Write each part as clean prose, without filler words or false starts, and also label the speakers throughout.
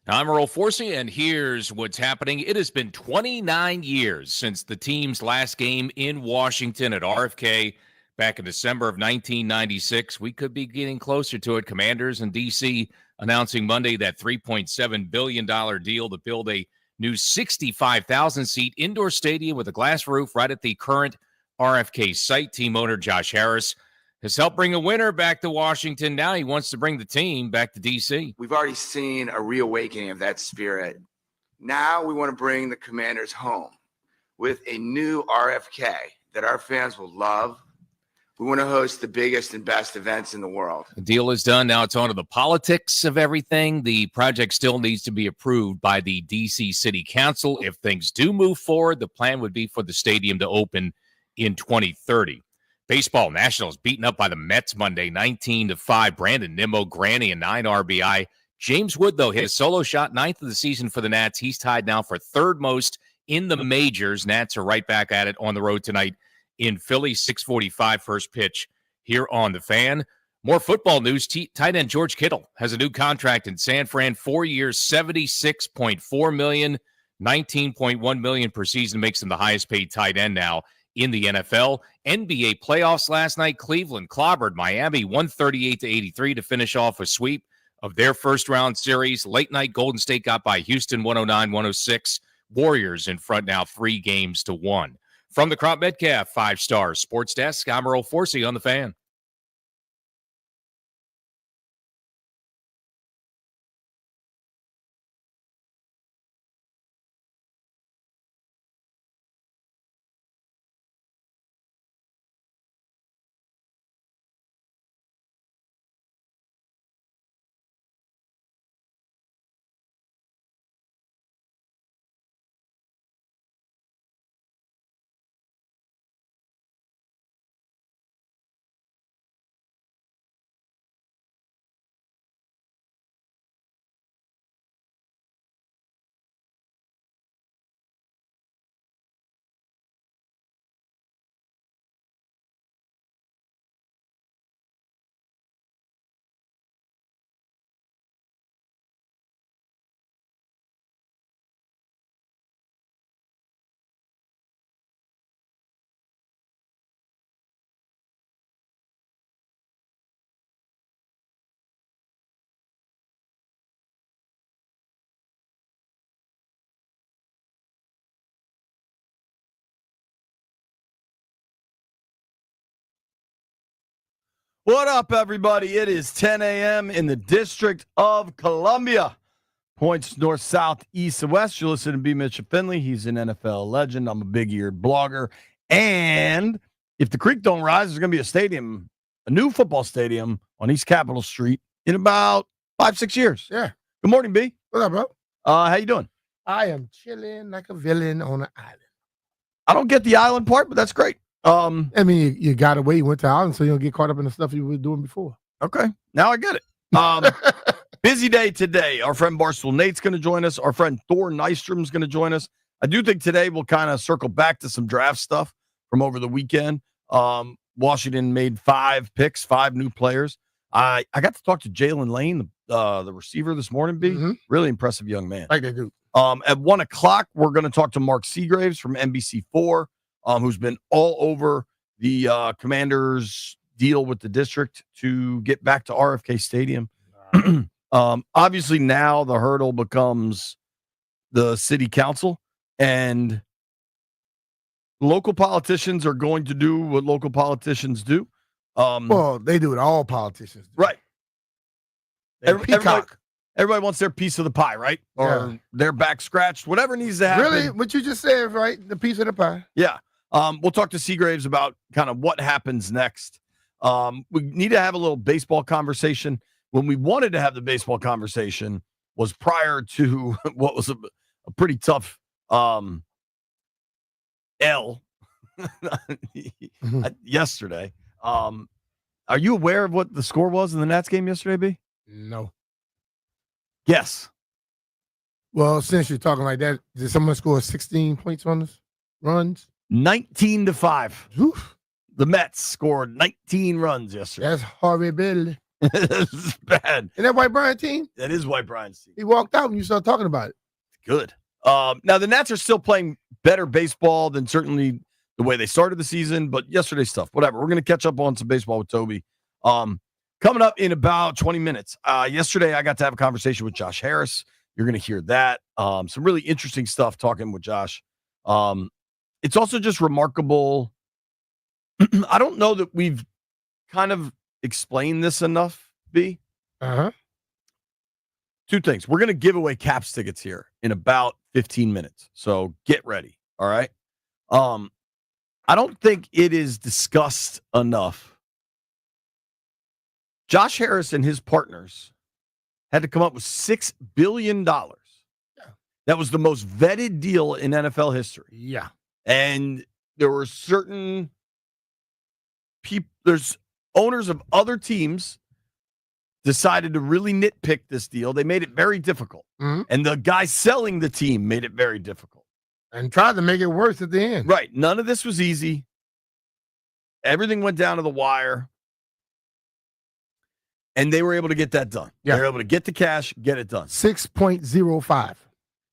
Speaker 1: I'm Earl Forsey, and here's what's happening. It has been 29 years since the team's last game in Washington at RFK back in December of 1996. We could be getting closer to it. Commanders and D.C. announcing Monday that $3.7 billion deal to build a new 65,000-seat indoor stadium with a glass roof right at the current RFK site. Team owner Josh Harris has helped bring a winner back to Washington. Now he wants to bring the team back to D.C.
Speaker 2: We've already seen a reawakening of that spirit. Now we want to bring the Commanders home with a new RFK that our fans will love. We want to host the biggest and best events in the world.
Speaker 1: The deal is done. Now it's on to the politics of everything. The project still needs to be approved by the D.C. City Council. If things do move forward, the plan would be for the stadium to open in 2030. Baseball, Nationals beaten up by the Mets Monday, 19-5. Brandon Nimmo, Granny, and 9 RBI. James Wood, though, hit a solo shot, 9th of the season for the Nats. He's tied now for third most in the majors. Nats are right back at it on the road tonight in Philly. 6:45 first pitch here on the Fan. More football news. Tight end George Kittle has a new contract in San Fran, 4 years, $76.4 million, $19.1 million per season, makes him the highest paid tight end now in the NFL. NBA playoffs last night. Cleveland clobbered Miami 138-83 to finish off a sweep of their first round series. Late night Golden State got by Houston 109-106. Warriors in front now 3-1. From the Crop Metcalf 5-star sports desk, I'm Earl Forsey on the Fan.
Speaker 3: What up, everybody? It is 10 a.m. in the District of Columbia. Points north, south, east, and west. You're listening to B. Mitchell Finley. He's an NFL legend. I'm a big-eared blogger. And if the creek don't rise, there's going to be a stadium, a new football stadium on East Capitol Street in about 5-6 years.
Speaker 4: Yeah.
Speaker 3: Good morning, B.
Speaker 4: What up, bro?
Speaker 3: How you doing?
Speaker 4: I am chilling like a villain on an island.
Speaker 3: I don't get the island part, but that's great.
Speaker 4: I mean, you got away, you went to Ireland, so you don't get caught up in the stuff you were doing before.
Speaker 3: Okay, now I get it. Busy day today. Our friend Barstool Nate's going to join us. Our friend Thor Nestrom's going to join us. I do think today we'll kind of circle back to some draft stuff from over the weekend. Washington made 5 picks, 5 new players. I got to talk to Jalen Lane, the receiver, this morning, B.
Speaker 4: Mm-hmm.
Speaker 3: Really impressive young man.
Speaker 4: Like they do.
Speaker 3: At 1 o'clock, we're going to talk to Mark Seagraves from NBC4. Who's been all over the Commanders' deal with the district to get back to RFK Stadium. Obviously, now the hurdle becomes the city council, and local politicians are going to do what local politicians do.
Speaker 4: Well, they do it. All politicians do.
Speaker 3: Right.
Speaker 4: Peacock.
Speaker 3: Everybody wants their piece of the pie, right? Or their back scratched, whatever needs to happen.
Speaker 4: Really? What you just said, right? The piece of the pie.
Speaker 3: Yeah. We'll talk to Seagraves about kind of what happens next. We need to have a little baseball conversation. When we wanted to have the baseball conversation was prior to what was a pretty tough L yesterday. Are you aware of what the score was in the Nats game yesterday, B?
Speaker 4: No.
Speaker 3: Yes.
Speaker 4: Well, since you're talking like that, did someone score 16 points on us? Runs?
Speaker 3: 19-5.
Speaker 4: Oof.
Speaker 3: The Mets scored 19 runs yesterday.
Speaker 4: That's horrible.
Speaker 3: It's bad.
Speaker 4: And that White Bryant team,
Speaker 3: That is White Bryant's team.
Speaker 4: he walked out when you started talking about it.
Speaker 3: Good. Now, the Nats are still playing better baseball than certainly the way they started the season, but yesterday's stuff, whatever. We're going to catch up on some baseball with Toby. Coming up in about 20 minutes. Yesterday, I got to have a conversation with Josh Harris. You're going to hear that. Some really interesting stuff talking with Josh. It's also just remarkable. I don't know that we've kind of explained this enough, B.
Speaker 4: Uh-huh.
Speaker 3: Two things. We're going to give away Caps tickets here in about 15 minutes. So get ready. All right. I don't think it is discussed enough. Josh Harris and his partners had to come up with $6 billion. Yeah. That was the most vetted deal in NFL history.
Speaker 4: Yeah.
Speaker 3: And there were certain people, there's owners of other teams decided to really nitpick this deal. They made it very difficult.
Speaker 4: Mm-hmm.
Speaker 3: And the guy selling the team made it very difficult.
Speaker 4: And tried to make it worse at the end.
Speaker 3: Right. None of this was easy. Everything went down to the wire. And they were able to get that done.
Speaker 4: Yeah.
Speaker 3: They were able to get the cash, get it done.
Speaker 4: 6.05.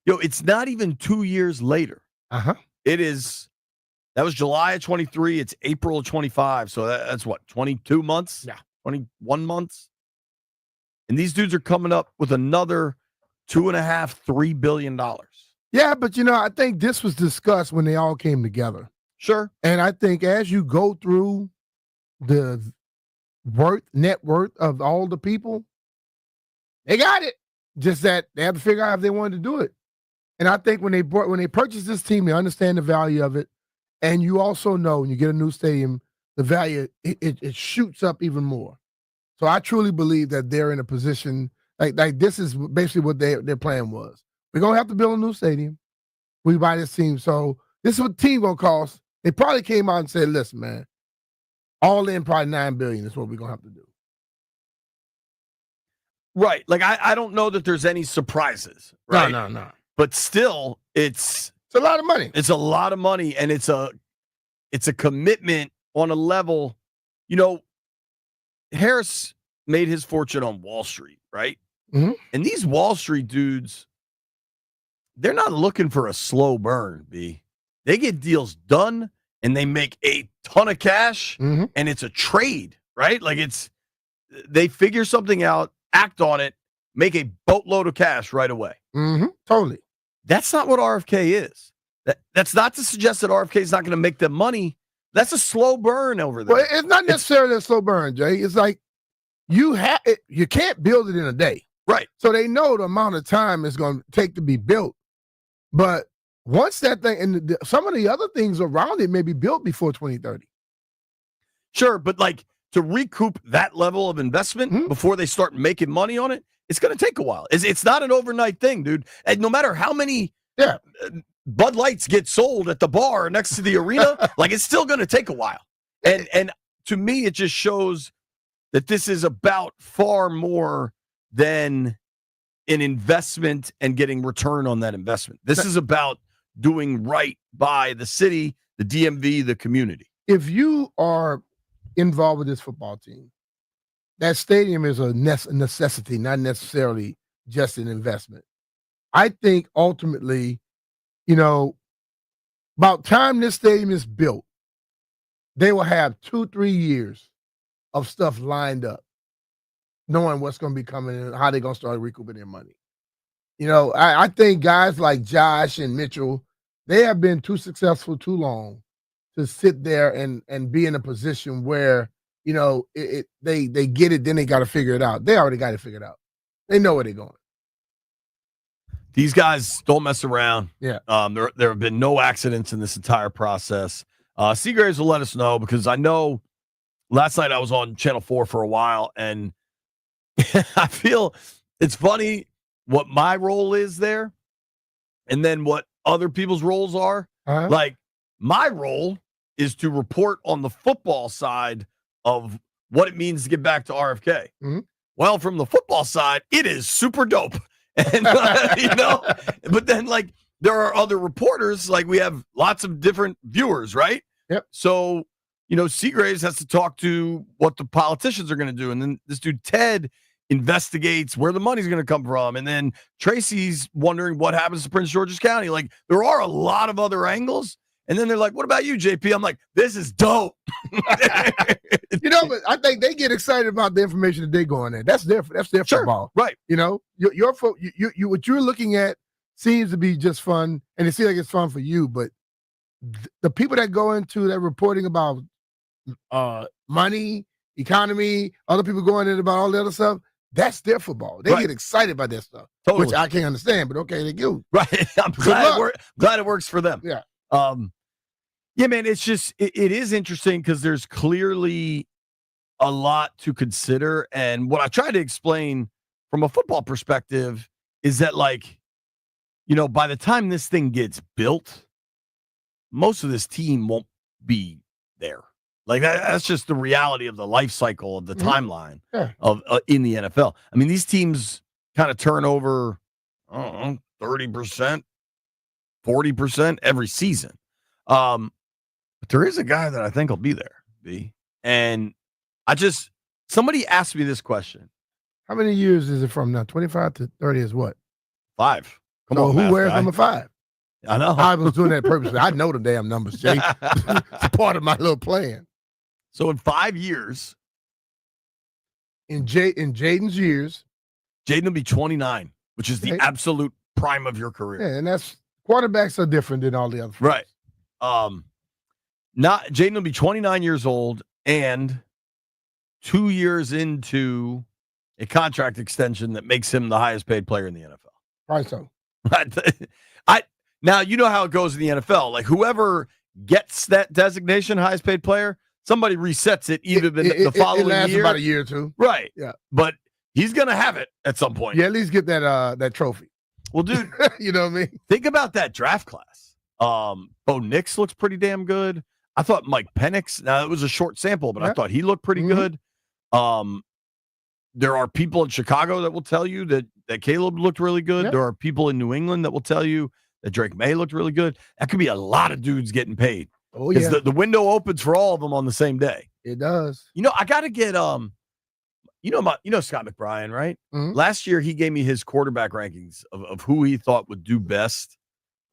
Speaker 3: It's not even 2 years later.
Speaker 4: Uh-huh.
Speaker 3: That was July of 23. It's April of 25. So that's what, 22 months?
Speaker 4: Yeah.
Speaker 3: 21 months? And these dudes are coming up with another $2.5–3 billion.
Speaker 4: Yeah, but I think this was discussed when they all came together.
Speaker 3: Sure.
Speaker 4: And I think as you go through the net worth of all the people, they got it. Just that they have to figure out if they wanted to do it. And I think when they purchased this team, they understand the value of it. And you also know when you get a new stadium, the value it shoots up even more. So I truly believe that they're in a position like this is basically what their plan was. We're gonna have to build a new stadium. We buy this team. So this is what the team gonna cost. They probably came out and said, listen, man, all in probably $9 billion is what we're gonna have to do.
Speaker 3: Right. Like I don't know that there's any surprises. Right.
Speaker 4: No.
Speaker 3: But still, it's
Speaker 4: a lot of money.
Speaker 3: It's a lot of money, and it's a commitment on a level. Harris made his fortune on Wall Street, right?
Speaker 4: Mm-hmm.
Speaker 3: And these Wall Street dudes, they're not looking for a slow burn, B. They get deals done, and they make a ton of cash,
Speaker 4: mm-hmm.
Speaker 3: and it's a trade, right? Like they figure something out, act on it, make a boatload of cash right away.
Speaker 4: Mm-hmm. Totally.
Speaker 3: That's not what RFK is. That's not to suggest that RFK is not going to make them money. That's a slow burn over there.
Speaker 4: Well, it's not necessarily a slow burn, Jay. It's like you can't build it in a day.
Speaker 3: Right.
Speaker 4: So they know the amount of time it's going to take to be built. But once that thing, and some of the other things around it may be built before 2030.
Speaker 3: Sure, but like to recoup that level of investment
Speaker 4: mm-hmm.
Speaker 3: before they start making money on it, it's going to take a while. It's not an overnight thing, dude. And no matter how many Bud Lights get sold at the bar next to the arena, like it's still going to take a while. And to me, it just shows that this is about far more than an investment and getting return on that investment. This is about doing right by the city, the DMV, the community.
Speaker 4: If you are involved with this football team, that stadium is a necessity, not necessarily just an investment. I think ultimately, about time this stadium is built, they will have 2-3 years of stuff lined up, knowing what's going to be coming in, how they're going to start recouping their money. I think guys like Josh and Mitchell, they have been too successful too long to sit there and be in a position where, they get it, then they got to figure it out. They already got it figured out. They know where they're going.
Speaker 3: These guys don't mess around.
Speaker 4: Yeah.
Speaker 3: There have been no accidents in this entire process. Seagraves will let us know, because I know last night I was on Channel 4 for a while, and I feel it's funny what my role is there and then what other people's roles are.
Speaker 4: Uh-huh.
Speaker 3: Like, my role is to report on the football side of what it means to get back to RFK.
Speaker 4: Mm-hmm.
Speaker 3: Well, from the football side, it is super dope. And, but then, like, there are other reporters, like we have lots of different viewers, right?
Speaker 4: Yep.
Speaker 3: So, Seagraves has to talk to what the politicians are going to do. And then this dude, Ted, investigates where the money's going to come from. And then Tracy's wondering what happens to Prince George's County. Like, there are a lot of other angles. And then they're like, what about you, JP? I'm like, this is dope.
Speaker 4: But I think they get excited about the information that they're going in. That's their football.
Speaker 3: Right.
Speaker 4: Your what you're looking at seems to be just fun, and it seems like it's fun for you, but the people that go into that reporting about money, economy, other people going in about all the other stuff, that's their football. They get excited about that stuff, which I can't understand, but okay, they do.
Speaker 3: Right. I'm glad it works for them.
Speaker 4: Yeah.
Speaker 3: Yeah, man, it's just, it is interesting because there's clearly a lot to consider. And what I try to explain from a football perspective is that, like, by the time this thing gets built, most of this team won't be there. Like, that's just the reality of the life cycle of the timeline of in the NFL. I mean, these teams kind of turn over, 30%, 40% every season. But there is a guy that I think will be there, B. And somebody asked me this question.
Speaker 4: How many years is it from now? 25 to 30 is what?
Speaker 3: 5. Come
Speaker 4: on,
Speaker 3: who
Speaker 4: wears number 5?
Speaker 3: I know.
Speaker 4: I was doing that purposely. I know the damn numbers, Jay. It's part of my little plan.
Speaker 3: So in 5 years,
Speaker 4: in Jaden's years,
Speaker 3: Jaden will be 29, which is the absolute prime of your career.
Speaker 4: Yeah, and that's quarterbacks are different than all the other.
Speaker 3: Right. Jaden will be 29 years old and 2 years into a contract extension that makes him the highest paid player in the NFL.
Speaker 4: Right. So,
Speaker 3: now you know how it goes in the NFL. Like, whoever gets that designation, highest paid player, somebody resets it either the following year.
Speaker 4: It lasts about a year or two.
Speaker 3: Right.
Speaker 4: Yeah.
Speaker 3: But he's gonna have it at some point.
Speaker 4: Yeah, at least get that trophy.
Speaker 3: Well, dude,
Speaker 4: you know what I mean?
Speaker 3: Think about that draft class. Bo Nix looks pretty damn good. I thought Mike Penix, now it was a short sample, but I thought he looked pretty good. There are people in Chicago that will tell you that Caleb looked really good. There are people in New England that will tell you that Drake May looked really good. That could be a lot of dudes getting paid.
Speaker 4: Oh, yeah.
Speaker 3: The window opens for all of them on the same day.
Speaker 4: It does.
Speaker 3: I got to get, Scott McBrien, right?
Speaker 4: Mm-hmm.
Speaker 3: Last year, he gave me his quarterback rankings of who he thought would do best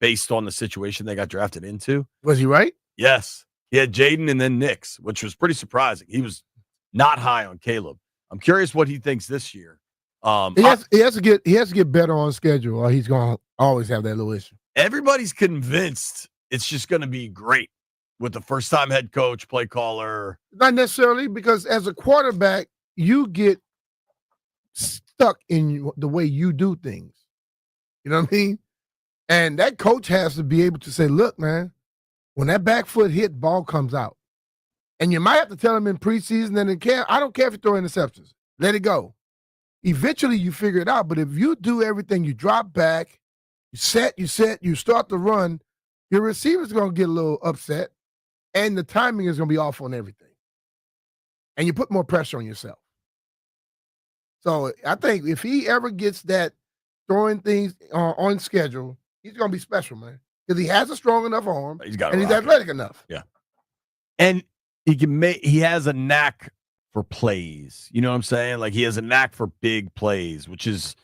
Speaker 3: based on the situation they got drafted into.
Speaker 4: Was he right?
Speaker 3: Yes. He had Jaden and then Nix, which was pretty surprising. He was not high on Caleb. I'm curious what he thinks this year.
Speaker 4: He has to get better on schedule, or he's going to always have that little issue.
Speaker 3: Everybody's convinced it's just going to be great with the first-time head coach, play caller.
Speaker 4: Not necessarily, because as a quarterback, you get stuck in the way you do things. You know what I mean? And that coach has to be able to say, look, man, when that back foot hit, ball comes out. And you might have to tell him in preseason and in camp, I don't care if you throw interceptions. Let it go. Eventually, you figure it out. But if you do everything, you drop back, you start to run, your receiver's going to get a little upset, and the timing is going to be off on everything. And you put more pressure on yourself. So I think if he ever gets that throwing things on schedule, he's going to be special, man. Because he has a strong enough arm, he's athletic enough.
Speaker 3: Yeah. And he has a knack for plays. You know what I'm saying? Like, he has a knack for big plays, which is,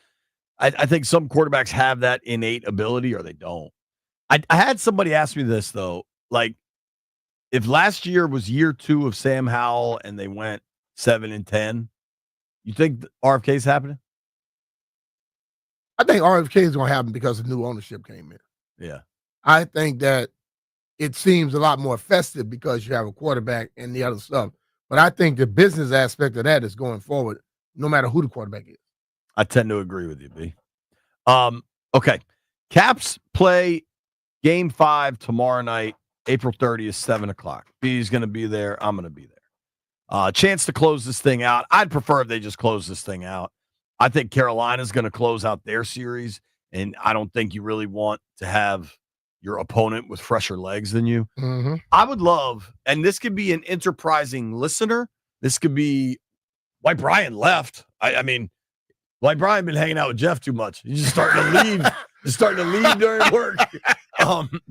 Speaker 3: I think some quarterbacks have that innate ability or they don't. I had somebody ask me this, though. Like, if last year was year 2 of Sam Howell and they went 7-10, you think RFK is happening?
Speaker 4: I think RFK is going to happen because the new ownership came in.
Speaker 3: Yeah.
Speaker 4: I think that it seems a lot more festive because you have a quarterback and the other stuff. But I think the business aspect of that is going forward, no matter who the quarterback is.
Speaker 3: I tend to agree with you, B. Okay. Caps play Game 5 tomorrow night, April 30th, 7:00. B's going to be there. I'm going to be there. Chance to close this thing out. I'd prefer if they just close this thing out. I think Carolina's going to close out their series, and I don't think you really want to have your opponent with fresher legs than you.
Speaker 4: Mm-hmm.
Speaker 3: I would love, and this could be an enterprising listener. This could be why Brian left. I mean, why Brian been hanging out with Jeff too much. He's just starting to leave. Just starting to leave during work.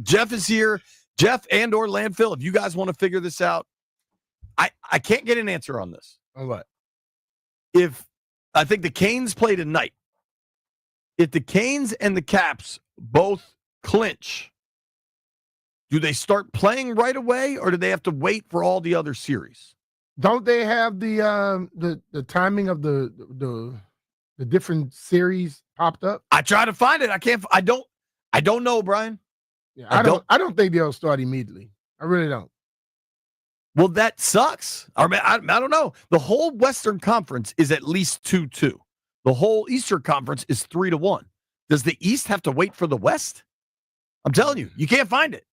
Speaker 3: Jeff is here. Jeff and or Landfill, if you guys want to figure this out, I can't get an answer on this.
Speaker 4: On what?
Speaker 3: If I think the Canes play tonight, if the Canes and the Caps both clinch, do they start playing right away, or do they have to wait for all the other series?
Speaker 4: Don't they have the timing of the different series popped up?
Speaker 3: I try to find it. I don't know, Brian.
Speaker 4: Yeah, I don't think they'll start immediately. I really don't.
Speaker 3: Well, that sucks. I don't know. The whole Western Conference is at least 2-2. The whole Eastern Conference is 3-1. Does the East have to wait for the West? I'm telling you, you can't find it.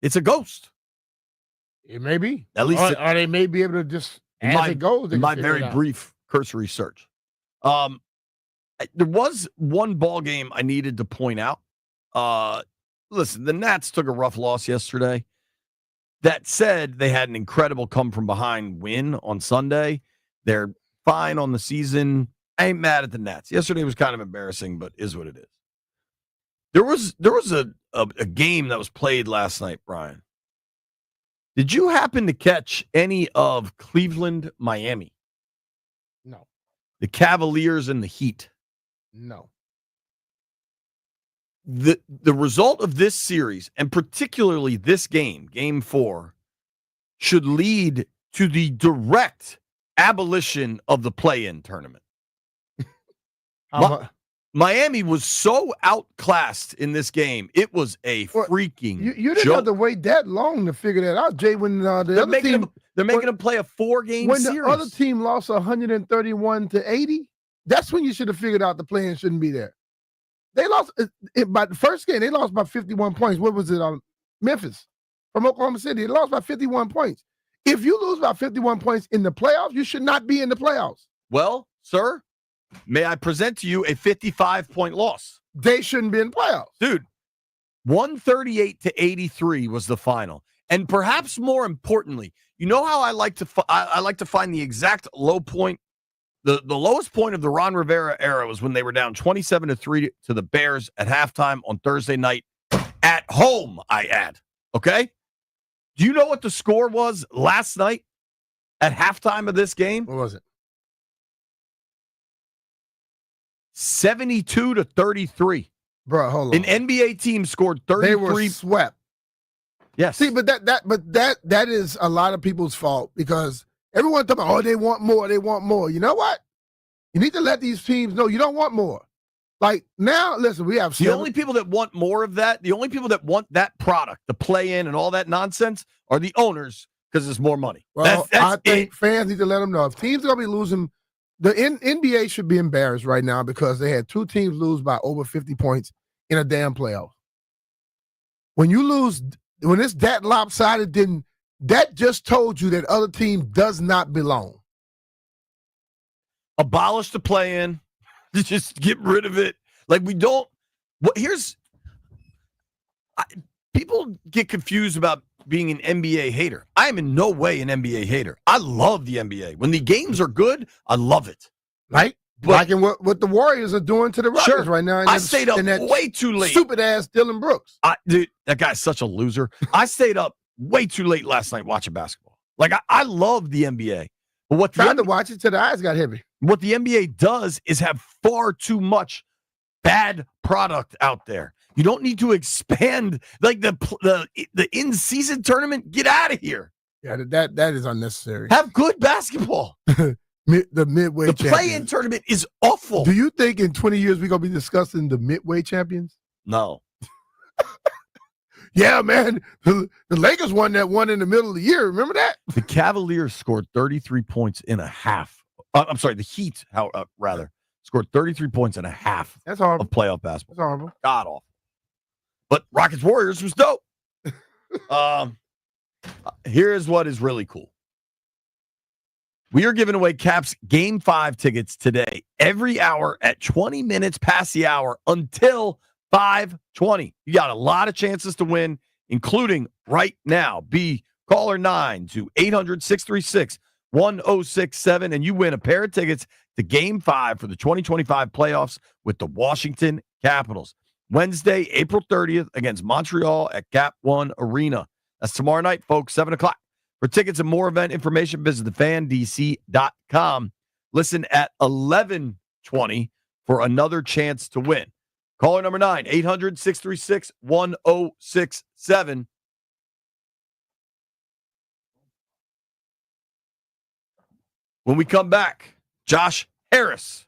Speaker 3: It's a ghost.
Speaker 4: It may be.
Speaker 3: At least
Speaker 4: or they may be able to just as it goes.
Speaker 3: In my very brief cursory search. There was one ball game I needed to point out. Listen, the Nats took a rough loss yesterday. That said, they had an incredible come-from-behind win on Sunday. They're fine on the season. I ain't mad at the Nats. Yesterday was kind of embarrassing, but is what it is. There was a game that was played last night, Brian. Did you happen to catch any of Cleveland, Miami?
Speaker 4: No.
Speaker 3: The Cavaliers and the Heat?
Speaker 4: No.
Speaker 3: The result of this series, and particularly this game, Game 4, should lead to the direct abolition of the play-in tournament. Miami was so outclassed in this game. It was a freaking
Speaker 4: You didn't have to wait that long to figure that out, Jay. When they're making
Speaker 3: them play a 4-game series.
Speaker 4: When the other team lost 131-80, that's when you should have figured out the play-in shouldn't be there. They lost by the first game. They lost by 51 points. What was it on Memphis from Oklahoma City? They lost by 51 points. If you lose by 51 points in the playoffs, you should not be in the playoffs.
Speaker 3: Well, sir, may I present to you a 55-point loss?
Speaker 4: They shouldn't be in playoffs.
Speaker 3: Dude, 138-83 was the final. And perhaps more importantly, you know how I like to find the exact low point? The lowest point of the Ron Rivera era was when they were down 27-3 to the Bears at halftime on Thursday night at home, I add. Okay? Do you know what the score was last night at halftime of this game?
Speaker 4: What was it?
Speaker 3: 72-33.
Speaker 4: Bro, hold on.
Speaker 3: An NBA team scored 33.
Speaker 4: They were swept.
Speaker 3: Yes.
Speaker 4: See, but that is a lot of people's fault because everyone talking about, they want more, they want more. You know what? You need to let these teams know you don't want more. Like now, listen, we have
Speaker 3: the only people that want more of that, the only people that want that product, the play-in and all that nonsense, are the owners because there's more money.
Speaker 4: Well, I think fans need to let them know if teams are going to be losing. The NBA should be embarrassed right now because they had two teams lose by over 50 points in a damn playoff. When you lose, when it's that lopsided, then that just told you that other team does not belong.
Speaker 3: Abolish the play-in. Just get rid of it. Like we don't. People get confused about being an NBA hater. I am in no way an NBA hater. I love the NBA. When the games are good, I love it.
Speaker 4: Right? Like in what the Warriors are doing to the Rockets right now.
Speaker 3: I stayed up way too late.
Speaker 4: Stupid ass Dylan Brooks.
Speaker 3: Dude, that guy's such a loser. I stayed up way too late last night watching basketball. Like I love the NBA. But what
Speaker 4: tried to watch it till the eyes got heavy.
Speaker 3: What the NBA does is have far too much bad product out there. You don't need to expand like the in-season tournament. Get out of here.
Speaker 4: Yeah, that is unnecessary.
Speaker 3: Have good basketball.
Speaker 4: The midway.
Speaker 3: The play-in tournament is awful.
Speaker 4: Do you think in 20 years we're gonna be discussing the midway champions?
Speaker 3: No.
Speaker 4: Yeah, man. The Lakers won that one in the middle of the year. Remember that?
Speaker 3: The Cavaliers scored 33 points in a half. I'm sorry, the Heat, scored 33 points in a half.
Speaker 4: That's horrible.
Speaker 3: Of playoff basketball.
Speaker 4: That's horrible.
Speaker 3: God awful. But Rockets Warriors was dope. Here's what is really cool. We are giving away Caps Game 5 tickets today, every hour at 20 minutes past the hour until 5:20. You got a lot of chances to win, including right now. Be caller 9 to 800-636-1067, and you win a pair of tickets to Game 5 for the 2025 playoffs with the Washington Capitals. Wednesday, April 30th against Montreal at Cap One Arena. That's tomorrow night, folks, 7 o'clock. For tickets and more event information, visit thefandc.com. Listen at 11:20 for another chance to win. Caller number 9, 800-636-1067. When we come back, Josh Harris.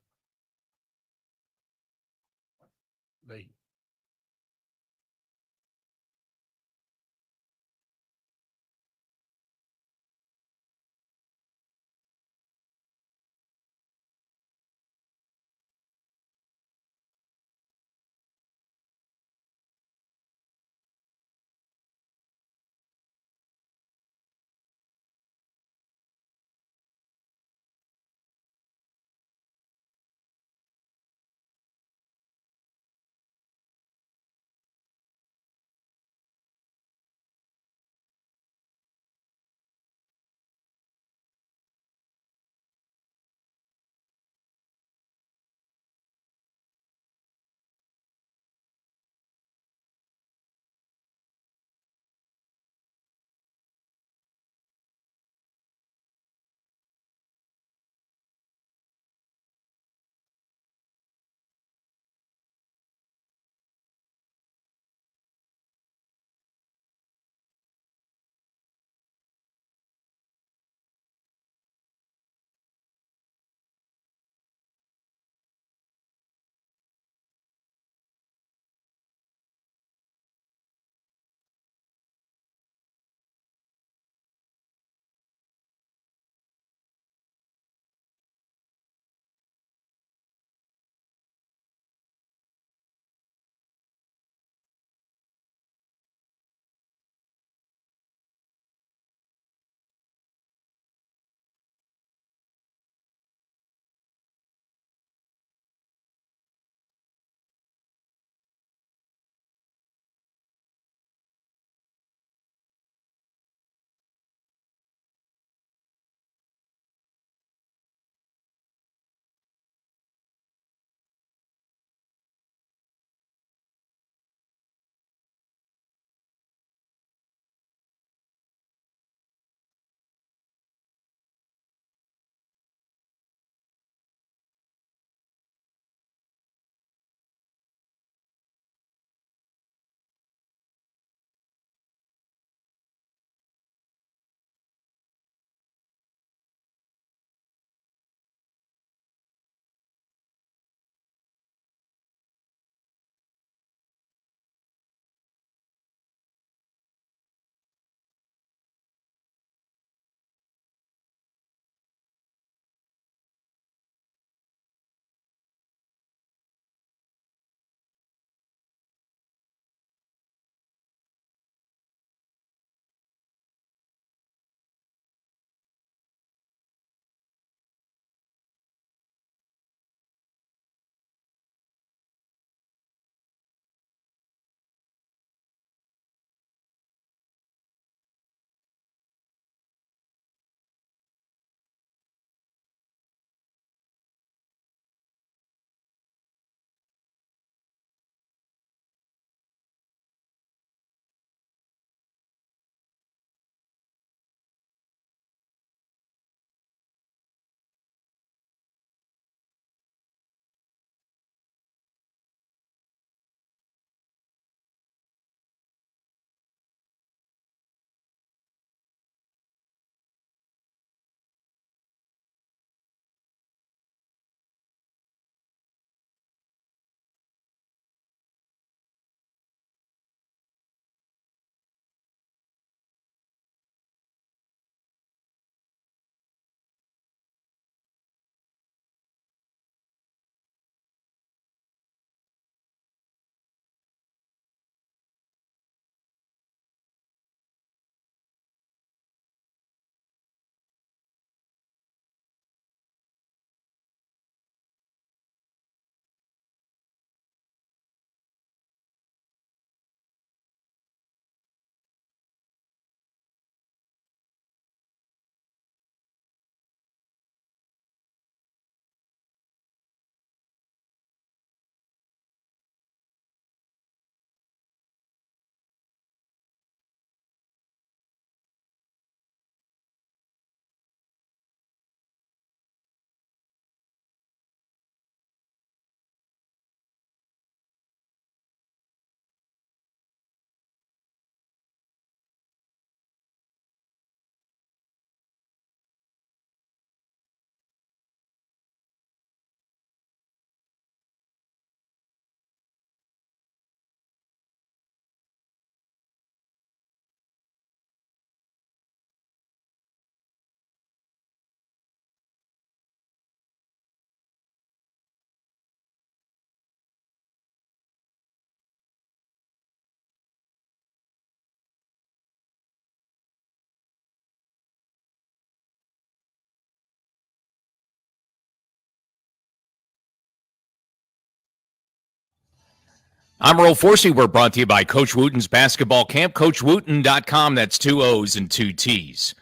Speaker 1: I'm Earl Forsey. We're brought to you by Coach Wooten's Basketball Camp, CoachWooten.com. That's 2 O's and 2 T's.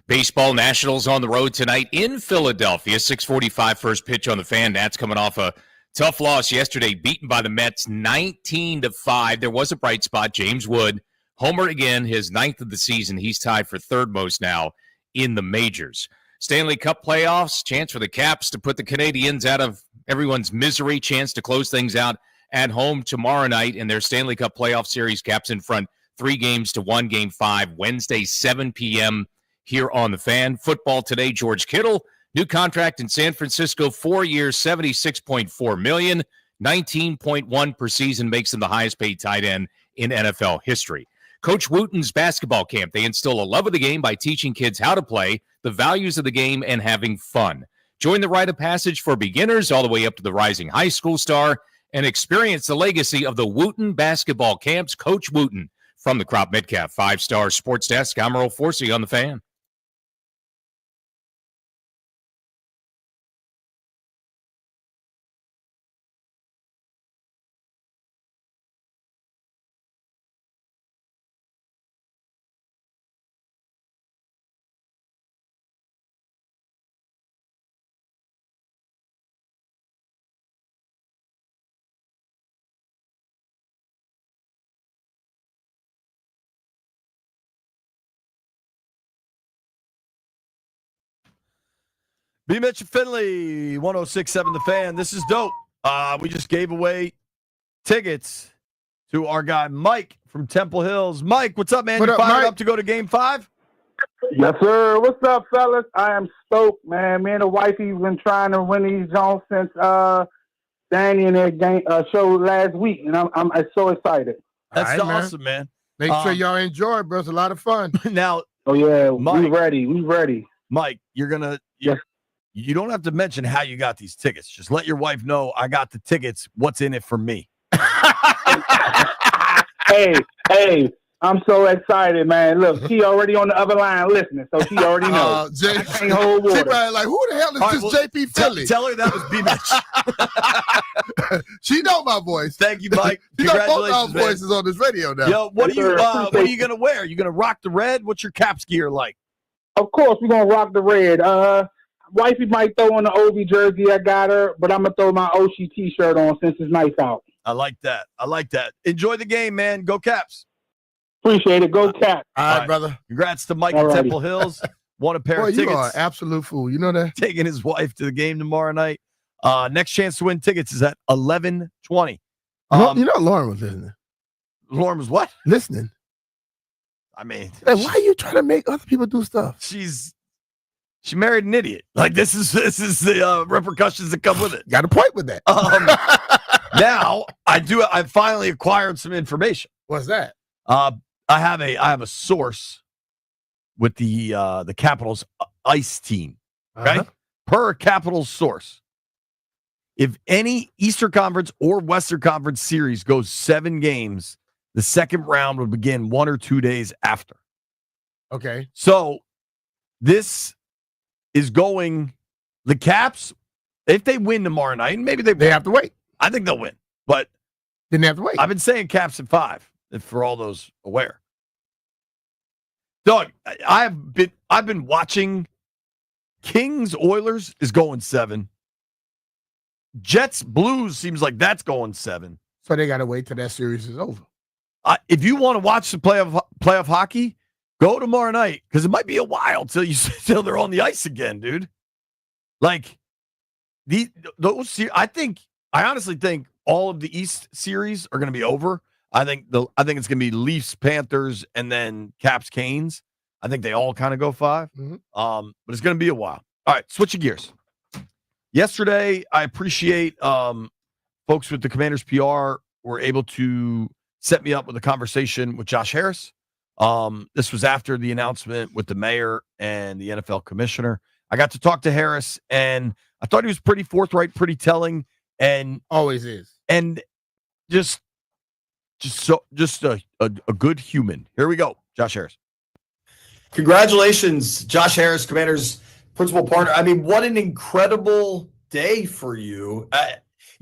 Speaker 1: Baseball Nationals on the road tonight in Philadelphia. 6:45 first pitch on the Fan. Nats coming off a tough loss yesterday, beaten by the Mets 19-5. There was a bright spot. James Wood homered again, his 9th of the season. He's tied for third most now in the majors. Stanley Cup playoffs, chance for the Caps to put the Canadiens out of everyone's misery, chance to close things out at home tomorrow night in their Stanley Cup playoff series. Caps in front 3-1, Game 5, Wednesday, 7 p.m. here on the Fan. Football today, George Kittle, new contract in San Francisco, 4 years, $76.4 million, 19.1 per season, makes him the highest paid tight end in NFL history. Coach Wooten's Basketball Camp, they instill a love of the game by teaching kids how to play, the values of the game, and having fun. Join the rite of passage for beginners all the way up to the rising high school star and experience the legacy of the Wooten Basketball Camps. Coach Wooten from the Crop Metcalf 5-Star Sports Desk. I'm Earl Forsey on the Fan.
Speaker 3: B. Mitch and Finley, 106.7 The Fan. This is dope. We just gave away tickets to our guy Mike from Temple Hills. Mike, what's up, man?
Speaker 4: What
Speaker 3: You
Speaker 4: up,
Speaker 3: fired
Speaker 4: Mike?
Speaker 3: up to go to Game 5?
Speaker 5: Yes, sir. What's up, fellas? I am stoked, man. Me and the wifey's been trying to win these Jones since Danny and their game show last week, and I'm so excited.
Speaker 3: That's
Speaker 4: All right, man.
Speaker 3: awesome, man.
Speaker 4: Make sure y'all enjoy it, bro. It's a lot of fun.
Speaker 3: Now,
Speaker 5: Oh yeah,
Speaker 3: Mike.
Speaker 5: we ready. We ready.
Speaker 3: Mike, you don't have to mention how you got these tickets. Just let your wife know I got the tickets. What's in it for me?
Speaker 5: Hey, I'm so excited, man. Look, she already on the other line listening, so she already knows.
Speaker 4: Jay,
Speaker 5: I can't hold
Speaker 4: she
Speaker 5: water.
Speaker 4: probably like, who the hell is
Speaker 3: All right,
Speaker 4: this
Speaker 3: well,
Speaker 4: JP Philly?
Speaker 3: Tell her that was B. Mitch.
Speaker 4: She know my voice.
Speaker 3: Thank you, Mike.
Speaker 4: She know both our
Speaker 3: Congratulations, man.
Speaker 4: voices on this radio now.
Speaker 3: Yo, what
Speaker 5: Yes, sir.
Speaker 3: are you gonna wear? You gonna rock the red? What's your Caps gear like?
Speaker 5: Of course, we're gonna rock the red. Wifey might throw on the Ovi jersey I got her, but I'm gonna throw my Oshie T-shirt on since it's nice out.
Speaker 3: I like that. Enjoy the game, man. Go Caps.
Speaker 5: Appreciate it. Go Cat.
Speaker 4: All right, brother.
Speaker 3: Congrats to Mike in
Speaker 5: Alrighty.
Speaker 3: Temple Hills. Won a pair
Speaker 4: Boy,
Speaker 3: of
Speaker 4: you are
Speaker 3: tickets.
Speaker 4: an absolute fool. You know that?
Speaker 3: Taking his wife to the game tomorrow night. Next chance to win tickets is at 11:20.
Speaker 4: You know Lauren was listening.
Speaker 3: Lauren was what?
Speaker 4: Listening.
Speaker 3: I mean,
Speaker 4: Hey, why are you trying to make other people do stuff?
Speaker 3: she married an idiot. Like this is the repercussions that come with it.
Speaker 4: Got a point with that.
Speaker 3: Now I finally acquired some information.
Speaker 4: What's that?
Speaker 3: I have a source with the Capitals ice team. Okay,
Speaker 4: Uh-huh.
Speaker 3: per Capitals source. If any Eastern Conference or Western Conference series goes 7 games, the second round would begin 1 or 2 days after.
Speaker 4: Okay.
Speaker 3: So this is going the Caps. If they win tomorrow night, and maybe
Speaker 4: They have to wait.
Speaker 3: I think they'll win. But
Speaker 4: Didn't have to wait.
Speaker 3: I've been saying Caps at 5, if for all those aware. Doug, I've been watching. Kings Oilers is going 7. Jets Blues seems like that's going 7.
Speaker 4: So they got to wait till that series is over.
Speaker 3: If you want to watch the playoff hockey, go tomorrow night because it might be a while till they're on the ice again, dude. Like those. I honestly think all of the East series are going to be over. I think it's going to be Leafs, Panthers, and then Caps, Canes. I think they all kind of go 5.
Speaker 4: Mhm.
Speaker 3: But it's going to be a while. All right, switching gears. Yesterday, I appreciate folks with the Commanders PR were able to set me up with a conversation with Josh Harris. This was after the announcement with the mayor and the NFL commissioner. I got to talk to Harris, and I thought he was pretty forthright, pretty telling, and
Speaker 4: Always is.
Speaker 3: and just a good human. Here we go, Josh Harris.
Speaker 6: Congratulations, Josh Harris, Commanders' principal partner. I mean, what an incredible day for you.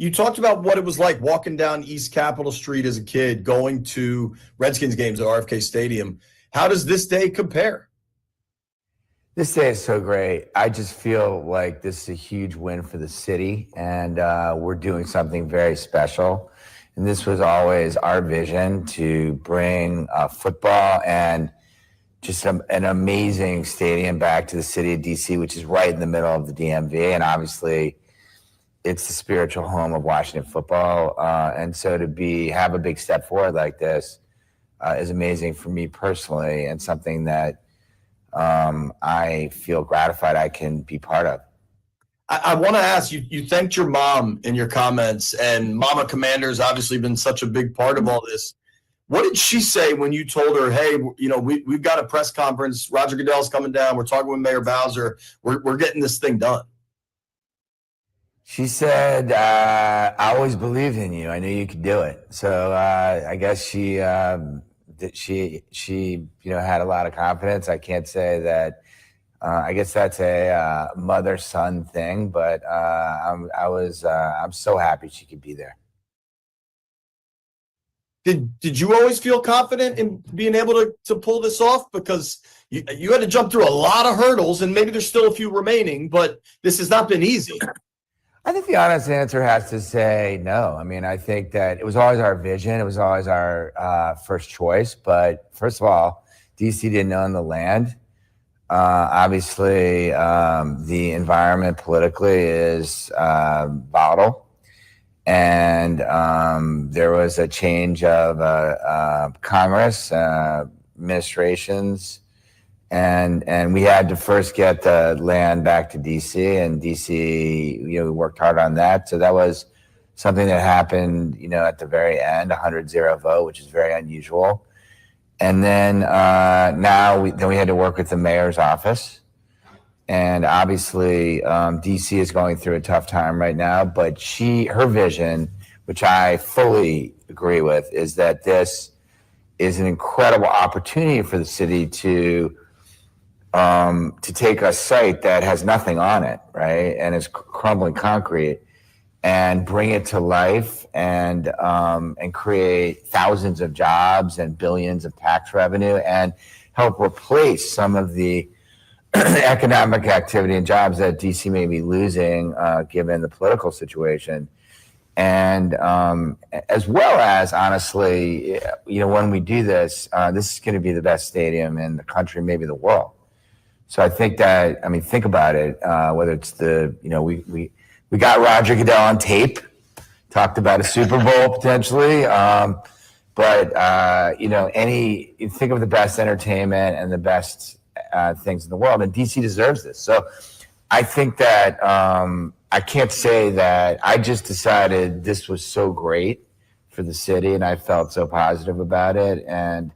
Speaker 3: You talked about what it was like walking down East Capitol Street as a kid, going to Redskins games at RFK Stadium. How does this day compare?
Speaker 2: This day is so great. I just feel like this is a huge win for the city, and we're doing something very special. And this was always our vision, to bring football and just an amazing stadium back to the city of DC, which is right in the middle of the DMV. And obviously, it's the spiritual home of Washington football. And so to have a big step forward like this is amazing for me personally, and something that I feel gratified I can be part of.
Speaker 3: I want to ask you, you thanked your mom in your comments, and Mama Commander's obviously been such a big part of all this. What did she say when you told her, hey, we've got a press conference, Roger Goodell's coming down, we're talking with Mayor Bowser, we're getting this thing done?
Speaker 2: She said, I always believed in you. I knew you could do it. So I guess she had a lot of confidence. I can't say that. I guess that's a mother-son thing, but I'm so happy she could be there.
Speaker 3: Did you always feel confident in being able to pull this off? Because you had to jump through a lot of hurdles, and maybe there's still a few remaining, but this has not been easy.
Speaker 2: I think the honest answer has to say no. I mean, I think that it was always our vision. It was always our first choice. But first of all, DC didn't own the land. Obviously, the environment politically is volatile. And there was a change of Congress, administrations, and we had to first get the land back to DC, and DC, we worked hard on that. So that was something that happened, at the very end, 100-0 vote, which is very unusual. And then we had to work with the mayor's office. And obviously, DC is going through a tough time right now, but her vision, which I fully agree with, is that this is an incredible opportunity for the city to take a site that has nothing on it, right, and is crumbling concrete, and bring it to life, and create thousands of jobs and billions of tax revenue, and help replace some of the economic activity and jobs that DC may be losing, given the political situation. And as well as, honestly, when we do this, this is going to be the best stadium in the country, maybe the world. So I think that, think about it, whether it's we got Roger Goodell on tape, talked about a Super Bowl potentially, but think of the best entertainment and the best things in the world, and DC deserves this. So I think that I can't say that I just decided this was so great for the city, and I felt so positive about it, and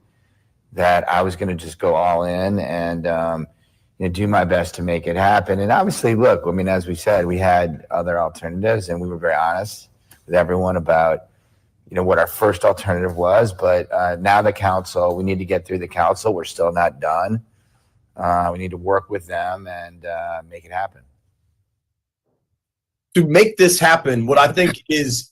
Speaker 2: that I was going to just go all in and do my best to make it happen. And obviously, look, as we said, we had other alternatives, and we were very honest with everyone about what our first alternative was. But now we need to get through the council. We're still not done. We need to work with them and make it happen.
Speaker 3: To make this happen, what I think is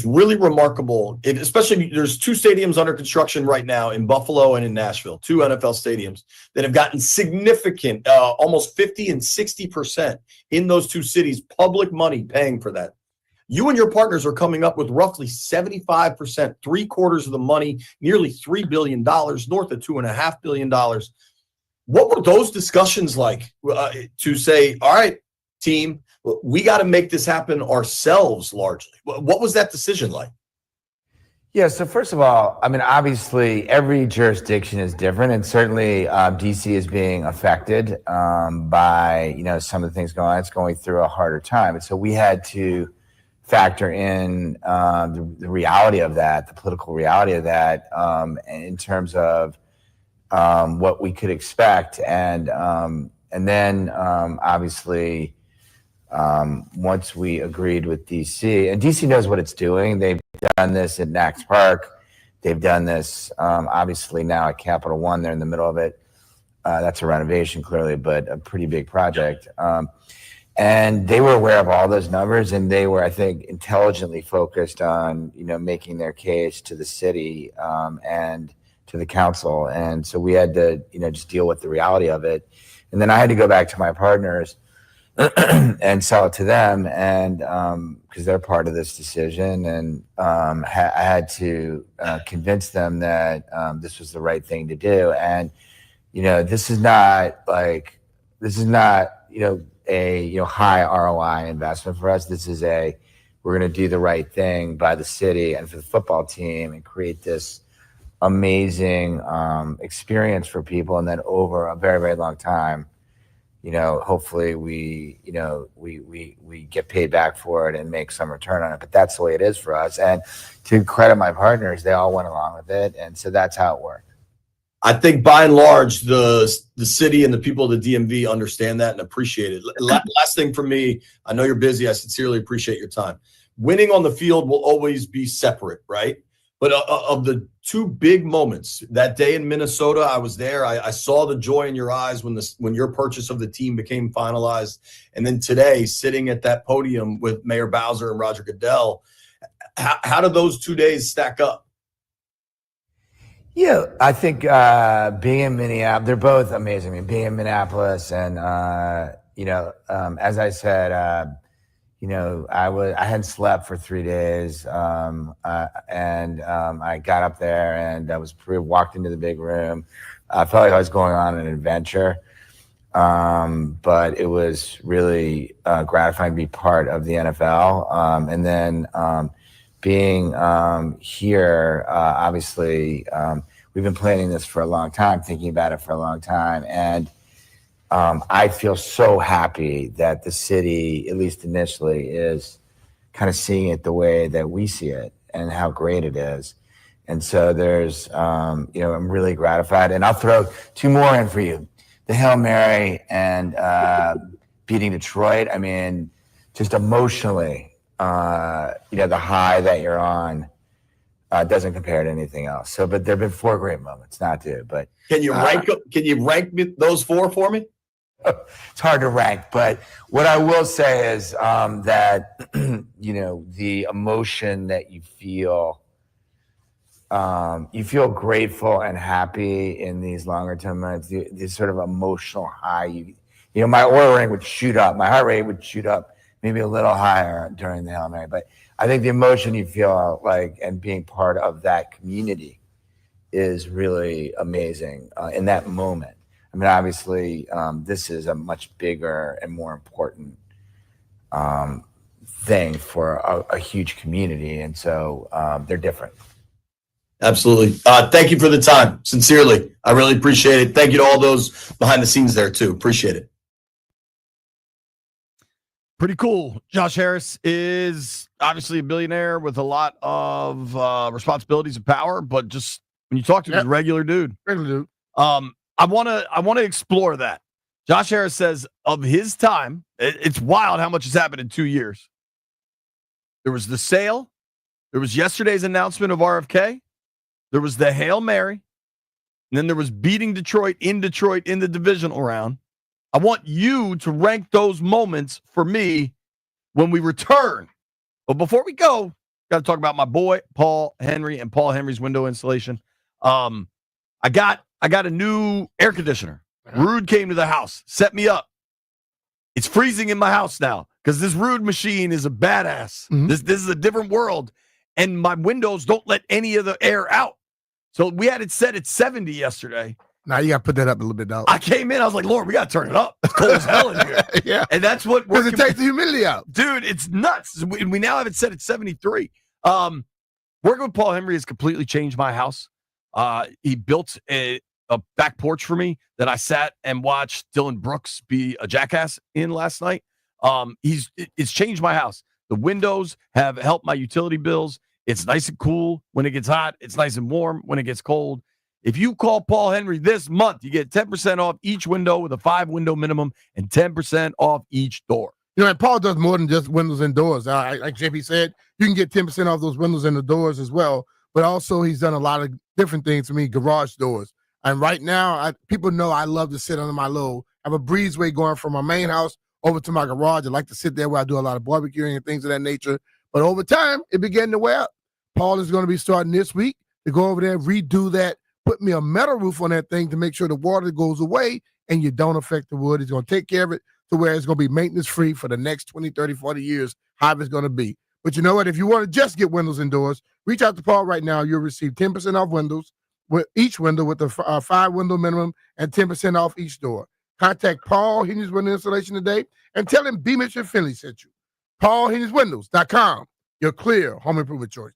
Speaker 3: really remarkable, especially there's two stadiums under construction right now in Buffalo and in Nashville, two NFL stadiums that have gotten significant, almost 50 and 60% in those two cities, public money paying for that. You and your partners are coming up with roughly 75%, 3/4 of the money, nearly $3 billion, north of $2.5 billion. What were those discussions like to say, all right, team, we got to make this happen ourselves largely? What was that decision like?
Speaker 2: Yeah, so first of all, obviously every jurisdiction is different, and certainly DC is being affected by, some of the things going on. It's going through a harder time. And so we had to factor in the reality of that, the political reality of that, in terms of what we could expect. And then obviously, once we agreed with DC, and DC knows what it's doing. They've done this at Nax Park. They've done this, obviously, now at Capital One. They're in the middle of it. That's a renovation, clearly, but a pretty big project. And they were aware of all those numbers, and they were, I think, intelligently focused on, making their case to the city and to the council. And so we had to, just deal with the reality of it. And then I had to go back to my partners and sell it to them, and because they're part of this decision, and I had to convince them that this was the right thing to do. And this is not a high ROI investment for us. This is we're going to do the right thing by the city and for the football team and create this amazing experience for people, and then over a very, very long time, hopefully we get paid back for it and make some return on it. But that's the way it is for us. And to credit my partners, they all went along with it, and so that's how it worked.
Speaker 3: I think by and large, the city and the people of the DMV understand that and appreciate it. Last thing for me, I know you're busy. I sincerely appreciate your time. Winning on the field will always be separate, right? But of the two big moments, that day in Minnesota, I was there. I saw the joy in your eyes when your purchase of the team became finalized. And then today, sitting at that podium with Mayor Bowser and Roger Goodell, how do those 2 days stack up?
Speaker 2: Yeah, I think being in Minneapolis, they're both amazing. I mean, being in Minneapolis and, as I said, I hadn't slept for 3 days, and I got up there and I walked into the big room. I felt like I was going on an adventure, but it was really gratifying to be part of the NFL. And then being here, obviously, we've been planning this for a long time, thinking about it for a long time. And I feel so happy that the city, at least initially, is kind of seeing it the way that we see it and how great it is. And so there's, I'm really gratified. And I'll throw two more in for you. The Hail Mary and beating Detroit. I mean, just emotionally, the high that you're on doesn't compare to anything else. So, but there've been four great moments, not two. But
Speaker 3: can you rank those four for me?
Speaker 2: It's hard to rank, but what I will say is that the emotion that you feel grateful and happy in these longer term moments. This sort of emotional high. My aura ring would shoot up, my heart rate would shoot up, maybe a little higher during the Hail Mary. But I think the emotion you feel like and being part of that community is really amazing in that moment. I mean, obviously, this is a much bigger and more important thing for a huge community. And so they're different.
Speaker 3: Absolutely. Thank you for the time. Sincerely. I really appreciate it. Thank you to all those behind the scenes there, too. Appreciate it. Pretty cool. Josh Harris is obviously a billionaire with a lot of responsibilities and power, but just when you talk to him, he's a regular dude. I want to explore that. Josh Harris says of his time, it's wild how much has happened in 2 years. There was the sale. There was yesterday's announcement of RFK. There was the Hail Mary. And then there was beating Detroit in the divisional round. I want you to rank those moments for me when we return. But before we go, got to talk about my boy, Paul Henry, and Paul Henry's window installation. I got a new air conditioner. Rude came to the house, set me up. It's freezing in my house now because this Rude machine is a badass. Mm-hmm. This is a different world. And my windows don't let any of the air out. So we had it set at 70 yesterday.
Speaker 4: Now you got to put that up a little bit, though.
Speaker 3: I came in, I was like, Lord, we got to turn it up. It's cold as hell in here.
Speaker 4: Yeah.
Speaker 3: And that's what
Speaker 4: because it takes the humidity out.
Speaker 3: Dude, it's nuts. We now have it set at 73. Working with Paul Henry has completely changed my house. He built a back porch for me that I sat and watched Dylan Brooks be a jackass in last night. It's changed my house. The windows have helped my utility bills. It's nice and cool when it gets hot. It's nice and warm when it gets cold. If you call Paul Henry this month, you get 10% off each window with a 5-window minimum and 10% off each door.
Speaker 4: And Paul does more than just windows and doors. Like JP said, you can get 10% off those windows and the doors as well. But also he's done a lot of different things for me, garage doors. And right now, people know I love to sit under my I have a breezeway going from my main house over to my garage. I like to sit there where I do a lot of barbecuing and things of that nature. But over time, it began to wear out. Paul is going to be starting this week to go over there, redo that, put me a metal roof on that thing to make sure the water goes away and you don't affect the wood. He's going to take care of it to where it's going to be maintenance free for the next 20, 30, 40 years, however it's going to be. But you know what? If you want to just get windows and doors, reach out to Paul right now. You'll receive 10% off windows with each window with a 5-window minimum and 10% off each door. Contact Paul Henry's Window Installation today and tell him B. Mitchell Finley sent you. PaulHenry'sWindows.com. Your clear home improvement choice.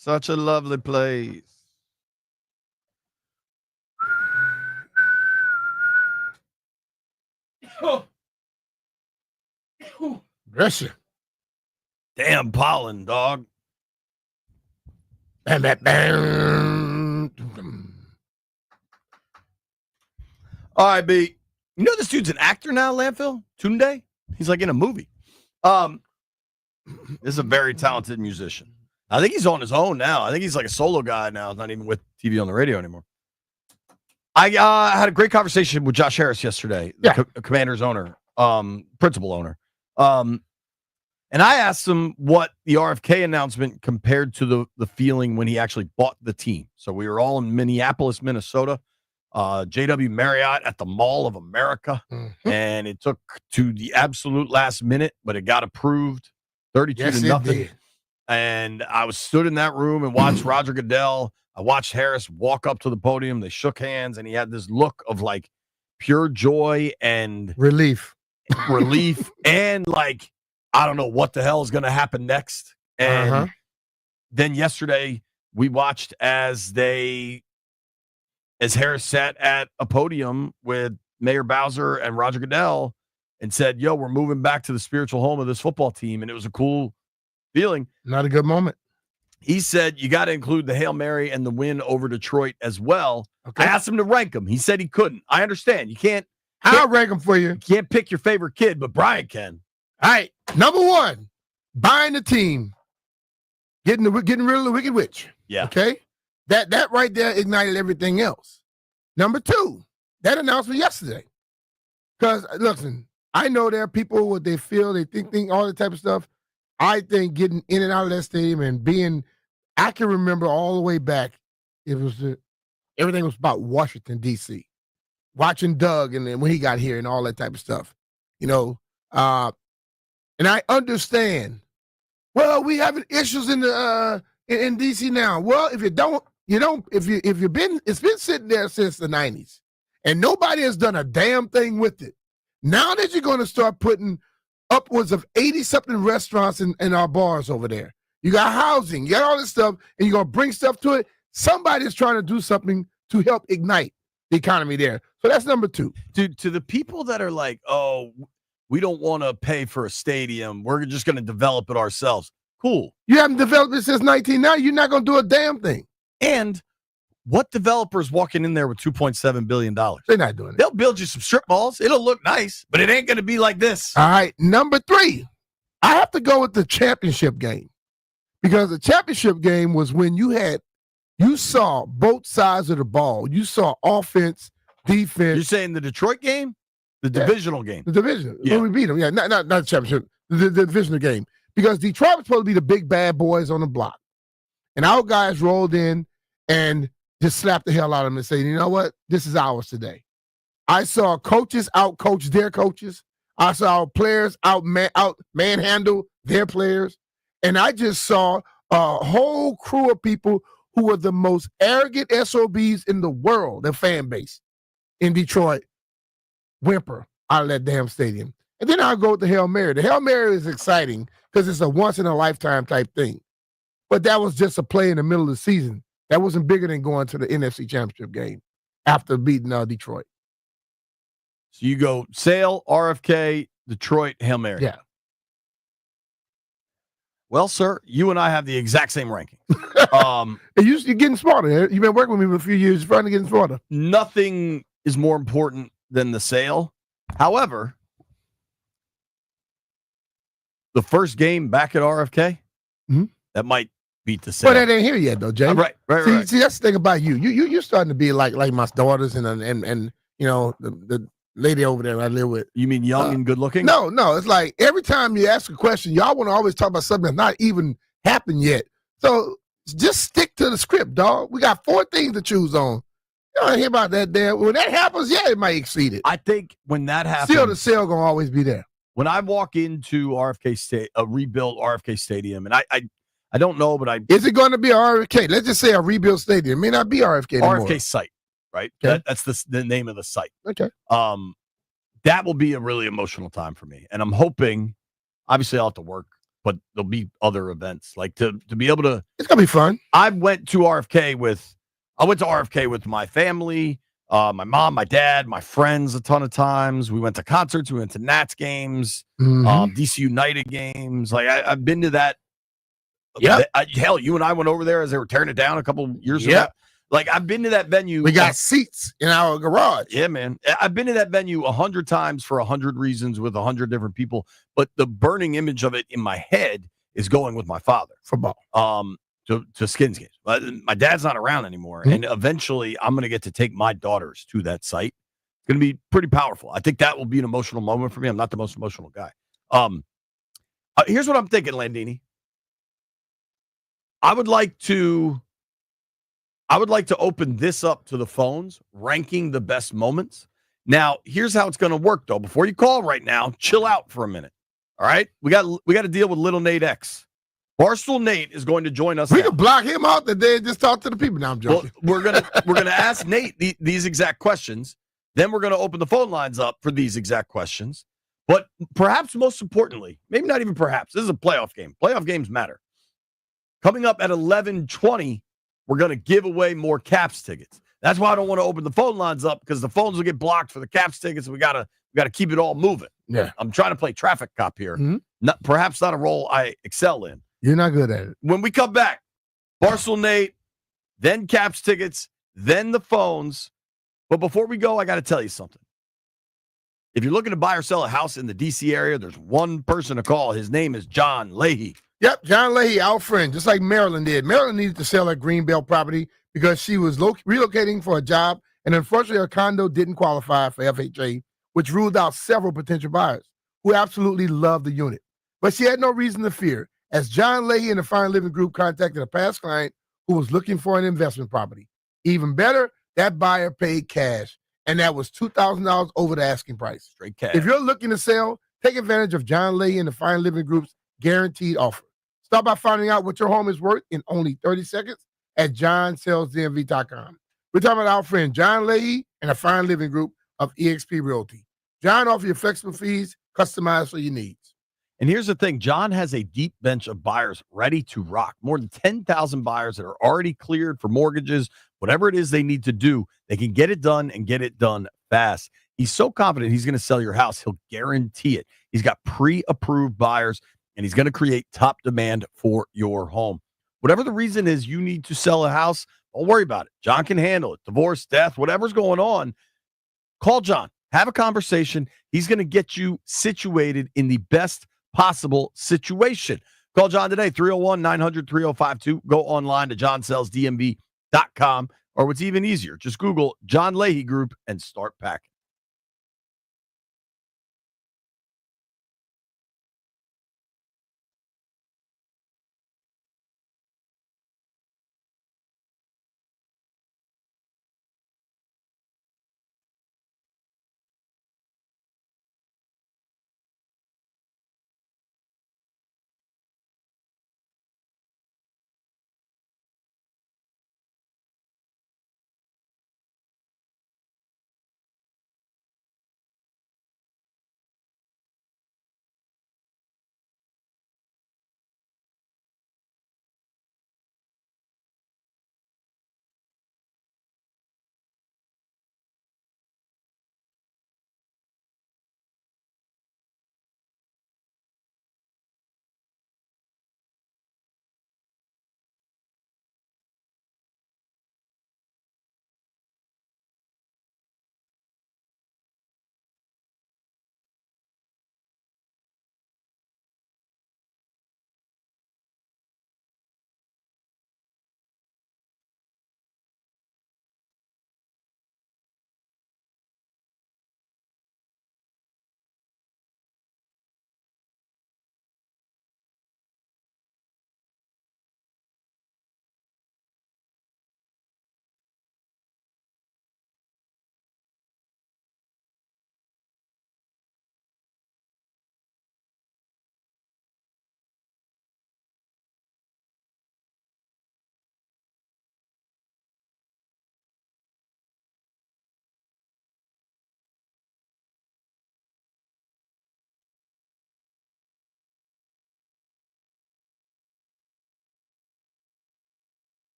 Speaker 3: Such a lovely place.
Speaker 4: Bless you.
Speaker 3: Damn pollen, dog.
Speaker 4: Bam, bam, bam.
Speaker 3: All right, B. You know this dude's an actor now, Landfill? Tunde? He's like in a movie. This is a very talented musician. I think he's on his own now. I think he's like a solo guy now. He's not even with TV on the radio anymore. I had a great conversation with Josh Harris yesterday, the Commander's owner, principal owner. And I asked him what the RFK announcement compared to the feeling when he actually bought the team. So we were all in Minneapolis, Minnesota, JW Marriott at the Mall of America. Mm-hmm. And it took to the absolute last minute, but it got approved 32 to nothing. And I was stood in that room and watched Roger Goodell. I watched Harris walk up to the podium. They shook hands, and he had this look of like pure joy and
Speaker 4: relief,
Speaker 3: and like, I don't know what the hell is going to happen next. And then yesterday we watched as Harris sat at a podium with Mayor Bowser and Roger Goodell and said, yo, we're moving back to the spiritual home of this football team. And it was a cool feeling.
Speaker 4: Not a good moment.
Speaker 3: He said, you got to include the Hail Mary and the win over Detroit as well. Okay. I asked him to rank them. He said he couldn't. I understand. You can't.
Speaker 4: I'll rank them for you.
Speaker 3: You can't pick your favorite kid, but Brian can.
Speaker 4: All right. Number one, buying the team, getting rid of the Wicked Witch.
Speaker 3: Yeah.
Speaker 4: Okay. That right there ignited everything else. Number two, that announcement yesterday. Because listen, I know there are people what they feel, they think all that type of stuff. I think getting in and out of that stadium and I can remember all the way back. Everything was about Washington D.C. Watching Doug and then when he got here and all that type of stuff, and I understand. Well, we having issues in D.C. now. Well, if you don't, it's been sitting there since the 90s, and nobody has done a damn thing with it. Now that you're going to start putting upwards of 80-something restaurants in our bars over there, you got housing, you got all this stuff, and you're going to bring stuff to it. Somebody's trying to do something to help ignite the economy there. So that's number two.
Speaker 3: To the people that are like, oh, we don't want to pay for a stadium, we're just going to develop it ourselves. Cool.
Speaker 4: You haven't developed it since 1990. You're not going to do a damn thing.
Speaker 3: And what developer's walking in there with $2.7 billion?
Speaker 4: They're not doing it.
Speaker 3: They'll build you some strip malls. It'll look nice, but it ain't going to be like this.
Speaker 4: All right. Number three, I have to go with the championship game, because the championship game was when you saw both sides of the ball. You saw offense, defense.
Speaker 3: You're saying the Detroit game? The divisional game.
Speaker 4: The division. Yeah. When we beat them. Yeah, not the championship. The divisional game. Because Detroit was supposed to be the big bad boys on the block. And our guys rolled in and just slapped the hell out of them and said, you know what? This is ours today. I saw coaches out-coach their coaches. I saw players out manhandle their players. And I just saw a whole crew of people who were the most arrogant SOBs in the world, their fan base in Detroit, whimper out of that damn stadium. And then I'll go with the Hail Mary. The Hail Mary is exciting because it's a once-in-a-lifetime type thing. But that was just a play in the middle of the season. That wasn't bigger than going to the NFC Championship game after beating Detroit.
Speaker 3: So you go Sale, RFK, Detroit, Hail Mary.
Speaker 4: Yeah.
Speaker 3: Well, sir, you and I have the exact same ranking.
Speaker 4: You're getting smarter. You've been working with me for a few years. You're finally getting smarter.
Speaker 3: Nothing is more important than the Sale. However, the first game back at RFK, that might beat the Sale.
Speaker 4: Well, that ain't here yet, though, Jay.
Speaker 3: Right.
Speaker 4: See, that's the thing about you. You're starting to be like my daughters and the lady over there I live with.
Speaker 3: You mean young and good looking?
Speaker 4: No. It's like every time you ask a question, y'all want to always talk about something that's not even happened yet. So just stick to the script, dog. We got 4 things to choose on. You don't hear about that there. When that happens, yeah, it might exceed it.
Speaker 3: I think when that happens,
Speaker 4: still the Sale gonna always be there.
Speaker 3: When I walk into a rebuilt RFK Stadium, and I don't know, but
Speaker 4: is it going to be a RFK? Let's just say a rebuilt stadium. It may not be RFK anymore.
Speaker 3: RFK site, right?
Speaker 4: Okay.
Speaker 3: That's the name of the site.
Speaker 4: Okay.
Speaker 3: That will be a really emotional time for me, and I'm hoping. Obviously, I'll have to work but there'll be other events like to be able to.
Speaker 4: It's gonna be fun.
Speaker 3: I went to RFK with my family, my mom, my dad, my friends a ton of times. We went to concerts, we went to Nats games, DC United games. Like I've been to that.
Speaker 4: Yep.
Speaker 3: Hell, you and I went over there as they were tearing it down a couple years ago. Like I've been to that venue.
Speaker 4: We got seats in our garage.
Speaker 3: Yeah, man. I've been to that venue 100 times for 100 reasons with 100 different people. But the burning image of it in my head is going with my father.
Speaker 4: Football.
Speaker 3: To Skins games. My dad's not around anymore. And eventually I'm going to get to take my daughters to that site. It's going to be pretty powerful. I think that will be an emotional moment for me. I'm not the most emotional guy. Here's what I'm thinking, Landini. I would like to open this up to the phones, ranking the best moments. Now, here's how it's going to work, though. Before you call right now, chill out for a minute. All right? We got to deal with little Nate X. Barstool Nate is going to join us.
Speaker 4: We can block him out today and just talk to the people. Now I'm joking.
Speaker 3: Well, we're gonna ask Nate these exact questions. Then we're going to open the phone lines up for these exact questions. But perhaps most importantly, maybe not even perhaps, this is a playoff game. Playoff games matter. Coming up at 11:20, we're going to give away more Caps tickets. That's why I don't want to open the phone lines up because the phones will get blocked for the Caps tickets. We got to keep it all moving.
Speaker 4: Yeah.
Speaker 3: I'm trying to play traffic cop here. Perhaps not a role I excel in.
Speaker 4: You're not good at it.
Speaker 3: When we come back, Barstool Nate, then Caps tickets, then the phones. But before we go, I got to tell you something. If you're looking to buy or sell a house in the D.C. area, there's one person to call. His name is John Leahy.
Speaker 4: Yep, John Leahy, our friend, just like Marilyn did. Marilyn needed to sell her Greenbelt property because she was relocating for a job, and unfortunately her condo didn't qualify for FHA, which ruled out several potential buyers who absolutely loved the unit. But she had no reason to fear, as John Leahy and the Fine Living Group contacted a past client who was looking for an investment property. Even better, that buyer paid cash, and that was $2,000 over the asking price.
Speaker 3: Straight cash.
Speaker 4: If you're looking to sell, take advantage of John Leahy and the Fine Living Group's guaranteed offer. Start by finding out what your home is worth in only 30 seconds at johnsellsdmv.com. We're talking about our friend John Leahy and the Fine Living Group of eXp Realty. John offers you flexible fees, customized for your needs.
Speaker 3: And here's the thing. John has a deep bench of buyers ready to rock. More than 10,000 buyers that are already cleared for mortgages. Whatever it is they need to do, they can get it done and get it done fast. He's so confident he's going to sell your house. He'll guarantee it. He's got pre-approved buyers, and he's going to create top demand for your home. Whatever the reason is you need to sell a house, don't worry about it. John can handle it. Divorce, death, whatever's going on. Call John. Have a conversation. He's going to get you situated in the best possible situation. Call John today, 301-900-3052. Go online to johnsellsdmv.com, or what's even easier, just Google John Leahy Group and start packing.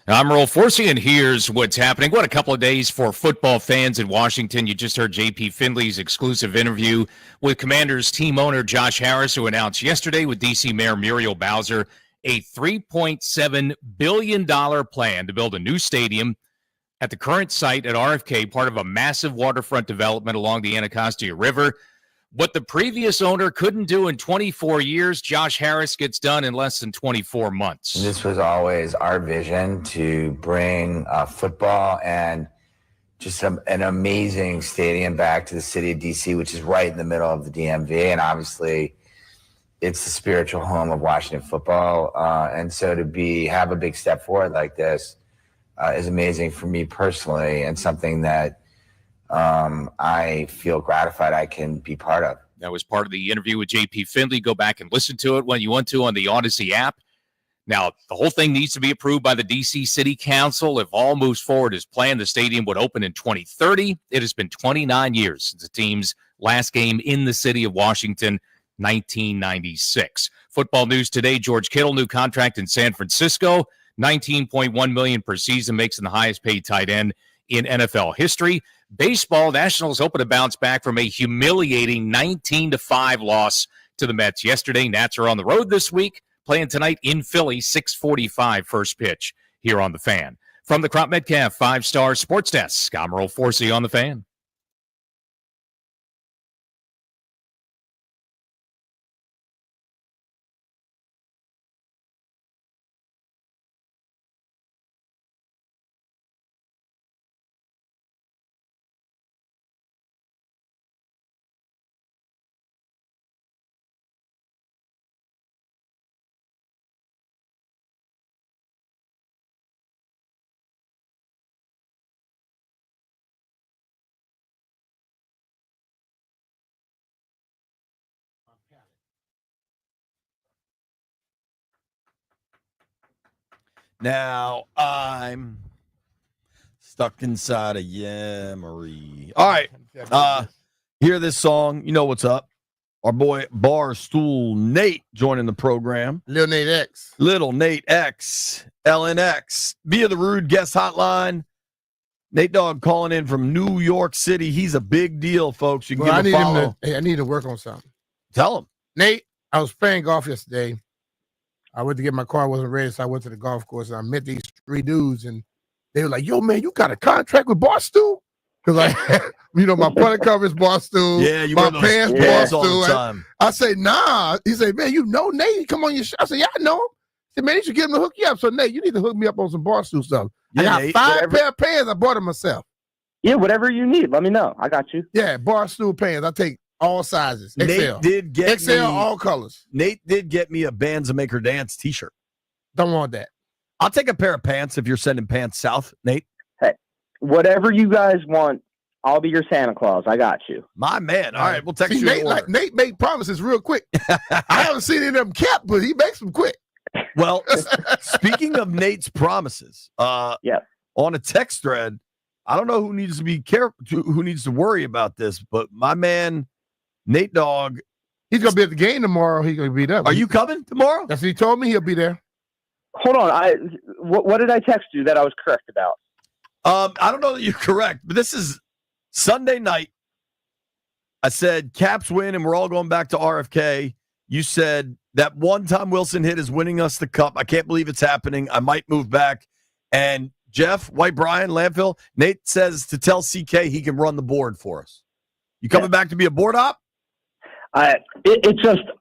Speaker 1: I'm Earl Forsey, and here's what's happening. What a couple of days for football fans in Washington. You just heard J.P. Finley's exclusive interview with Commanders team owner Josh Harris, who announced yesterday with D.C. Mayor Muriel Bowser a $3.7 billion plan to build a new stadium at the current site at RFK, part of a massive waterfront development along the Anacostia River. What the previous owner couldn't do in 24 years, Josh Harris gets done in less than 24 months.
Speaker 2: This was always our vision, to bring football and just an amazing stadium back to the city of DC, which is right in the middle of the DMV. And obviously, it's the spiritual home of Washington football. And so to have a big step forward like this is amazing for me personally, and something that I feel gratified I can be part of.
Speaker 1: That was part of the interview with J.P. Finley. Go back and listen to it when you want to on the Odyssey app. Now, the whole thing needs to be approved by the D.C. City Council. If all moves forward as planned, the stadium would open in 2030. It has been 29 years since the team's last game in the city of Washington, 1996. Football news today, George Kittle, new contract in San Francisco. $19.1 million per season, makes him the highest paid tight end in NFL history. Baseball, Nationals hoping to bounce back from a humiliating 19-5 loss to the Mets yesterday. Nats are on the road this week, playing tonight in Philly, 6:45 first pitch here on The Fan. From the Crop Metcalf 5-Star Sports Desk, I'm Earl Forsey on The Fan.
Speaker 3: Now I'm stuck inside a Marie. All right. Hear this song. You know what's up. Our boy Barstool Nate joining the program.
Speaker 4: Little Nate X.
Speaker 3: Little Nate X. LNX. Via the Rude Guest Hotline. Nate Dogg calling in from New York City. He's a big deal, folks. You can give him a follow.
Speaker 4: I need to work on something.
Speaker 3: Tell him.
Speaker 4: Nate, I was playing golf yesterday. I went to get my car, wasn't ready, so I went to the golf course, and I met these three dudes, and they were like, yo, man, you got a contract with Barstool? Because my punter cover is Barstool.
Speaker 3: Yeah, you
Speaker 4: my
Speaker 3: wear
Speaker 4: pants
Speaker 3: those pants all the
Speaker 4: Barstool.
Speaker 3: time.
Speaker 4: I say, nah. He said, man, you know Nate? He come on your show. I said, yeah, I know him. He said, man, you should get him to hook you up. So, Nate, you need to hook me up on some Barstool stuff.
Speaker 3: Yeah,
Speaker 4: I got
Speaker 3: Nate,
Speaker 4: 5 pair of pants. I bought them myself.
Speaker 5: Yeah, whatever you need, let me know. I got you.
Speaker 4: Yeah, Barstool pants. I take all sizes. XL.
Speaker 3: Nate did get
Speaker 4: XL, all colors.
Speaker 3: Nate did get me a Bands That Make Her Dance t-shirt.
Speaker 4: Don't want that.
Speaker 3: I'll take a pair of pants if you're sending pants south, Nate.
Speaker 5: Hey, whatever you guys want, I'll be your Santa Claus. I got you.
Speaker 3: My man. All right, we'll text you.
Speaker 4: Nate make promises real quick. I haven't seen any of them kept, but he makes them quick.
Speaker 3: Well, speaking of Nate's promises,
Speaker 5: yes.
Speaker 3: On a text thread, I don't know who needs to be careful, who needs to worry about this, but my man Nate Dogg,
Speaker 4: he's gonna be at the game tomorrow. He's gonna be there.
Speaker 3: Are you coming tomorrow?
Speaker 4: That's what he told me. He'll be there.
Speaker 5: Hold on. What did I text you that I was correct about?
Speaker 3: I don't know that you're correct, but this is Sunday night. I said Caps win and we're all going back to RFK. You said that one time Wilson hit is winning us the cup. I can't believe it's happening. I might move back. And Jeff, White Brian, Landfill, Nate says to tell CK he can run the board for us. You coming back to be a board op?
Speaker 5: I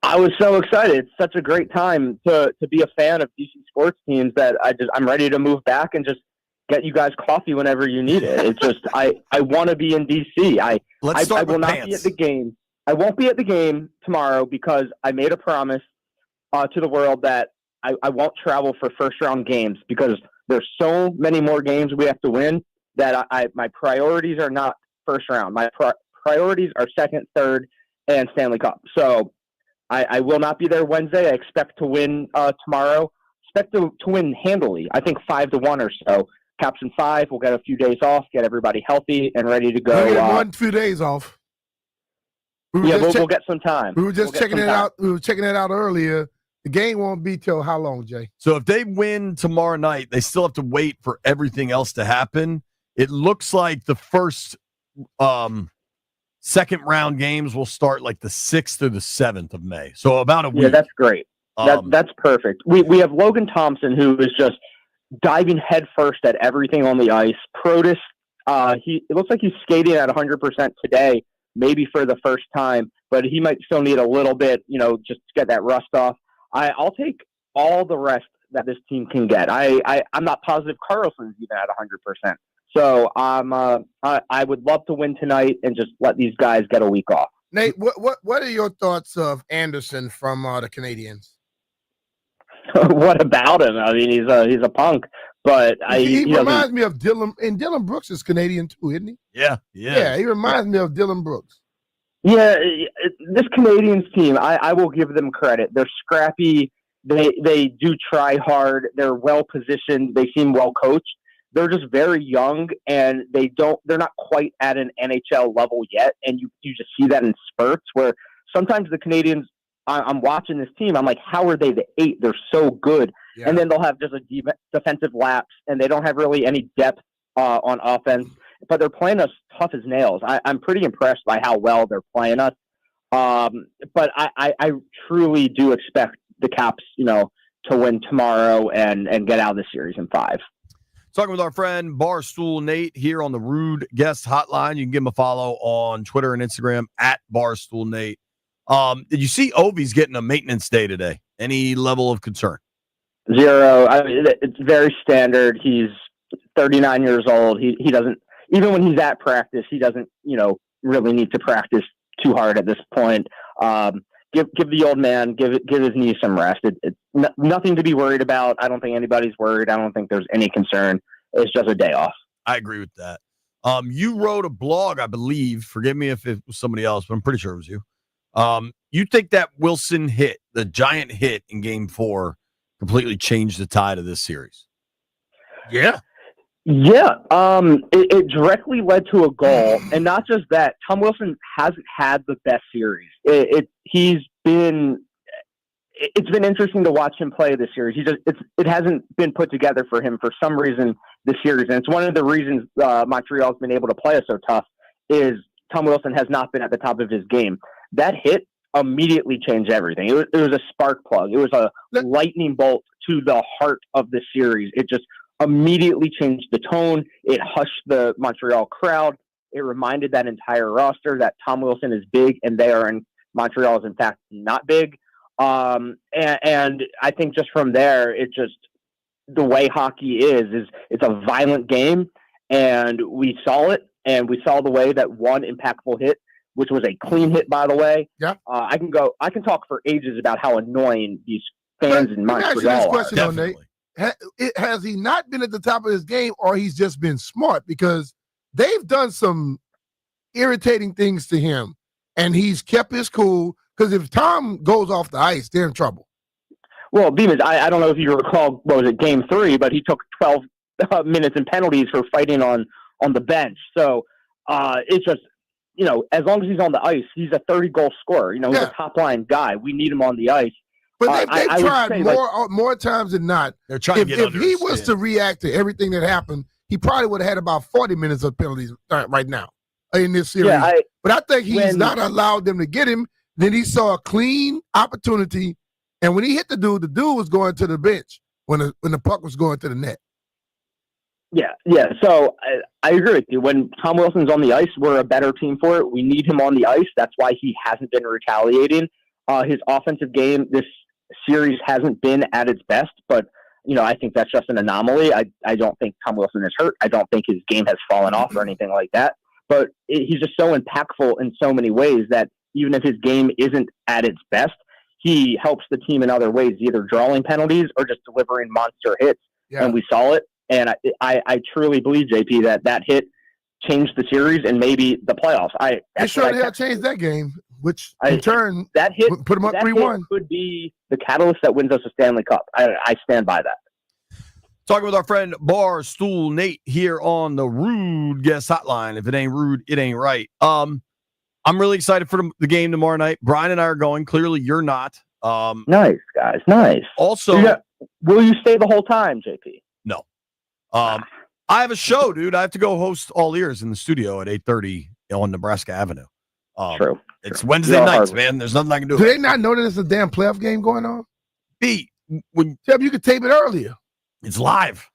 Speaker 5: was so excited. It's such a great time to be a fan of DC sports teams that I'm ready to move back and just get you guys coffee whenever you need it. It's just I want to be in DC. I will not be at the game. I won't be at the game tomorrow because I made a promise to the world that I won't travel for first round games because there's so many more games we have to win that my priorities are not first round. My priorities are second, third, and Stanley Cup. So I will not be there Wednesday. I expect to win tomorrow. Expect to win handily. I think 5-1 or so. Caps in 5. We'll get a few days off, get everybody healthy and ready to go.
Speaker 4: We'll get 1-2 days off.
Speaker 5: We'll get some time.
Speaker 4: We were just checking it out. We were checking it out earlier. The game won't be till how long, Jay?
Speaker 3: So if they win tomorrow night, they still have to wait for everything else to happen. It looks like the first second round games will start like the 6th or the 7th of May. So about a week.
Speaker 5: Yeah, that's great. That's perfect. We have Logan Thompson, who is just diving headfirst at everything on the ice. Protus, it looks like he's skating at 100% today, maybe for the first time, but he might still need a little bit, just to get that rust off. I'll take all the rest that this team can get. I'm not positive Carlson's even at 100%. So I would love to win tonight and just let these guys get a week off.
Speaker 4: Nate, what are your thoughts of Anderson from the Canadians?
Speaker 5: What about him? I mean, he's a punk, but
Speaker 4: he reminds me of Dylan, and Dylan Brooks is Canadian too, isn't he?
Speaker 3: Yeah.
Speaker 4: He reminds me of Dylan Brooks.
Speaker 5: Yeah, this Canadians team, I will give them credit. They're scrappy. They do try hard. They're well positioned. They seem well coached. They're just very young, and they're not quite at an NHL level yet. And you just see that in spurts where sometimes the Canadians, I'm watching this team, I'm like, how are they the 8? They're so good. Yeah. And then they'll have just a defensive lapse, and they don't have really any depth on offense. But they're playing us tough as nails. I'm pretty impressed by how well they're playing us. But I truly do expect the Caps, to win tomorrow and get out of the series in 5.
Speaker 3: Talking with our friend Barstool Nate here on the Rude Guest Hotline. You can give him a follow on Twitter and Instagram at Barstool Nate. Did you see Ovi's getting a maintenance day today? Any level of concern?
Speaker 5: 0. I mean, it's very standard. He's 39 years old. He doesn't, even when he's at practice, he doesn't, really need to practice too hard at this point. Give the old man, give his knee some rest. It's nothing to be worried about. I don't think anybody's worried. I don't think there's any concern. It's just a day off.
Speaker 3: I agree with that. You wrote a blog, I believe. Forgive me if it was somebody else, but I'm pretty sure it was you. You think that Wilson hit, the giant hit in Game 4, completely changed the tide of this series?
Speaker 4: Yeah.
Speaker 5: Yeah. It directly led to a goal, and not just that. Tom Wilson hasn't had the best series. It's been interesting to watch him play this series. It hasn't been put together for him for some reason this series, and it's one of the reasons Montreal's been able to play us so tough. Is Tom Wilson has not been at the top of his game. That hit immediately changed everything. It was a spark plug. It was a lightning bolt to the heart of the series. It just immediately changed the tone. It hushed the Montreal crowd. It reminded that entire roster that Tom Wilson is big, and Montreal is in fact not big. And I think just from there, the way hockey is it's a violent game, and we saw it, and we saw the way that one impactful hit, which was a clean hit, by the way.
Speaker 4: Yeah.
Speaker 5: I can talk for ages about how annoying these fans in Montreal are.
Speaker 3: Definitely.
Speaker 4: Has he not been at the top of his game, or he's just been smart? Because they've done some irritating things to him, and he's kept his cool. Because if Tom goes off the ice, they're in trouble.
Speaker 5: Well, Bemis, I don't know if you recall, what was it, Game 3, but he took 12 minutes in penalties for fighting on the bench. So it's just, as long as he's on the ice, he's a 30-goal scorer. He's a top-line guy. We need him on the ice.
Speaker 4: But they've tried more times than not.
Speaker 3: They're trying to get
Speaker 4: if he was to react to everything that happened, he probably would have had about 40 minutes of penalties right now in this series. Yeah, but I think he's not allowed them to get him. Then he saw a clean opportunity, and when he hit the dude was going to the bench when the puck was going to the net.
Speaker 5: Yeah. So I agree with you. When Tom Wilson's on the ice, we're a better team for it. We need him on the ice. That's why he hasn't been retaliating. His offensive game this series hasn't been at its best, but I think that's just an anomaly. I don't think Tom Wilson is hurt. I don't think his game has fallen off or anything like that. But he's just so impactful in so many ways that even if his game isn't at its best, he helps the team in other ways, either drawing penalties or just delivering monster hits. Yeah. And we saw it. And I truly believe, JP, that hit changed the series and maybe the playoffs.
Speaker 4: It sure did change that game, which in turn
Speaker 5: that hit
Speaker 4: put him up 3-1.
Speaker 5: Could be the catalyst that wins us a Stanley Cup. I stand by that.
Speaker 3: Talking with our friend Barstool Nate here on the Rude Guest Hotline. If it ain't rude, it ain't right. I'm really excited for the game tomorrow night. Brian and I are going. Clearly, you're not.
Speaker 5: Nice, guys. Nice.
Speaker 3: Also,
Speaker 5: will you stay the whole time, JP?
Speaker 3: No. I have a show, dude. I have to go host All Ears in the studio at 8:30 on Nebraska Avenue.
Speaker 5: True.
Speaker 3: It's Wednesday nights, man. There's nothing I can do.
Speaker 4: Do they not know that there's a damn playoff game going on?
Speaker 3: When
Speaker 4: you could tape it earlier.
Speaker 3: It's live.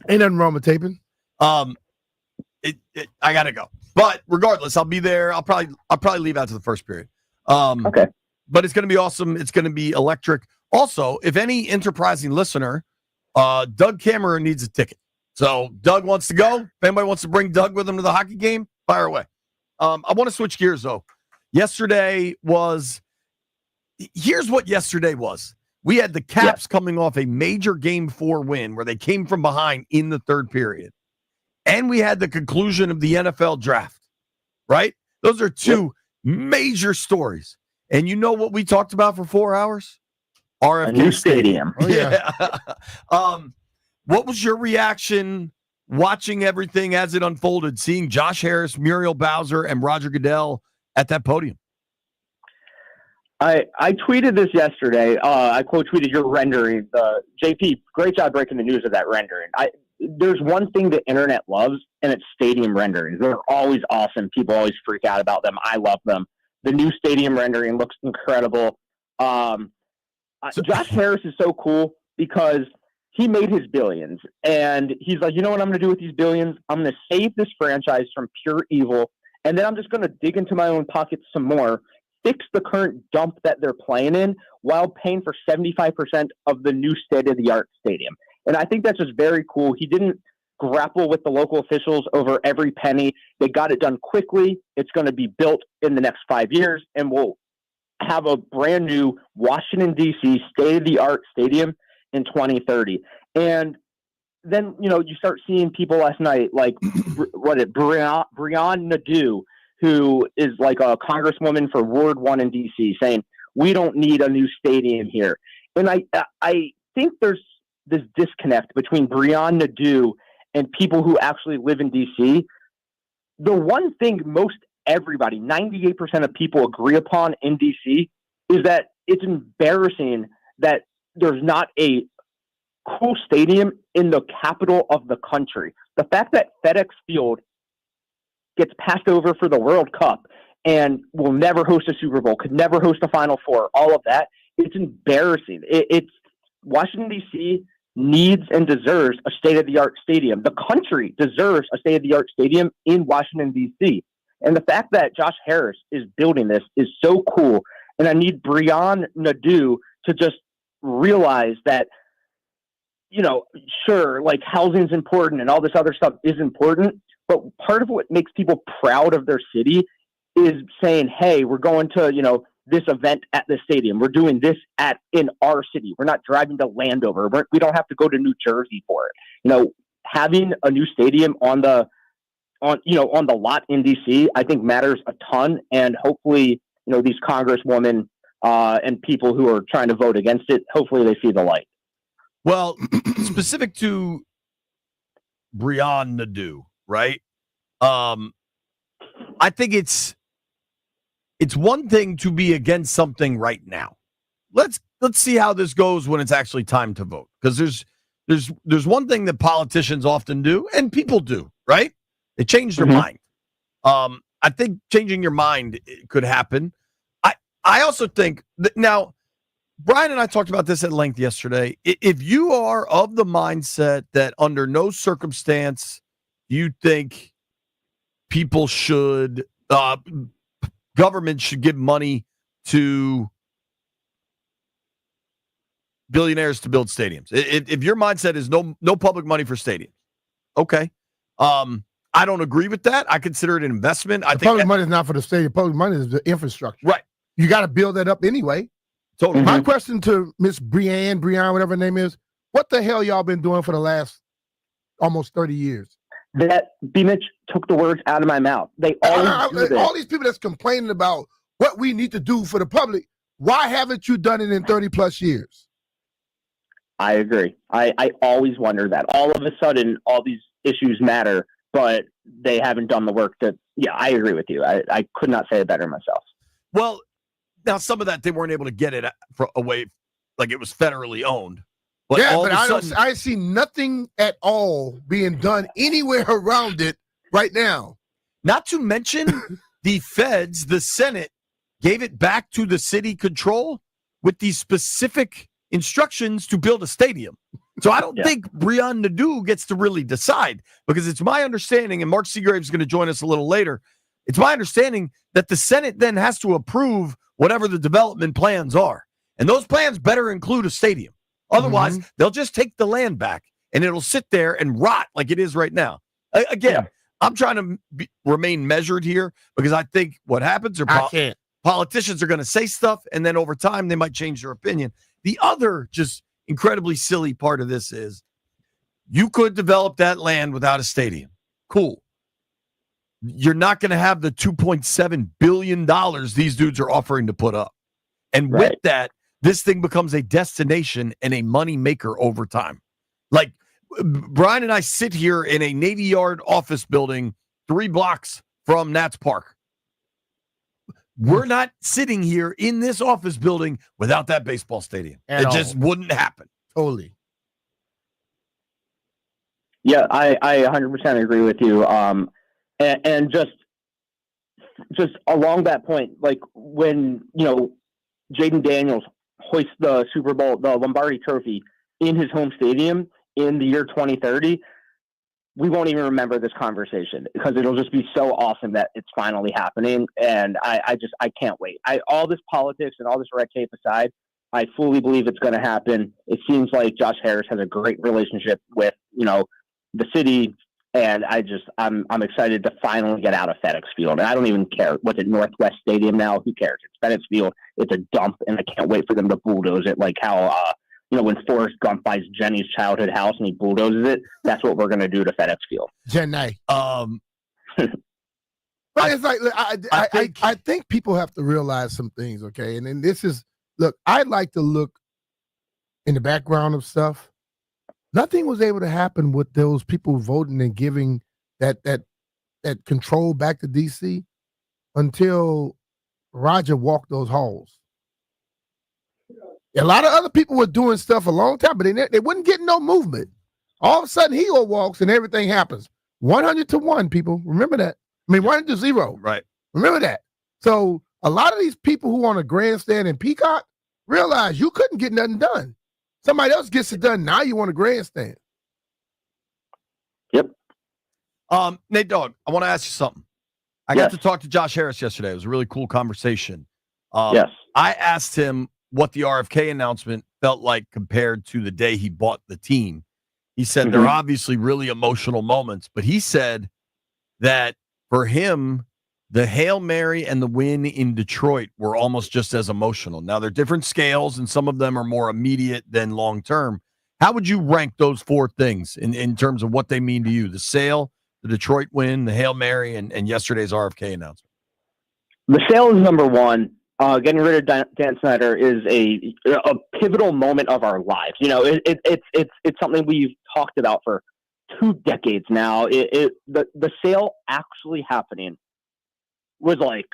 Speaker 4: Ain't nothing wrong with taping.
Speaker 3: I gotta go, but regardless, I'll be there. I'll probably leave after the first period.
Speaker 5: Okay.
Speaker 3: But it's gonna be awesome. It's gonna be electric. Also, if any enterprising listener, Doug Cameron needs a ticket. So Doug wants to go. If anybody wants to bring Doug with him to the hockey game, fire away. I want to switch gears though. Here's what yesterday was. We had the Caps coming off a major Game 4 win where they came from behind in the third period. And we had the conclusion of the NFL draft, right? Those are two major stories. And you know what we talked about for 4 hours? RFK
Speaker 5: a new stadium.
Speaker 4: Oh, yeah.
Speaker 3: What was your reaction watching everything as it unfolded, seeing Josh Harris, Muriel Bowser, and Roger Goodell at that podium?
Speaker 5: I tweeted this yesterday. I quote tweeted your rendering. JP, great job breaking the news of that rendering. There's one thing the internet loves, and it's stadium renderings. They're always awesome. People always freak out about them. I love them. The new stadium rendering looks incredible. Josh Harris is so cool because he made his billions, and he's like, you know what I'm going to do with these billions? I'm going to save this franchise from pure evil, and then I'm just going to dig into my own pockets some more, fix the current dump that they're playing in while paying for 75% of the new state-of-the-art stadium. And I think that's just very cool. He didn't grapple with the local officials over every penny. They got it done quickly. It's going to be built in the next 5 years, and we'll have a brand new Washington, D.C. state-of-the-art stadium in 2030. And then, you start seeing people last night, like Brianne Nadeau, who is like a congresswoman for Ward 1 in D.C., saying, we don't need a new stadium here. And I think there's this disconnect between Brianne Nadeau and people who actually live in D.C. The one thing most everybody, 98% of people agree upon in D.C. is that it's embarrassing that there's not a cool stadium in the capital of the country. The fact that FedEx Field gets passed over for the World Cup and will never host a Super Bowl, could never host a Final Four, all of that, it's embarrassing. It's Washington, D.C. needs and deserves a state-of-the-art stadium. The country deserves a state-of-the-art stadium in Washington, D.C. And the fact that Josh Harris is building this is so cool. And I need Brianne Nadeau to just realize that, sure, like housing's important and all this other stuff is important, but part of what makes people proud of their city is saying, hey, we're going to, this event at the stadium. We're doing this in our city. We're not driving to Landover. We don't have to go to New Jersey for it. Having a new stadium on the lot in DC, I think matters a ton. And hopefully, these congresswomen and people who are trying to vote against it, hopefully they see the light.
Speaker 3: Well, specific to Brianne Nadeau, right? I think it's one thing to be against something right now. Let's see how this goes when it's actually time to vote. Because there's one thing that politicians often do, and people do, right? They change their mind. I think changing your mind could happen. I also think that now, Brian and I talked about this at length yesterday. If you are of the mindset that under no circumstance you think people should, government should give money to billionaires to build stadiums. If your mindset is no public money for stadiums, okay. I don't agree with that. I consider it an investment. I think
Speaker 4: public money is not for the stadium. Public money is the infrastructure.
Speaker 3: Right.
Speaker 4: You got to build that up anyway.
Speaker 3: Totally.
Speaker 4: My question to Miss Brianne, whatever her name is, what the hell y'all been doing for the last almost 30 years?
Speaker 5: That B-Mitch took the words out of my mouth. They always do this.
Speaker 4: All these people that's complaining about what we need to do for the public, why haven't you done it in 30 plus years?
Speaker 5: I agree. I always wonder that. All of a sudden, all these issues matter, but they haven't done the work I agree with you. I could not say it better myself.
Speaker 3: Well, Now, some of that they weren't able to get it away, like it was federally owned. But
Speaker 4: yeah,
Speaker 3: all
Speaker 4: but
Speaker 3: of a sudden,
Speaker 4: I see nothing at all being done anywhere around it right now.
Speaker 3: not to mention the feds, the Senate gave it back to the city control with these specific instructions to build a stadium. So I don't think Breon Nadeau gets to really decide, because it's my understanding, and Mark Seagraves is going to join us a little later, it's my understanding that the Senate then has to approve whatever the development plans are. And those plans better include a stadium. Otherwise, they'll just take the land back, and it'll sit there and rot like it is right now. Again, I'm trying to remain measured here, because I think what happens are politicians are going to say stuff, and then over time, they might change their opinion. The other just incredibly silly part of this is you could develop that land without a stadium. Cool. You're not going to have the $2.7 billion these dudes are offering to put up. And with that, this thing becomes a destination and a money maker over time. Like, Brian and I sit here in a Navy Yard office building 3 blocks from Nats Park. We're not sitting here in this office building without that baseball stadium. It just wouldn't happen.
Speaker 4: Totally.
Speaker 5: Yeah, I 100% agree with you. And just along that point, like when, Jaden Daniels hoists the Super Bowl, the Lombardi Trophy in his home stadium in the year 2030, we won't even remember this conversation, because it'll just be so awesome that it's finally happening. And I can't wait. All this politics and all this red tape aside, I fully believe it's going to happen. It seems like Josh Harris has a great relationship with, the city. And I'm excited to finally get out of FedEx Field. And I don't even care. What's it, Northwest Stadium now? Who cares? It's FedEx Field. It's a dump, and I can't wait for them to bulldoze it, like how, when Forrest Gump buys Jenny's childhood house and he bulldozes it. That's what we're going to do to FedEx Field.
Speaker 4: Jenny. But it's like, I think people have to realize some things, okay? And then I'd like to look in the background of stuff. Nothing was able to happen with those people voting and giving that control back to DC until Roger walked those halls. A lot of other people were doing stuff a long time, but they wouldn't get no movement. All of a sudden, he walks and everything happens. 100-1, people. Remember that. 100-0.
Speaker 3: Right.
Speaker 4: Remember that. So a lot of these people who want a grandstand in Peacock realize you couldn't get nothing done. Somebody else gets it done. Now you want a grandstand.
Speaker 5: Yep.
Speaker 3: Nate Dogg, I want to ask you something. I got to talk to Josh Harris yesterday. It was a really cool conversation.
Speaker 5: Yes.
Speaker 3: I asked him what the RFK announcement felt like compared to the day he bought the team. He said there are obviously really emotional moments, but he said that for him, the Hail Mary and the win in Detroit were almost just as emotional. Now, they're different scales, and some of them are more immediate than long-term. How would you rank those 4 things in terms of what they mean to you? The sale, the Detroit win, the Hail Mary, and yesterday's RFK announcement.
Speaker 5: The sale is number 1. Getting rid of Dan Snyder is a pivotal moment of our lives. It's something we've talked about for 2 decades now. The sale actually happening was like,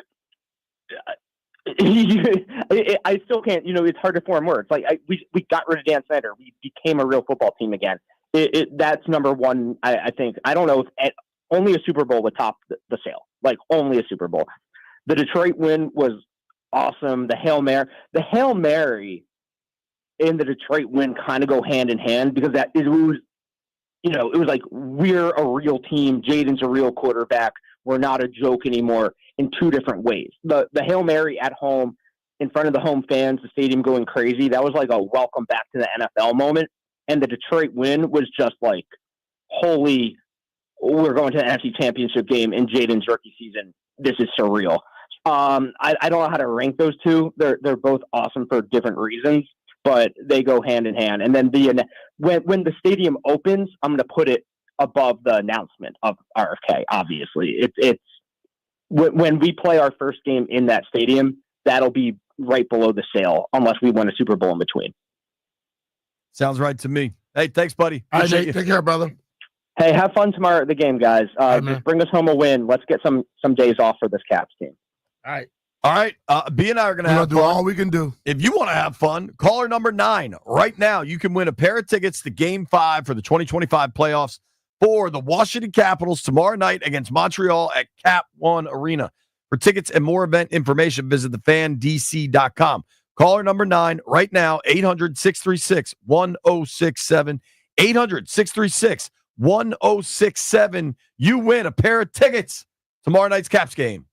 Speaker 5: I still can't, it's hard to form words. Like we got rid of Dan Snyder. We became a real football team again. That's number 1. I think, I don't know if only a Super Bowl would top the sale, like only a Super Bowl. The Detroit win was awesome. The Hail Mary and the Detroit win kind of go hand in hand, because it was like, we're a real team. Jaden's a real quarterback. We're not a joke anymore, in 2 different ways. The Hail Mary at home, in front of the home fans, the stadium going crazy, that was like a welcome back to the NFL moment. And the Detroit win was just like, holy, we're going to the NFC Championship game in Jaden's rookie season. This is surreal. I don't know how to rank those 2. They're both awesome for different reasons, but they go hand in hand. And then when the stadium opens, I'm going to put it above the announcement of RFK. Obviously, it's when we play our first game in that stadium, that'll be right below the sale, unless we win a Super Bowl in between.
Speaker 3: Sounds right to me. Hey, thanks, buddy.
Speaker 4: All right, Nate, take care, brother.
Speaker 5: Hey, have fun tomorrow at the game, guys. Just bring us home a win. Let's get some days off for this Caps team.
Speaker 4: All right.
Speaker 3: All right. B and I are going to
Speaker 4: We're
Speaker 3: have
Speaker 4: gonna do
Speaker 3: fun.
Speaker 4: all we can do.
Speaker 3: If you want to have fun, caller number 9 right now. You can win a pair of tickets to Game 5 for the 2025 playoffs for the Washington Capitals tomorrow night against Montreal at Cap One Arena. For tickets and more event information, visit thefandc.com. Caller number 9 right now, 800-636-1067. 800-636-1067. You win a pair of tickets tomorrow night's Caps game.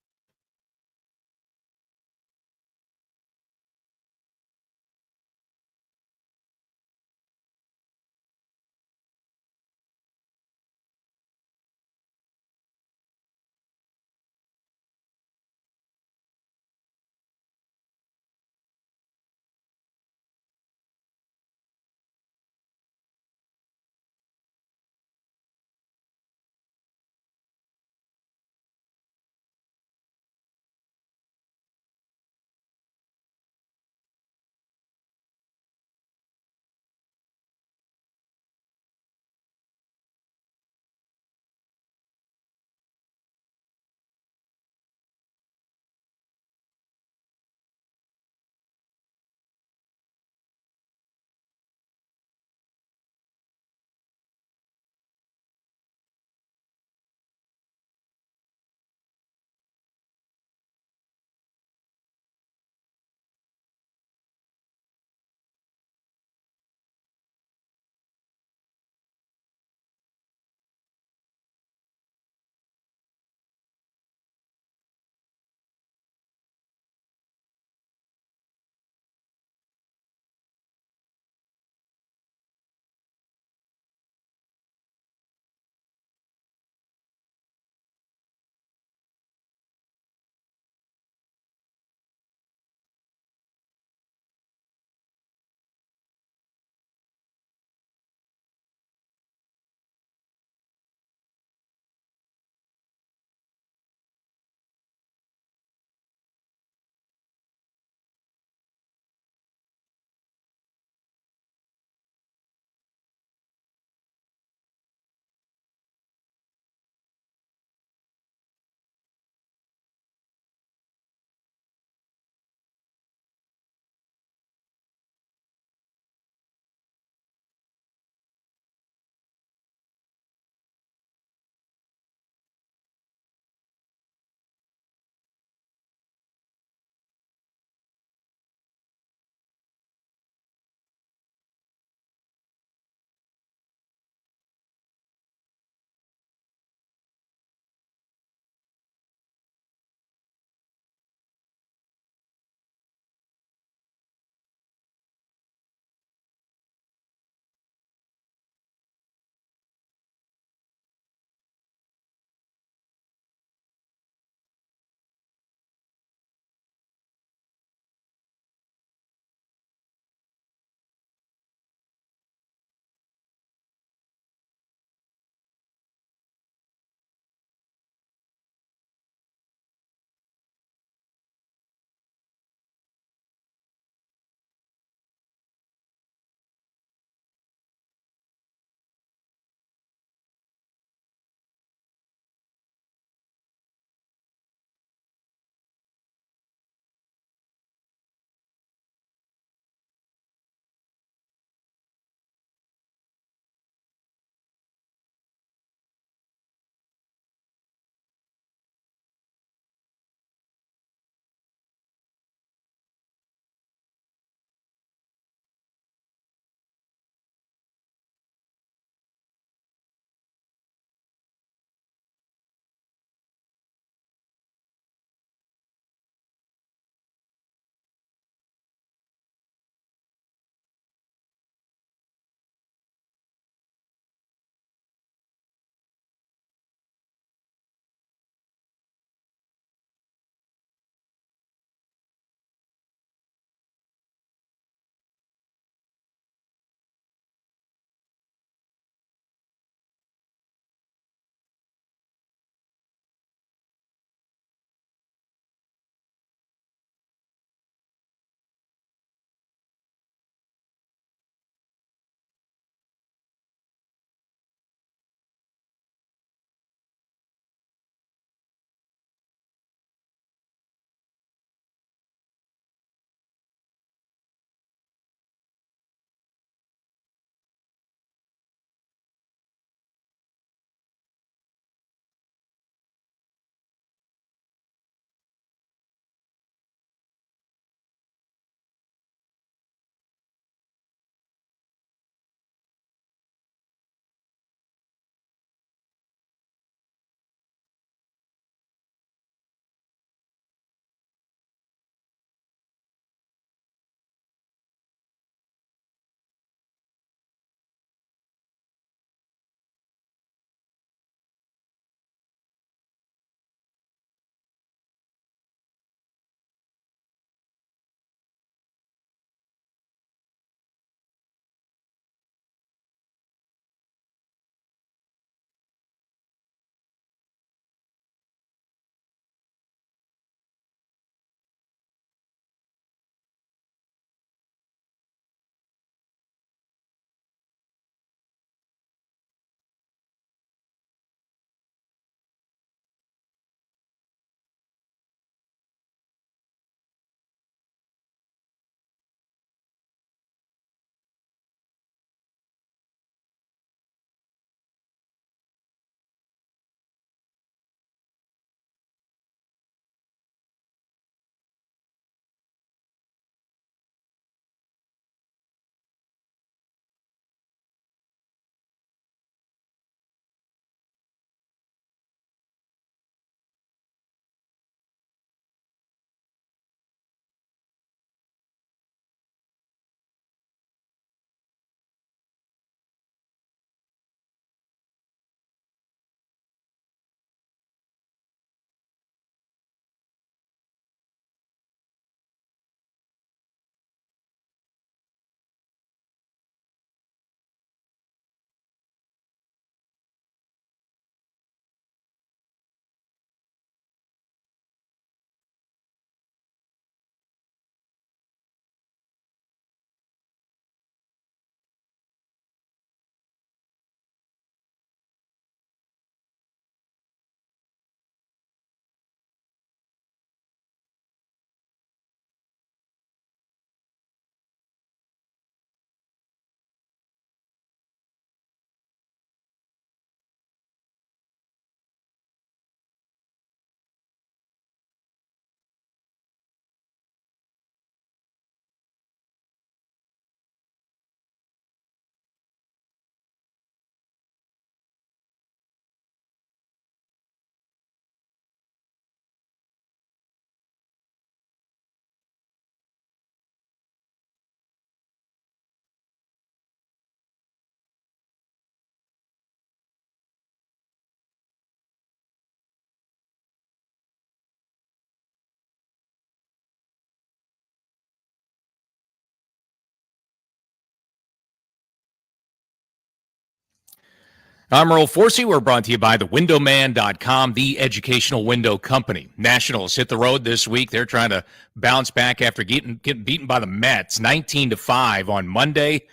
Speaker 1: I'm Earl Forsey. We're brought to you by thewindowman.com, the educational window company. Nationals hit the road this week. They're trying to bounce back after getting beaten by the Mets 19-5 on Monday.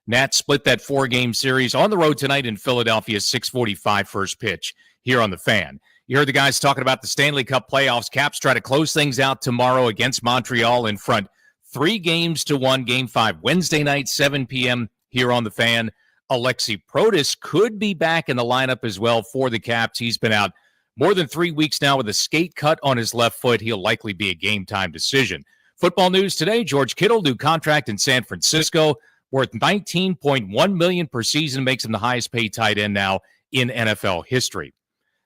Speaker 1: Nats split that 4-game series on the road tonight in Philadelphia, 6:45 first pitch here on the Fan. You heard the guys talking about the Stanley Cup playoffs. Caps try to close things out tomorrow against Montreal in front 3-1, Game 5, Wednesday night, 7 p.m. here on the Fan. Alexi Protas could be back in the lineup as well for the Caps. He's been out more than 3 weeks now with a skate cut on his left foot. He'll likely be a game-time decision. Football news today, George Kittle, new contract in San Francisco, worth $19.1 million per season, makes him the highest-paid tight end now in NFL history.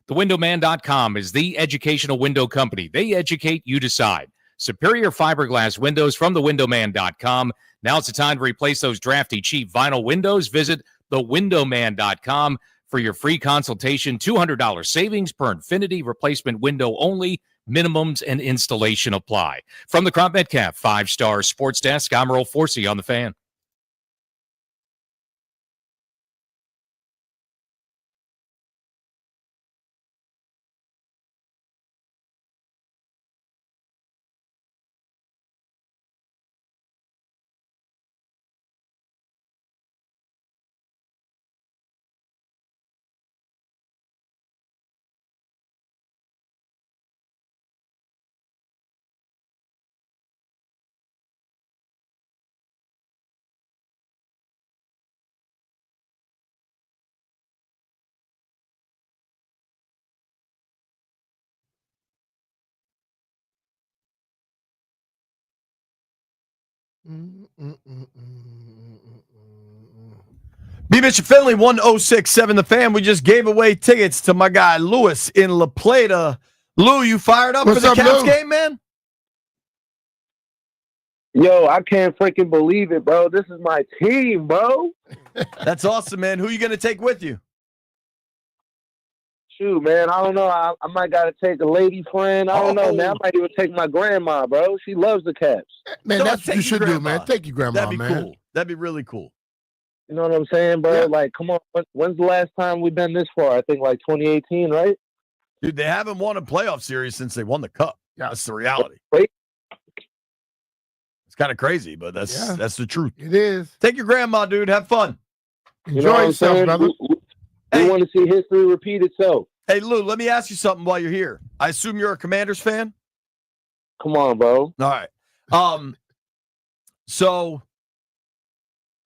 Speaker 1: TheWindowman.com is the educational window company. They educate, you decide. Superior fiberglass windows from TheWindowman.com. Now it's the time to replace those drafty, cheap vinyl windows. Visit thewindowman.com for your free consultation. $200 savings per Infinity replacement window only. Minimums and installation apply. From the Crop Metcalf 5-Star Sports Desk, I'm Earl Forsey on the Fan.
Speaker 3: B. Mitch Finley, 1067 The Fan. We just gave away tickets to my guy Lewis in La Plata. Lou, you fired up
Speaker 4: What's
Speaker 3: for the
Speaker 4: up,
Speaker 3: Caps
Speaker 4: Lou?
Speaker 3: game, man?
Speaker 5: Yo, I can't freaking believe it, bro. This is my team, bro.
Speaker 3: That's awesome, man. Who are you going to take with you?
Speaker 5: Shoot, man, I don't know. I might got to take a lady friend. I don't know, man. I might even take my grandma, bro. She loves the Caps.
Speaker 4: Man,
Speaker 3: No,
Speaker 4: that's what you
Speaker 3: take your
Speaker 4: should do,
Speaker 3: grandma.
Speaker 4: man. Take your grandma,
Speaker 3: That'd be
Speaker 4: man.
Speaker 3: cool. That'd be really cool.
Speaker 5: You know what I'm saying, bro?
Speaker 3: Yeah.
Speaker 5: Like, come on. When's the last time we've been this far? I think like 2018, right?
Speaker 3: Dude, they haven't won a playoff series since they won the Cup.
Speaker 4: Yeah.
Speaker 3: That's the reality.
Speaker 5: Wait.
Speaker 3: It's kind of crazy, but that's the truth.
Speaker 4: It is.
Speaker 3: Take your grandma, dude. Have fun.
Speaker 5: You know
Speaker 4: Enjoy
Speaker 5: what I'm
Speaker 4: yourself,
Speaker 5: saying?
Speaker 4: brother.
Speaker 5: We want to see history repeat itself.
Speaker 3: Hey, Lou, let me ask you something while you're here. I assume you're a Commanders fan?
Speaker 5: Come on, bro.
Speaker 3: All right. So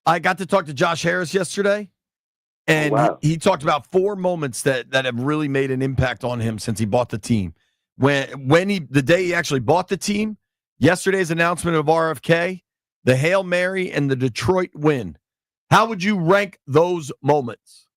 Speaker 3: I got to talk to Josh Harris yesterday, and he talked about 4 moments that have really made an impact on him since he bought the team. The day he actually bought the team, yesterday's announcement of RFK, the Hail Mary, and the Detroit win. How would you rank those moments?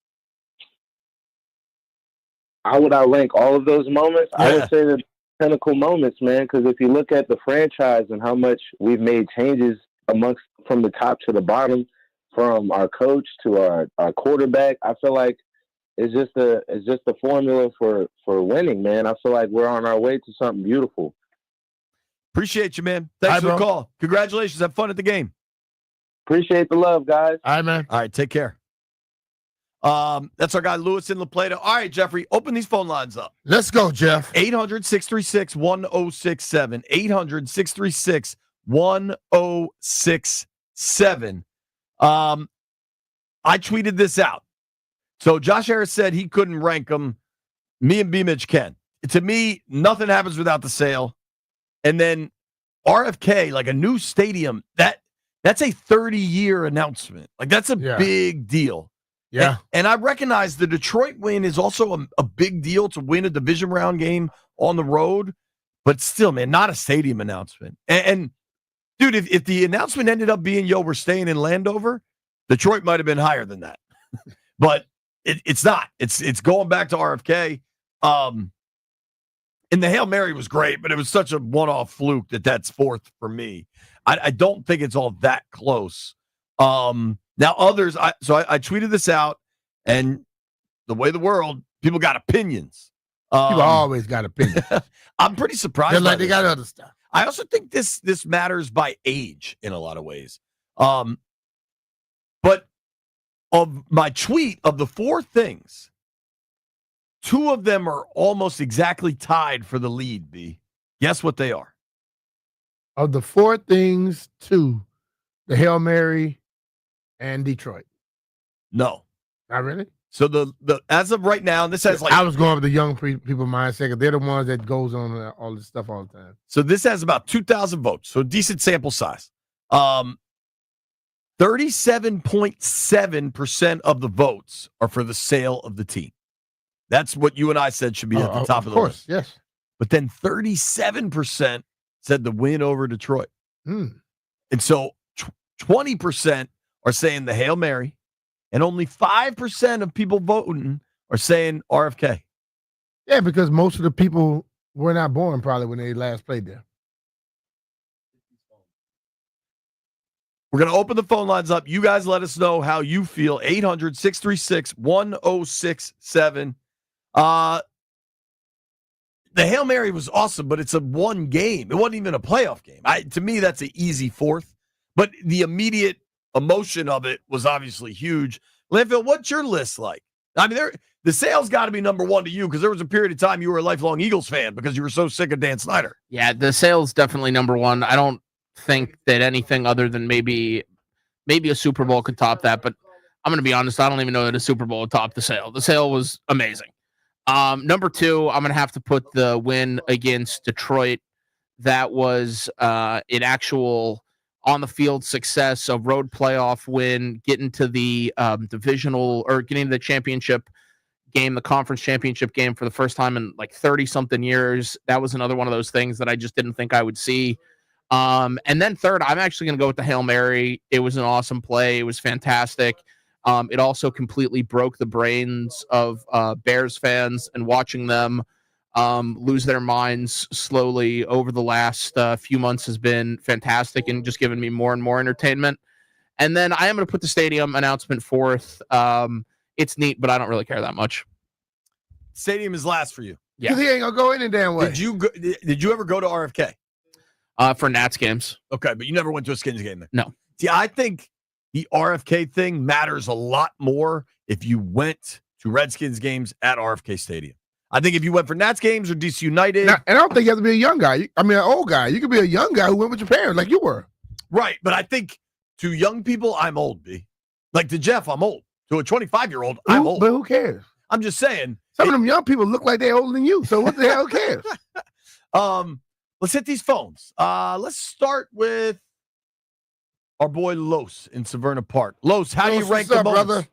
Speaker 5: How would I rank all of those moments?
Speaker 3: Yeah.
Speaker 5: I would say the pinnacle moments, man, because if you look at the franchise and how much we've made changes from the top to the bottom, from our coach to our quarterback, I feel like it's just the formula for winning, man. I feel like we're on our way to something beautiful.
Speaker 3: Appreciate you, man. Thanks
Speaker 4: Hi,
Speaker 3: for the
Speaker 4: bro.
Speaker 3: call. Congratulations. Have fun at the game.
Speaker 5: Appreciate the love, guys.
Speaker 4: All right, man.
Speaker 3: All right, take care. That's our guy, Lewis in La Plata. All right, Jeffrey, open these phone lines up.
Speaker 4: Let's go, Jeff.
Speaker 3: 800-636-1067. 800-636-1067. I tweeted this out. So Josh Harris said he couldn't rank them. Me and B. Mitch can. To me, nothing happens without the sale. And then RFK, like a new stadium, that's a 30-year announcement. Like, that's a big deal.
Speaker 4: Yeah.
Speaker 3: And I recognize the Detroit win is also a big deal to win a division round game on the road. But still, man, not a stadium announcement. And dude, if the announcement ended up being, yo, we're staying in Landover, Detroit might have been higher than that. But it's not. It's going back to RFK. And the Hail Mary was great, but it was such a one-off fluke that's fourth for me. I don't think it's all that close. Now others, I tweeted this out, and the way the world, people got opinions.
Speaker 4: People always got opinions.
Speaker 3: I'm pretty surprised.
Speaker 4: They're like they got other stuff.
Speaker 3: I also think this matters by age in a lot of ways. But of my tweet of the 4 things, 2 of them are almost exactly tied for the lead, B. Guess what they are?
Speaker 4: Of the 4 things, 2, the Hail Mary and Detroit.
Speaker 3: No.
Speaker 4: Not really?
Speaker 3: So the as of right now, this has
Speaker 4: I was going with the young people mindset because they're the ones that goes on all this stuff all the time.
Speaker 3: So this has about 2,000 votes, so a decent sample size. 37.7% of the votes are for the sale of the team. That's what you and I said should be at the top of the list.
Speaker 4: Yes.
Speaker 3: But then 37% said the win over Detroit.
Speaker 4: Mm.
Speaker 3: And so 20% are saying the Hail Mary, and only 5% of people voting are saying RFK.
Speaker 4: Yeah, because most of the people were not born probably when they last played there.
Speaker 3: We're going to open the phone lines up. You guys let us know how you feel. 800-636-1067. The Hail Mary was awesome, but it's a 1 game. It wasn't even a playoff game. To me, that's an easy 4th. But the immediate emotion of it was obviously huge. Linfield, what's your list like? I mean, the sales got to be number 1 to you because there was a period of time you were a lifelong Eagles fan because you were so sick of Dan Snyder.
Speaker 6: Yeah, the sales definitely number 1. I don't think that anything other than maybe a Super Bowl could top that, but I'm going to be honest, I don't even know that a Super Bowl would top the sale. The sale was amazing. Number 2, I'm going to have to put the win against Detroit. That was an actual on-the-field success, a road playoff win, getting to the divisional or getting to the championship game, the conference championship game for the first time in like 30-something years. That was another one of those things that I just didn't think I would see. And then 3rd, I'm actually going to go with the Hail Mary. It was an awesome play. It was fantastic. It also completely broke the brains of Bears fans, and watching them lose their minds slowly over the last few months has been fantastic and just given me more and more entertainment. And then I am going to put the stadium announcement 4th. It's neat, but I don't really care that much.
Speaker 3: Stadium is last for you.
Speaker 6: Yeah.
Speaker 4: Because he ain't going to go any damn way.
Speaker 3: Did you ever go to RFK?
Speaker 6: For Nats games.
Speaker 3: Okay, but you never went to a Skins game there.
Speaker 6: No.
Speaker 3: See, I think the RFK thing matters a lot more if you went to Redskins games at RFK Stadium. I think if you went for Nats games or DC United.
Speaker 4: Now, and I don't think you have to be a young guy. I mean, an old guy. You could be a young guy who went with your parents like you were.
Speaker 3: Right, but I think to young people, I'm old, B. Like to Jeff, I'm old. To a 25-year-old, I'm old.
Speaker 4: But who cares?
Speaker 3: I'm just saying.
Speaker 4: Some of them young people look like they're older than you, so what the hell cares?
Speaker 3: Let's hit these phones. Let's start with our boy Los in Severna Park. Los, how do you rank the moments? Brother?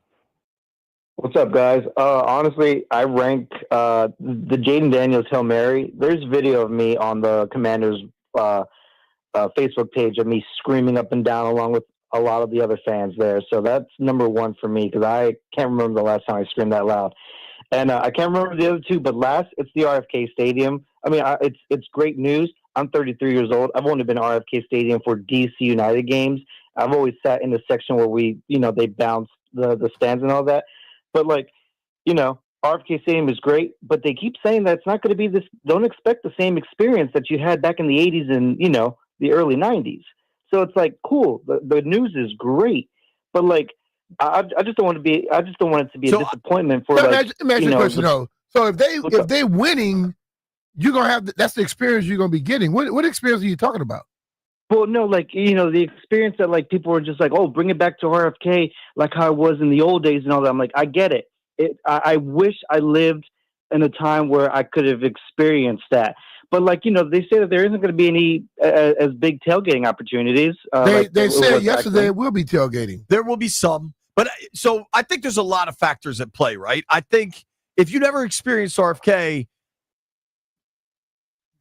Speaker 5: What's up, guys? Honestly, I rank the Jaden Daniels Hail Mary. There's video of me on the Commanders Facebook page of me screaming up and down along with a lot of the other fans there. So that's number 1 for me because I can't remember the last time I screamed that loud. And I can't remember the other 2, but last, it's the RFK Stadium. I mean, it's great news. I'm 33 years old. I've only been to RFK Stadium for DC United games. I've always sat in the section where they bounce the stands and all that. But RFK Stadium is great, but they keep saying that it's not going to be this. Don't expect the same experience that you had back in the 80s and, the early 90s. So it's like, cool. The news is great, but I just don't want it to be a disappointment for
Speaker 4: imagine a question though. So if they winning, you're gonna have that's the experience you're gonna be getting. What experience are you talking about?
Speaker 5: Well, no, the experience that people are just like, oh, bring it back to RFK like how it was in the old days and all that. I'm like, I get it. I wish I lived in a time where I could have experienced that. But they say that there isn't going to be any as big tailgating opportunities.
Speaker 4: They said yesterday it will be tailgating.
Speaker 3: There will be some. But so I think there's a lot of factors at play, right? I think if you never experienced RFK,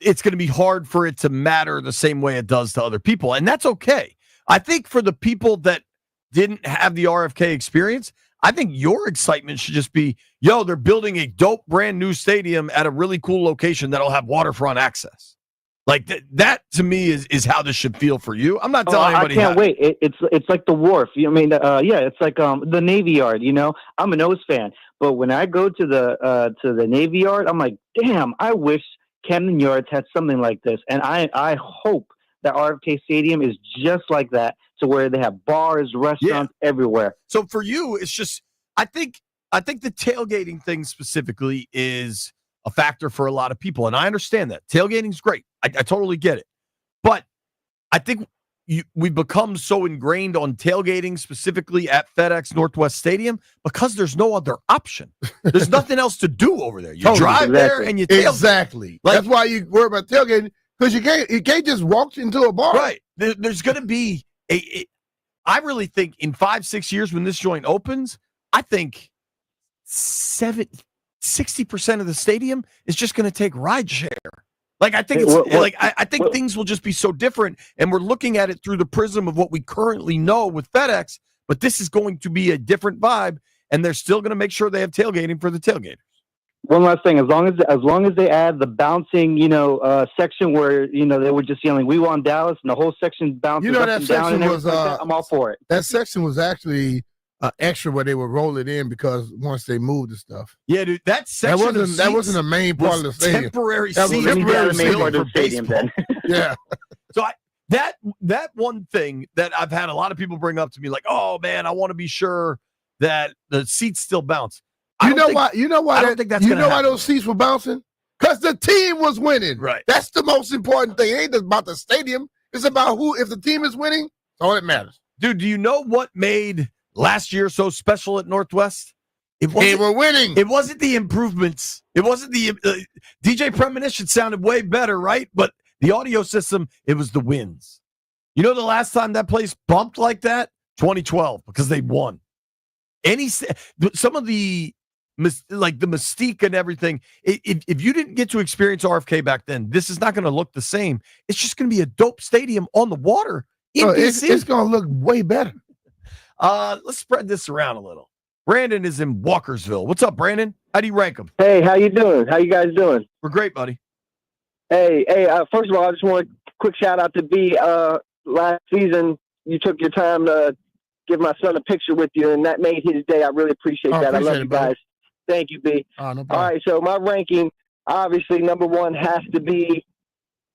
Speaker 3: it's going to be hard for it to matter the same way it does to other people. And that's okay. I think for the people that didn't have the RFK experience, I think your excitement should just be, they're building a dope brand new stadium at a really cool location that'll have waterfront access. Like that to me is how this should feel for you. I'm not telling anybody.
Speaker 5: I can't wait. It's like the wharf. It's like the Navy Yard. I'm an O's fan, but when I go to the Navy Yard, I'm like, damn, I wish Camden Yards had something like this, and I hope that RFK Stadium is just like that to where they have bars, restaurants everywhere.
Speaker 3: So for you, it's just I think the tailgating thing specifically is a factor for a lot of people, and I understand that tailgating's great. I totally get it, but I think we've become so ingrained on tailgating specifically at FedEx Northwest Stadium because there's no other option. There's nothing else to do over there. You
Speaker 4: Totally.
Speaker 3: drive there and you tailgate.
Speaker 4: Exactly.
Speaker 3: Like,
Speaker 4: that's why you worry about tailgating, because you can't just walk into a bar.
Speaker 3: Right. There's going to be I really think in 5-6 years when this joint opens, I think 60% of the stadium is just going to take ride share. Like I think I think things will just be so different, and we're looking at it through the prism of what we currently know with FedEx. But this is going to be a different vibe, and they're still going to make sure they have tailgating for the tailgaters.
Speaker 5: One last thing, as long as they add the bouncing, section where they were just yelling "We want Dallas" and the whole section bounces up and down and everything like that, I'm all for it.
Speaker 4: That section was actually extra where they would roll it in because once they moved the stuff.
Speaker 3: Yeah, dude, that section
Speaker 4: that wasn't the main part of the stadium.
Speaker 3: Temporary
Speaker 4: that was
Speaker 5: the main part of the stadium then.
Speaker 4: Yeah.
Speaker 3: So that one thing that I've had a lot of people bring up to me, like, oh man, I want to be sure that the seats still bounce.
Speaker 4: You know why?
Speaker 3: I don't think that's going to happen.
Speaker 4: Why those seats were bouncing? Because the team was winning.
Speaker 3: Right.
Speaker 4: That's the most important thing. It ain't just about the stadium. It's about if the team is winning, that's all that matters.
Speaker 3: Dude, do you know what made last year so special at Northwest?
Speaker 4: They were winning.
Speaker 3: It wasn't the improvements. It wasn't the DJ Premonition sounded way better, right? But the audio system, it was the wins. You know the last time that place bumped like that? 2012, because they won. Some of the like the mystique and everything. If you didn't get to experience RFK back then, this is not going to look the same. It's just going to be a dope stadium on the water in DC.
Speaker 4: It's going to look way better.
Speaker 3: Let's spread this around a little. Brandon is in Walkersville. What's up, Brandon? How do you rank them?
Speaker 5: Hey, how you doing? How you guys doing?
Speaker 3: We're great, buddy.
Speaker 5: Hey, first of all, I just want a quick shout out to B. Last season, you took your time to give my son a picture with you, and that made his day. I really appreciate that. I love you guys. Thank you, B.
Speaker 4: No problem.
Speaker 5: All right, so my ranking, obviously, number one has to be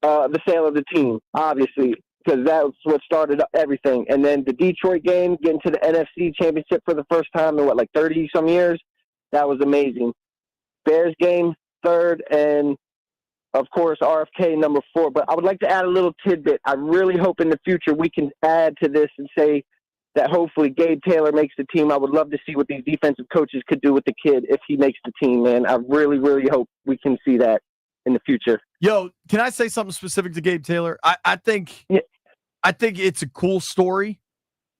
Speaker 5: the sale of the team, obviously, because that's what started everything. And then the Detroit game, getting to the NFC Championship for the first time in, 30-some years? That was amazing. Bears game, third, and, of course, RFK, number 4. But I would like to add a little tidbit. I really hope in the future we can add to this and say that hopefully Gabe Taylor makes the team. I would love to see what these defensive coaches could do with the kid if he makes the team, man. I really, really hope we can see that in the future.
Speaker 3: Yo, can I say something specific to Gabe Taylor? I think it's a cool story.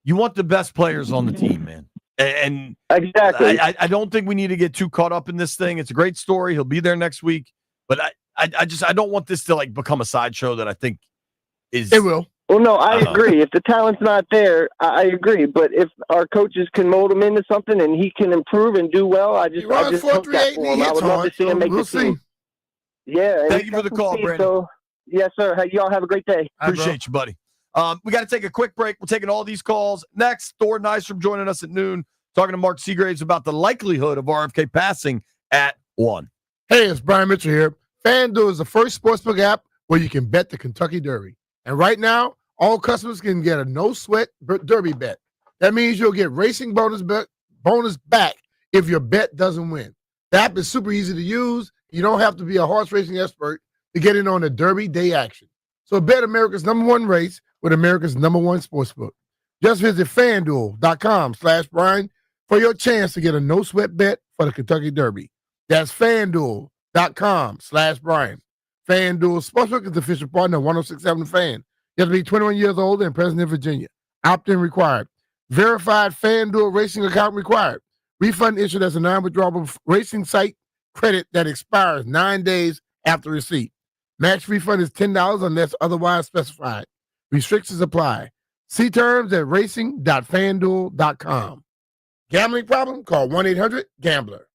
Speaker 3: You want the best players on the team, man. And
Speaker 5: exactly.
Speaker 3: I don't think we need to get too caught up in this thing. It's a great story. He'll be there next week. But I don't want this to become a sideshow that I think is.
Speaker 4: It will.
Speaker 5: Well, no, I agree. If the talent's not there, I agree. But if our coaches can mold him into something and he can improve and do well, I just hope that for him. I would love to see him make the team. Yeah.
Speaker 3: Thank you for the call, Brandon.
Speaker 5: So, yes, sir. Y'all have a great day.
Speaker 3: Appreciate you, buddy. We got to take a quick break. We're taking all these calls. Next, Thor Nestrom joining us at noon, talking to Mark Seagraves about the likelihood of RFK passing at 1.
Speaker 4: Hey, it's Brian Mitchell here. FanDuel is the first sportsbook app where you can bet the Kentucky Derby. And right now, all customers can get a no-sweat Derby bet. That means you'll get racing bonus back if your bet doesn't win. The app is super easy to use. You don't have to be a horse racing expert to get in on the Derby day action. So bet America's #1 race with America's #1 sportsbook. Just visit FanDuel.com/Brian for your chance to get a no-sweat bet for the Kentucky Derby. That's FanDuel.com/Brian. FanDuel Sportsbook is the official partner of 106.7 The Fan. You have to be 21 years old and present in Virginia. Opt-in required. Verified FanDuel racing account required. Refund issued as a non-withdrawable racing site credit that expires 9 days after receipt. Max refund is $10 unless otherwise specified. Restrictions apply. See terms at racing.fanduel.com. Gambling problem? Call 1-800-GAMBLER.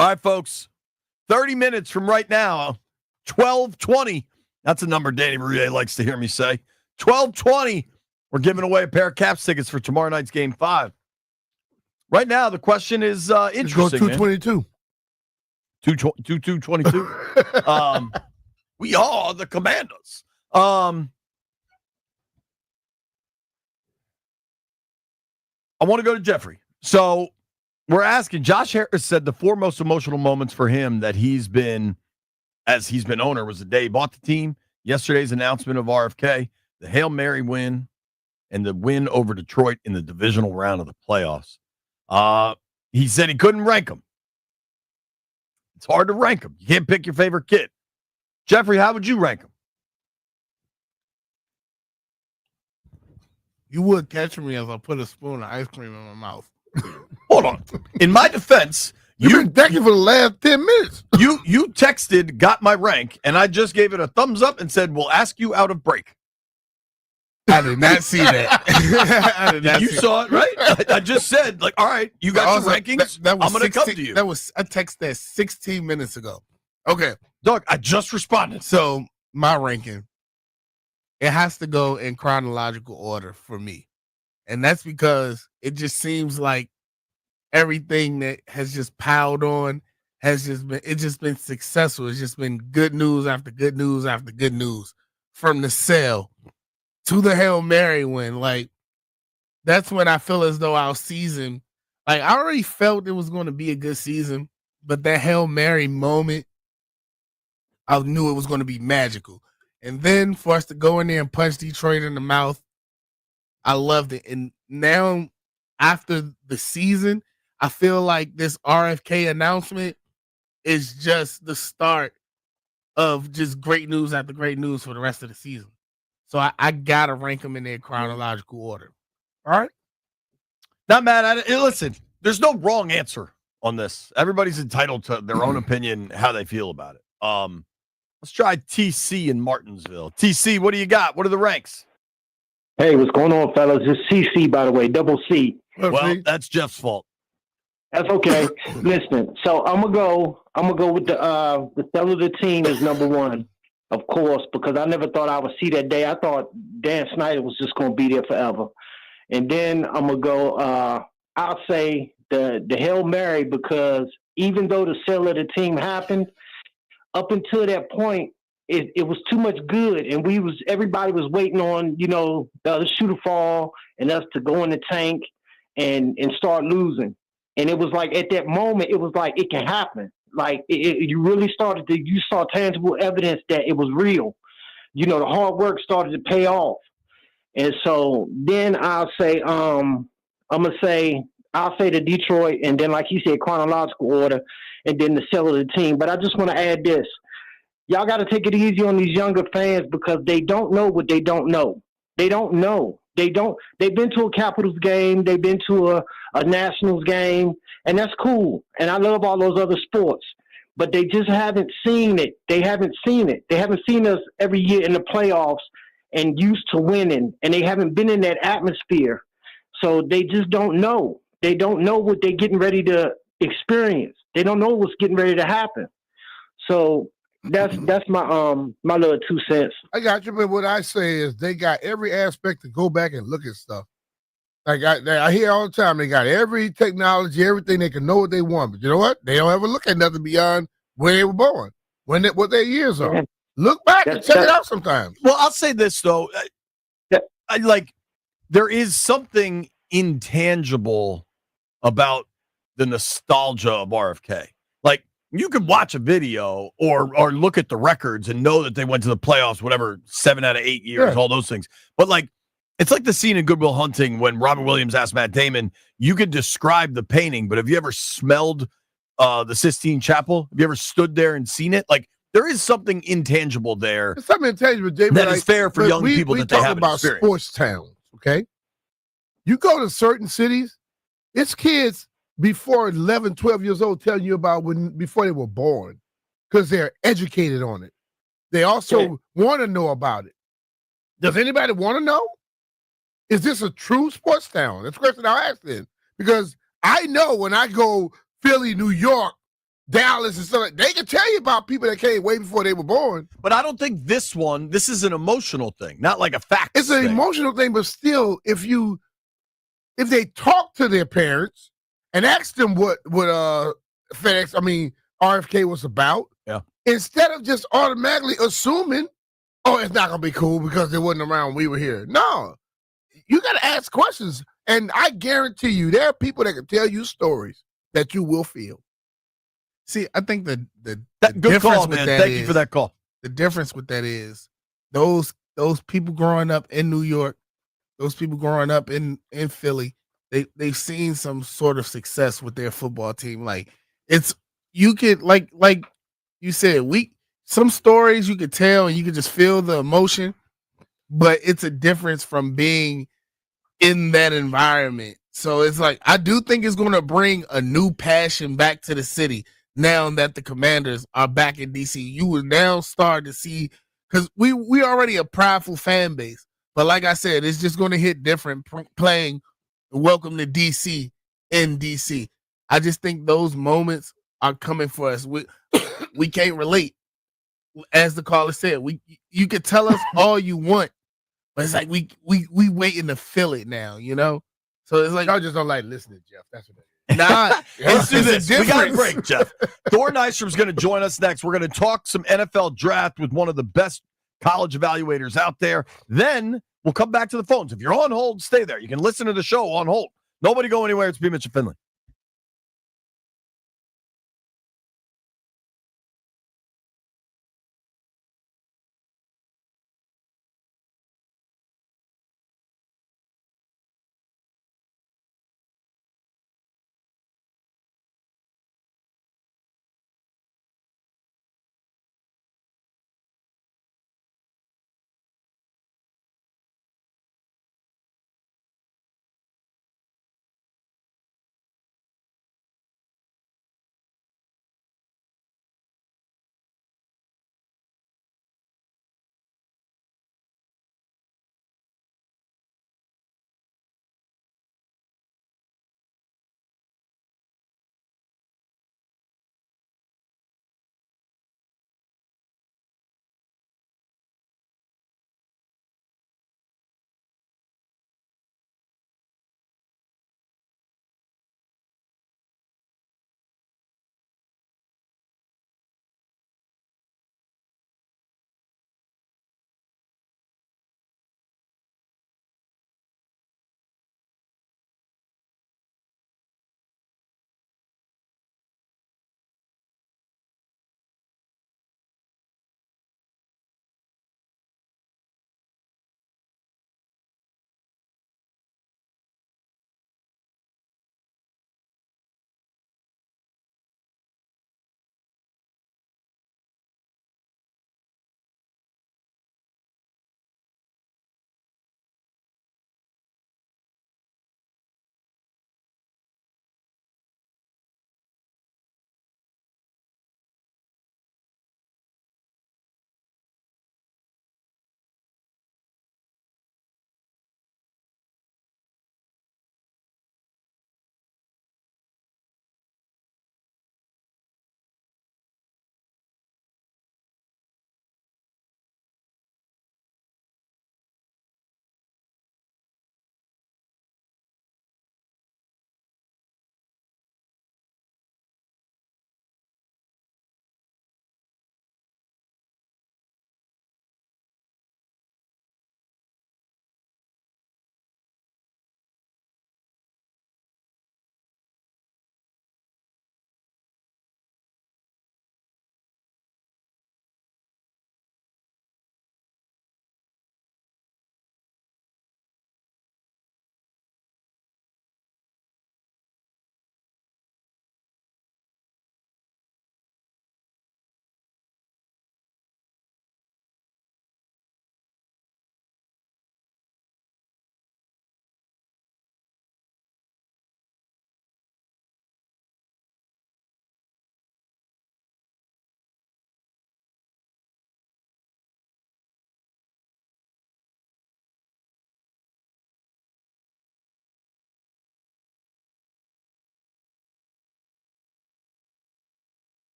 Speaker 3: All right, folks. 30 minutes from right now, 12:20. That's a number Danny Marie likes to hear me say. 12:20. We're giving away a pair of Caps tickets for tomorrow night's Game 5. Right now, the question is interesting.
Speaker 4: Go 222.
Speaker 3: 2222. We are the Commanders. I want to go to Jeffrey. So we're asking, Josh Harris said the 4 most emotional moments for him that he's been owner was the day he bought the team, yesterday's announcement of RFK, the Hail Mary win, and the win over Detroit in the divisional round of the playoffs. He said he couldn't rank them. It's hard to rank them. You can't pick your favorite kid. Jeffrey, how would you rank them?
Speaker 4: You would catch me as I put a spoon of ice cream in my mouth.
Speaker 3: Hold on. In my defense,
Speaker 4: You've been thinking for the last 10 minutes.
Speaker 3: you texted, got my rank, and I just gave it a thumbs up and said, we'll ask you out of break.
Speaker 4: I did not see that.
Speaker 3: You saw it, right? I just said, like, all right, you got your rankings. I'm going to come to you.
Speaker 4: That was a text that 16 minutes ago. Okay.
Speaker 3: Doug, I just responded.
Speaker 4: So my ranking, it has to go in chronological order for me. And that's because it just seems like everything that has just piled on has just been successful. It's just been good news after good news after good news, from the sale to the Hail Mary win. Like, that's when I feel as though our season, like, I already felt it was going to be a good season, but that Hail Mary moment, I knew it was going to be magical. And then for us to go in there and punch Detroit in the mouth, I loved it. And now, after the season, I feel like this RFK announcement is just the start of just great news after great news for the rest of the season. So I got to rank them in their chronological order. All right?
Speaker 3: Not mad at it. Listen, there's no wrong answer on this. Everybody's entitled to their own opinion, how they feel about it. Let's try TC in Martinsville. TC, what do you got? What are the ranks?
Speaker 7: Hey, what's going on, fellas? It's CC, by the way, double C.
Speaker 3: Well, that's Jeff's fault.
Speaker 7: That's okay. Listen, so I'm gonna go with the sell of the team is number one, of course, because I never thought I would see that day. I thought Dan Snyder was just gonna be there forever. And then I'm gonna go I'll say the Hail Mary, because even though the sale of the team happened, up until that point, it was too much good, and everybody was waiting on, the other shoe to fall and us to go in the tank and start losing. And it was like, at that moment, it was like, it can happen. Like, you really you saw tangible evidence that it was real. The hard work started to pay off. And so then I'll say, I'll say the Detroit, and then, like he said, chronological order, and then the sell of the team. But I just want to add this. Y'all got to take it easy on these younger fans, because they don't know what they don't know. They don't know. They've been to a Capitals game. They've been to a Nationals game, and that's cool. And I love all those other sports, but they just haven't seen it. They haven't seen it. They haven't seen us every year in the playoffs and used to winning, and they haven't been in that atmosphere. So they just don't know. They don't know what they're getting ready to experience. They don't know what's getting ready to happen. So that's my my little 2 cents.
Speaker 4: I got you, but what I say is they got every aspect to go back and look at stuff. Like I hear all the time, they got every technology, everything, they can know what they want. But you know what? They don't ever look at nothing beyond where they were born, what their years are. Look back and check it out sometimes.
Speaker 3: Well, I'll say this, though. There is something intangible about the nostalgia of RFK. Like, you could watch a video or look at the records and know that they went to the playoffs, whatever, 7 out of 8 years, all those things. But, like, it's like the scene in Good Will Hunting when Robin Williams asked Matt Damon, you could describe the painting, but have you ever smelled the Sistine Chapel? Have you ever stood there and seen it? Like, there is something intangible there.
Speaker 4: There's something intangible, David,
Speaker 3: that is fair for young people that they haven't experienced.
Speaker 4: We talk about sports towns, okay? You go to certain cities, it's kids before 11, 12 years old telling you about before they were born, because they're educated on it. They also want to know about it. Does anybody want to know? Is this a true sports town? That's the question I'll ask then. Because I know when I go Philly, New York, Dallas and stuff. They can tell you about people that came way before they were born.
Speaker 3: But I don't think this is an emotional thing, not like a fact.
Speaker 4: It's an emotional thing, but still, if they talk to their parents and ask them what RFK was about, instead of just automatically assuming, oh, it's not gonna be cool because they wasn't around when we were here. No, you got to ask questions, and I guarantee you, there are people that can tell you stories that you will feel.
Speaker 8: See, I think the
Speaker 3: good
Speaker 8: difference
Speaker 3: call,
Speaker 8: with
Speaker 3: man.
Speaker 8: that
Speaker 3: Thank you for that call.
Speaker 8: The difference with that is those people growing up in New York, those people growing up in Philly, they've seen some sort of success with their football team. Like you could like you said, some stories you could tell and you could just feel the emotion, but it's a difference from being in that environment. So it's like I do think it's going to bring a new passion back to the city now that the Commanders are back in DC. You will now start to see, because we already a prideful fan base, but like I said, it's just going to hit different playing Welcome to DC in DC. I just think those moments are coming for us. We can't relate, as the caller said. You could tell us all you want, but it's like we waiting to feel it now, you know. So it's like
Speaker 4: y'all just don't like listening, Jeff. That's what
Speaker 8: it is. Nah,
Speaker 3: let's do this. We got a break, Jeff. Thor Nestrom's going to join us next. We're going to talk some NFL draft with one of the best college evaluators out there. Then we'll come back to the phones. If you're on hold, stay there. You can listen to the show on hold. Nobody go anywhere. It's B. Mitchell Finley.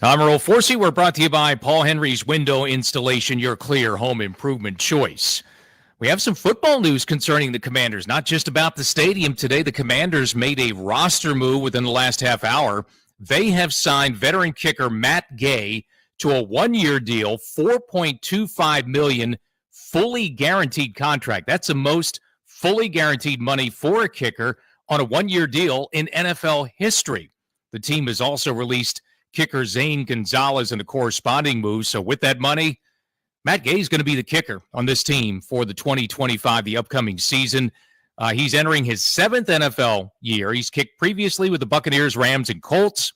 Speaker 1: I'm Earl Forsey. We're brought to you by Paul Henry's Window Installation, your clear home improvement choice. We have some football news concerning the Commanders, not just about the stadium today. The Commanders made a roster move within the last half hour. They have signed veteran kicker Matt Gay to a one-year deal, $4.25 million, fully guaranteed contract. That's the most fully guaranteed money for a kicker on a one-year deal in NFL history. The team has also released kicker Zane Gonzalez in a corresponding move. So with that money, Matt Gay is going to be the kicker on this team for the 2025, the upcoming season. He's entering his 7th NFL year. He's kicked previously with the Buccaneers, Rams, and Colts.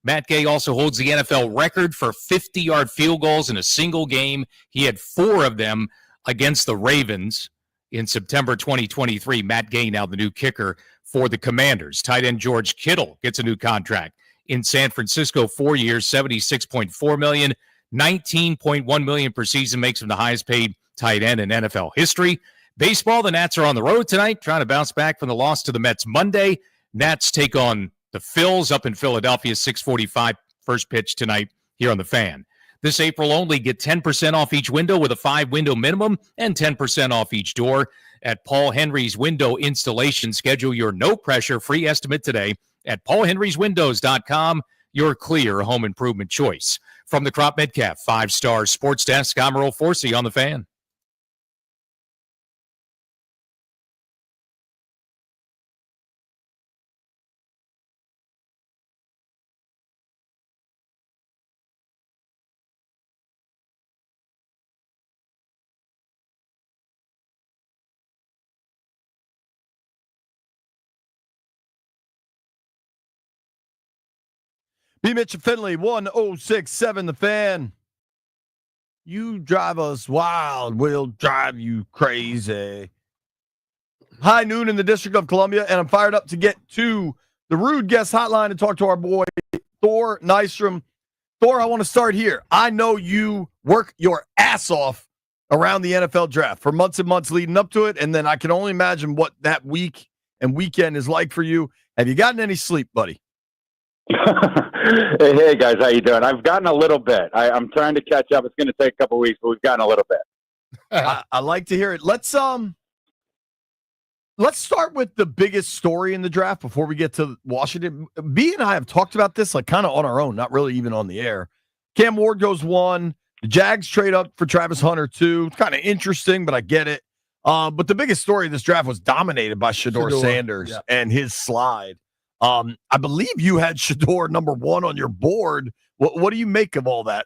Speaker 1: Matt Gay also holds the NFL record for 50-yard field goals in a single game. He had 4 of them against the Ravens in September 2023. Matt Gay now the new kicker for the Commanders. Tight end George Kittle gets a new contract in San Francisco, 4 years, $76.4 million, $19.1 million per season, makes him the highest paid tight end in NFL history. Baseball, the Nats are on the road tonight, trying to bounce back from the loss to the Mets Monday. Nats take on the Phils up in Philadelphia, 6:45 first pitch tonight here on the Fan. This April only, get 10% off each window with a 5-window minimum and 10% off each door at Paul Henry's Window Installation. Schedule your no-pressure free estimate today at paulhenryswindows.com, your clear home improvement choice. From the Crop Metcalf 5-Star Sports Desk, I'm Earl Forsey on the Fan.
Speaker 3: B. Mitch and Finley, 1067 The Fan. You drive us wild, we'll drive you crazy. High noon in the District of Columbia, and I'm fired up to get to the Rude Guest Hotline and talk to our boy, Thor Nestrom. Thor, I want to start here. I know you work your ass off around the NFL draft for months and months leading up to it, and then I can only imagine what that week and weekend is like for you. Have you gotten any sleep, buddy?
Speaker 9: Hey guys, how you doing? I've gotten a little bit. I'm trying to catch up. It's going to take a couple weeks, but we've gotten a little bit.
Speaker 3: I like to hear it. Let's start with the biggest story in the draft before we get to Washington. B and I have talked about this like kind of on our own, not really even on the air. Cam Ward goes 1. The Jags trade up for Travis Hunter 2. It's kind of interesting, but I get it. But the biggest story of this draft was dominated by Shedeur Sanders and his slide. I believe you had Shedeur number 1 on your board. What do you make of all that?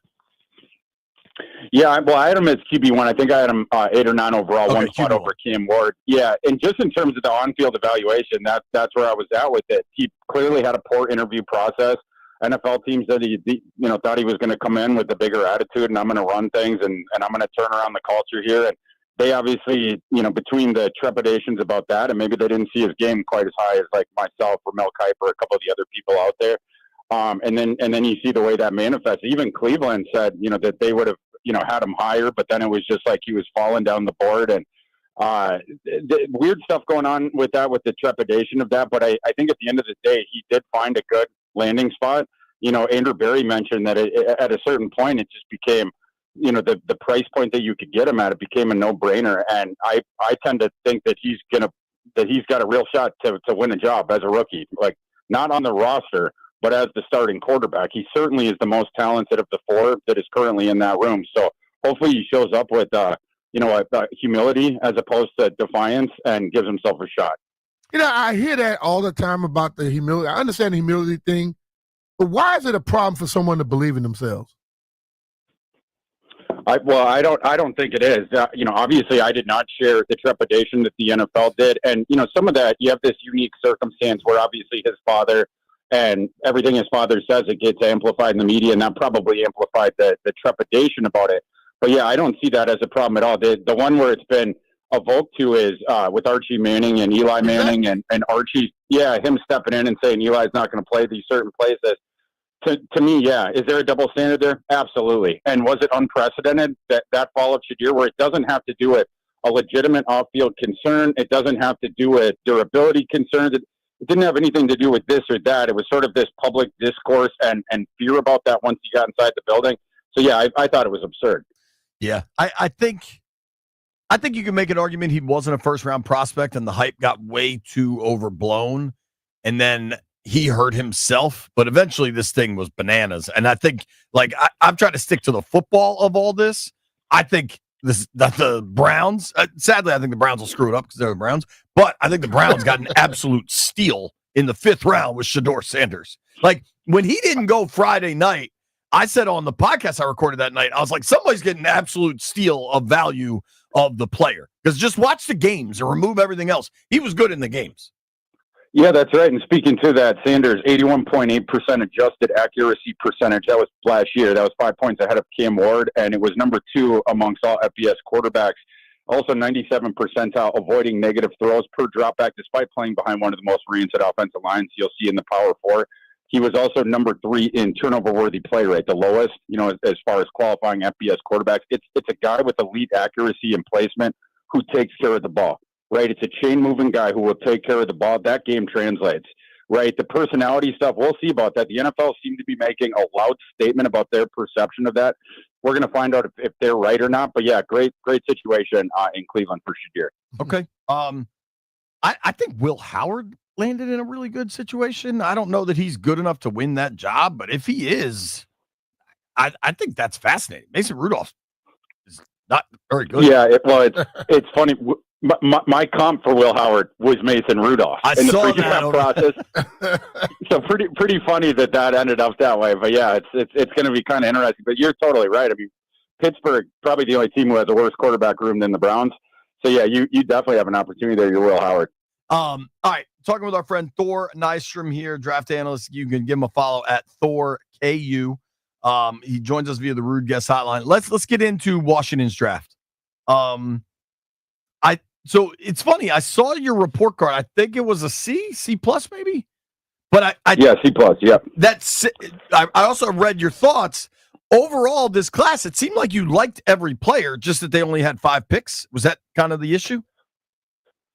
Speaker 9: Yeah, well, I had him as QB1. I think I had him 8 or 9 overall, one spot over Cam Ward. Yeah, and just in terms of the on-field evaluation, that's where I was at with it. He clearly had a poor interview process. NFL teams said thought he was going to come in with a bigger attitude, and I'm going to run things, and I'm going to turn around the culture here. And they obviously, between the trepidations about that, and maybe they didn't see his game quite as high as like myself or Mel Kiper, a couple of the other people out there. And then you see the way that manifests. Even Cleveland said, that they would have, had him higher, but then it was just like he was falling down the board, and weird stuff going on with that, with the trepidation of that. But I think at the end of the day, he did find a good landing spot. Andrew Berry mentioned that at a certain point, it just became, the price point that you could get him at, it became a no-brainer. And I tend to think that he's got a real shot to win a job as a rookie, like not on the roster, but as the starting quarterback. He certainly is the most talented of the 4 that is currently in that room. So hopefully he shows up with, humility as opposed to defiance and gives himself a shot.
Speaker 4: I hear that all the time about the humility. I understand the humility thing, but why is it a problem for someone to believe in themselves?
Speaker 9: I don't think it is. Obviously I did not share the trepidation that the NFL did. And, some of that, you have this unique circumstance where obviously his father and everything his father says, it gets amplified in the media, and that probably amplified the trepidation about it. But yeah, I don't see that as a problem at all. The one where it's been evoked to is with Archie Manning and Eli Manning and Archie, him stepping in and saying Eli's not going to play these certain places. To me, is there a double standard there? Absolutely. And was it unprecedented, that fall of Shedeur, where it doesn't have to do with a legitimate off-field concern? It doesn't have to do with durability concerns. It didn't have anything to do with this or that. It was sort of this public discourse and fear about that once he got inside the building. So yeah, I thought it was absurd.
Speaker 3: Yeah, I think you can make an argument he wasn't a first round prospect and the hype got way too overblown, and then he hurt himself. But eventually, this thing was bananas. And I think, like, I'm trying to stick to the football of all this. I think that the Browns. Sadly, I think the Browns will screw it up because they're the Browns. But I think the Browns got an absolute steal in the 5th round with Shedeur Sanders. Like, when he didn't go Friday night, I said on the podcast I recorded that night, I was like, somebody's getting an absolute steal of value of the player. Because just watch the games and remove everything else. He was good in the games.
Speaker 9: Yeah, that's right. And speaking to that, Sanders, 81.8% adjusted accuracy percentage. That was last year. That was 5 points ahead of Cam Ward, and it was number 2 amongst all FBS quarterbacks. Also 97 percentile avoiding negative throws per dropback, despite playing behind one of the most oriented offensive lines you'll see in the Power 4. He was also number 3 in turnover-worthy play rate, the lowest, as far as qualifying FBS quarterbacks. It's a guy with elite accuracy and placement who takes care of the ball, right? It's a chain-moving guy who will take care of the ball. That game translates, right? The personality stuff, we'll see about that. The NFL seemed to be making a loud statement about their perception of that. We're going to find out if they're right or not. But, yeah, great situation in Cleveland for Shedeur.
Speaker 3: Okay. I think Will Howard landed in a really good situation. I don't know that he's good enough to win that job, but if he is, I think that's fascinating. Mason Rudolph is not very good.
Speaker 9: Yeah, it's funny. My comp for Will Howard was Mason Rudolph in the pre-draft process. So pretty funny that ended up that way. But yeah, it's going to be kind of interesting. But you're totally right. I mean, Pittsburgh probably the only team who has a worse quarterback room than the Browns. So yeah, you definitely have an opportunity there. You're Will Howard.
Speaker 3: All right, talking with our friend Thor Nestrom here, draft analyst. You can give him a follow at Thor KU. He joins us via the Rude Guest Hotline. Let's get into Washington's draft. So it's funny. I saw your report card. I think it was a C plus maybe. But
Speaker 9: C plus. Yep.
Speaker 3: That's. I also read your thoughts. Overall, this class, it seemed like you liked every player, just that they only had 5 picks. Was that kind of the issue?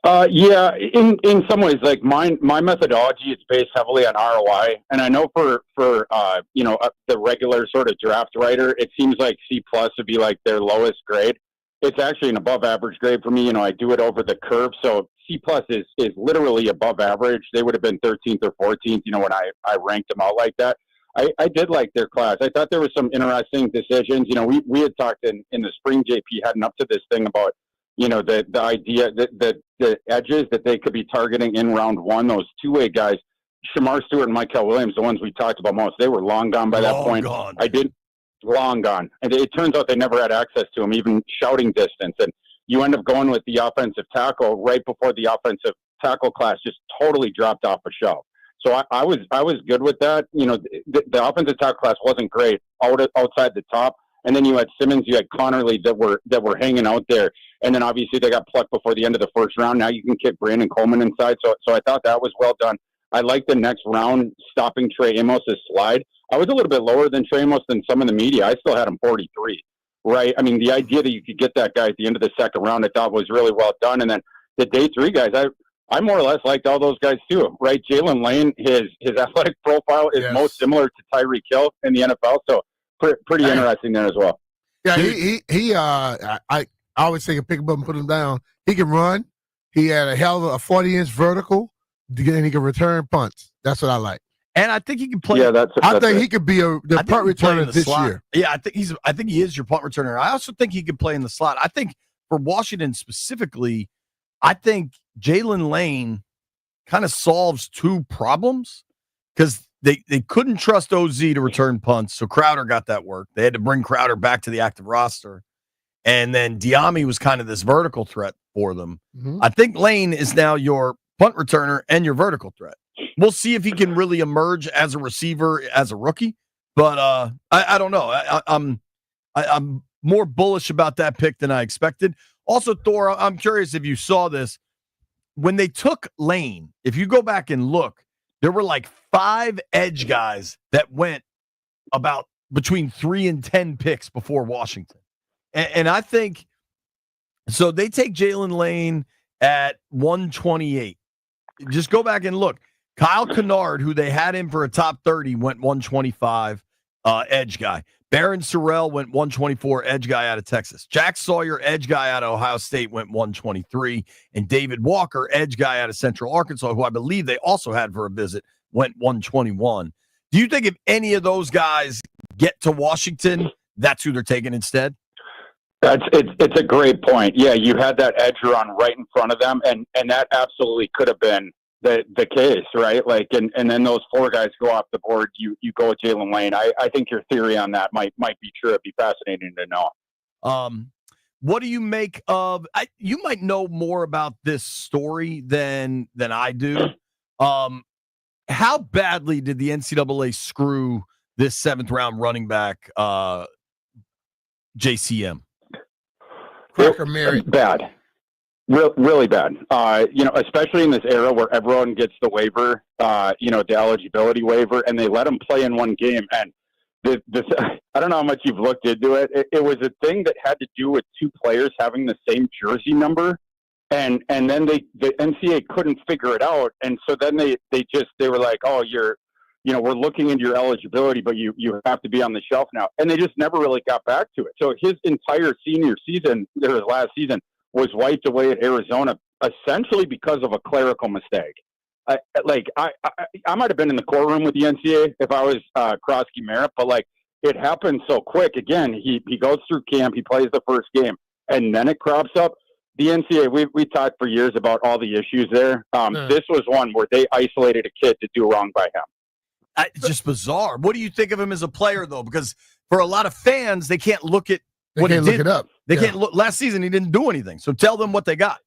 Speaker 9: Yeah, in some ways, like my methodology is based heavily on ROI, and I know for the regular sort of draft writer, it seems like C plus would be like their lowest grade. It's actually an above average grade for me. I do it over the curve, so C plus is literally above average. They would have been 13th or 14th, when I ranked them out like that. I did like their class. I thought there were some interesting decisions. We had talked in the spring, JP, heading up to this thing about the idea that the edges that they could be targeting in round 1, those two-way guys, Shamar Stewart and Michael Williams, the ones we talked about most, they were long gone by that point. Long gone. And it turns out they never had access to him, even shouting distance. And you end up going with the offensive tackle right before the offensive tackle class just totally dropped off a shelf. So I was good with that. The offensive tackle class wasn't great outside the top. And then you had Simmons, you had Connerly that were hanging out there. And then obviously they got plucked before the end of the first round. Now you can kick Brandon Coleman inside. So I thought that was well done. I like the next round stopping Trey Amos' slide. I was a little bit lower than Trey Amos than some in the media. I still had him 43, right? I mean, the idea that you could get that guy at the end of the second round, I thought was really well done. And then the day 3 guys, I more or less liked all those guys too, right? Jalen Lane, his athletic profile is most similar to Tyreek Hill in the NFL. So pretty interesting there as well.
Speaker 4: Yeah, I always take a pick him up and put him down. He can run. He had a hell of a 40-inch vertical, and he can return punts. That's what I like.
Speaker 3: And I think he can play.
Speaker 9: Yeah,
Speaker 4: I think he could be the punt returner this year.
Speaker 3: Yeah, I think he is your punt returner. I also think he could play in the slot. I think for Washington specifically, I think Jalen Lane kind of solves 2 problems because they couldn't trust OZ to return punts, so Crowder got that work. They had to bring Crowder back to the active roster. And then Diami was kind of this vertical threat for them. Mm-hmm. I think Lane is now your punt returner and your vertical threat. We'll see if he can really emerge as a receiver as a rookie. But I don't know. I'm more bullish about that pick than I expected. Also, Thor, I'm curious if you saw this. When they took Lane, if you go back and look, there were like 5 edge guys that went about between 3 and 10 picks before Washington. And I think, so they take Jalen Lane at 128. Just go back and look. Kyle Kennard, who they had in for a top 30, went 125, edge guy. Barron Sorrell went 124, edge guy out of Texas. Jack Sawyer, edge guy out of Ohio State, went 123. And David Walker, edge guy out of Central Arkansas, who I believe they also had for a visit, went 121. Do you think if any of those guys get to Washington, that's who they're taking instead?
Speaker 9: It's a great point. Yeah, you had that edge run right in front of them, and that absolutely could have been the case, right? Like, and then those 4 guys go off the board. You go with Jalen Lane. I think your theory on that might be true. It'd be fascinating to know.
Speaker 3: What do you make of? You might know more about this story than I do. How badly did the NCAA screw this 7th round running back, JCM?
Speaker 8: Cracker Merritt.
Speaker 9: Bad. Really bad. Especially in this era where everyone gets the waiver, the eligibility waiver, and they let him play in one game. And this, I don't know how much you've looked into it. It was a thing that had to do with 2 players having the same jersey number, and then the NCAA couldn't figure it out, and so then they were like, oh, we're looking into your eligibility, but you have to be on the shelf now, and they just never really got back to it. So his entire senior season, his last season, was wiped away at Arizona, essentially because of a clerical mistake. I might have been in the courtroom with the NCAA if I was Krosky Merritt, but it happened so quick. Again, he goes through camp, he plays the first game, and then it crops up. The NCAA, we talked for years about all the issues there. This was one where they isolated a kid to do wrong by him.
Speaker 3: It's just bizarre. What do you think of him as a player, though? Because for a lot of fans, they can't look at what he did.
Speaker 4: Look it up.
Speaker 3: They can't look. Last season, he didn't do anything. So tell them what they got.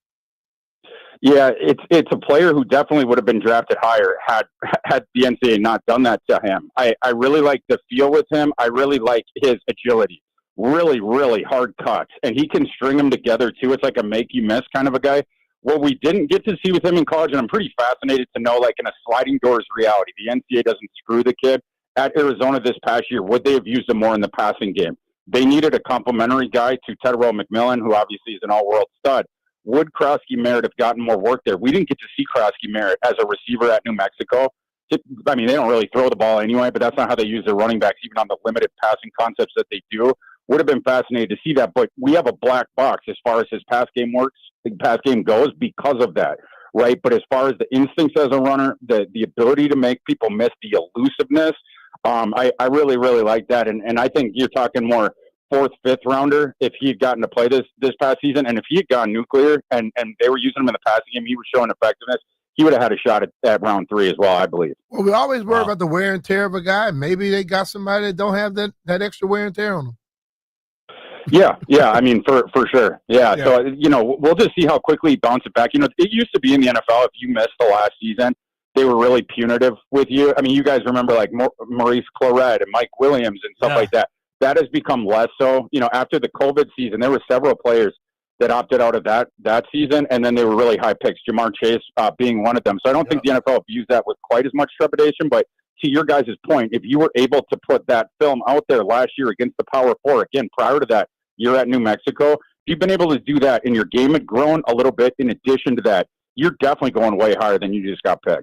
Speaker 9: Yeah, it's a player who definitely would have been drafted higher had the NCAA not done that to him. I really like the feel with him. I really like his agility. Really, really hard cuts. And he can string them together, too. It's like a make-you-miss kind of a guy. What we didn't get to see with him in college, and I'm pretty fascinated to know, in a sliding doors reality, the NCAA doesn't screw the kid. At Arizona this past year, would they have used him more in the passing game? They needed a complimentary guy to Tedrow McMillan, who obviously is an all-world stud. Would Krosky Merritt have gotten more work there? We didn't get to see Krosky Merritt as a receiver at New Mexico. They don't really throw the ball anyway, but that's not how they use their running backs, even on the limited passing concepts that they do. Would have been fascinated to see that, but we have a black box as far as his pass game goes because of that, right? But as far as the instincts as a runner, the ability to make people miss, the elusiveness, I really, really like that. And I think you're talking more 4th, 5th rounder if he had gotten to play this past season. And if he had gone nuclear and they were using him in the passing game, he was showing effectiveness, he would have had a shot at round 3 as well, I believe.
Speaker 4: Well, we always worry about the wear and tear of a guy. Maybe they got somebody that don't have that extra wear and tear on them.
Speaker 9: Yeah. For sure. Yeah. So, we'll just see how quickly he bounces back. It used to be in the NFL, if you missed the last season, they were really punitive with you. I mean, you guys remember Maurice Clarett and Mike Williams and stuff like that. That has become less so. After the COVID season, there were several players that opted out of that season, and then they were really high picks, Jamar Chase being one of them. So I don't think the NFL used that with quite as much trepidation, but to your guys' point, if you were able to put that film out there last year against the Power 4, again, prior to that, you're at New Mexico, if you've been able to do that and your game had grown a little bit in addition to that, you're definitely going way higher than you just got picked.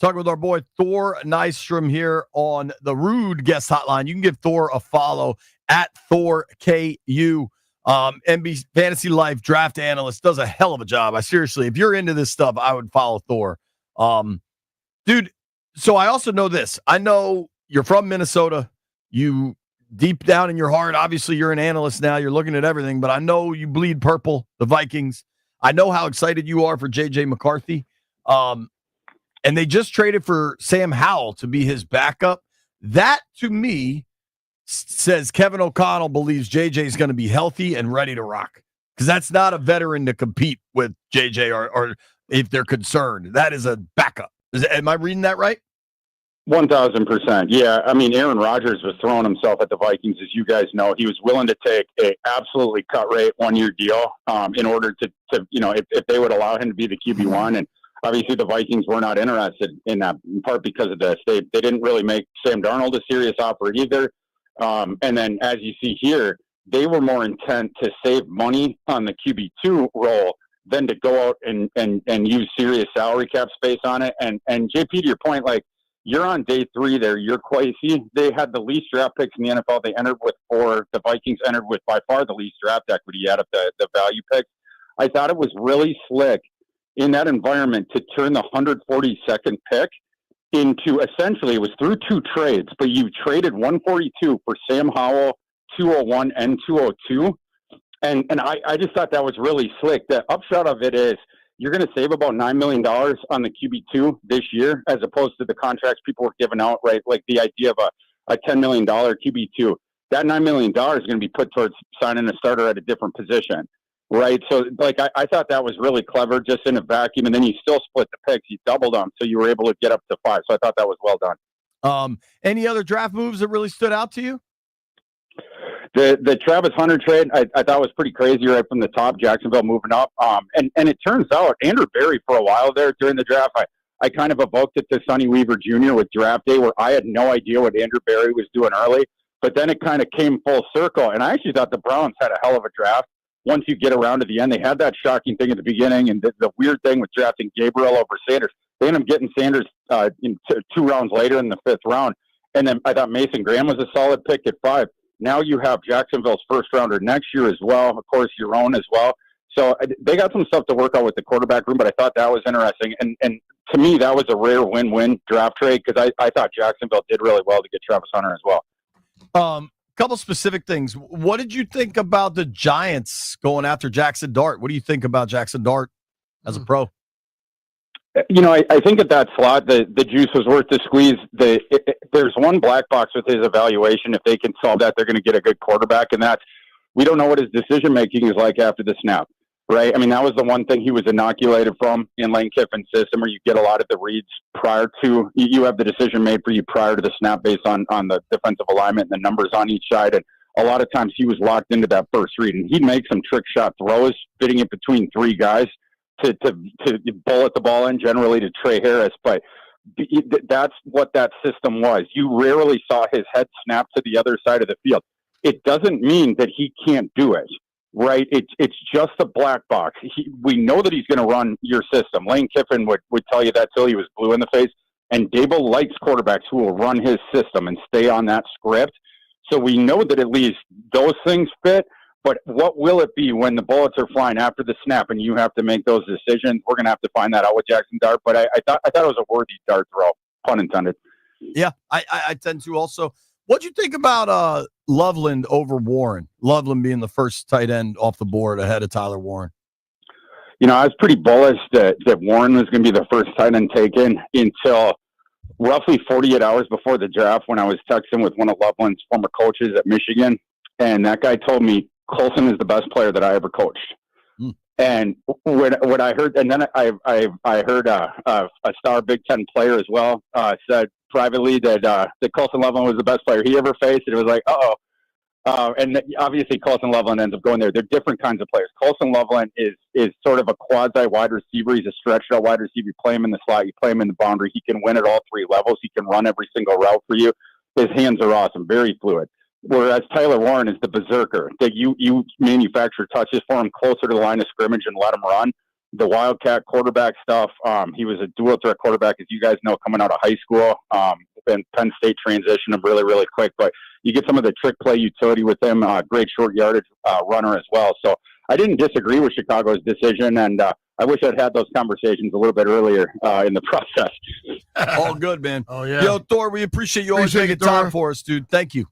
Speaker 3: Talking with our boy Thor Nestrom here on the Rude Guest Hotline. You can give Thor a follow at ThorKU. NBC Fantasy Life draft analyst, does a hell of a job. If you're into this stuff, I would follow Thor. Dude, so I also know this. I know you're from Minnesota. You deep down in your heart, obviously you're an analyst now. You're looking at everything, but I know you bleed purple, the Vikings. I know how excited you are for J.J. McCarthy. And they just traded for Sam Howell to be his backup. That, to me, says Kevin O'Connell believes JJ is going to be healthy and ready to rock, because that's not a veteran to compete with JJ or if they're concerned. That is a backup. Am I reading that right?
Speaker 9: 1,000%. Yeah. I mean, Aaron Rodgers was throwing himself at the Vikings, as you guys know. He was willing to take a absolutely cut rate 1-year deal in order to if they would allow him to be the QB1. And obviously the Vikings were not interested in that, in part because of this. They didn't really make Sam Darnold a serious offer either. And then, as you see here, they were more intent to save money on the QB2 role than to go out and use serious salary cap space on it. And JP, to your point, like, you're on day 3 there. You're quite, see, they had the least draft picks in the NFL. They entered with 4. The Vikings entered with by far the least draft equity out of the value picks. I thought it was really slick in that environment to turn the 142nd pick into, essentially, it was through 2 trades, but you traded 142 for Sam Howell, 201 and 202. And I just thought that was really slick. The upshot of it is you're going to save about $9 million on the QB2 this year, as opposed to the contracts people were giving out, right? Like the idea of a $10 million QB2. That $9 million is going to be put towards signing a starter at a different position, right? So, like, I thought that was really clever just in a vacuum. And then you still split the picks. You doubled them, so you were able to get up to 5. So I thought that was well done.
Speaker 3: Any other draft moves that really stood out to you?
Speaker 9: The Travis Hunter trade, I thought was pretty crazy right from the top. Jacksonville moving up. And it turns out Andrew Berry for a while there during the draft, I kind of evoked it to Sonny Weaver Jr. with draft day, where I had no idea what Andrew Berry was doing early. But then it kind of came full circle. And I actually thought the Browns had a hell of a draft. Once you get around to the end, they had that shocking thing at the beginning. And the weird thing with drafting Gabriel over Sanders, they ended up getting Sanders in 2 rounds later in the 5th round. And then I thought Mason Graham was a solid pick at 5. Now you have Jacksonville's first rounder next year as well. Of course, your own as well. So they got some stuff to work out with the quarterback room, but I thought that was interesting. And to me, that was a rare win-win draft trade, because I thought Jacksonville did really well to get Travis Hunter as well.
Speaker 3: Couple specific things. What did you think about the Giants going after Jackson Dart? What do you think about Jackson Dart as a pro?
Speaker 9: You know, I think at that slot, the juice was worth the squeeze. There's one black box with his evaluation. If they can solve that, they're going to get a good quarterback. And that's, we don't know what his decision-making is like after the snap, right? I mean, that was the one thing he was inoculated from in Lane Kiffin's system, where you get a lot of the reads prior to, you have the decision made for you prior to the snap based on the defensive alignment and the numbers on each side. And a lot of times he was locked into that first read. And he'd make some trick shot throws, fitting it between 3 guys to bullet the ball in, generally to Trey Harris. But that's what that system was. You rarely saw his head snap to the other side of the field. It doesn't mean that he can't do it, right? It's just a black box. We know that he's going to run your system. Lane Kiffin would tell you that till he was blue in the face. And Dable likes quarterbacks who will run his system and stay on that script. So we know that at least those things fit. But what will it be when the bullets are flying after the snap and you have to make those decisions? We're going to have to find that out with Jackson Dart. But I thought it was a worthy dart throw, pun intended.
Speaker 3: Yeah, I tend to also. What'd you think about Loveland over Warren? Loveland being the first tight end off the board ahead of Tyler Warren.
Speaker 9: You know, I was pretty bullish that Warren was going to be the first tight end taken until roughly 48 hours before the draft, when I was texting with one of Loveland's former coaches at Michigan. And that guy told me Colson is the best player that I ever coached. And when I heard, and then I heard a star Big Ten player as well said privately that Colson Loveland was the best player he ever faced. And it was like, and obviously Colson Loveland ends up going there. They're different kinds of players. Colson Loveland is sort of a quasi wide receiver. He's a stretched out wide receiver. You play him in the slot, you play him in the boundary. He can win at all 3 levels. He can run every single route for you. His hands are awesome, very fluid. Whereas Tyler Warren is the berserker that you manufacture touches for him closer to the line of scrimmage and let him run. The Wildcat quarterback stuff. He was a dual threat quarterback, as you guys know, coming out of high school. And Penn State transitioned him really, really quick. But you get some of the trick play utility with him. Great short yardage runner as well. So I didn't disagree with Chicago's decision, and I wish I'd had those conversations a little bit earlier in the process.
Speaker 3: All good, man.
Speaker 8: Oh, yeah.
Speaker 3: Yo, Thor, we appreciate you always making time for us, dude. Thank you.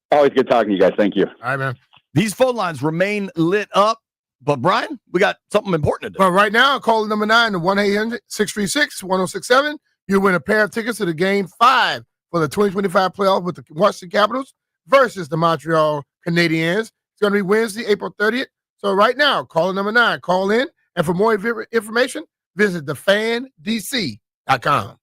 Speaker 9: Always good talking to you guys. Thank you.
Speaker 8: All right, man.
Speaker 3: These phone lines remain lit up. But, Brian, we got something important to do.
Speaker 4: Well, right now, call number 9 to 1-800-636-1067. You win a pair of tickets to the Game 5 for the 2025 playoff with the Washington Capitals versus the Montreal Canadiens. It's going to be Wednesday, April 30th. So right now, call number 9. Call in. And for more information, visit thefandc.com.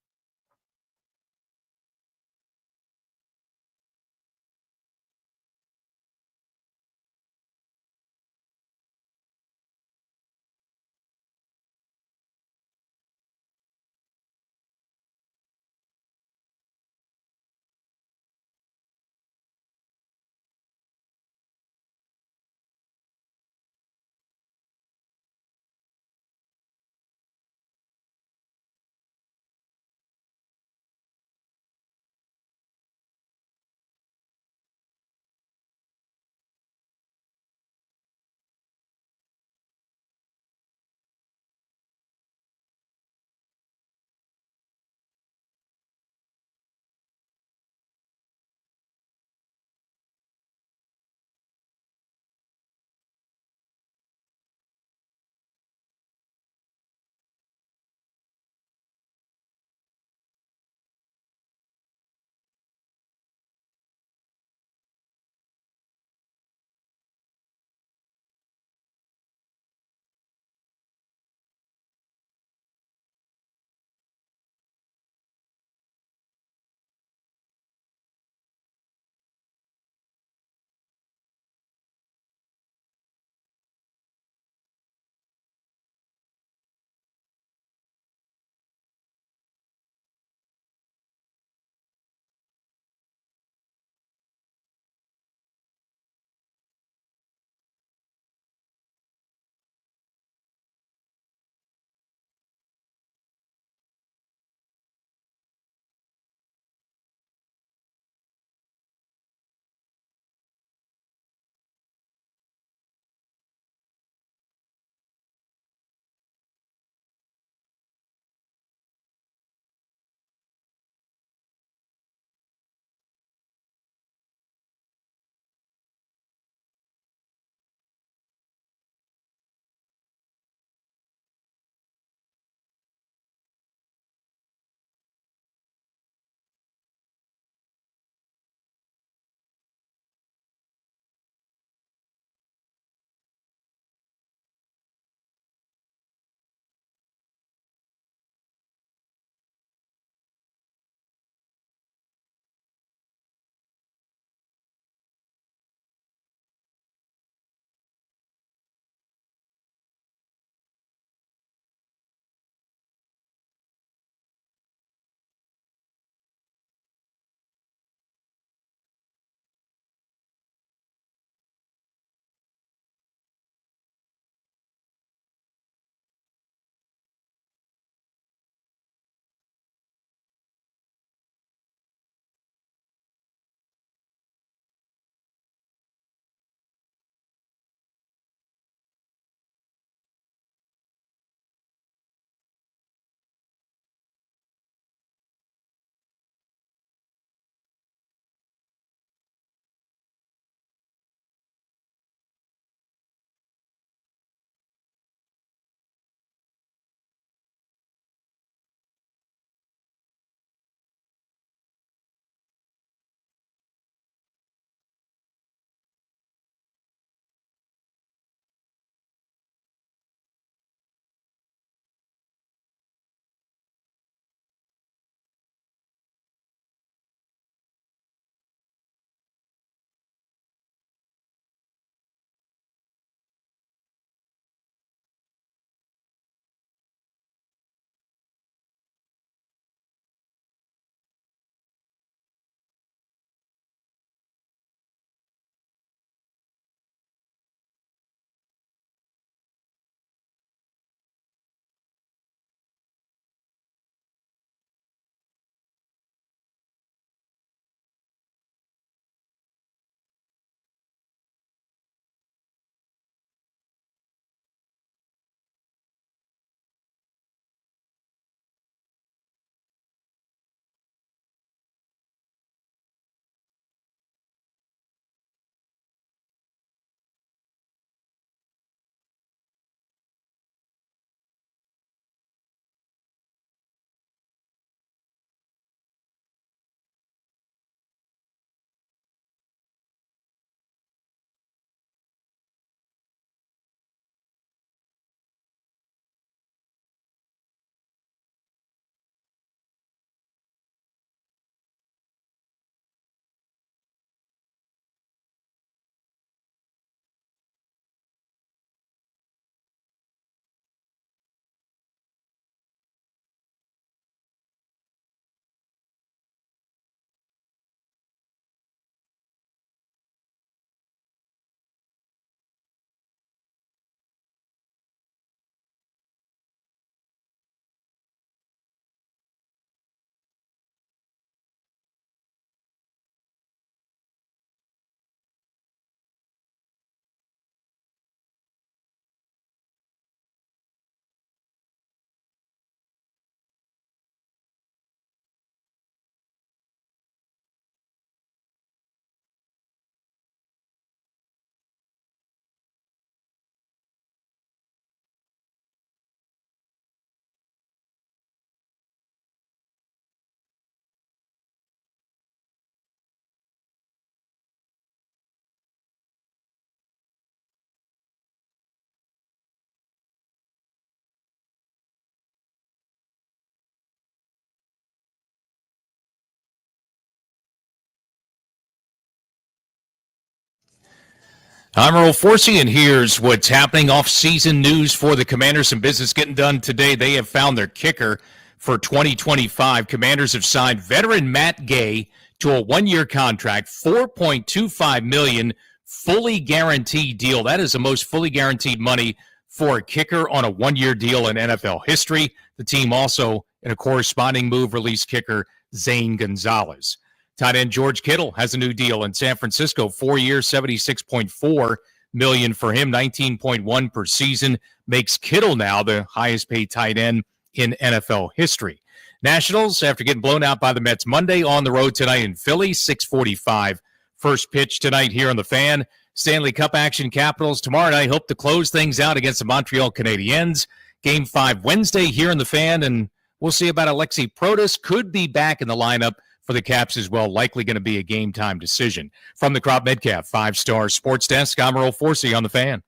Speaker 1: I'm Earl Forsey, and here's what's happening. Off-season news for the Commanders. Some business getting done today. They have found their kicker for 2025. Commanders have signed veteran Matt Gay to a one-year contract, $4.25 million, fully guaranteed deal. That is the most fully guaranteed money for a kicker on a one-year deal in NFL history. The team also, in a corresponding move, released kicker Zane Gonzalez. Tight end George Kittle has a new deal in San Francisco, 4 years, $76.4 million for him, 19.1 per season, makes Kittle now the highest paid tight end in NFL history. Nationals, after getting blown out by the Mets Monday, on the road tonight in Philly, 6:45. First pitch tonight here on the Fan. Stanley Cup action. Capitals tomorrow night hope to close things out against the Montreal Canadiens. Game 5 Wednesday here in the Fan, and we'll see about Alexi Protas. Could be back in the lineup for the Caps as well. Likely going to be a game-time decision. From the Crop Metcalf 5-Star Sports Desk, I'm Earl Forsey on the Fan.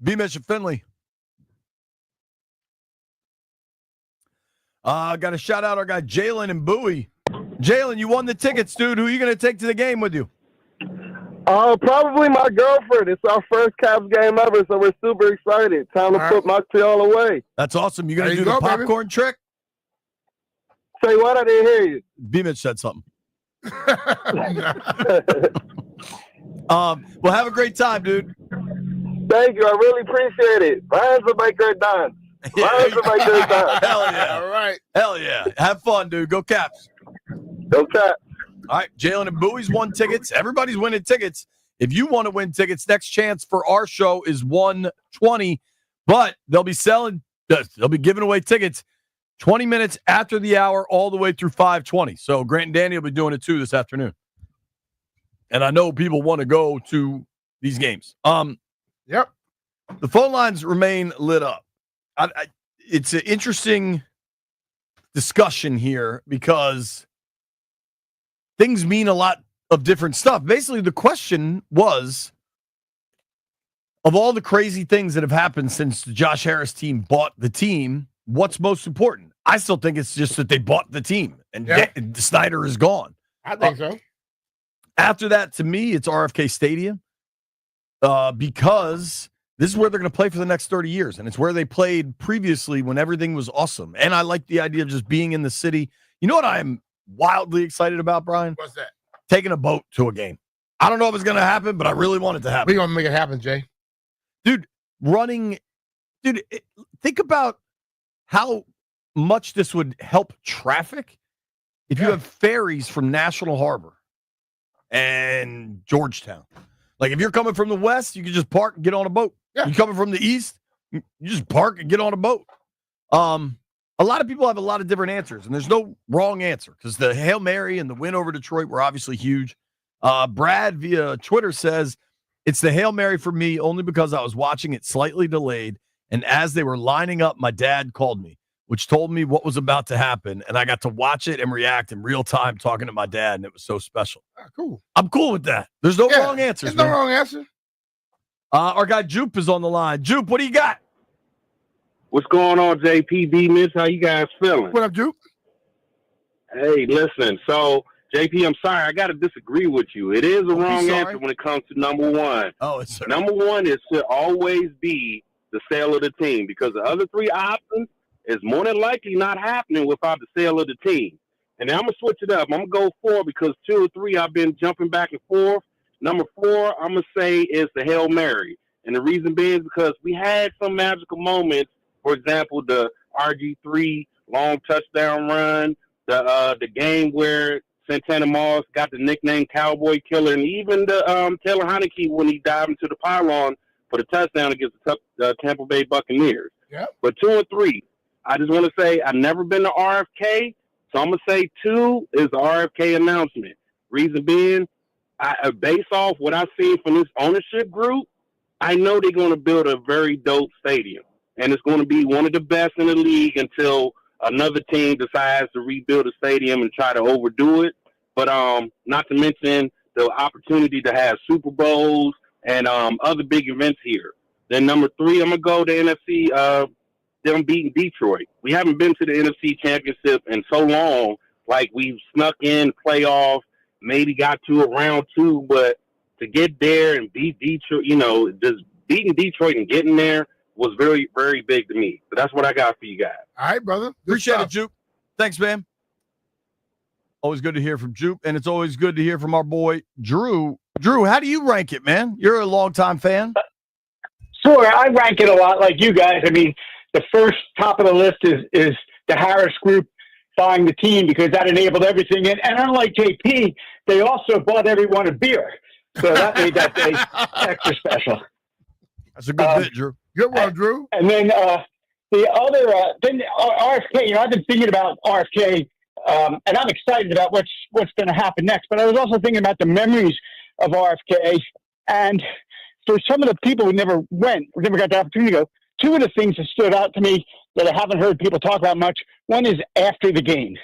Speaker 3: B-Mitch and Finley. Got to shout out our guy Jalen and Bowie. Jalen, you won the tickets, dude. Who are you going to take to the game with you?
Speaker 10: Probably my girlfriend. It's our first Cavs game ever, so we're super excited. Time to put Montreal away.
Speaker 3: That's awesome. You going to do the popcorn trick?
Speaker 10: Say what? I didn't hear you.
Speaker 3: B-Mitch said something. Well, have a great time, dude.
Speaker 10: Thank you. I really appreciate it. Lions will make her dance. Lions will make her dance.
Speaker 3: Hell yeah.
Speaker 8: All right.
Speaker 3: Hell yeah. Have fun, dude. Go Caps.
Speaker 10: Go Caps.
Speaker 3: All right. Jalen and Bowie's won tickets. Everybody's winning tickets. If you want to win tickets, next chance for our show is 1:20, but they'll be giving away tickets 20 minutes after the hour all the way through 5:20. So Grant and Danny will be doing it too this afternoon. And I know people want to go to these games.
Speaker 4: Yep.
Speaker 3: The phone lines remain lit up. It's an interesting discussion here because things mean a lot of different stuff. Basically, the question was, of all the crazy things that have happened since the Josh Harris team bought the team, what's most important? I still think it's just that they bought the team and Snyder is gone.
Speaker 4: I think so.
Speaker 3: After that, to me, it's RFK Stadium because this is where they're going to play for the next 30 years, and it's where they played previously when everything was awesome. And I like the idea of just being in the city. You know what I am wildly excited about, Brian?
Speaker 4: What's that?
Speaker 3: Taking a boat to a game. I don't know if it's going to happen, but I really want it to happen.
Speaker 4: We're going to make it happen, Jay.
Speaker 3: Dude, think about how much this would help traffic if you have ferries from National Harbor and Georgetown. Like, if you're coming from the west, you can just park and get on a boat.
Speaker 4: Yeah.
Speaker 3: You're coming from the east, you just park and get on a boat. A lot of people have a lot of different answers, and there's no wrong answer because the Hail Mary and the win over Detroit were obviously huge. Brad via Twitter says, it's the Hail Mary for me only because I was watching it slightly delayed, and as they were lining up, my dad called me, which told me what was about to happen, and I got to watch it and react in real time talking to my dad, and it was so special.
Speaker 4: Cool.
Speaker 3: I'm cool with that. There's no wrong answers.
Speaker 4: There's no wrong answer.
Speaker 3: Our guy Jupe is on the line. Jupe, what do you got?
Speaker 11: What's going on, JP, B-Mitch? How you guys feeling?
Speaker 4: What up, Jupe?
Speaker 11: Hey, listen. So, JP, I'm sorry. I got to disagree with you. It is a wrong answer when it comes to number one.
Speaker 3: Oh, it's
Speaker 11: number one is to always be the sale of the team because the other three options is more than likely not happening without the sale of the team. And then I'm going to switch it up. I'm going to go 4 because 2 or 3 I've been jumping back and forth. Number 4, I'm going to say is the Hail Mary. And the reason being is because we had some magical moments. For example, the RG3 long touchdown run, the game where Santana Moss got the nickname Cowboy Killer, and even the Taylor Heineke when he dived into the pylon for the touchdown against the Tampa Bay Buccaneers.
Speaker 4: Yep.
Speaker 11: But 2 and 3, I just want to say I've never been to RFK, so I'm going to say 2 is the RFK announcement. Reason being, based off what I've seen from this ownership group, I know they're going to build a very dope stadium, and it's going to be one of the best in the league until another team decides to rebuild a stadium and try to overdo it. But not to mention the opportunity to have Super Bowls and other big events here. Then number 3, I'm gonna go to NFC. Them beating Detroit. We haven't been to the NFC Championship in so long. Like, we've snuck in playoff, maybe got to a round 2, but to get there and beat Detroit, just beating Detroit and getting there was very, very big to me. So that's what I got for you guys.
Speaker 4: All right, brother. Good
Speaker 3: Appreciate
Speaker 4: stuff.
Speaker 3: it, Jupe. Thanks, man. Always good to hear from Jupe, and it's always good to hear from our boy Drew. Drew, how do you rank it, man? You're a longtime fan.
Speaker 12: Sure, I rank it a lot like you guys. I mean, the first top of the list is the Harris Group buying the team because that enabled everything. And unlike JP, they also bought everyone a beer. So that made that day extra special.
Speaker 3: That's a good bit, Drew.
Speaker 4: Good one, Drew.
Speaker 12: And then the other, then RFK, I've been thinking about RFK, and I'm excited about what's going to happen next. But I was also thinking about the memories of RFK. And for some of the people who never got the opportunity to go, 2 of the things that stood out to me that I haven't heard people talk about much, one is after the game.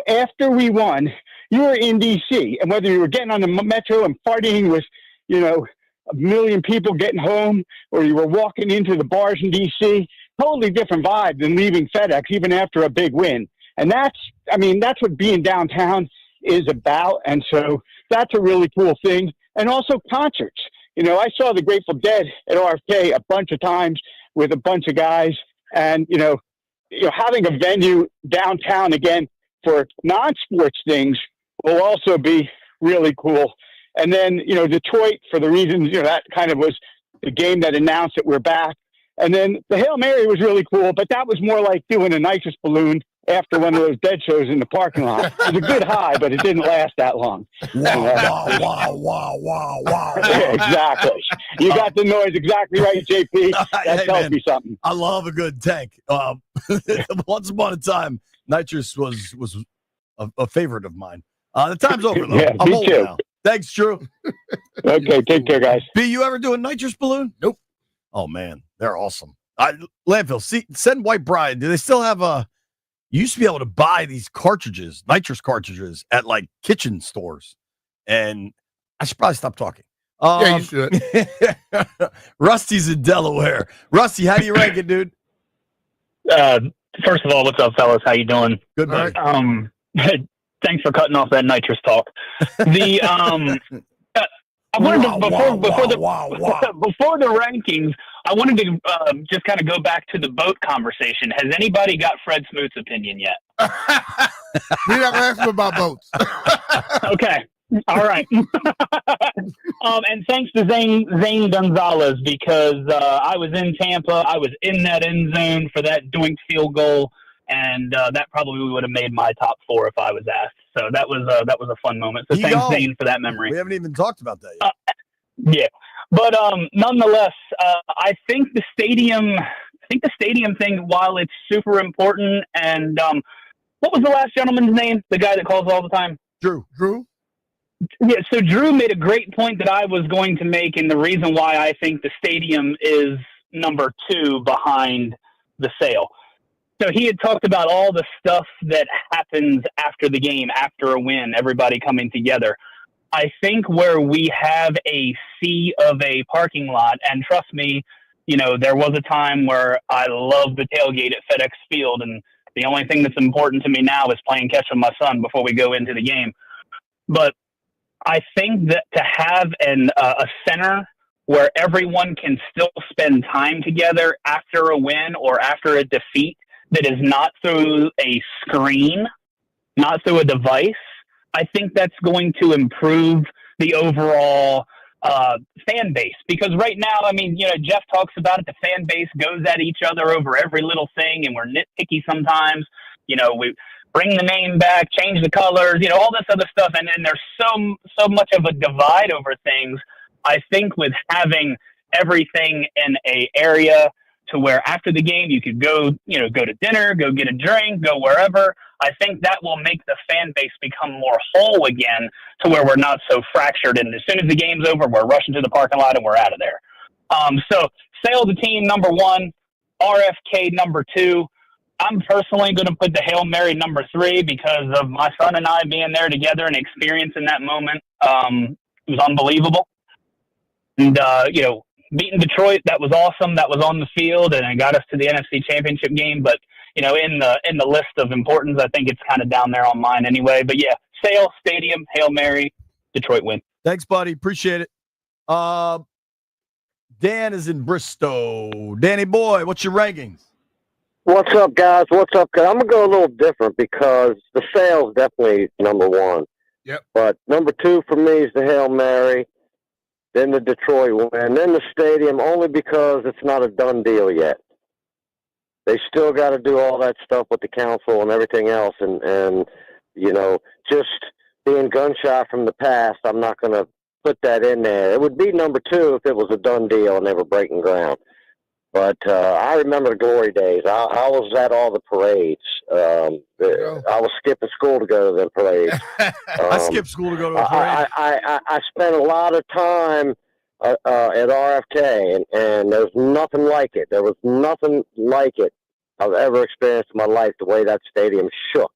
Speaker 12: After we won, you were in D.C., and whether you were getting on the metro and partying with, a million people getting home, or you were walking into the bars in D.C., totally different vibe than leaving FedEx, even after a big win. And that's what being downtown is about. And so that's a really cool thing. And also concerts. I saw the Grateful Dead at RFK a bunch of times with a bunch of guys, and having a venue downtown again for non-sports things will also be really cool. And then Detroit, for the reasons that kind of was the game that announced that we're back. And then the Hail Mary was really cool, but that was more like doing a nitrous balloon after one of those Dead shows in the parking lot. It was a good high, but it didn't last that long.
Speaker 3: Wow.
Speaker 12: Yeah, exactly. You got the noise exactly right, JP. That tells me something.
Speaker 3: I love a good tank. Once upon a time, nitrous was a favorite of mine. The time's over, though.
Speaker 12: Yeah,
Speaker 3: I'm
Speaker 12: me
Speaker 3: old
Speaker 12: too.
Speaker 3: now. Thanks, Drew.
Speaker 12: Okay, take care, guys.
Speaker 3: B, you ever do a nitrous balloon?
Speaker 4: Nope.
Speaker 3: Oh, man, they're awesome. Landfill, send White Bride. Do they still have you used to be able to buy these cartridges, nitrous cartridges, at like kitchen stores. And I should probably stop talking.
Speaker 4: Yeah, you should.
Speaker 3: Rusty's in Delaware. Rusty, how do you rank it, dude?
Speaker 13: First of all, what's up, fellas? How you doing?
Speaker 3: Good, buddy.
Speaker 13: Thanks for cutting off that nitrous talk. The I wanted to before the rankings, I wanted to just kind of go back to the boat conversation. Has anybody got Fred Smoot's opinion yet?
Speaker 4: We're not going to ask him about boats.
Speaker 13: Okay. All right. And thanks to Zane Gonzalez, because I was in Tampa. I was in that end zone for that doinked field goal, and that probably would have made my top 4 if I was asked. So that was a fun moment. So thanks, Zane, for that memory.
Speaker 3: We haven't even talked about that yet.
Speaker 13: Yeah, but nonetheless, I think the stadium thing, while it's super important, and what was the last gentleman's name? The guy that calls all the time?
Speaker 3: Drew.
Speaker 13: Yeah, so Drew made a great point that I was going to make, and the reason why I think the stadium is number 2 behind the sale. So he had talked about all the stuff that happens after the game, after a win, everybody coming together. I think where we have a sea of a parking lot, and trust me, there was a time where I loved the tailgate at FedEx Field, and the only thing that's important to me now is playing catch with my son before we go into the game. But I think that to have a center where everyone can still spend time together after a win or after a defeat that is not through a screen, not through a device, I think that's going to improve the overall fan base. Because right now, Jeff talks about it, the fan base goes at each other over every little thing, and we're nitpicky sometimes. We bring the name back, change the colors, all this other stuff. And then there's so much of a divide over things. I think with having everything in a area to where after the game you could go to dinner, go get a drink, go wherever, I think that will make the fan base become more whole again, to where we're not so fractured. And as soon as the game's over, we're rushing to the parking lot and we're out of there. So sale of the team number 1, RFK number 2. I'm personally going to put the Hail Mary number 3 because of my son and I being there together and experiencing that moment. It was unbelievable. And, beating Detroit, that was awesome. That was on the field, and it got us to the NFC Championship game. But, in the list of importance, I think it's kind of down there on mine anyway. But, yeah, sale, stadium, Hail Mary, Detroit win.
Speaker 3: Thanks, buddy. Appreciate it. Dan is in Bristow. Danny boy, what's your rankings?
Speaker 14: What's up, guys? What's up, guys? I'm going to go a little different because the sale's definitely number 1.
Speaker 8: Yep.
Speaker 14: But number 2 for me is the Hail Mary, then the Detroit win, then the stadium, only because it's not a done deal yet. They still got to do all that stuff with the council and everything else. And just being gun-shy from the past, I'm not going to put that in there. It would be number 2 if it was a done deal and they were breaking ground. But I remember the glory days. I was at all the parades. I was skipping school to go to the parades.
Speaker 3: I skipped school to go to a parade.
Speaker 14: I spent a lot of time at RFK, and there's nothing like it. There was nothing like it I've ever experienced in my life, the way that stadium shook.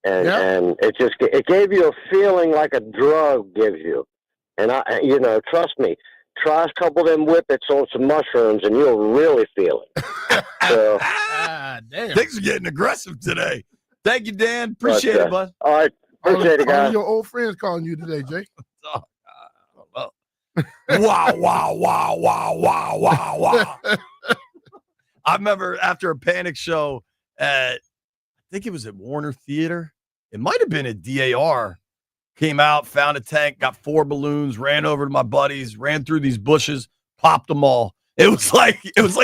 Speaker 14: And it gave you a feeling like a drug gives you. And trust me, try a couple of them whippets on some mushrooms, and you'll really feel it. So,
Speaker 3: damn. Things are getting aggressive today. Thank you, Dan. Appreciate it, bud.
Speaker 14: All right. Appreciate it, guys.
Speaker 4: All your old friends calling you today, Jay.
Speaker 3: Wow, wow, wow, wow, wow, wow, wow. I remember after a Panic show at, I think it was at Warner Theater. It might have been at DAR. Came out, found a tank, got 4 balloons, ran over to my buddies, ran through these bushes, popped them all. It was like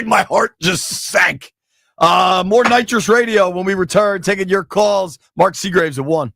Speaker 3: my heart just sank. More Nitrous Radio when we return, taking your calls. Mark Seagraves at 1.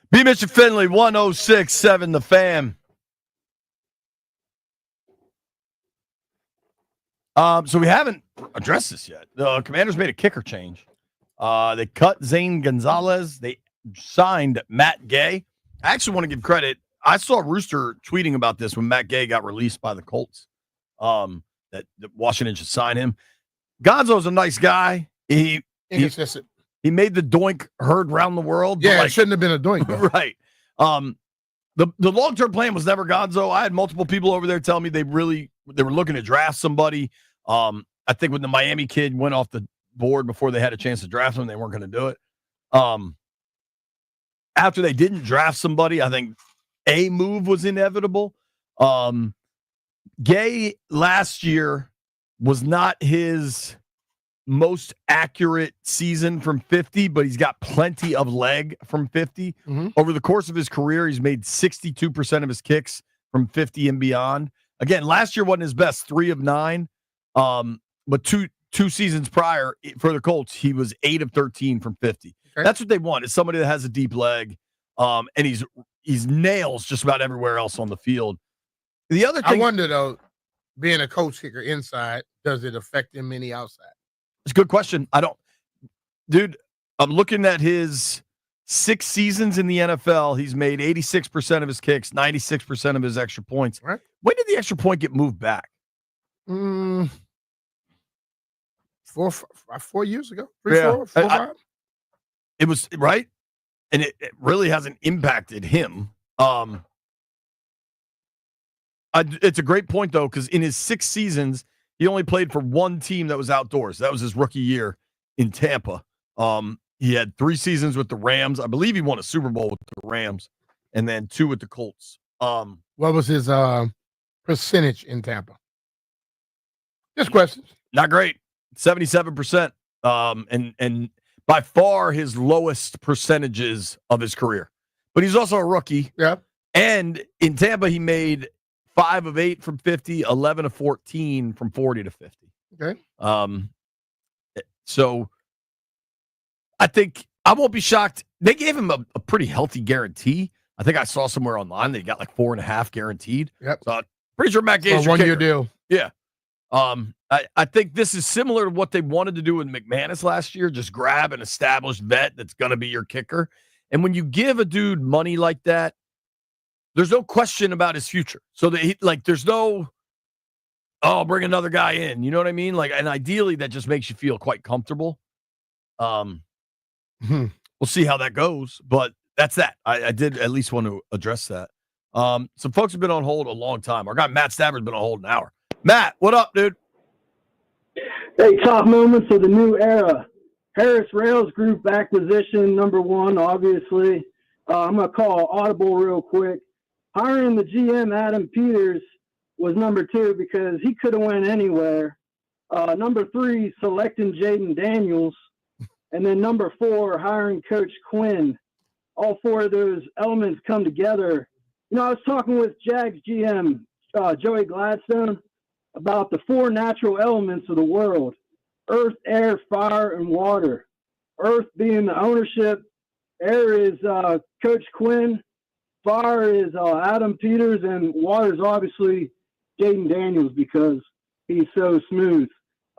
Speaker 3: B. Mitch and Finley, 106.7 The Fan. So we haven't addressed this yet. The Commanders made a kicker change. They cut Zane Gonzalez. They signed Matt Gay. I actually want to give credit. I saw Rooster tweeting about this when Matt Gay got released by the Colts. That Washington should sign him. Gonzo's a nice guy. He made the doink heard round the world.
Speaker 4: Yeah, it shouldn't have been a doink.
Speaker 3: Right. The long-term plan was never Gonzo. I had multiple people over there telling me they were looking to draft somebody. I think when the Miami kid went off the board before they had a chance to draft him, they weren't going to do it. After they didn't draft somebody, I think a move was inevitable. Gay last year was not his most accurate season from 50, but he's got plenty of leg from 50.
Speaker 4: Mm-hmm.
Speaker 3: Over the course of his career, he's made 62% of his kicks from 50 and beyond. Again, last year wasn't his best, 3 of 9. But two seasons prior for the Colts, he was 8 of 13 from 50. Okay. That's what they want, is somebody that has a deep leg. And he's nails just about everywhere else on the field. The other thing,
Speaker 4: I wonder though, being a coach kicker inside, does it affect him any outside?
Speaker 3: It's a good question. I'm looking at his 6 seasons in the NFL. He's made 86% of his kicks, 96% of his extra points.
Speaker 4: Right.
Speaker 3: When did the extra point get moved back?
Speaker 4: 4 years ago. 4, 5.
Speaker 3: It was right. And it really hasn't impacted him. It's a great point, though, because in his 6 seasons, he only played for one team that was outdoors. That was his rookie year in Tampa. He had 3 seasons with the Rams. I believe he won a Super Bowl with the Rams, and then 2 with the Colts.
Speaker 4: What was his percentage in Tampa? Just questions.
Speaker 3: Not great. 77%. And by far his lowest percentages of his career. But he's also a rookie.
Speaker 4: Yeah.
Speaker 3: And in Tampa, he made 5 of 8 from 50, 11 of 14 from 40 to 50.
Speaker 4: Okay.
Speaker 3: So I think I won't be shocked. They gave him a pretty healthy guarantee. I think I saw somewhere online they got like 4.5 guaranteed.
Speaker 4: Yep.
Speaker 3: So pretty sure Matt Gay's
Speaker 4: a 1-year deal.
Speaker 3: Yeah. I think this is similar to what they wanted to do with McManus last year. Just grab an established vet that's going to be your kicker. And when you give a dude money like that, there's no question about his future. So that there's no, bring another guy in. You know what I mean? And ideally that just makes you feel quite comfortable. We'll see how that goes, but that's that. I did at least want to address that. Some folks have been on hold a long time. Our guy Matt Stafford's been on hold an hour. Matt, what up, dude?
Speaker 15: Hey, top moments of the new era. Harris Rails Group acquisition, number 1, obviously. I'm going to call audible real quick. Hiring the GM, Adam Peters, was number 2 because he could have went anywhere. Number 3, selecting Jaden Daniels. And then number 4, hiring Coach Quinn. All 4 of those elements come together. I was talking with Jags GM, Joey Gladstone, about the 4 natural elements of the world: earth, air, fire, and water. Earth being the ownership, air is Coach Quinn, fire is Adam Peters, and water is obviously Jaden Daniels because he's so smooth.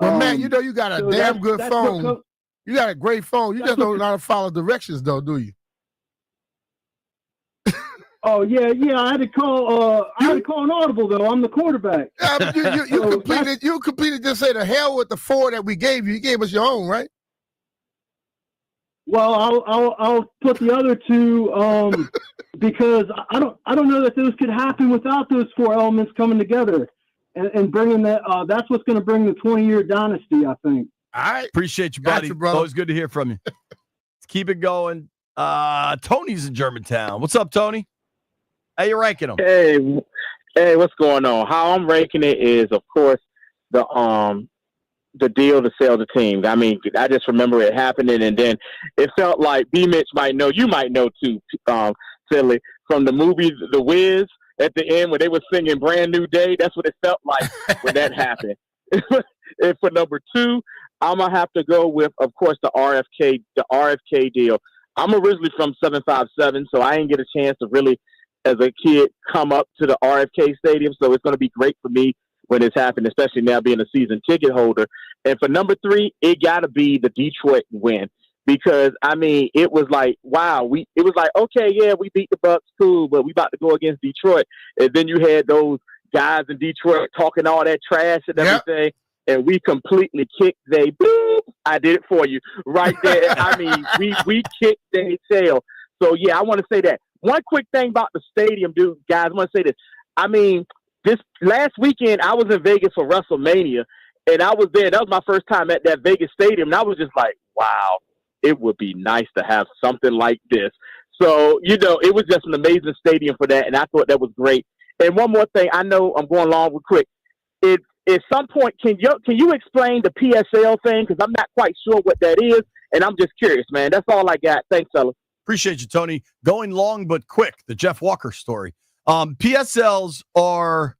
Speaker 4: Well, Matt, you got a damn good phone. You got a great phone. You just don't know how to follow directions, though, do you?
Speaker 15: Oh yeah. I had to call. I had to call an audible though. I'm the quarterback.
Speaker 4: Yeah, but you completed. You completed. Just say the hell with the 4 that we gave you. You gave us your own, right?
Speaker 15: Well, I'll put the other 2 because I don't know that those could happen without those 4 elements coming together and bringing that. That's what's going to bring the 20-year dynasty, I think.
Speaker 3: All right, appreciate you, buddy. Always good to hear from you. Let's keep it going. Tony's in Germantown. What's up, Tony? How you ranking them?
Speaker 16: Hey, what's going on? How I'm ranking it is, of course, the deal to sell the team. I mean, I just remember it happening, and then it felt like B. Mitch might know. You might know too, Philly, from the movie The Wiz at the end when they were singing "Brand New Day." That's what it felt like when that happened. And for number 2, I'm gonna have to go with, of course, the RFK deal. I'm originally from 757, so I didn't get a chance to really, as a kid, come up to the RFK Stadium. So it's gonna be great for me when it's happened, especially now being a season ticket holder. And for number 3, it gotta be the Detroit win. Because I mean, it was like, wow, it was like, okay, yeah, we beat the Bucks, cool, but we about to go against Detroit. And then you had those guys in Detroit talking all that trash and everything, and we completely kicked they boop. I did it for you right there. I mean, we kicked their tail. So yeah, I want to say that. One quick thing about the stadium, dude, guys, I want to say this. I mean, this last weekend I was in Vegas for WrestleMania, and I was there. That was my first time at that Vegas stadium, and I was just like, wow, it would be nice to have something like this. So, you know, it was just an amazing stadium for that, and I thought that was great. And one more thing, I know I'm going long real quick. At some point, can you explain the PSL thing? Because I'm not quite sure what that is, and I'm just curious, man. That's all I got. Thanks, fellas.
Speaker 3: Appreciate you, Tony. Going long but quick, the Jeff Walker story. PSLs are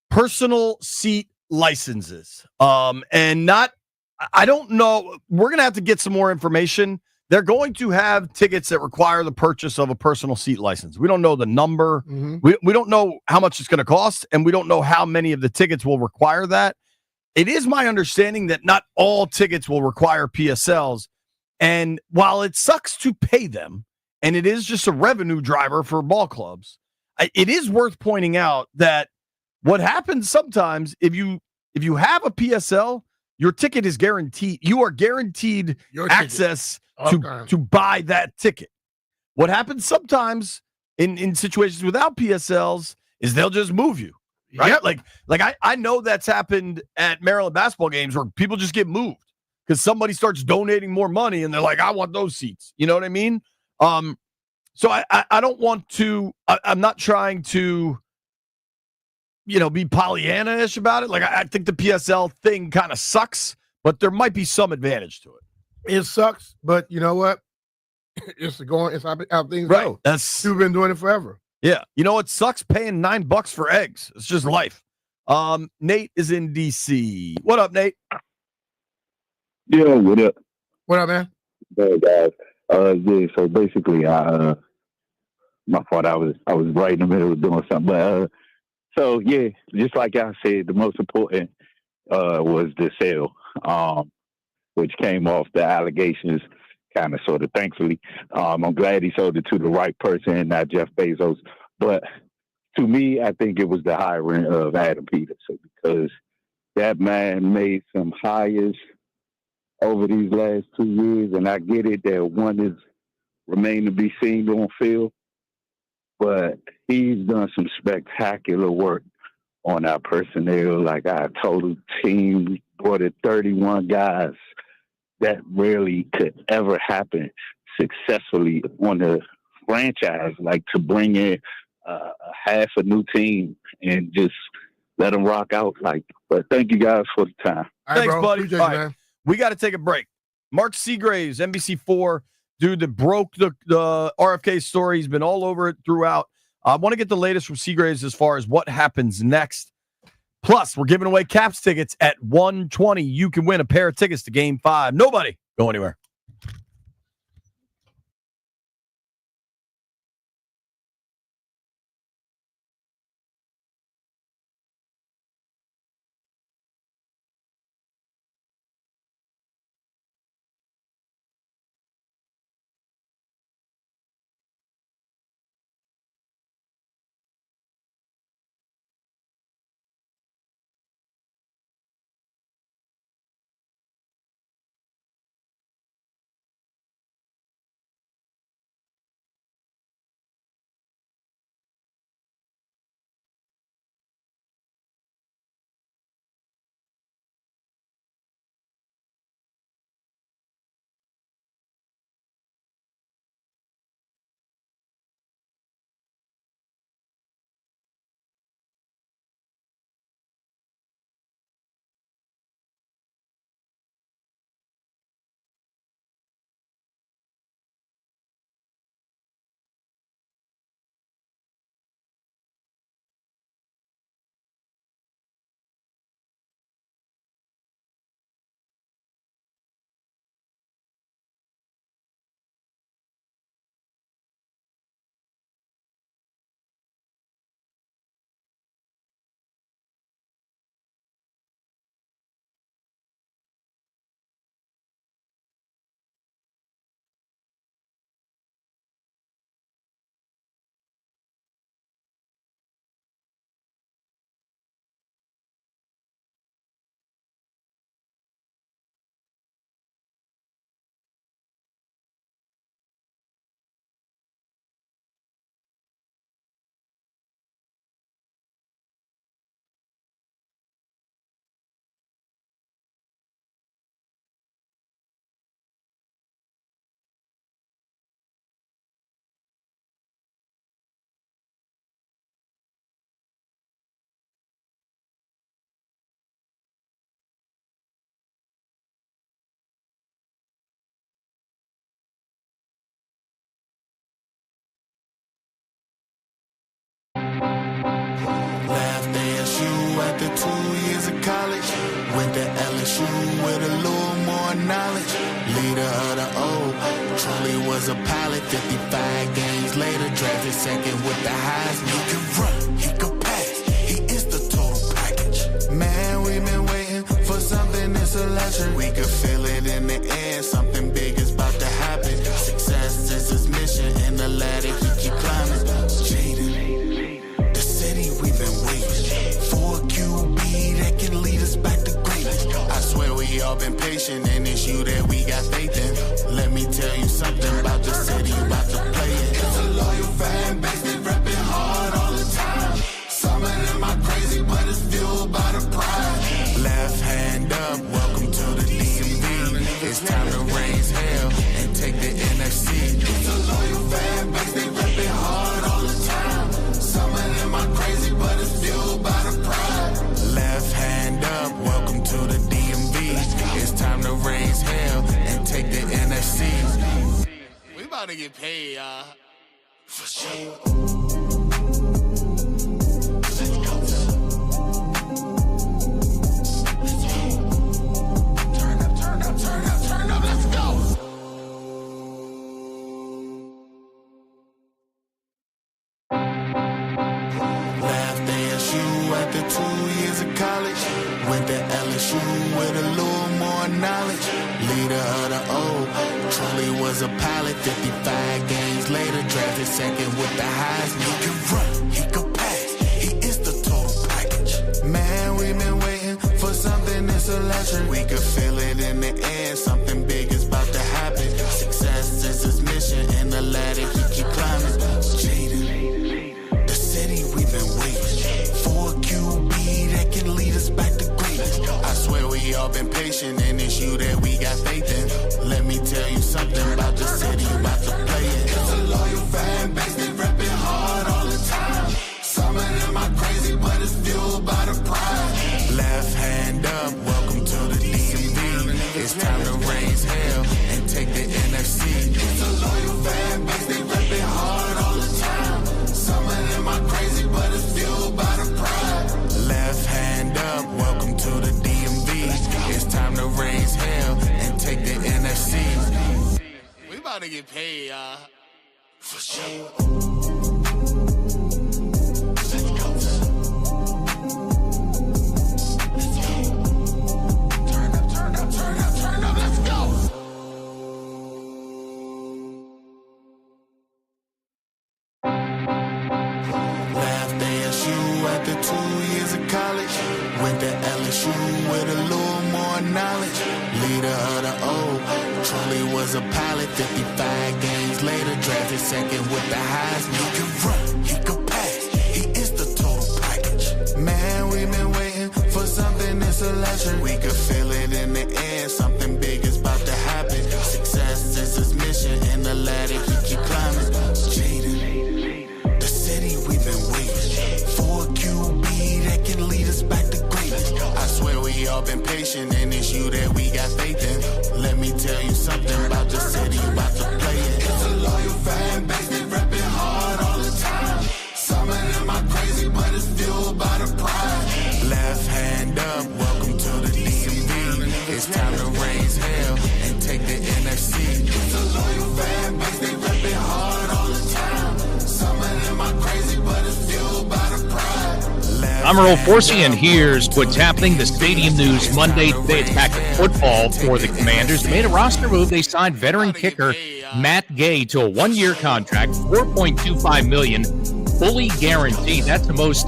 Speaker 3: personal seat licenses. And not, I don't know. We're going to have to get some more information. They're going to have tickets that require the purchase of a personal seat license. We don't know the number. We don't know how much it's going to cost, and we don't know how many of the tickets will require that. It is my understanding that not all tickets will require PSLs. And while it sucks to pay them, and it is just a revenue driver for ball clubs, it is worth pointing out that what happens sometimes if you have a PSL, your ticket is guaranteed. You are guaranteed access to buy that ticket. What happens sometimes in situations without PSLs is they'll just move you. Right? Yep. Like I know that's happened at Maryland basketball games where people just get moved because somebody starts donating more money and they're like, I want those seats. You know what I mean? So I don't want to, I'm not trying to, be Pollyanna-ish about it. Like I think the PSL thing kind of sucks, but there might be some advantage to it.
Speaker 4: It sucks, but you know what? It's how things go. You've been doing it forever.
Speaker 3: Yeah. You know what sucks? Paying $9 for eggs. It's just life. Nate is in DC. What up, Nate?
Speaker 17: Yeah, what up?
Speaker 4: What up, man?
Speaker 17: Hey guys. Yeah, so basically my fault, I was right in the middle of doing something. But so yeah, just like I said, the most important was the sale, which came off the allegations kind of sort of thankfully. I'm glad he sold it to the right person and not Jeff Bezos. But to me, I think it was the hiring of Adam Peterson because that man made some hires over these last 2 years, and I get it that one is remain to be seen on field, but he's done some spectacular work on our personnel, like our total team, brought in 31 guys. That rarely could ever happen successfully on a franchise, like to bring in half a new team and just let them rock out. But thank you guys for the time.
Speaker 3: Thanks,
Speaker 4: bro.
Speaker 3: buddy.
Speaker 4: Appreciate
Speaker 3: All
Speaker 4: you,
Speaker 3: right.
Speaker 4: man.
Speaker 3: We got to take a break. Mark Seagraves, NBC4, dude that broke the RFK story. He's been all over it throughout. I want to get the latest from Seagraves as far as what happens next. Plus, we're giving away Caps tickets at 120. You can win a pair of tickets to Game 5. Nobody go anywhere.
Speaker 18: leader of the old. Truly was a pilot, 55 games later, drafted second with the Heisman. He can run, he can pass, he is the total package. Man, we've been waiting for something that's electric. We could feel it in the air, something big is about to happen. Success is his mission, and the ladder he keep climbing. Jaden, the city we've been waiting for a QB that can lead us back to greatness. I swear we all been patient, and it's you that we got faith in. Let me tell you something about the city, about to play it. It's a loyal fan base, they repping hard all the time. Some of them are crazy, but it's fueled by the pride. Left hand up, welcome to the DMV. It's time to raise hell and take the NFC. It's a loyal fan base, they repping hard all the time. Some of them are crazy, but it's fueled by the pride. Left hand up, welcome to the DMV. It's time to raise hell and take the NFC. We about to get paid, y'all. For sure. After 2 years of college, went to LSU with a little more knowledge. Leader of the old, truly was a pilot. 55 games later, drafted second with the Heisman. He can run, he can pass, he is the total package. Man, we've been waiting for something that's electric. We could feel it in the air, something big is about to happen. Success is his mission, and the ladder he keep climbing. Jaden, the city we've been waiting for a QB that can lead us back to greatness. I swear we all been patient, and it's you that we got faith in. Let me tell you something about the city, about to play it. It's a loyal fan base, they repping hard all the time. Some of them are crazy, but it's fueled by the pride. Left hand up, welcome to the DMV. It's time to raise hell and take the NFC. It's a loyal fan base, they repping hard all the time. Some of them are crazy, but it's fueled by the pride. Left hand up, welcome to the DMV. It's time to raise hell and take the NFC. We about to get paid, y'all. For sure. After 2 years of college, went to LSU with a little more knowledge. Leader of the old, truly was a pilot. 55 games later, drafted second with the Heisman. He can run, he can pass, he is the total package. Man, we've been waiting for something that's electric. We could feel it in the air, something big is about to happen. Success is his mission, and the ladder he keep climbing. Jaden, the city we've been waiting for a QB that can lead us back to greatness. I swear we all been patient, and it's you that we got faith in. Let me tell you something about the city, about to play it. It's a loyal fan base, they repping hard all the time. Some of them are crazy, but it's fueled by the pride. Left hand up, welcome to the DMV. It's time to raise hell and take the NFC. It's a loyal fan base, they repping hard all the time. Some of them are crazy, but it's fueled by the pride.
Speaker 1: I'm Earl Forsey, and here's what's happening. The Stadium News Monday. Today it's back to football for the Commanders. They made a roster move. They signed veteran kicker Matt Gay to a one-year contract, $4.25 million, fully guaranteed. That's the most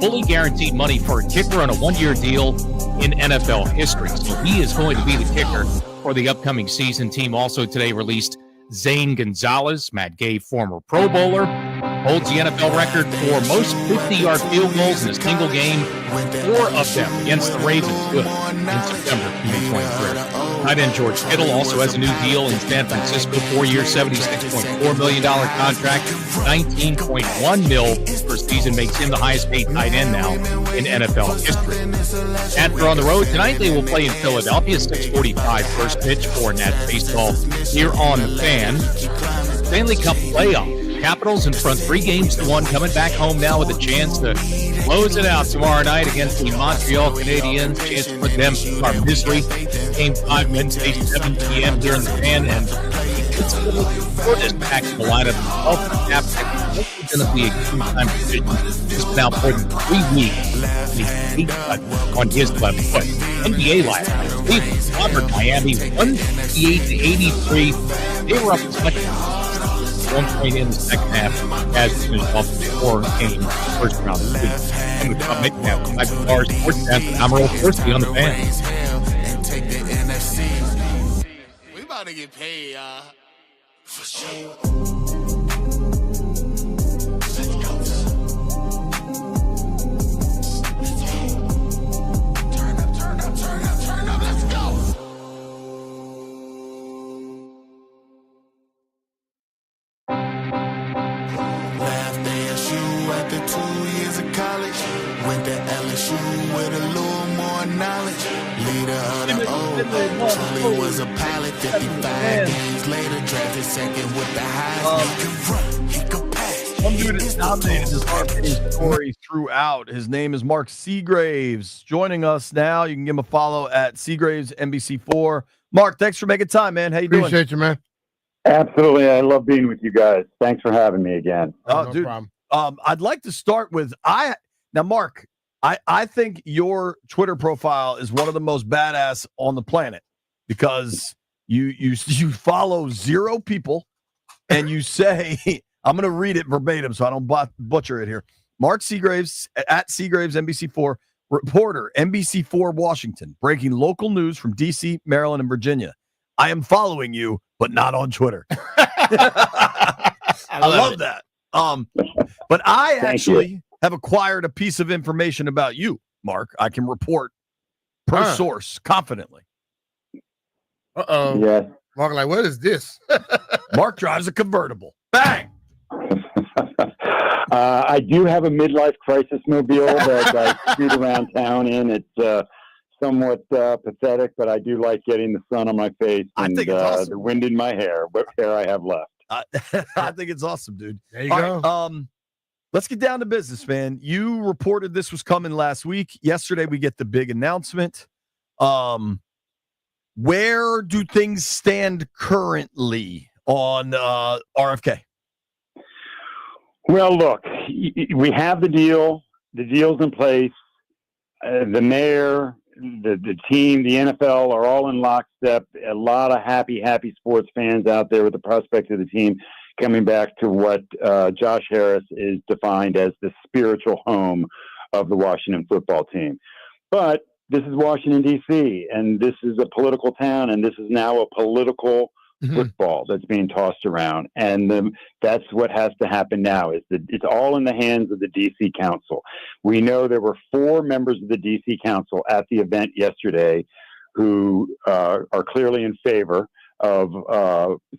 Speaker 1: fully guaranteed money for a kicker on a one-year deal in NFL history. So he is going to be the kicker for the upcoming season. Team also today released Zane Gonzalez, Matt Gay, former Pro Bowler, holds the NFL record for most 50-yard field goals in a single game, 4 of them against the Ravens, good, in September 2023. Tight end George Kittle also has a new deal in San Francisco, 4-year, $76.4 million contract, $19.1 million per season, makes him the highest paid tight end now in NFL history. Panther on the road tonight. They will play in Philadelphia, 6:45 first pitch for Nats baseball here on the Fan. Stanley Cup playoff. Capitals in front 3-1, coming back home now with a chance to close it out tomorrow night against the Montreal Canadiens. Chance to put them through our misery. Game 5 Wednesday, 7 p.m. here in the fan. And it's a little shortest back to the lineup. It's going to be a game-time decision. He's been out more than 3 weeks. He's on his left foot. NBA last night. Cleveland clobbered Miami 168-83. They were up as much as 1 point in the second half. As finished off the 4-game first round of the week. I'm going to make that 5 bars sports fans. I'm Earl Thirsty on the fan.
Speaker 18: We about to get paid, for sure. After 2 years of college, went to LSU with a little more knowledge. Leader of the O, truly was a pilot. 55 games later, drafted second with the highs. He could run, he could pass.
Speaker 3: One dude has dominated his RFK story throughout. His name is Mark Seagraves. Joining us now. You can give him a follow at Seagraves NBC4. Mark, thanks for making time, man. How you doing?
Speaker 4: Appreciate you, man.
Speaker 9: Absolutely. I love being with you guys. Thanks for having me again.
Speaker 3: Oh,
Speaker 4: no
Speaker 3: dude.
Speaker 4: problem.
Speaker 3: I'd like to start with now, Mark. I think your Twitter profile is one of the most badass on the planet because you follow 0 people and you say I'm going to read it verbatim so I don't butcher it here. Mark Seagraves at Seagraves NBC4 reporter NBC4 Washington breaking local news from DC, Maryland, and Virginia. I am following you, but not on Twitter. I love that. But I actually have acquired a piece of information about you, Mark. I can report per source confidently.
Speaker 4: Yeah. Mark, like, what is this?
Speaker 3: Mark drives a convertible. Bang!
Speaker 9: I do have a midlife crisis mobile that I shoot around town in. It's somewhat pathetic, but I do like getting the sun on my face and the wind in my hair, what hair I have left.
Speaker 3: I think it's awesome, dude.
Speaker 4: There you go.
Speaker 3: Right, let's get down to business, man. You reported this was coming last week. Yesterday, we get the big announcement. Where do things stand currently on RFK?
Speaker 9: Well, look, we have the deal. The deal's in place. The mayor, the team, the NFL are all in lockstep. A lot of happy sports fans out there with the prospect of the team coming back to what Josh Harris is defined as the spiritual home of the Washington football team. But this is Washington, D.C., and this is a political town, and this is now a political football that's being tossed around. And that's what has to happen now is that it's all in the hands of the D.C. Council. We know there were 4 members of the D.C. Council at the event yesterday who are clearly in favor of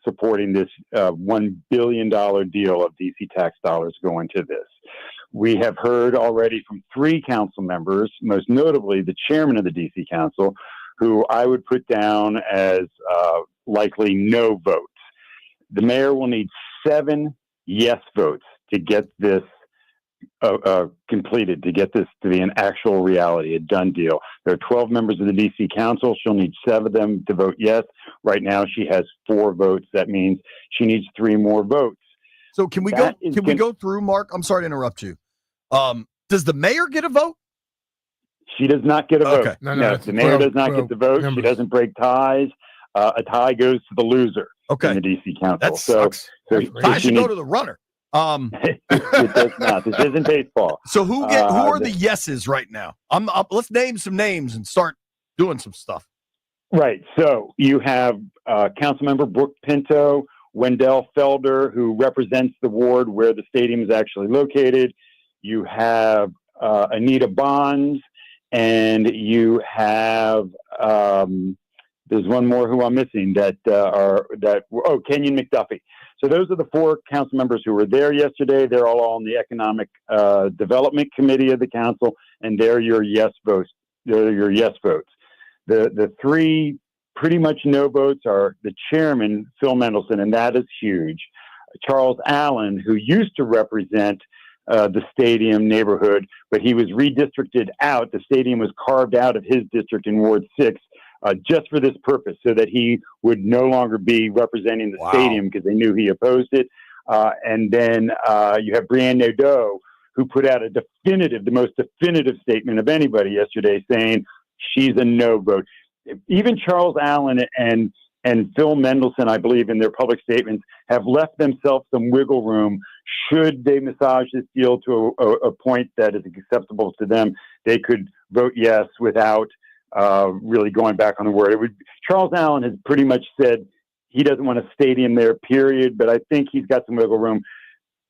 Speaker 9: supporting this $1 billion deal of D.C. tax dollars going to this. We have heard already from 3 council members, most notably the chairman of the D.C. Council, who I would put down as likely no votes. The mayor will need 7 yes votes to get this completed, to get this to be an actual reality, a done deal. There are 12 members of the D.C. Council. She'll need 7 of them to vote yes. Right now, she has 4 votes. That means she needs 3 more votes.
Speaker 3: So can we go through, Mark? I'm sorry to interrupt you. Does the mayor get a vote?
Speaker 9: She does not get a vote.
Speaker 3: Okay.
Speaker 9: No, the mayor does not get the vote. She doesn't break ties. A tie goes to the loser in the D.C. Council.
Speaker 3: That sucks. I should go to the runner.
Speaker 9: It does not. This isn't baseball.
Speaker 3: So who are the yeses right now? Let's name some names and start doing some stuff.
Speaker 9: Right. So you have Councilmember Brooke Pinto, Wendell Felder, who represents the ward where the stadium is actually located. You have Anita Bonds, and you have there's one more who I'm missing Kenyon McDuffie. So those are the 4 council members who were there yesterday. They're all on the Economic Development Committee of the council, and they're your yes votes. They're your yes votes. The 3 pretty much no votes are the chairman, Phil Mendelson, and that is huge. Charles Allen, who used to represent
Speaker 17: the stadium neighborhood, but he was redistricted out. The stadium was carved out of his district in Ward 6 just for this purpose, so that he would no longer be representing the stadium because they knew he opposed it. And then you have Brianne Nadeau, who put out the most definitive statement of anybody yesterday, saying she's a no vote. Even Charles Allen and Phil Mendelssohn, I believe, in their public statements, have left themselves some wiggle room. Should they massage this deal to a point that is acceptable to them, they could vote yes without really going back on the word. Charles Allen has pretty much said he doesn't want a stadium there, period, but I think he's got some wiggle room.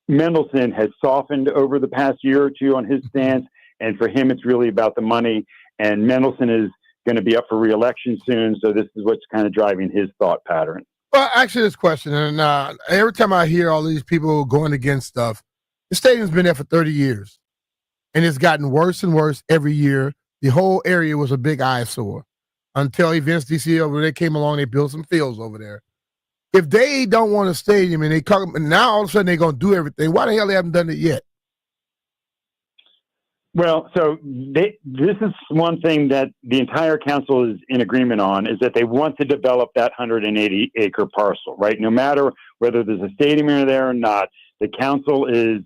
Speaker 17: Mendelssohn has softened over the past year or two on his stance, and for him, it's really about the money. And Mendelssohn is going to be up for re-election soon, so this is what's kind of driving his thought pattern.
Speaker 4: Well, actually, this question, and every time I hear all these people going against stuff, the stadium's been there for 30 years, and it's gotten worse and worse every year. The whole area was a big eyesore until Events DC over there came along. They built some fields over there. If they don't want a stadium and they come, and now all of a sudden they're going to do everything, why the hell they haven't done it yet?
Speaker 17: Well, so this is one thing that the entire council is in agreement on, is that they want to develop that 180-acre parcel, right? No matter whether there's a stadium in there or not, the council is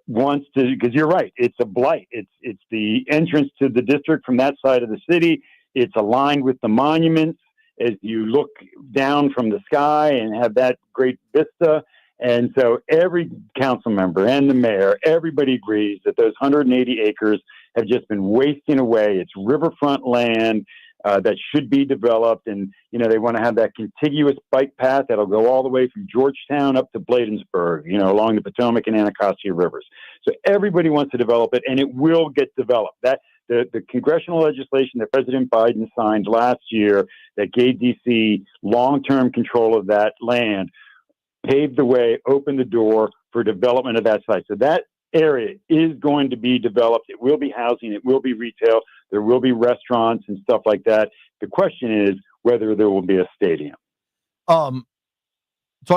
Speaker 17: wants to, because you're right, it's a blight. It's the entrance to the district from that side of the city. It's aligned with the monuments as you look down from the sky and have that great vista. And so every council member and the mayor, everybody agrees that those 180 acres have just been wasting away. It's riverfront land that should be developed. And, you know, they want to have that contiguous bike path that'll go all the way from Georgetown up to Bladensburg, you know, along the Potomac and Anacostia rivers. So everybody wants to develop it, and it will get developed. That the congressional legislation that President Biden signed last year that gave DC long-term control of that land paved the way, opened the door for development of that site. So that area is going to be developed. It will be housing. It will be retail. There will be restaurants and stuff like that. The question is whether there will be a stadium.
Speaker 3: Talking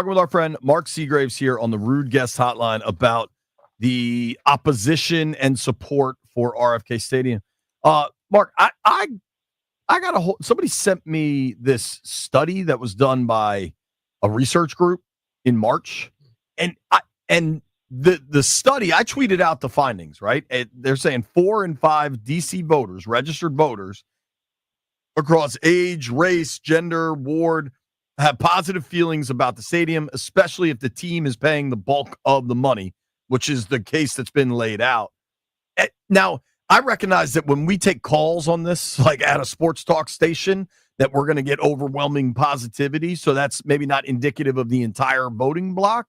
Speaker 3: with our friend Mark Seagraves here on the Rude Guest Hotline about the opposition and support for RFK Stadium. Mark, I got somebody sent me this study that was done by a research group in March, and the study, I tweeted out the findings, right? They're saying 4 in 5 DC voters, registered voters across age, race, gender, ward, have positive feelings about the stadium, especially if the team is paying the bulk of the money, which is the case that's been laid out. Now, I recognize that when we take calls on this, like at a sports talk station, that we're going to get overwhelming positivity. So that's maybe not indicative of the entire voting block.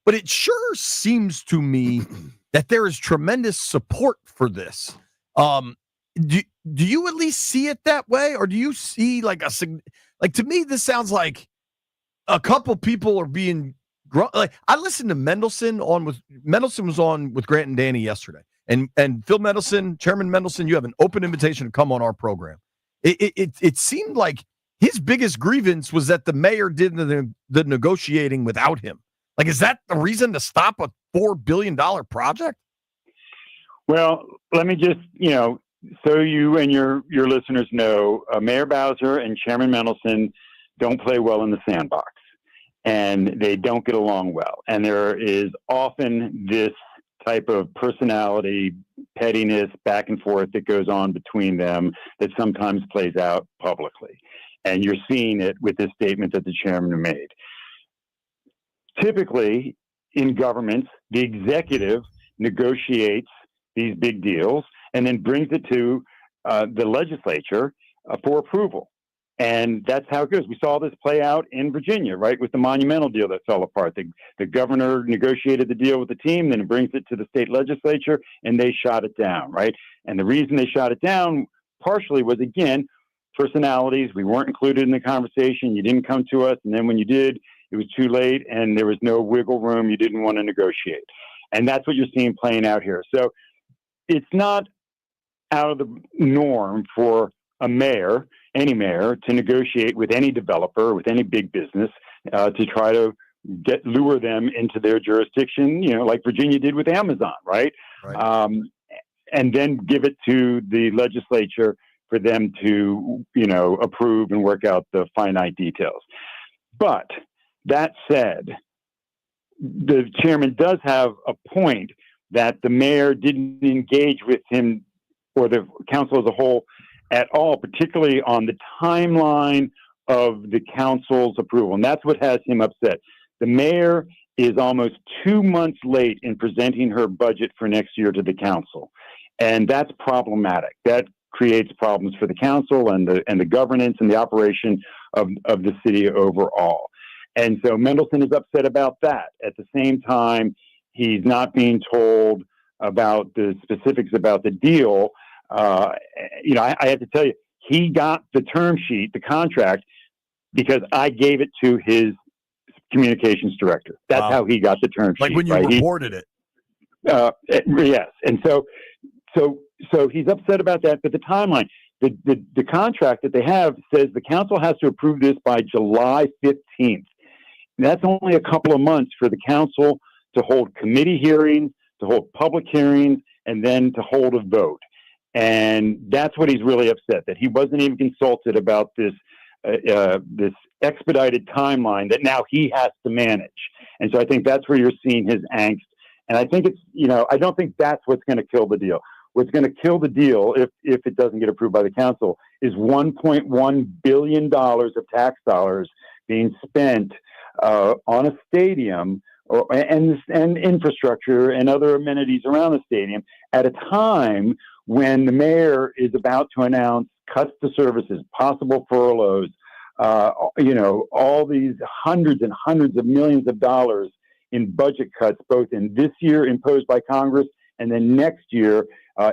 Speaker 3: But it sure seems to me that there is tremendous support for this. Do you at least see it that way? Or do you see like to me, this sounds like a couple people are being like, I listened to Mendelssohn was on with Grant and Danny yesterday. And Phil Mendelssohn, Chairman Mendelssohn, you have an open invitation to come on our program. It seemed like his biggest grievance was that the mayor did the negotiating without him. Like, is that the reason to stop a $4 billion project?
Speaker 17: Well, let me just, so you and your listeners know, Mayor Bowser and Chairman Mendelssohn don't play well in the sandbox, and they don't get along well. And there is often this type of personality, pettiness, back and forth that goes on between them that sometimes plays out publicly. And you're seeing it with this statement that the chairman made. Typically, in governments, the executive negotiates these big deals and then brings it to the legislature for approval. And that's how it goes. We saw this play out in Virginia, right, with the monumental deal that fell apart. The governor negotiated the deal with the team, then it brings it to the state legislature, and they shot it down, right? And the reason they shot it down partially was, again, personalities. We weren't included in the conversation. You didn't come to us. And then when you did, it was too late, and there was no wiggle room. You didn't want to negotiate. And that's what you're seeing playing out here. So it's not out of the norm for a mayor, any mayor, to negotiate with any developer, with any big business, to try to lure them into their jurisdiction, like Virginia did with Amazon, right? And then give it to the legislature for them to, approve and work out the finite details. But that said, the chairman does have a point that the mayor didn't engage with him or the council as a whole at all, particularly on the timeline of the council's approval. And that's what has him upset. The mayor is almost 2 months late in presenting her budget for next year to the council. And that's problematic. That creates problems for the council and the governance and the operation of the city overall. And so Mendelson is upset about that. At the same time, he's not being told about the specifics about the deal. I have to tell you, he got the term sheet, the contract, because I gave it to his communications director. That's how he got the term sheet.
Speaker 3: Like when you reported it.
Speaker 17: Yes. And so he's upset about that. But the timeline, the contract that they have says the council has to approve this by July 15th. That's only a couple of months for the council to hold committee hearings, to hold public hearings, and then to hold a vote. And that's what he's really upset, that he wasn't even consulted about this expedited timeline that now he has to manage. And so I think that's where you're seeing his angst. And I think I don't think that's what's going to kill the deal. What's going to kill the deal, if it doesn't get approved by the council, is $1.1 billion of tax dollars being spent on a stadium and infrastructure and other amenities around the stadium at a time when the mayor is about to announce cuts to services, possible furloughs, all these hundreds and hundreds of millions of dollars in budget cuts, both in this year imposed by Congress and then next year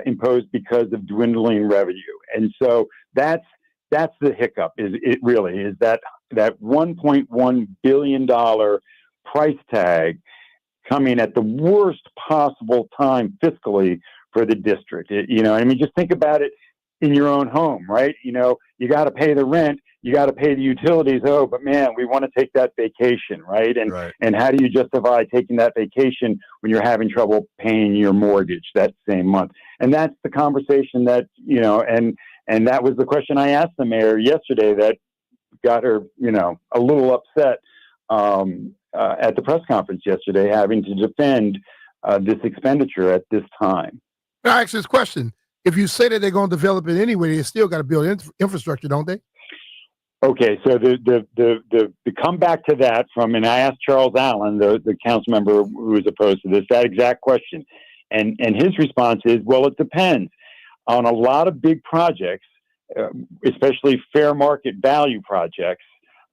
Speaker 17: imposed because of dwindling revenue. And so that's the hiccup. It really is that $1.1 billion price tag coming at the worst possible time fiscally for the district. Just think about it in your own home, right? You got to pay the rent, you got to pay the utilities. Oh, but man, we want to take that vacation, right? And how do you justify taking that vacation when you're having trouble paying your mortgage that same month? And that's the conversation that, and that was the question I asked the mayor yesterday that got her, a little upset at the press conference yesterday, having to defend this expenditure at this time.
Speaker 4: I ask this question. If you say that they're going to develop it anyway, they still got to build infrastructure, don't they?
Speaker 17: Okay, so the comeback to that and I asked Charles Allen, the council member who was opposed to this, that exact question. And his response is, well, it depends. On a lot of big projects, especially fair market value projects,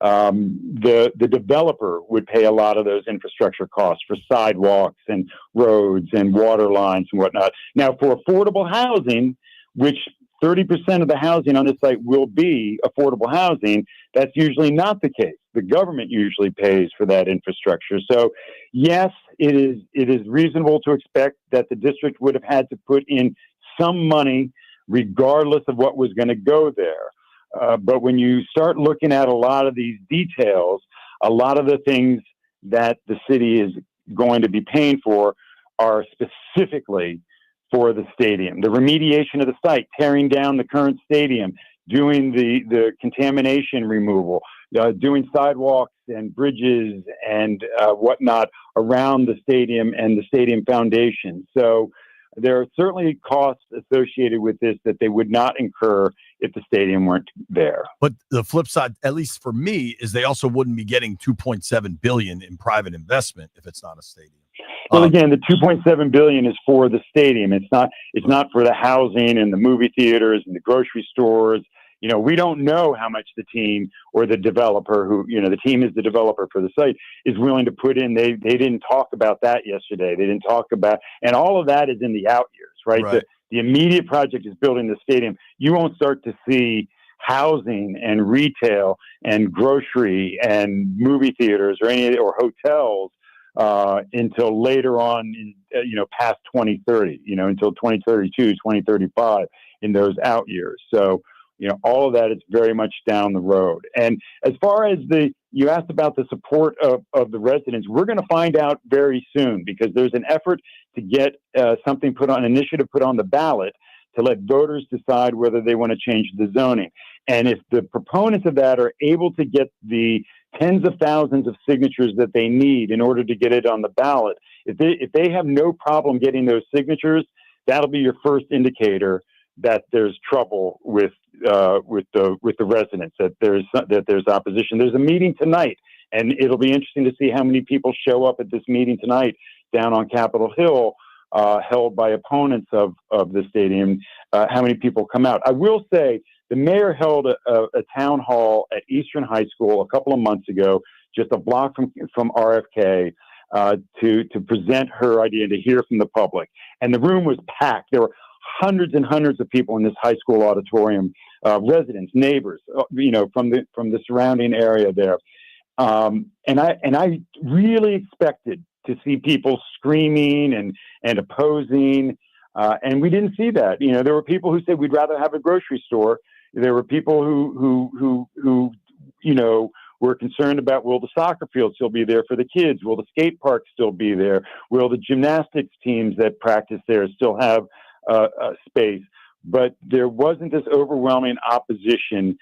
Speaker 17: the developer would pay a lot of those infrastructure costs for sidewalks and roads and water lines and whatnot. Now, for affordable housing, which 30% of the housing on this site will be affordable housing, that's usually not the case. The government usually pays for that infrastructure. So, yes, it is reasonable to expect that the district would have had to put in some money regardless of what was going to go there. But when you start looking at a lot of these details, a lot of the things that the city is going to be paying for are specifically for the stadium. The remediation of the site, tearing down the current stadium, doing the contamination removal, doing sidewalks and bridges and whatnot around the stadium and the stadium foundation. So there are certainly costs associated with this that they would not incur if the stadium weren't there.
Speaker 3: But the flip side, at least for me, is they also wouldn't be getting $2.7 billion in private investment if it's not a stadium.
Speaker 17: Well, again, the $2.7 billion is for the stadium. It's not for the housing and the movie theaters and the grocery stores. We don't know how much the team or the developer the team is the developer for the site is willing to put in. They didn't talk about that yesterday. They didn't talk about, and all of that is in the out years, right? The immediate project is building the stadium. You won't start to see housing and retail and grocery and movie theaters or hotels until later on, past 2030, until 2032, 2035 in those out years. So
Speaker 9: all of that is very much down the road. And as far as you asked about the support of the residents, we're going to find out very soon, because there's an effort to get initiative put on the ballot to let voters decide whether they want to change the zoning. And if the proponents of that are able to get the tens of thousands of signatures that they need in order to get it on the ballot, if they have no problem getting those signatures, that'll be your first indicator that there's trouble with the residents, that there's opposition. There's a meeting tonight, and it'll be interesting to see how many people show up at this meeting tonight down on Capitol Hill, held by opponents of the stadium. How many people come out? I will say the mayor held a town hall at Eastern High School a couple of months ago, just a block from RFK, to present her idea and to hear from the public. And the room was packed. There were hundreds and hundreds of people in this high school auditorium, residents, neighbors, from the surrounding area there. And I really expected to see people screaming and opposing, and we didn't see that. There were people who said we'd rather have a grocery store. There were people who were concerned about, will the soccer field still be there for the kids? Will the skate park still be there? Will the gymnastics teams that practice there still have space? But there wasn't this overwhelming opposition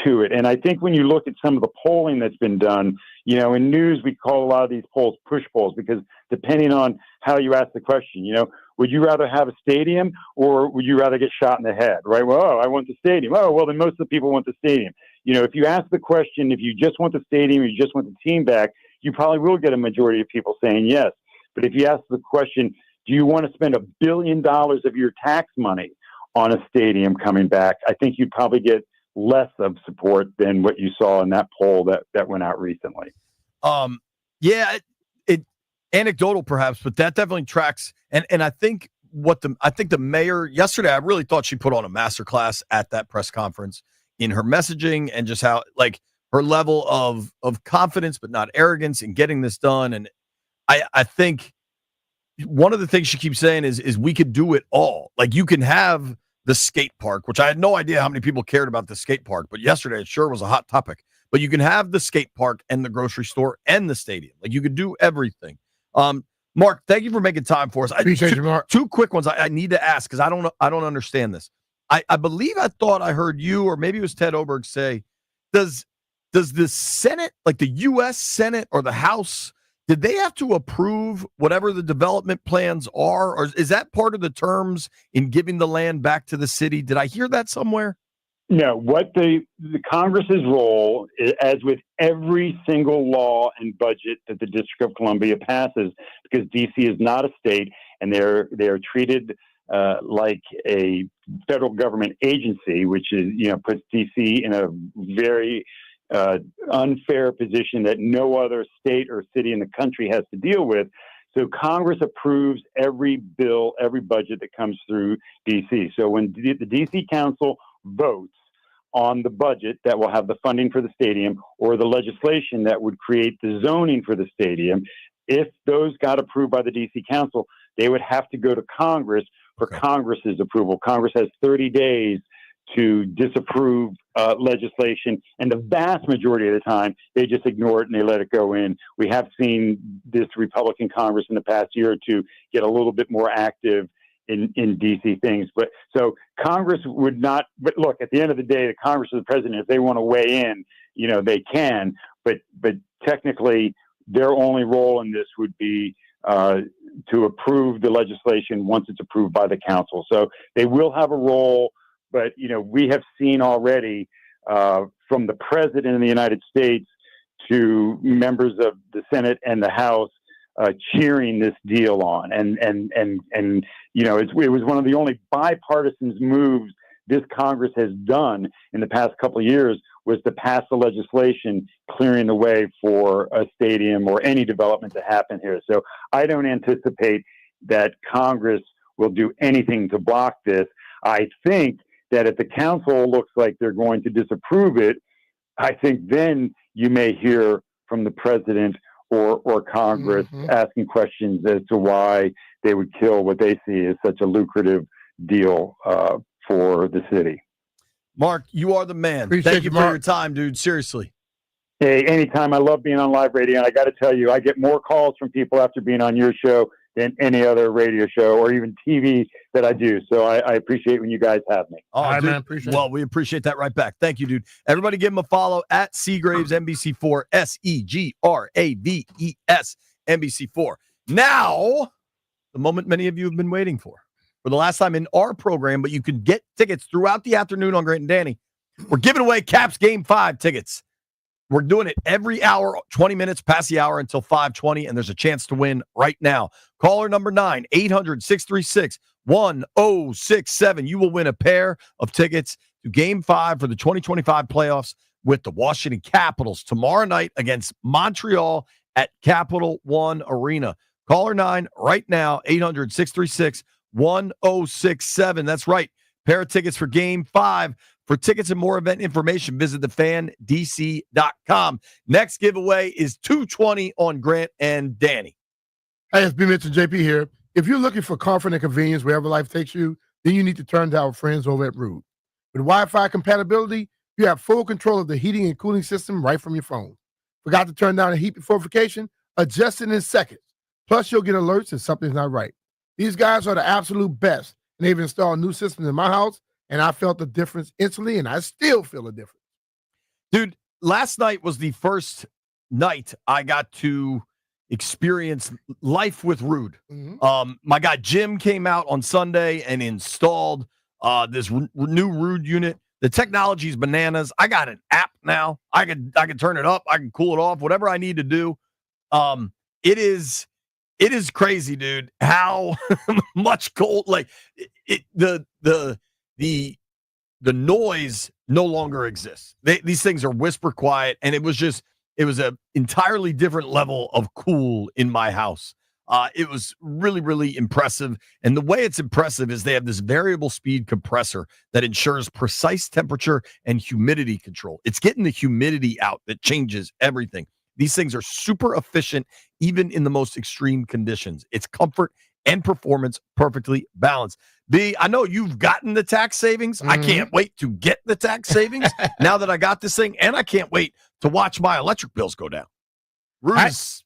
Speaker 9: to it. And I think when you look at some of the polling that's been done, in news, we call a lot of these polls push polls, because depending on how you ask the question, would you rather have a stadium or would you rather get shot in the head, right? Well, I want the stadium. Oh, well, then most of the people want the stadium. If you ask the question, if you just want the stadium, or you just want the team back, you probably will get a majority of people saying yes. But if you ask the question, do you want to spend $1 billion of your tax money on a stadium coming back, I think you'd probably get less of support than what you saw in that poll that went out recently.
Speaker 3: It anecdotal perhaps, but that definitely tracks. And I think the mayor yesterday, I really thought she put on a masterclass at that press conference in her messaging and just how, like, her level of confidence, but not arrogance, in getting this done. And I think one of the things she keeps saying is we could do it all. Like, you can have the skate park, which I had no idea how many people cared about the skate park, but yesterday it sure was a hot topic. But you can have the skate park and the grocery store and the stadium. Like, you could do everything. Mark, thank you for making time for us.
Speaker 4: Appreciate you, Mark.
Speaker 3: Two quick ones I need to ask, because I don't understand this. I believe I thought I heard you, or maybe it was Ted Oberg, say, does the Senate, like the U.S. Senate or the House, did they have to approve whatever the development plans are, or is that part of the terms in giving the land back to the city? Did I hear that somewhere?
Speaker 9: No, what the Congress's role, as with every single law and budget that the District of Columbia passes, because DC is not a state and they're treated like a federal government agency, which is, puts DC in a very unfair position that no other state or city in the country has to deal with. So Congress approves every bill, every budget that comes through DC. So when the DC Council votes on the budget that will have the funding for the stadium, or the legislation that would create the zoning for the stadium, if those got approved by the DC Council, they would have to go to Congress for Congress's approval. Congress has 30 days to disapprove legislation, and the vast majority of the time they just ignore it and they let it go in. We have seen this Republican Congress in the past year or two get a little bit more active in DC things. But so Congress would not, but look, at the end of the day, the Congress is the president. If they want to weigh in, they can, but technically their only role in this would be to approve the legislation once it's approved by the council. So they will have a role, but we have seen already from the president of the United States to members of the Senate and the House cheering this deal on, and it was one of the only bipartisan moves this Congress has done in the past couple of years, was to pass the legislation clearing the way for a stadium or any development to happen here. So I don't anticipate that Congress will do anything to block this. I think that if the council looks like they're going to disapprove it, I think then you may hear from the president or Congress asking questions as to why they would kill what they see as such a lucrative deal for the city.
Speaker 3: Mark, you are the man.
Speaker 4: Appreciate
Speaker 3: Thank you
Speaker 4: you,
Speaker 3: for
Speaker 4: Mark.
Speaker 3: your time, dude. Seriously.
Speaker 19: Hey, anytime. I love being on live radio, and I got to tell you, I get more calls from people after being on your show than any other radio show or even TV that I do. So I appreciate when you guys have me.
Speaker 3: Oh,
Speaker 4: right,
Speaker 3: dude.
Speaker 4: man, appreciate
Speaker 3: well, we appreciate that right back. Thank you, dude. Everybody give him a follow at Seagraves NBC4, Segraves NBC4. Now, the moment many of you have been waiting for the last time in our program, but you could get tickets throughout the afternoon on Grant and Danny. We're giving away Caps Game 5 tickets. We're doing it every hour, 20 minutes past the hour until 5:20, and there's a chance to win right now. Caller number 9, 800-636-1067. You will win a pair of tickets to Game 5 for the 2025 playoffs with the Washington Capitals tomorrow night against Montreal at Capital One Arena. Caller 9 right now, 800-636-1067. That's right. Pair of tickets for Game 5. For tickets and more event information, visit thefandc.com. Next giveaway is 220 on Grant and Danny.
Speaker 4: Hey, it's B. Mitchell JP here. If you're looking for comfort and convenience wherever life takes you, then you need to turn to our friends over at Rude. With Wi-Fi compatibility, you have full control of the heating and cooling system right from your phone. Forgot to turn down the heat before vacation? Adjust it in seconds. Plus, you'll get alerts if something's not right. These guys are the absolute best, and they've installed new systems in my house, and I felt the difference instantly, and I still feel a difference.
Speaker 3: Dude, last night was the first night I got to experience life with Rude. My guy Jim came out on Sunday and installed this new Rude unit. The technology is bananas. I got an app now. I can turn it up. I can cool it off. Whatever I need to do. It is crazy, dude. How much cold the noise no longer exists. These things are whisper quiet, and it was a entirely different level of cool in my house. It was really, really impressive. And the way it's impressive is they have this variable speed compressor that ensures precise temperature and humidity control. It's getting the humidity out that changes everything. These things are super efficient, even in the most extreme conditions. It's comfort and performance perfectly balanced. B, I know you've gotten the tax savings. I can't wait to get the tax savings now that I got this thing, and I can't wait to watch my electric bills go down. Rude is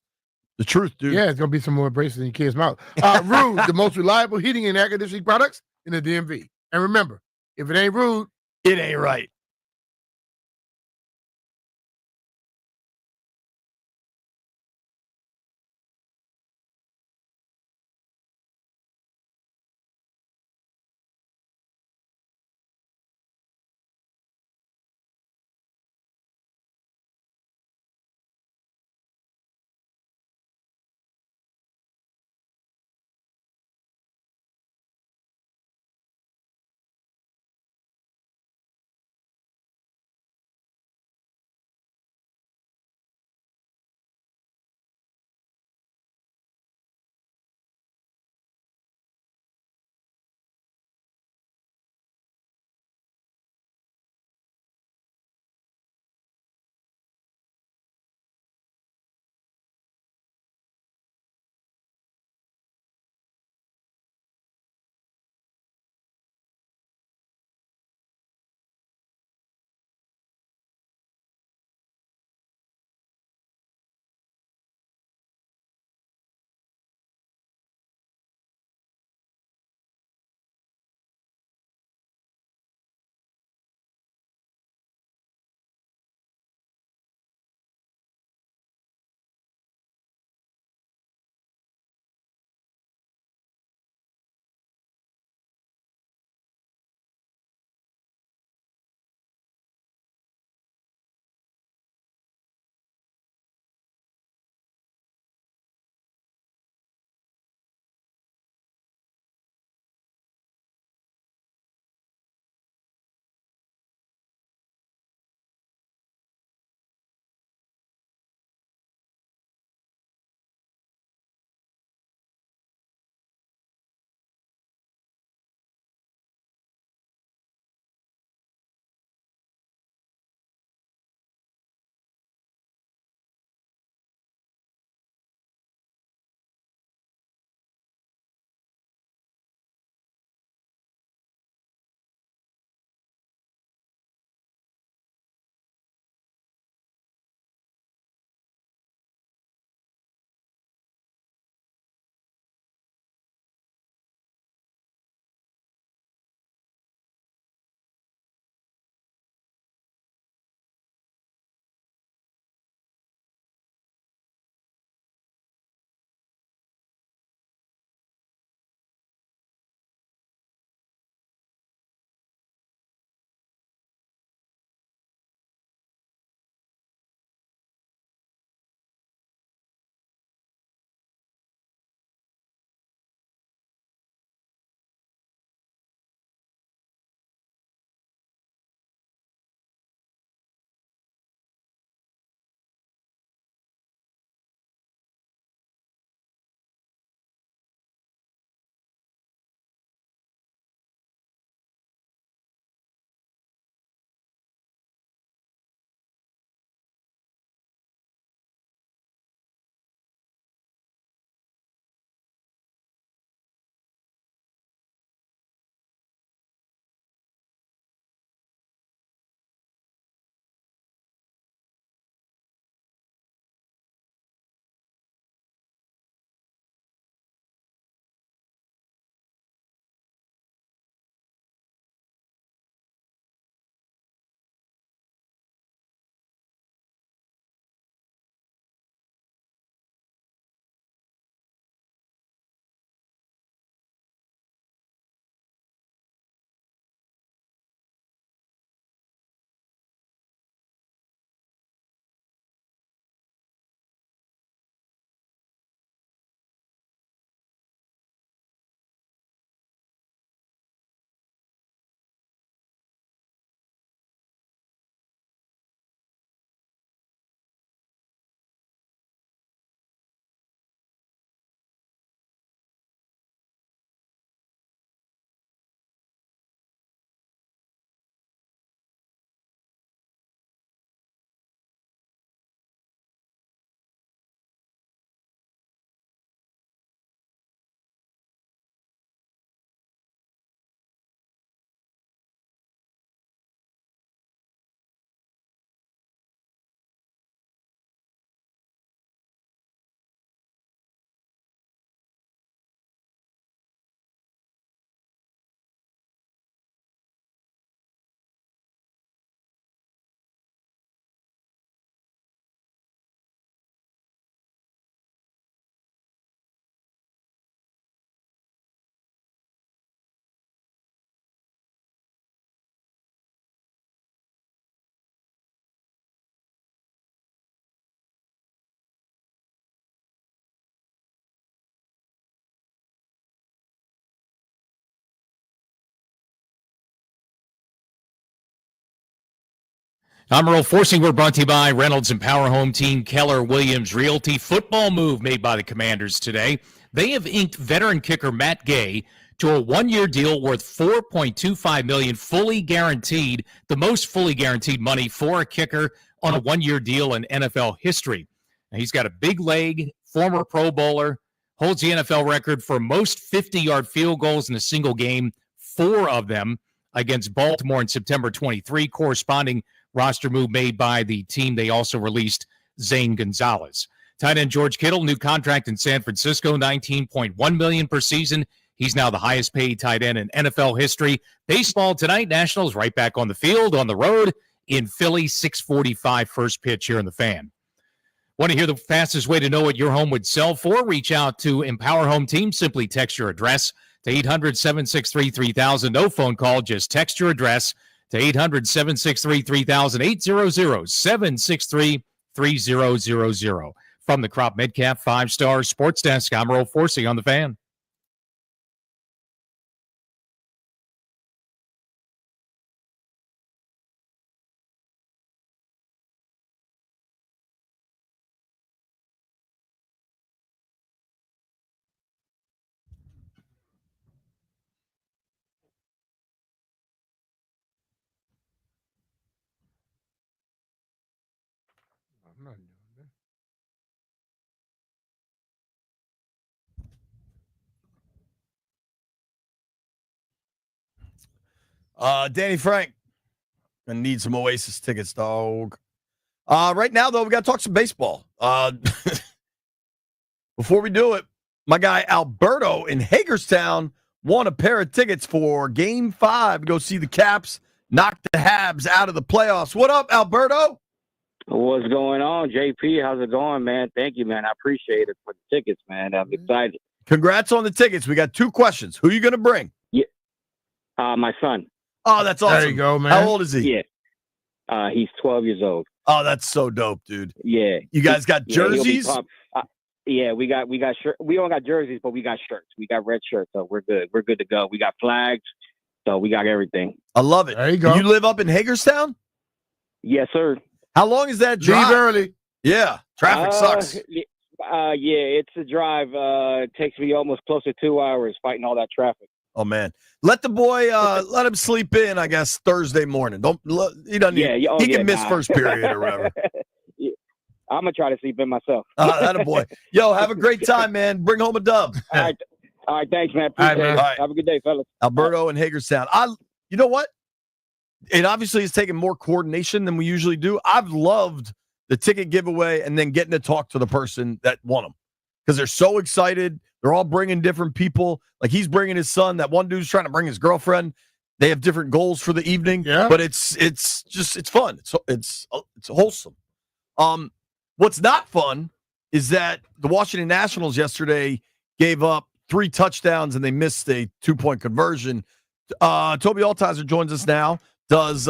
Speaker 3: the truth, dude.
Speaker 4: Yeah, it's going to be some more braces in your kid's mouth. Rude, the most reliable heating and air conditioning products in the DMV. And remember, if it ain't Rude,
Speaker 3: it ain't right.
Speaker 1: I'm Earl Forcing. We're brought to you by Reynolds and Power Home Team Keller Williams Realty. Football move made by the Commanders today. They have inked veteran kicker Matt Gay to a one-year deal worth $4.25 million, fully guaranteed, the most fully guaranteed money for a kicker on a one-year deal in NFL history. Now, he's got a big leg, former Pro Bowler, holds the NFL record for most 50-yard field goals in a single game, 4 of them against Baltimore in September 23, corresponding roster move made by the team. They also released Zane Gonzalez. Tight end George Kittle, new contract in San Francisco, $19.1 million per season. He's now the highest paid tight end in NFL history. Baseball tonight, Nationals right back on the field, on the road in Philly, 6:45 first pitch here in the Fan. Want to hear the fastest way to know what your home would sell for? Reach out to Empower Home Team. Simply text your address to 800-763-3000. No phone call, just text your address to 800-763-3000, 800-763-3000. From the Crop Midcap 5-Star Sports Desk, I'm Earl Forsey on the Fan.
Speaker 4: I'm not doing that.
Speaker 3: Danny Frank, gonna need some Oasis tickets, dog. Right now, though, we got to talk some baseball. Before we do it, my guy Alberto in Hagerstown won a pair of tickets for Game 5 to go see the Caps knock the Habs out of the playoffs. What up, Alberto?
Speaker 20: What's going on, JP? How's it going, man? Thank you, man. I appreciate it for the tickets, man. I'm excited.
Speaker 3: Congrats on the tickets. We got 2 questions. Who are you going to bring?
Speaker 20: Yeah, my son.
Speaker 3: Oh, that's awesome.
Speaker 4: There you go, man.
Speaker 3: How old is he?
Speaker 20: Yeah, he's 12 years old.
Speaker 3: Oh, that's so dope, dude.
Speaker 20: Yeah.
Speaker 3: You guys got jerseys?
Speaker 20: Yeah, we got shirts. We don't got jerseys, but we got shirts. We got red shirts, so we're good. We're good to go. We got flags, so we got everything.
Speaker 3: I love it.
Speaker 4: There you go.
Speaker 3: You live up in Hagerstown?
Speaker 20: Yes, sir.
Speaker 3: How long is that drive?
Speaker 4: Leave early.
Speaker 3: Yeah, traffic sucks.
Speaker 20: Yeah, it's a drive. It takes me almost close to 2 hours fighting all that traffic.
Speaker 3: Oh man, let the boy let him sleep in. I guess Thursday morning. He doesn't. He can miss first period or whatever.
Speaker 20: Yeah. I'm gonna try to sleep in myself.
Speaker 3: That a boy. Yo, have a great time, man. Bring home a dub.
Speaker 20: All right, thanks, man. Appreciate it.
Speaker 3: All right.
Speaker 20: Have a good day, fellas.
Speaker 3: Alberto and Hagerstown. You know what? It obviously has taken more coordination than we usually do. I've loved the ticket giveaway and then getting to talk to the person that won them because they're so excited. They're all bringing different people. Like he's bringing his son. That one dude's trying to bring his girlfriend. They have different goals for the evening.
Speaker 4: Yeah.
Speaker 3: But it's fun. It's wholesome. What's not fun is that the Washington Nationals yesterday gave up 3 touchdowns and they missed a 2-point conversion. Toby Altizer joins us now. Does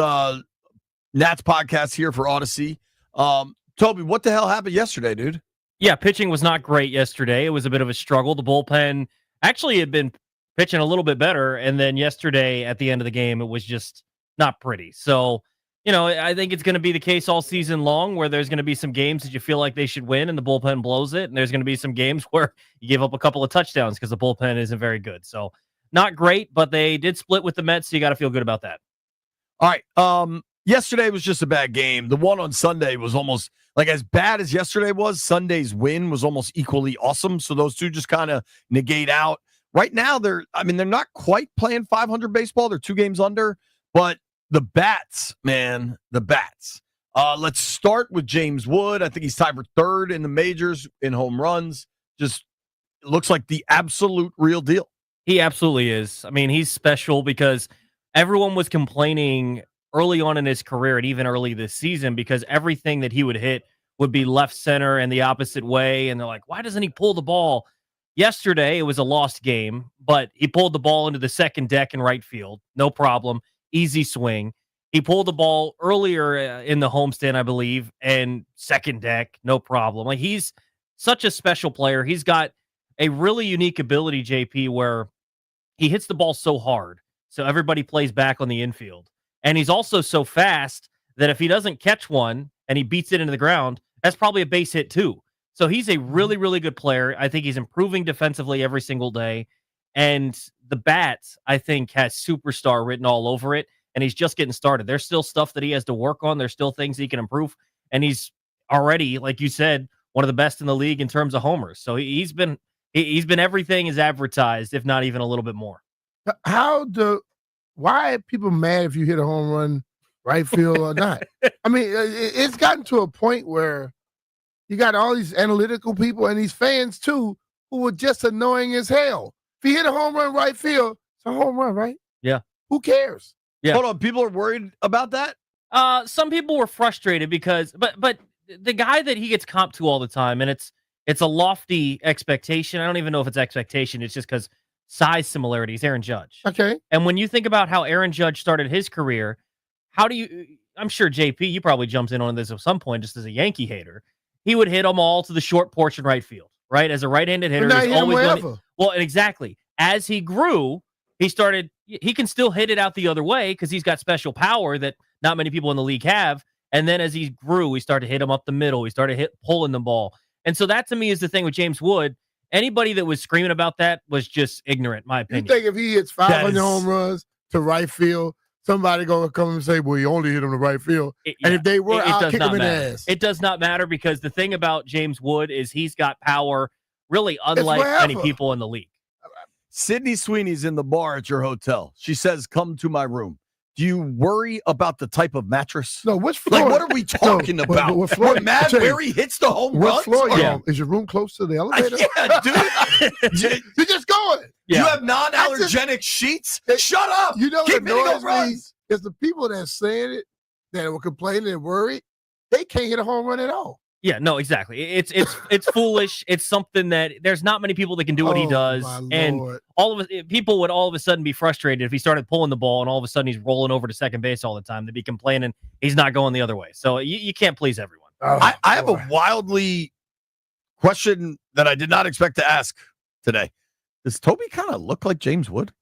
Speaker 3: Nats podcast here for Odyssey. Toby, what the hell happened yesterday, dude?
Speaker 21: Yeah, pitching was not great yesterday. It was a bit of a struggle. The bullpen actually had been pitching a little bit better, and then yesterday at the end of the game, it was just not pretty. So, I think it's going to be the case all season long where there's going to be some games that you feel like they should win and the bullpen blows it, and there's going to be some games where you give up a couple of touchdowns because the bullpen isn't very good. So, not great, but they did split with the Mets, so you got to feel good about that.
Speaker 3: All right. Yesterday was just a bad game. The one on Sunday was almost like as bad as yesterday was. Sunday's win was almost equally awesome. So those two just kind of negate out. Right now, they're not quite playing 500 baseball. They're 2 games under. But the bats, man, the bats. Let's start with James Wood. I think he's tied for 3rd in the majors in home runs. Just looks like the absolute real deal.
Speaker 21: He absolutely is. I mean, he's special because everyone was complaining early on in his career and even early this season because everything that he would hit would be left center and the opposite way. And they're like, why doesn't he pull the ball? Yesterday, it was a lost game, but he pulled the ball into the second deck in right field. No problem. Easy swing. He pulled the ball earlier in the homestand, I believe, and second deck. No problem. Like he's such a special player. He's got a really unique ability, JP, where he hits the ball so hard. So everybody plays back on the infield. And he's also so fast that if he doesn't catch one and he beats it into the ground, that's probably a base hit too. So he's a really, really good player. I think he's improving defensively every single day. And the bat, I think, has superstar written all over it. And he's just getting started. There's still stuff that he has to work on. There's still things he can improve. And he's already, like you said, one of the best in the league in terms of homers. So he's been everything is advertised, if not even a little bit more.
Speaker 4: Why are people mad if you hit a home run right field or not? I mean, it's gotten to a point where you got all these analytical people and these fans too who are just annoying as hell. If you hit a home run right field, it's a home run, right?
Speaker 21: Yeah.
Speaker 4: Who cares?
Speaker 21: Yeah.
Speaker 3: Hold on, people are worried about that?
Speaker 21: Some people were frustrated because, but the guy that he gets comped to all the time, and it's a lofty expectation. I don't even know if it's expectation. It's just because size similarities, Aaron Judge.
Speaker 4: Okay.
Speaker 21: And when you think about how Aaron Judge started his career, I'm sure JP, you probably jumped in on this at some point just as a Yankee hater. He would hit them all to the short porch in right field, right? As a right-handed hitter, he's always well, exactly. As he grew, he can still hit it out the other way because he's got special power that not many people in the league have. And then as he grew, he started to hit him up the middle. He started pulling the ball. And so that to me is the thing with James Wood. Anybody that was screaming about that was just ignorant, in my opinion.
Speaker 4: You think if he hits 500 home runs to right field, somebody going to come and say, well, he only hit him to right field. And if they were, I'll kick him in the ass.
Speaker 21: It does not matter because the thing about James Wood is he's got power really unlike many people in the league.
Speaker 3: Sydney Sweeney's in the bar at your hotel. She says, come to my room. Do you worry about the type of mattress?
Speaker 4: No, which floor?
Speaker 3: Like, what are we talking about?
Speaker 4: What floor?
Speaker 3: We're mad where he hits the home runs?
Speaker 4: What floor you on? Is your room close to the elevator?
Speaker 3: Yeah, dude.
Speaker 4: You're just going.
Speaker 3: Yeah. You have non-allergenic sheets? Shut up.
Speaker 4: You know
Speaker 3: Keep
Speaker 4: what annoys me
Speaker 3: runs.
Speaker 4: is the people that are saying it, that were complaining and worried, they can't hit a home run at all.
Speaker 21: Yeah, no, exactly. It's foolish. It's something that there's not many people that can do what he does, and people would all of a sudden be frustrated if he started pulling the ball, and all of a sudden he's rolling over to second base all the time. They'd be complaining he's not going the other way. So you can't please everyone.
Speaker 3: I have a wildly question that I did not expect to ask today. Does Toby kind of look like James Wood?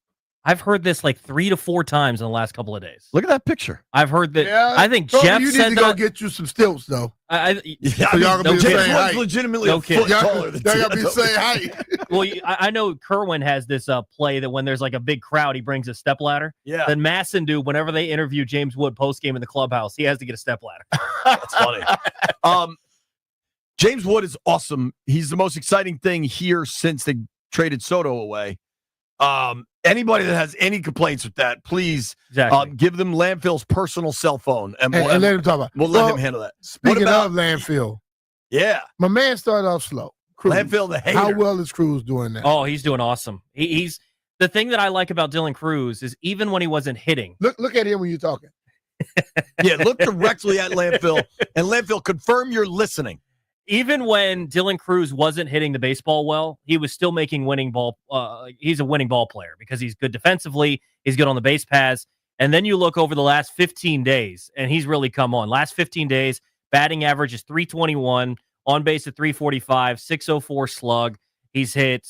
Speaker 21: I've heard this like 3 to 4 times in the last couple of days.
Speaker 3: Look at that picture.
Speaker 21: I've heard that.
Speaker 4: Yeah,
Speaker 21: I think
Speaker 4: Toby,
Speaker 21: Jeff
Speaker 4: you
Speaker 21: said
Speaker 4: need to go
Speaker 21: that.
Speaker 4: get you some stilts, though.
Speaker 21: So
Speaker 4: y'all gonna be the same height.
Speaker 3: Legitimately
Speaker 21: No
Speaker 3: a
Speaker 21: kidding.
Speaker 3: foot taller than
Speaker 4: Y'all gotta be the
Speaker 3: Toby.
Speaker 4: same height.
Speaker 21: Well, I know Kerwin has this play that when there's like a big crowd, he brings a stepladder.
Speaker 3: Yeah.
Speaker 21: Then Masson do whenever they interview James Wood post game in the clubhouse, he has to get a stepladder.
Speaker 3: That's funny. James Wood is awesome. He's the most exciting thing here since they traded Soto away. Anybody that has any complaints with that, please give them Landfill's personal cell phone and
Speaker 4: let him talk about.
Speaker 3: We'll let him handle that.
Speaker 4: Speaking of Landfill,
Speaker 3: yeah,
Speaker 4: my man started off slow. Cruz.
Speaker 3: Landfill the hater.
Speaker 4: How well is Cruz doing now?
Speaker 21: Oh, he's doing awesome. He's the thing that I like about Dylan Cruz is even when he wasn't hitting.
Speaker 4: Look at him when you're talking.
Speaker 3: Yeah, look directly at Landfill, and Landfill, confirm you're listening.
Speaker 21: Even when Dylan Cruz wasn't hitting the baseball well, he was still making winning ball. He's a winning ball player because he's good defensively. He's good on the base paths. And then you look over the last 15 days, and he's really come on. Last 15 days, batting average is 321, on base at 345, 604 slug. He's hit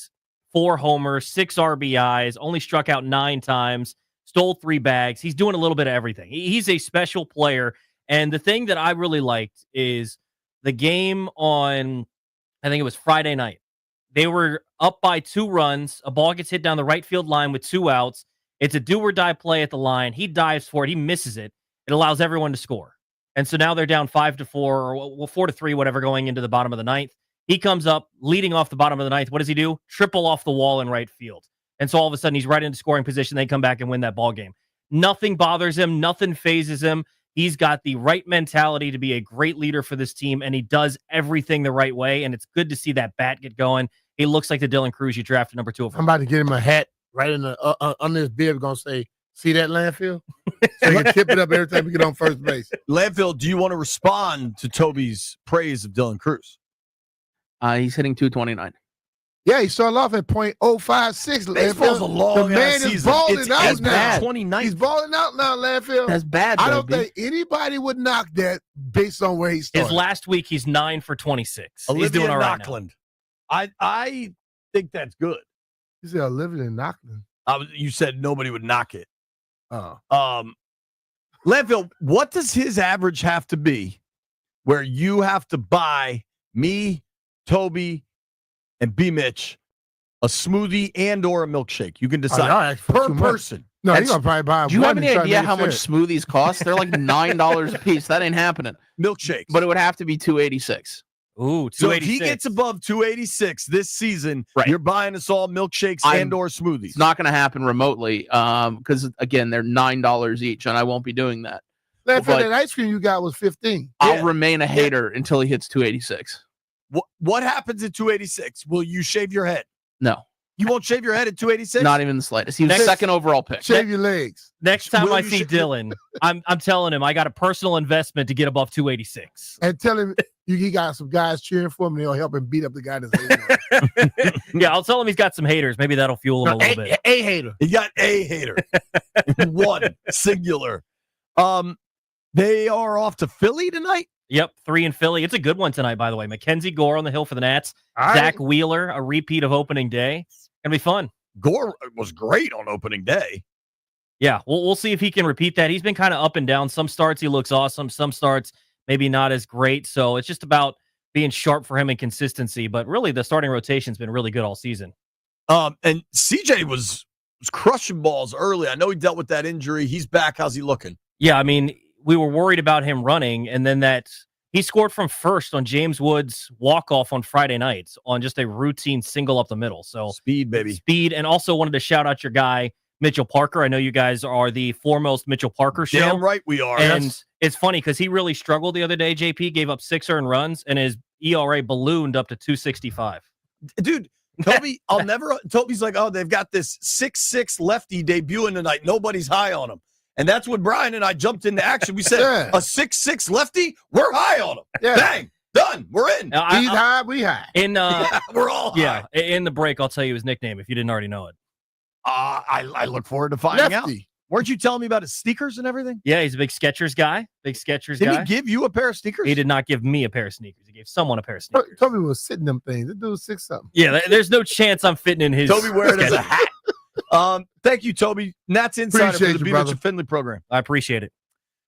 Speaker 21: 4 homers, 6 RBIs, only struck out 9 times, stole 3 bags. He's doing a little bit of everything. He's a special player. And the thing that I really liked is the game on, I think it was Friday night. They were up by 2 runs. A ball gets hit down the right field line with 2 outs. It's a do-or-die play at the line. He dives for it. He misses it. It allows everyone to score. And so now they're down 5-4 or 4-3, whatever, going into the bottom of the 9th. He comes up, leading off the bottom of the 9th. What does he do? Triple off the wall in right field. And so all of a sudden he's right into scoring position. They come back and win that ball game. Nothing bothers him. Nothing phases him. He's got the right mentality to be a great leader for this team, and he does everything the right way, and it's good to see that bat get going. He looks like the Dylan Cruz you drafted number 2 overall.
Speaker 4: I'm about to get him a hat right in the under his beard. Going to say, see that Landfill? So he can tip it up every time we get on first base.
Speaker 3: Landfill, do you want to respond to Toby's praise of Dylan Cruz?
Speaker 6: He's hitting 229.
Speaker 4: Yeah, he started off at .056.
Speaker 3: Baseball's a long
Speaker 4: The man is
Speaker 3: season.
Speaker 4: balling
Speaker 3: It's
Speaker 4: out
Speaker 3: as
Speaker 4: now.
Speaker 3: bad. 29th.
Speaker 4: He's balling out now, Landfill.
Speaker 6: That's bad.
Speaker 4: I don't
Speaker 6: baby.
Speaker 4: think anybody would knock that based on where he started.
Speaker 21: His last week, he's 9 for 26.
Speaker 3: Olivia
Speaker 21: He's doing all right
Speaker 3: Knockland. I think that's good.
Speaker 4: You said Olivia Knockland.
Speaker 3: You said nobody would knock it.
Speaker 4: Oh.
Speaker 3: Landfill, what does his average have to be where you have to buy me, Toby, and B. Mitch a smoothie and or a milkshake? You can decide per person.
Speaker 4: No, he's gonna probably buy.
Speaker 6: Do you have
Speaker 4: one
Speaker 6: any
Speaker 4: and try to
Speaker 6: idea
Speaker 4: make it
Speaker 6: how much
Speaker 4: fair.
Speaker 6: smoothies cost? They're like $9 a piece. That ain't happening.
Speaker 3: Milkshakes.
Speaker 6: But it would have to be $286.
Speaker 21: Ooh,
Speaker 3: So if he gets above 286 this season, you're buying us all milkshakes and or smoothies.
Speaker 6: It's not going to happen remotely because, again, they're $9 each, and I won't be doing that.
Speaker 4: Landfill,
Speaker 6: But
Speaker 4: that ice cream you got was 15.
Speaker 6: I'll remain a hater until he hits 286.
Speaker 3: What happens at 286? Will you shave your head?
Speaker 6: No.
Speaker 3: You won't shave your head at 286?
Speaker 6: Not even the slightest. He was second overall pick.
Speaker 4: Shave your legs.
Speaker 21: Next time
Speaker 3: Will
Speaker 21: I
Speaker 3: you
Speaker 21: see Dylan, I'm telling him I got a personal investment to get above 286.
Speaker 4: And tell him he got some guys cheering for him and they'll help him beat up the guy that's hating.
Speaker 21: Yeah, I'll tell him he's got some haters. Maybe that'll fuel him a little bit.
Speaker 4: A hater.
Speaker 3: He got a hater. One singular. They are off to Philly tonight.
Speaker 21: Yep, 3 in Philly. It's a good one tonight, by the way. Mackenzie Gore on the hill for the Nats.
Speaker 3: All
Speaker 21: Zach
Speaker 3: right.
Speaker 21: Wheeler, a repeat of opening day. Gonna be fun.
Speaker 3: Gore was great on opening day.
Speaker 21: Yeah, we'll see if he can repeat that. He's been kind of up and down. Some starts he looks awesome. Some starts maybe not as great. So it's just about being sharp for him and consistency. But really, the starting rotation's been really good all season.
Speaker 3: And CJ was crushing balls early. I know he dealt with that injury. He's back. How's he looking?
Speaker 21: Yeah, I mean, we were worried about him running, and then he scored from first on James Wood's walk-off on Friday nights on just a routine single up the middle. So
Speaker 3: speed, baby.
Speaker 21: Speed, and also wanted to shout out your guy, Mitchell Parker. I know you guys are the foremost Mitchell Parker show.
Speaker 3: Damn right we are.
Speaker 21: And
Speaker 3: Yes.
Speaker 21: it's funny because he really struggled the other day, JP, gave up 6 earned runs, and his ERA ballooned up to 265.
Speaker 3: Dude, Toby, Toby's like, oh, they've got this 6'6" lefty debuting tonight. Nobody's high on him. And that's when Brian and I jumped into action. We said, a 6'6" lefty, we're high on him.
Speaker 4: Yeah.
Speaker 3: Bang, done, we're in.
Speaker 4: He's high, we high.
Speaker 21: In
Speaker 3: we're all high.
Speaker 21: Yeah, in the break, I'll tell you his nickname if you didn't already know it.
Speaker 3: I look forward to finding out.
Speaker 4: Lefty.
Speaker 3: Weren't you telling me about his sneakers and everything?
Speaker 21: Yeah, he's a big Skechers guy. Did
Speaker 3: he give you a pair of sneakers?
Speaker 21: He did not give me a pair of sneakers. He gave someone a pair of sneakers.
Speaker 4: Toby was sitting them things. That dude was 6-something.
Speaker 21: Yeah, there's no chance I'm fitting in his.
Speaker 3: Toby wearing it as a
Speaker 21: Skechers.
Speaker 3: hat. Thank you, Toby. Nats Insider
Speaker 4: Appreciate
Speaker 3: for the
Speaker 4: you,
Speaker 3: B. Mitch
Speaker 4: brother.
Speaker 3: and Finley program.
Speaker 21: I appreciate it.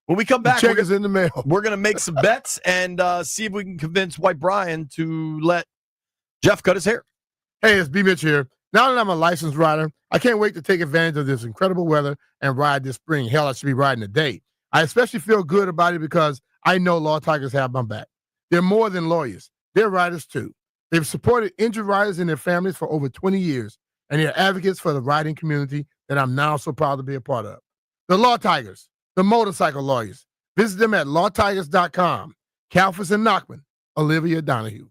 Speaker 3: When we come back,
Speaker 4: Check us in the mail.
Speaker 3: we're going to make some bets and see if we can convince White Brian to let Jeff cut his hair.
Speaker 4: Hey, it's B. Mitch here. Now that I'm a licensed rider, I can't wait to take advantage of this incredible weather and ride this spring. Hell, I should be riding today. I especially feel good about it because I know Law Tigers have my back. They're more than lawyers. They're riders, too. They've supported injured riders and their families for over 20 years, and they're advocates for the riding community that I'm now so proud to be a part of. The Law Tigers, the motorcycle lawyers. Visit them at lawtigers.com. Kalfas and Nachman, Olivia Donahue.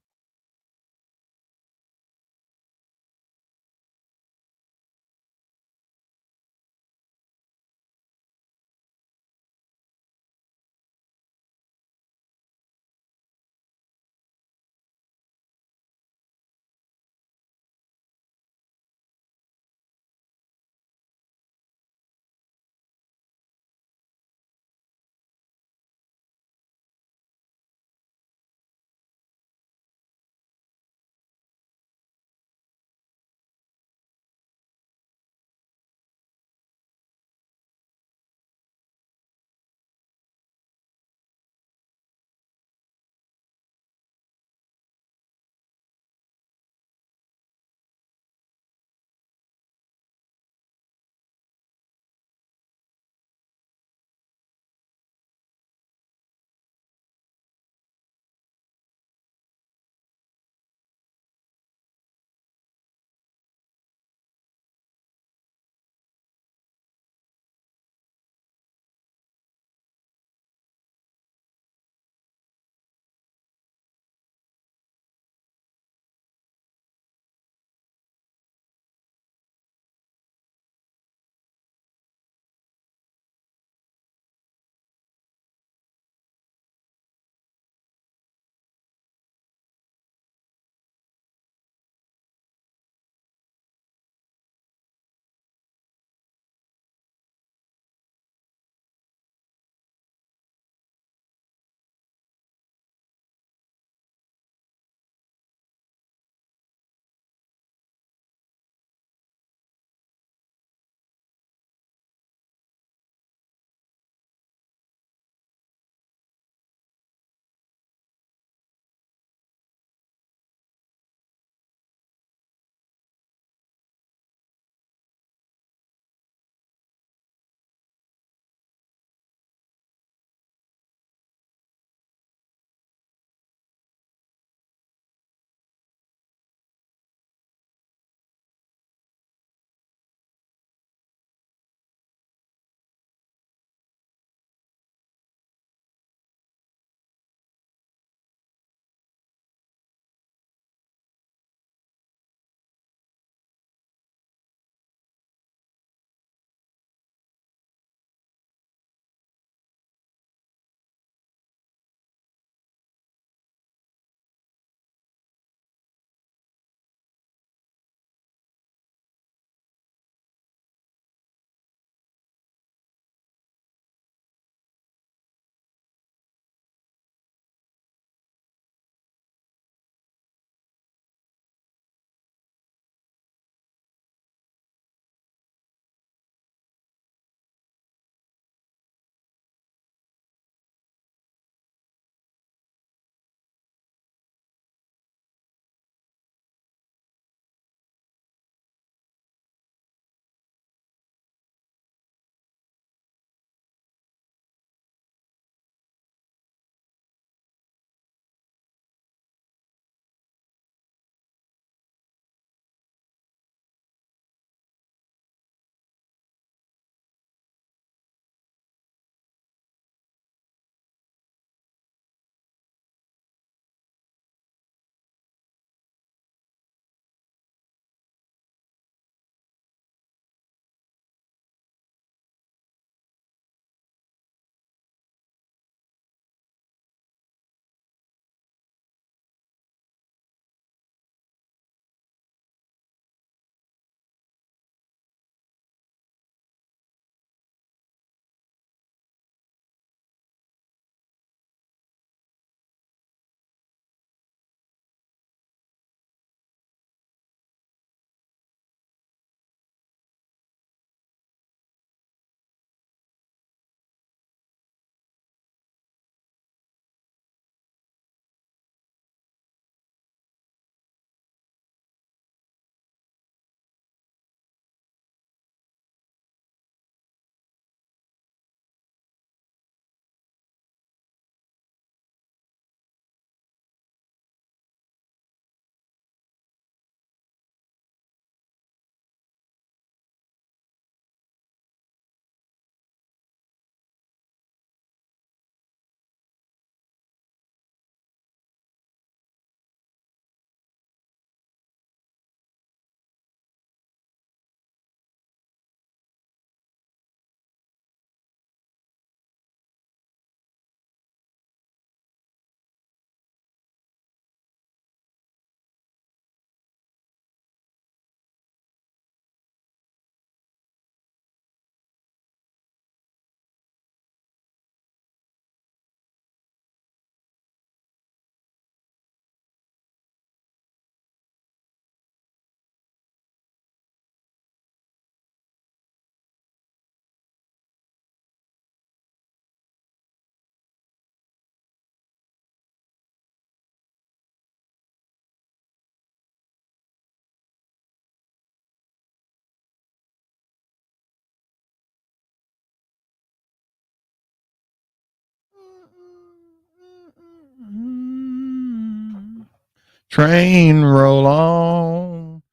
Speaker 3: Train roll on.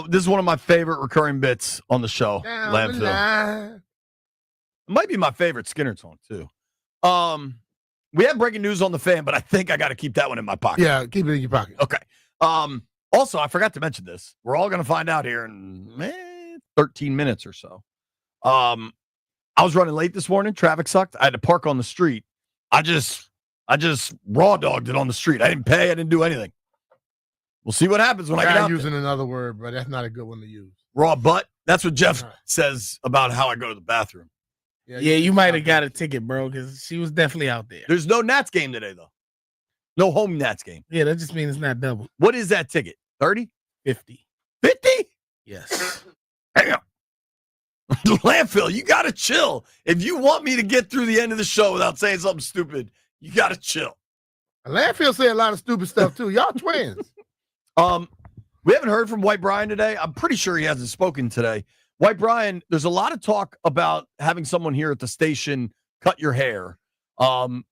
Speaker 3: This is one of my favorite recurring bits on the show.
Speaker 4: Down the
Speaker 3: Landfill.
Speaker 4: line.
Speaker 3: It might be my favorite Skinner song too. We have breaking news on the fan, but I think I got to keep that one in my pocket.
Speaker 4: Yeah, keep it in your pocket.
Speaker 3: Okay. Also, I forgot to mention this. We're all going to find out here in 13 minutes or so. I was running late this morning. Traffic sucked. I had to park on the street. I just raw dogged it on the street. I didn't pay. I didn't do anything. We'll see what happens when I get out
Speaker 4: using
Speaker 3: there.
Speaker 4: another word, but that's not a good one to use.
Speaker 3: Raw butt. That's what Jeff says about how I go to the bathroom.
Speaker 8: Yeah, you might have got a ticket, bro, because she was definitely out there.
Speaker 3: There's no Nats game today, though. No home Nats game.
Speaker 8: Yeah, that just means it's not double.
Speaker 3: What is that ticket? 30?
Speaker 8: 50.
Speaker 3: 50?
Speaker 8: Yes.
Speaker 3: Damn. Landfill, you got to chill. If you want me to get through the end of the show without saying something stupid, you got to chill.
Speaker 4: Landfill say a lot of stupid stuff, too. Y'all twins.
Speaker 3: We haven't heard from White Brian today. I'm pretty sure he hasn't spoken today. White Brian, there's a lot of talk about having someone here at the station cut your hair. You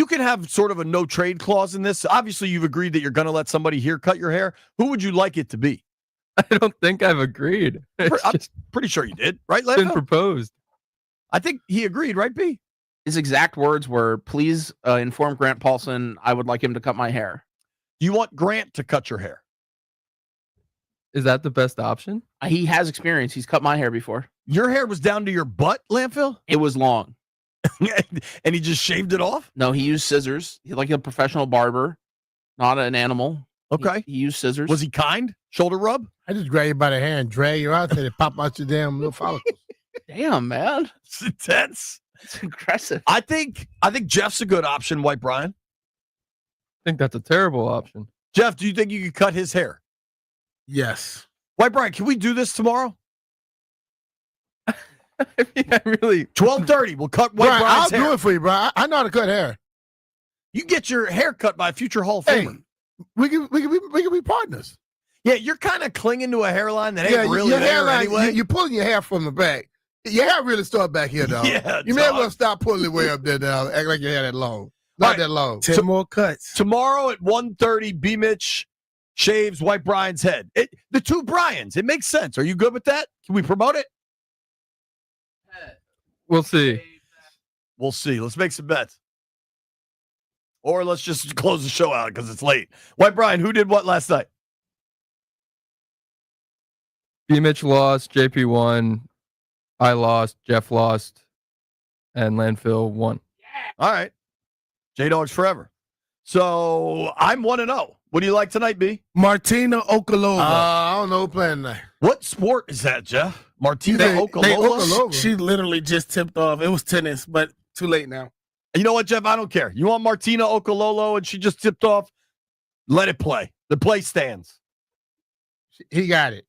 Speaker 3: can have sort of a no trade clause in this. Obviously, you've agreed that you're going to let somebody here cut your hair. Who would you like it to be?
Speaker 2: I don't think I've agreed.
Speaker 3: I'm pretty sure you did, right?
Speaker 2: It's been proposed.
Speaker 3: I think he agreed, right, B?
Speaker 6: His exact words were, please inform Grant Paulson I would like him to cut my hair.
Speaker 3: Do you want Grant to cut your hair?
Speaker 2: Is that the best option?
Speaker 6: He has experience. He's cut my hair before.
Speaker 3: Your hair was down to your butt, Landfill?
Speaker 6: It was long.
Speaker 3: And he just shaved it off?
Speaker 6: No, he used scissors. He's like a professional barber, not an animal.
Speaker 3: Okay.
Speaker 6: He used scissors.
Speaker 3: Was he kind? Shoulder rub?
Speaker 4: I just grab you by the hair and drag you out there and pop out your damn little follicles.
Speaker 6: Damn, man.
Speaker 3: It's intense.
Speaker 6: It's aggressive.
Speaker 3: I think Jeff's a good option, White Brian.
Speaker 2: I think that's a terrible option.
Speaker 3: Jeff, do you think you could cut his hair?
Speaker 8: Yes.
Speaker 3: White Brian, can we do this tomorrow?
Speaker 2: I really
Speaker 3: 12:30. We'll cut White
Speaker 4: Brian,
Speaker 3: Brian's
Speaker 4: I'll
Speaker 3: hair.
Speaker 4: do it for you, bro. I know how to cut hair.
Speaker 3: You get your hair cut by a future Hall of
Speaker 4: Hey,
Speaker 3: Famer.
Speaker 4: we can be partners.
Speaker 3: Yeah, you're kind of clinging to a hairline that ain't really
Speaker 4: your
Speaker 3: there
Speaker 4: hairline,
Speaker 3: anyway.
Speaker 4: you're pulling your hair from the back. Your hair really start back here, dog.
Speaker 3: Yeah,
Speaker 4: you may as
Speaker 3: dog.
Speaker 4: well stop pulling it way up there now. Act like your hair that long. Not
Speaker 3: Right.
Speaker 4: that long.
Speaker 8: 10 more cuts.
Speaker 3: Tomorrow at 1:30, B. Mitch shaves White Brian's head. The two Brians. It makes sense. Are you good with that? Can we promote it?
Speaker 2: We'll see.
Speaker 3: We'll see. Let's make some bets. Or let's just close the show out because it's late. White Brian, who did what last night?
Speaker 2: B. Mitch lost, JP won, I lost, Jeff lost, and Landfill won.
Speaker 3: All right. J-Dogs forever. So I'm 1-0. What do you like tonight, B?
Speaker 8: Martina Okolova.
Speaker 4: I don't know who playing tonight.
Speaker 3: What sport is that, Jeff? Martina
Speaker 8: They
Speaker 3: Okolova?
Speaker 8: She literally just tipped off. It was tennis, but too late now.
Speaker 3: You know what, Jeff? I don't care. You want Martina Okololo and she just tipped off? Let it play. The play stands.
Speaker 4: He got it.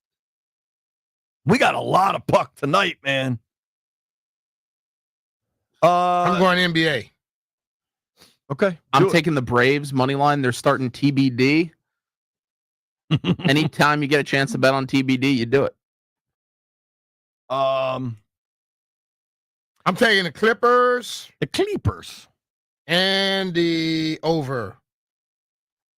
Speaker 3: We got a lot of puck tonight, man.
Speaker 4: I'm going NBA.
Speaker 3: Okay.
Speaker 6: I'm taking the Braves money line. They're starting TBD. Anytime you get a chance to bet on TBD, you do it.
Speaker 4: I'm taking the Clippers.
Speaker 3: The Clippers.
Speaker 4: And the over.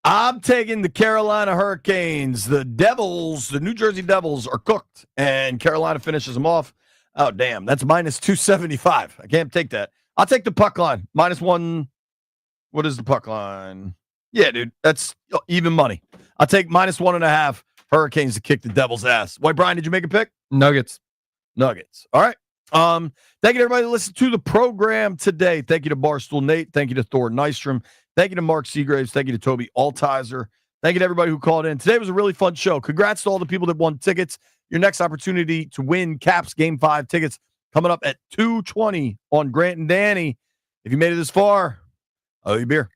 Speaker 3: I'm taking the Carolina Hurricanes. The Devils, the New Jersey Devils are cooked, and Carolina finishes them off. Oh, damn. That's minus 275. I can't take that. I'll take the puck line. Minus one. What is the puck line? Yeah, dude. That's even money. I'll take minus 1.5 Hurricanes to kick the Devils' ass. White Brian, did you make a pick?
Speaker 2: Nuggets.
Speaker 3: All right. Thank you to everybody that listened to the program today. Thank you to Barstool Nate. Thank you to Thor Nystrom. Thank you to Mark Seagraves. Thank you to Toby Altizer. Thank you to everybody who called in. Today was a really fun show. Congrats to all the people that won tickets. Your next opportunity to win Caps Game 5 tickets coming up at 2:20 on Grant and Danny. If you made it this far, I owe you a beer.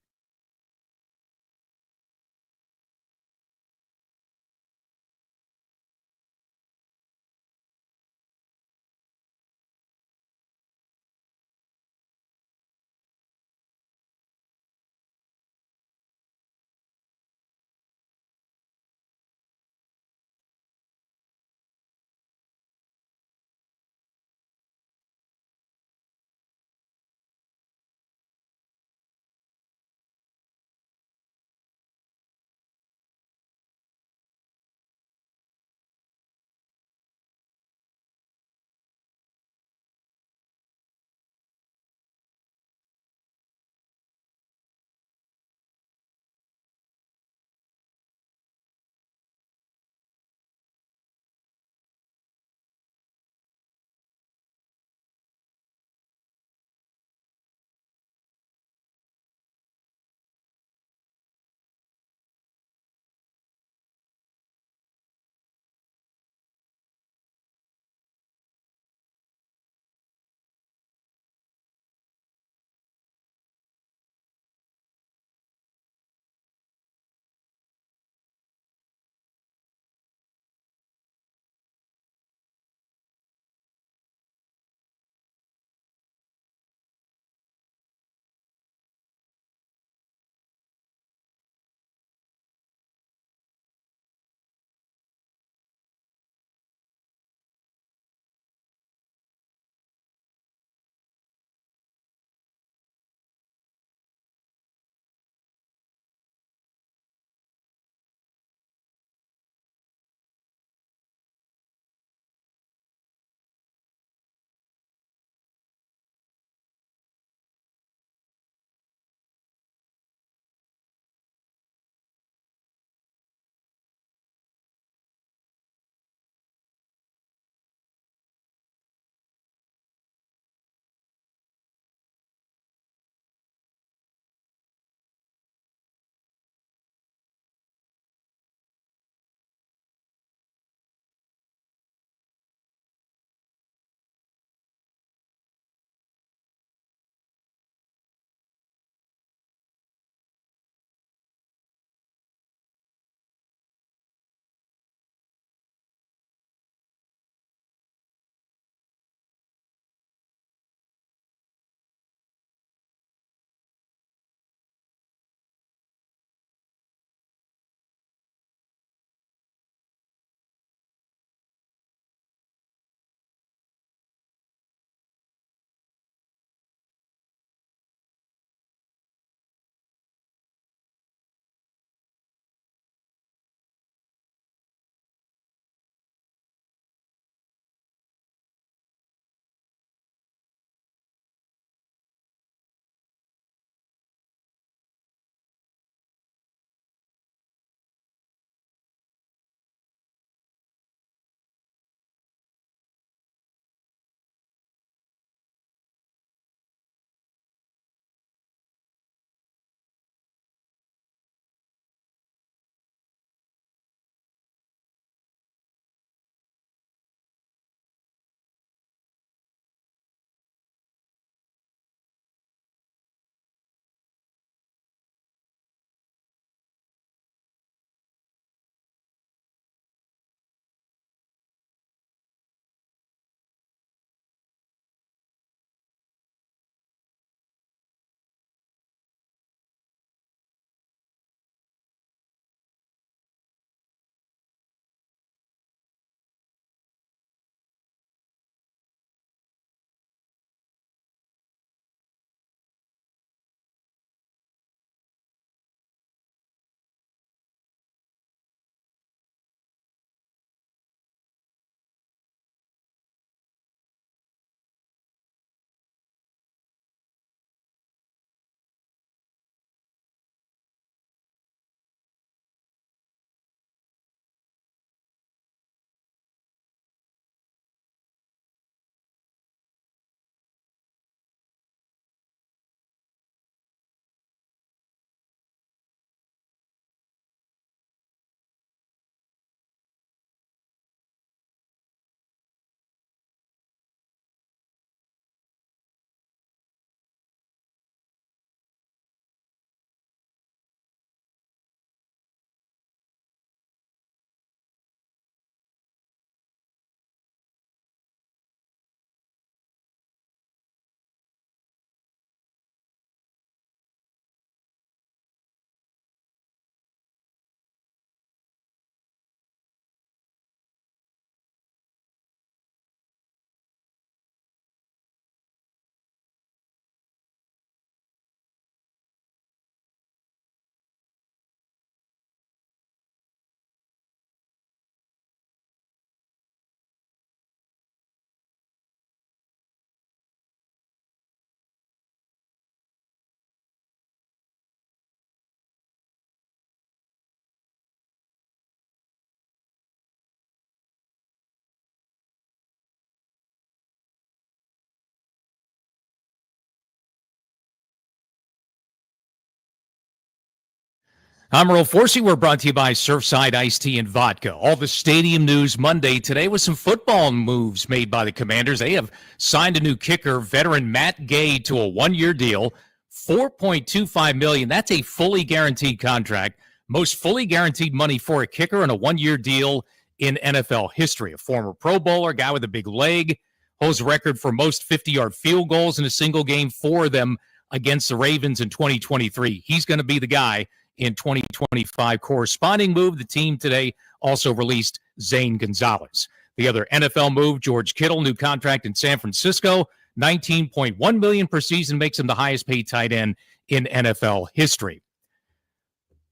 Speaker 1: I'm Earl Forsey. We're brought to you by Surfside Iced Tea and Vodka. All the stadium news Monday today with some football moves made by the Commanders. They have signed a new kicker, veteran Matt Gay, to a one-year deal, $4.25 million. That's a fully guaranteed contract. Most fully guaranteed money for a kicker in a one-year deal in NFL history. A former Pro Bowler, guy with a big leg, holds a record for most 50-yard field goals in a single game, 4 of them against the Ravens in 2023. He's going to be the guy in 2025. Corresponding move, the team today also released Zane Gonzalez. The other NFL move, George Kittle, new contract in San Francisco, $19.1 million per season, makes him the highest paid tight end in NFL history.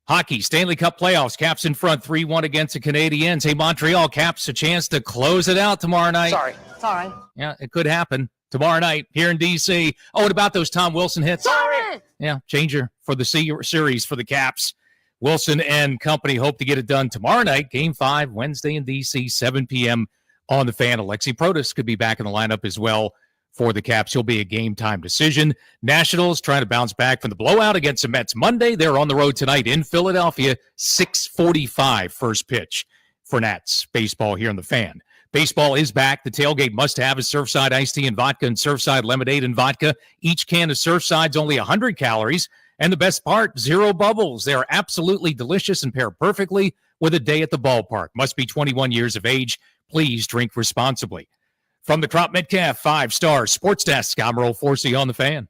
Speaker 1: Hockey, Stanley Cup playoffs, Caps in front 3-1 against the Canadiens. Hey, Montreal, Caps a chance to close it out tomorrow night.
Speaker 5: Sorry.
Speaker 1: Yeah, it could happen tomorrow night here in D.C. Oh, what about those Tom Wilson hits?
Speaker 5: Sorry.
Speaker 1: Yeah, changer for the series for the Caps. Wilson and company hope to get it done tomorrow night. Game 5, Wednesday in D.C., 7 p.m. on the Fan. Alexi Protas could be back in the lineup as well for the Caps. He'll be a game-time decision. Nationals trying to bounce back from the blowout against the Mets Monday. They're on the road tonight in Philadelphia, 6:45 first pitch for Nats baseball here on the Fan. Baseball is back. The tailgate must-have is Surfside Iced Tea and Vodka and Surfside Lemonade and Vodka. Each can of Surfside's only 100 calories. And the best part, 0 bubbles. They are absolutely delicious and pair perfectly with a day at the ballpark. Must be 21 years of age. Please drink responsibly. From the Crop Metcalf 5-star Sports Desk, I'm Earl Forsey on the Fan.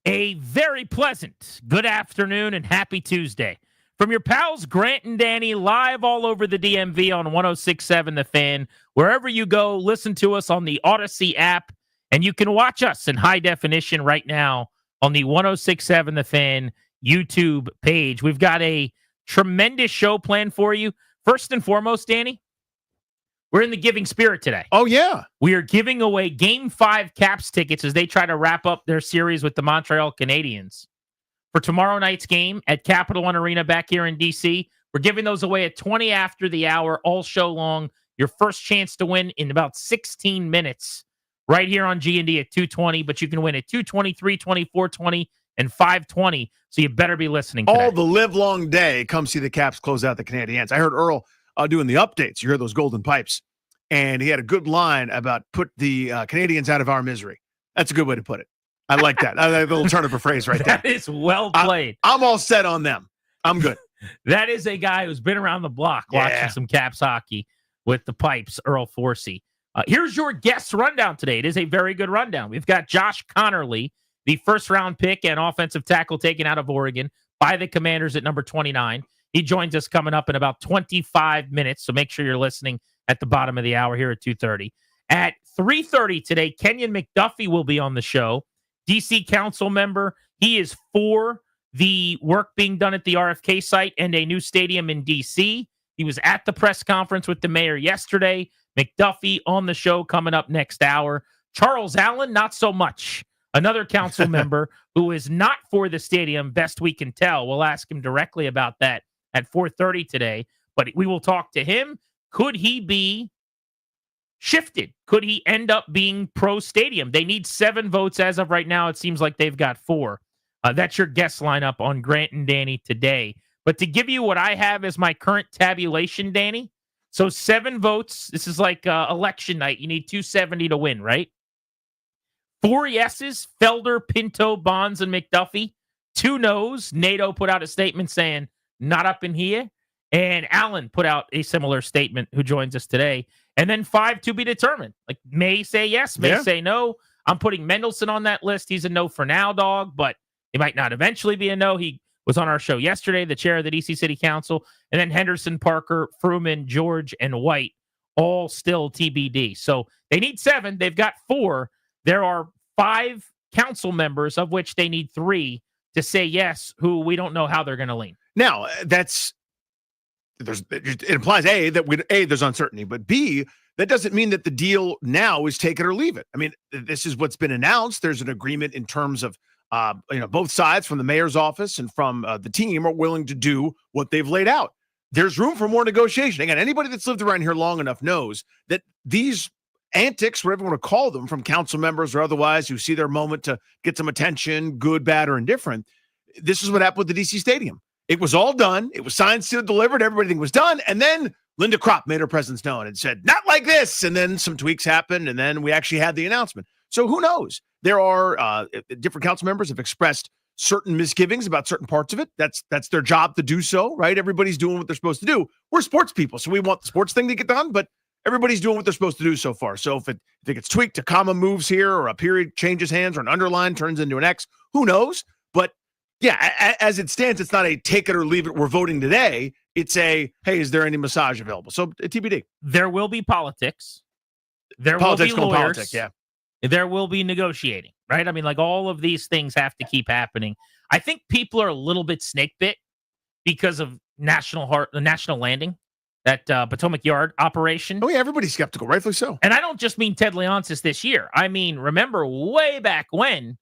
Speaker 22: A very pleasant good afternoon and happy Tuesday from your pals Grant and Danny, live all over the DMV on 106.7 The Fan. Wherever you go, listen to us on the Odyssey app, and you can watch us in high definition right now on the 106.7 The Fan YouTube page. We've got a tremendous show planned for you. First and foremost, Danny, we're in the giving spirit today.
Speaker 23: Oh, yeah.
Speaker 22: We are giving away Game 5 Caps tickets as they try to wrap up their series with the Montreal Canadiens. For tomorrow night's game at Capital One Arena back here in D.C., we're giving those away at 20 after the hour, all show long. Your first chance to win in about 16 minutes right here on G&D at 2:20, but you can win at 2:20, 3:20, 4:20, and 5:20, so you better be listening today.
Speaker 23: All the live long day, come see the Caps close out the Canadiens. I heard Earl doing the updates. You heard those golden pipes. And he had a good line about put the Canadians out of our misery. That's a good way to put it. I like that. A little turn of a phrase right there.
Speaker 22: That is well played.
Speaker 23: I'm all set on them. I'm good.
Speaker 22: That is a guy who's been around the block watching some Caps hockey with the pipes, Earl Forsey. Here's your guest rundown today. It is a very good rundown. We've got Josh Connerly, the first-round pick and offensive tackle taken out of Oregon by the Commanders at number 29. He joins us coming up in about 25 minutes, so make sure you're listening at the bottom of the hour here at 2:30. At 3:30 today, Kenyon McDuffie will be on the show. DC Council member. He is for the work being done at the RFK site and a new stadium in DC. He was at the press conference with the mayor yesterday. McDuffie on the show coming up next hour. Charles Allen, not so much. Another council member who is not for the stadium, best we can tell. We'll ask him directly about that at 4:30 today, but we will talk to him. Could he be shifted? Could he end up being pro-stadium? They need 7 votes as of right now. It seems like they've got 4. That's your guest lineup on Grant and Danny today. But to give you what I have as my current tabulation, Danny, so 7 votes. This is like election night. You need 270 to win, right? 4 yeses, Felder, Pinto, Bonds, and McDuffie. 2 no's. NATO put out a statement saying, not up in here. And Allen put out a similar statement, who joins us today. And then 5 to be determined. Like, may say yes, may say no. I'm putting Mendelson on that list. He's a no for now, dog, but it might not eventually be a no. He was on our show yesterday, the chair of the DC City Council. And then Henderson, Parker, Fruman, George, and White, all still TBD. So they need 7. They've got 4. There are 5 council members, of which they need 3 to say yes, who we don't know how they're going to lean.
Speaker 23: Now, that's it implies there's uncertainty, but B, that doesn't mean that the deal now is take it or leave it. I mean, this is what's been announced. There's an agreement in terms of both sides, from the mayor's office and from the team, are willing to do what they've laid out. There's room for more negotiation. Again, anybody that's lived around here long enough knows that these antics, whatever you want to call them, from council members or otherwise, who see their moment to get some attention, good, bad, or indifferent. This is what happened with the DC Stadium. It was all done. It was signed, sealed, delivered. Everything was done. And then Linda Kropp made her presence known and said, not like this. And then some tweaks happened. And then we actually had the announcement. So who knows? There are different council members have expressed certain misgivings about certain parts of it. That's their job to do so, right? Everybody's doing what they're supposed to do. We're sports people, so we want the sports thing to get done, but everybody's doing what they're supposed to do so far. So if it gets tweaked, a comma moves here, or a period changes hands, or an underline turns into an X, who knows? But yeah, as it stands, it's not a take it or leave it. We're voting today. It's a, hey, is there any massage available? So TBD.
Speaker 22: There will be politics. There
Speaker 23: Politics
Speaker 22: will be lawyers.
Speaker 23: Politics, yeah.
Speaker 22: There will be negotiating, right? I mean, like, all of these things have to keep happening. I think people are a little bit snake bit because of the National Landing, that Potomac Yard operation.
Speaker 23: Oh yeah, everybody's skeptical, rightfully so.
Speaker 22: And I don't just mean Ted Leonsis this year. I mean, remember way back when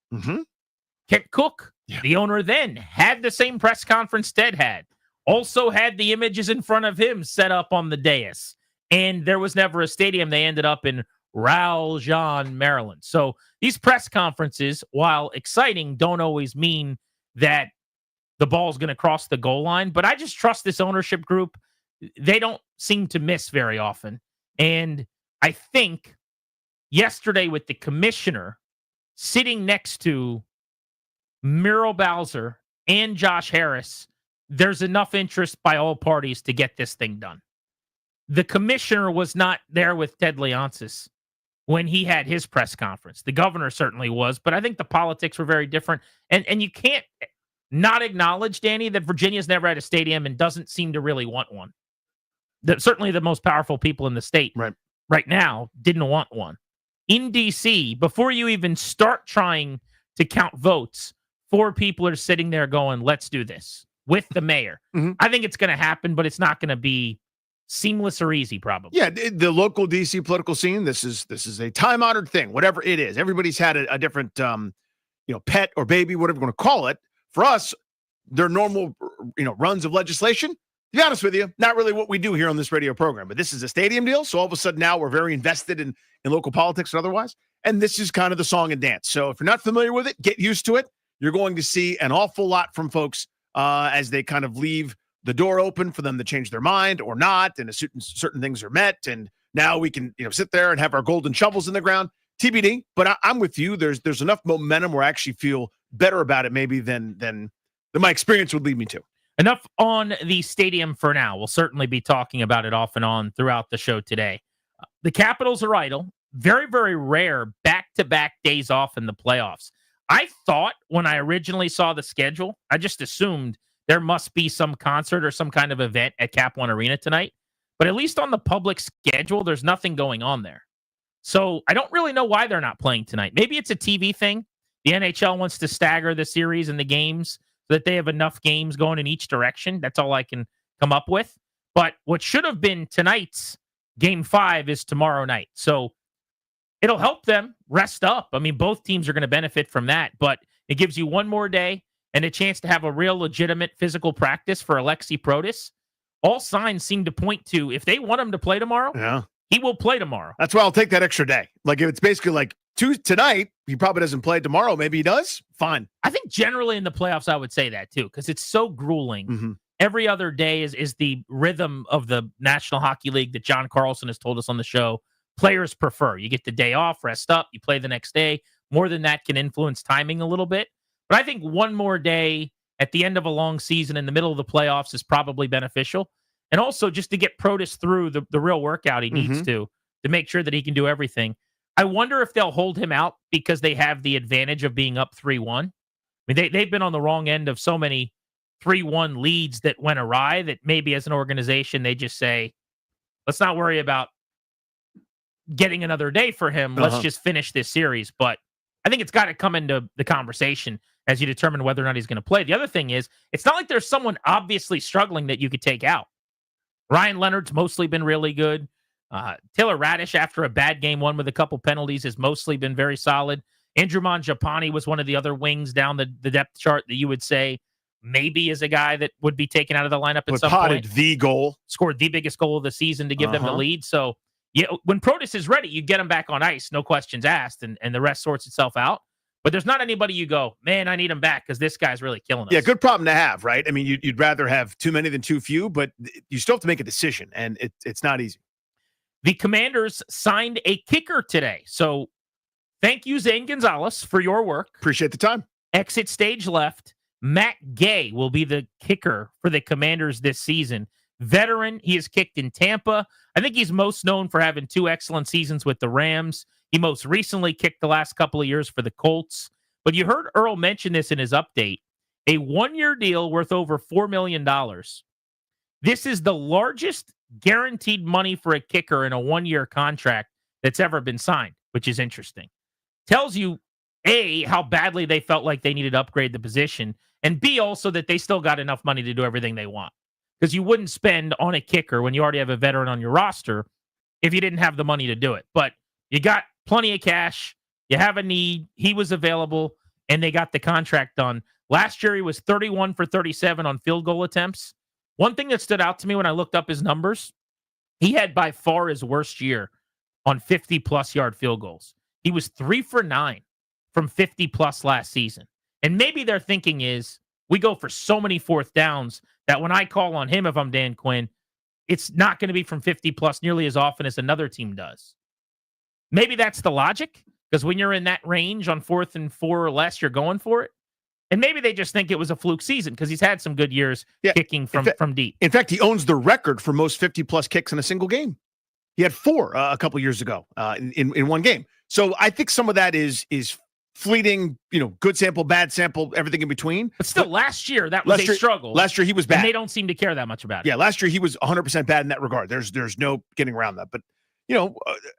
Speaker 22: Kent Cook, the owner then, had the same press conference Ted had. Also had the images in front of him set up on the dais. And there was never a stadium. They ended up in Valjean, Maryland. So these press conferences, while exciting, don't always mean that the ball's going to cross the goal line. But I just trust this ownership group. They don't seem to miss very often. And I think yesterday, with the commissioner sitting next to Muriel Bowser and Josh Harris, there's enough interest by all parties to get this thing done. The commissioner was not there with Ted Leonsis when he had his press conference. The governor certainly was, but I think the politics were very different. And you can't not acknowledge, Danny, that Virginia's never had a stadium and doesn't seem to really want one. Certainly the most powerful people in the state right now didn't want one. In D.C., before you even start trying to count votes, 4 people are sitting there going, let's do this with the mayor. I think it's going to happen, but it's not going to be seamless or easy, probably.
Speaker 23: Yeah, the local DC political scene, this is a time-honored thing, whatever it is. Everybody's had a different pet or baby, whatever you want to call it. For us, their normal runs of legislation, to be honest with you, not really what we do here on this radio program. But this is a stadium deal, so all of a sudden now we're very invested in local politics and otherwise. And this is kind of the song and dance. So if you're not familiar with it, get used to it. You're going to see an awful lot from folks as they kind of leave the door open for them to change their mind or not, and certain things are met, and now we can sit there and have our golden shovels in the ground. TBD, but I'm with you. There's enough momentum where I actually feel better about it maybe than my experience would lead me to.
Speaker 22: Enough on the stadium for now. We'll certainly be talking about it off and on throughout the show today. The Capitals are idle. Very, very rare back-to-back days off in the playoffs. I thought when I originally saw the schedule, I just assumed there must be some concert or some kind of event at Cap One Arena tonight. But at least on the public schedule, there's nothing going on there. So I don't really know why they're not playing tonight. Maybe it's a TV thing. The NHL wants to stagger the series and the games so that they have enough games going in each direction. That's all I can come up with. But what should have been tonight's Game 5 is tomorrow night. So it'll help them rest up. I mean, both teams are going to benefit from that. But it gives you one more day and a chance to have a real legitimate physical practice for Alexi Protas. All signs seem to point to, if they want him to play tomorrow, he will play tomorrow.
Speaker 23: That's why I'll take that extra day. Like, if it's basically like tonight, he probably doesn't play tomorrow. Maybe he does. Fine.
Speaker 22: I think generally in the playoffs, I would say that too, because it's so grueling. Every other day is the rhythm of the National Hockey League that John Carlson has told us on the show. Players prefer. You get the day off, rest up, you play the next day. More than that can influence timing a little bit. But I think one more day at the end of a long season in the middle of the playoffs is probably beneficial. And also just to get Protas through the real workout he needs to make sure that he can do everything. I wonder if they'll hold him out because they have the advantage of being up 3-1. I mean, they've been on the wrong end of so many 3-1 leads that went awry that maybe as an organization they just say, let's not worry about getting another day for him. Let's just finish this series. But I think it's got to come into the conversation as you determine whether or not he's going to play. The other thing is, it's not like there's someone obviously struggling that you could take out. Ryan Leonard's mostly been really good. Taylor Radish, after a bad game one with a couple penalties, has mostly been very solid. Andrew Mangiapane was one of the other wings down the depth chart that you would say maybe is a guy that would be taken out of the lineup at some point.
Speaker 23: The goal.
Speaker 22: Scored the biggest goal of the season to give them the lead. So, yeah, when Protas is ready, you get him back on ice, no questions asked, and the rest sorts itself out. But there's not anybody you go, man, I need him back because this guy's really killing us.
Speaker 23: Yeah, good problem to have, right? I mean, you'd rather have too many than too few, but you still have to make a decision, and it's not easy.
Speaker 22: The Commanders signed a kicker today. So thank you, Zane Gonzalez, for your work.
Speaker 23: Appreciate the time.
Speaker 22: Exit stage left. Matt Gay will be the kicker for the Commanders this season. Veteran, he has kicked in Tampa. I think he's most known for having 2 excellent seasons with the Rams. He most recently kicked the last couple of years for the Colts. But you heard Earl mention this in his update. A 1-year deal worth over $4 million. This is the largest guaranteed money for a kicker in a 1-year contract that's ever been signed, which is interesting. Tells you, A, how badly they felt like they needed to upgrade the position, and B, also that they still got enough money to do everything they want. Because you wouldn't spend on a kicker when you already have a veteran on your roster if you didn't have the money to do it. But you got plenty of cash. You have a need. He was available, and they got the contract done. Last year, he was 31 for 37 on field goal attempts. One thing that stood out to me when I looked up his numbers, he had by far his worst year on 50-plus yard field goals. He was 3 for 9 from 50-plus last season. And maybe their thinking is, we go for so many fourth downs that when I call on him, if I'm Dan Quinn, it's not going to be from 50-plus nearly as often as another team does. Maybe that's the logic, because when you're in that range on 4th and 4 or less, you're going for it. And maybe they just think it was a fluke season because he's had some good years kicking from deep.
Speaker 23: In fact, he owns the record for most 50-plus kicks in a single game. He had 4 a couple years ago in one game. So I think some of that is fleeting, good sample, bad sample, everything in between.
Speaker 22: But still, last year, that was a struggle.
Speaker 23: Last year, he was bad.
Speaker 22: And they don't seem to care that much about it.
Speaker 23: Yeah, last year, he was 100% bad in that regard. There's no getting around that. But,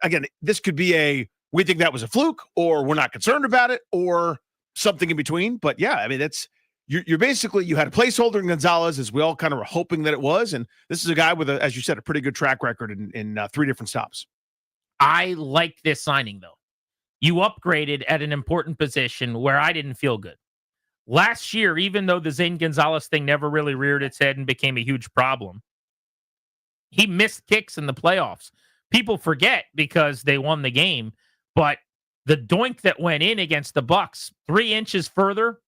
Speaker 23: again, this could be we think that was a fluke, or we're not concerned about it, or something in between. But, yeah, I mean, you're basically, you had a placeholder in Gonzalez, as we all kind of were hoping that it was. And this is a guy with, as you said, a pretty good track record in 3 different stops.
Speaker 22: I like this signing, though. You upgraded at an important position where I didn't feel good. Last year, even though the Zane Gonzalez thing never really reared its head and became a huge problem, he missed kicks in the playoffs. People forget because they won the game, but the doink that went in against the Bucks, 3 inches further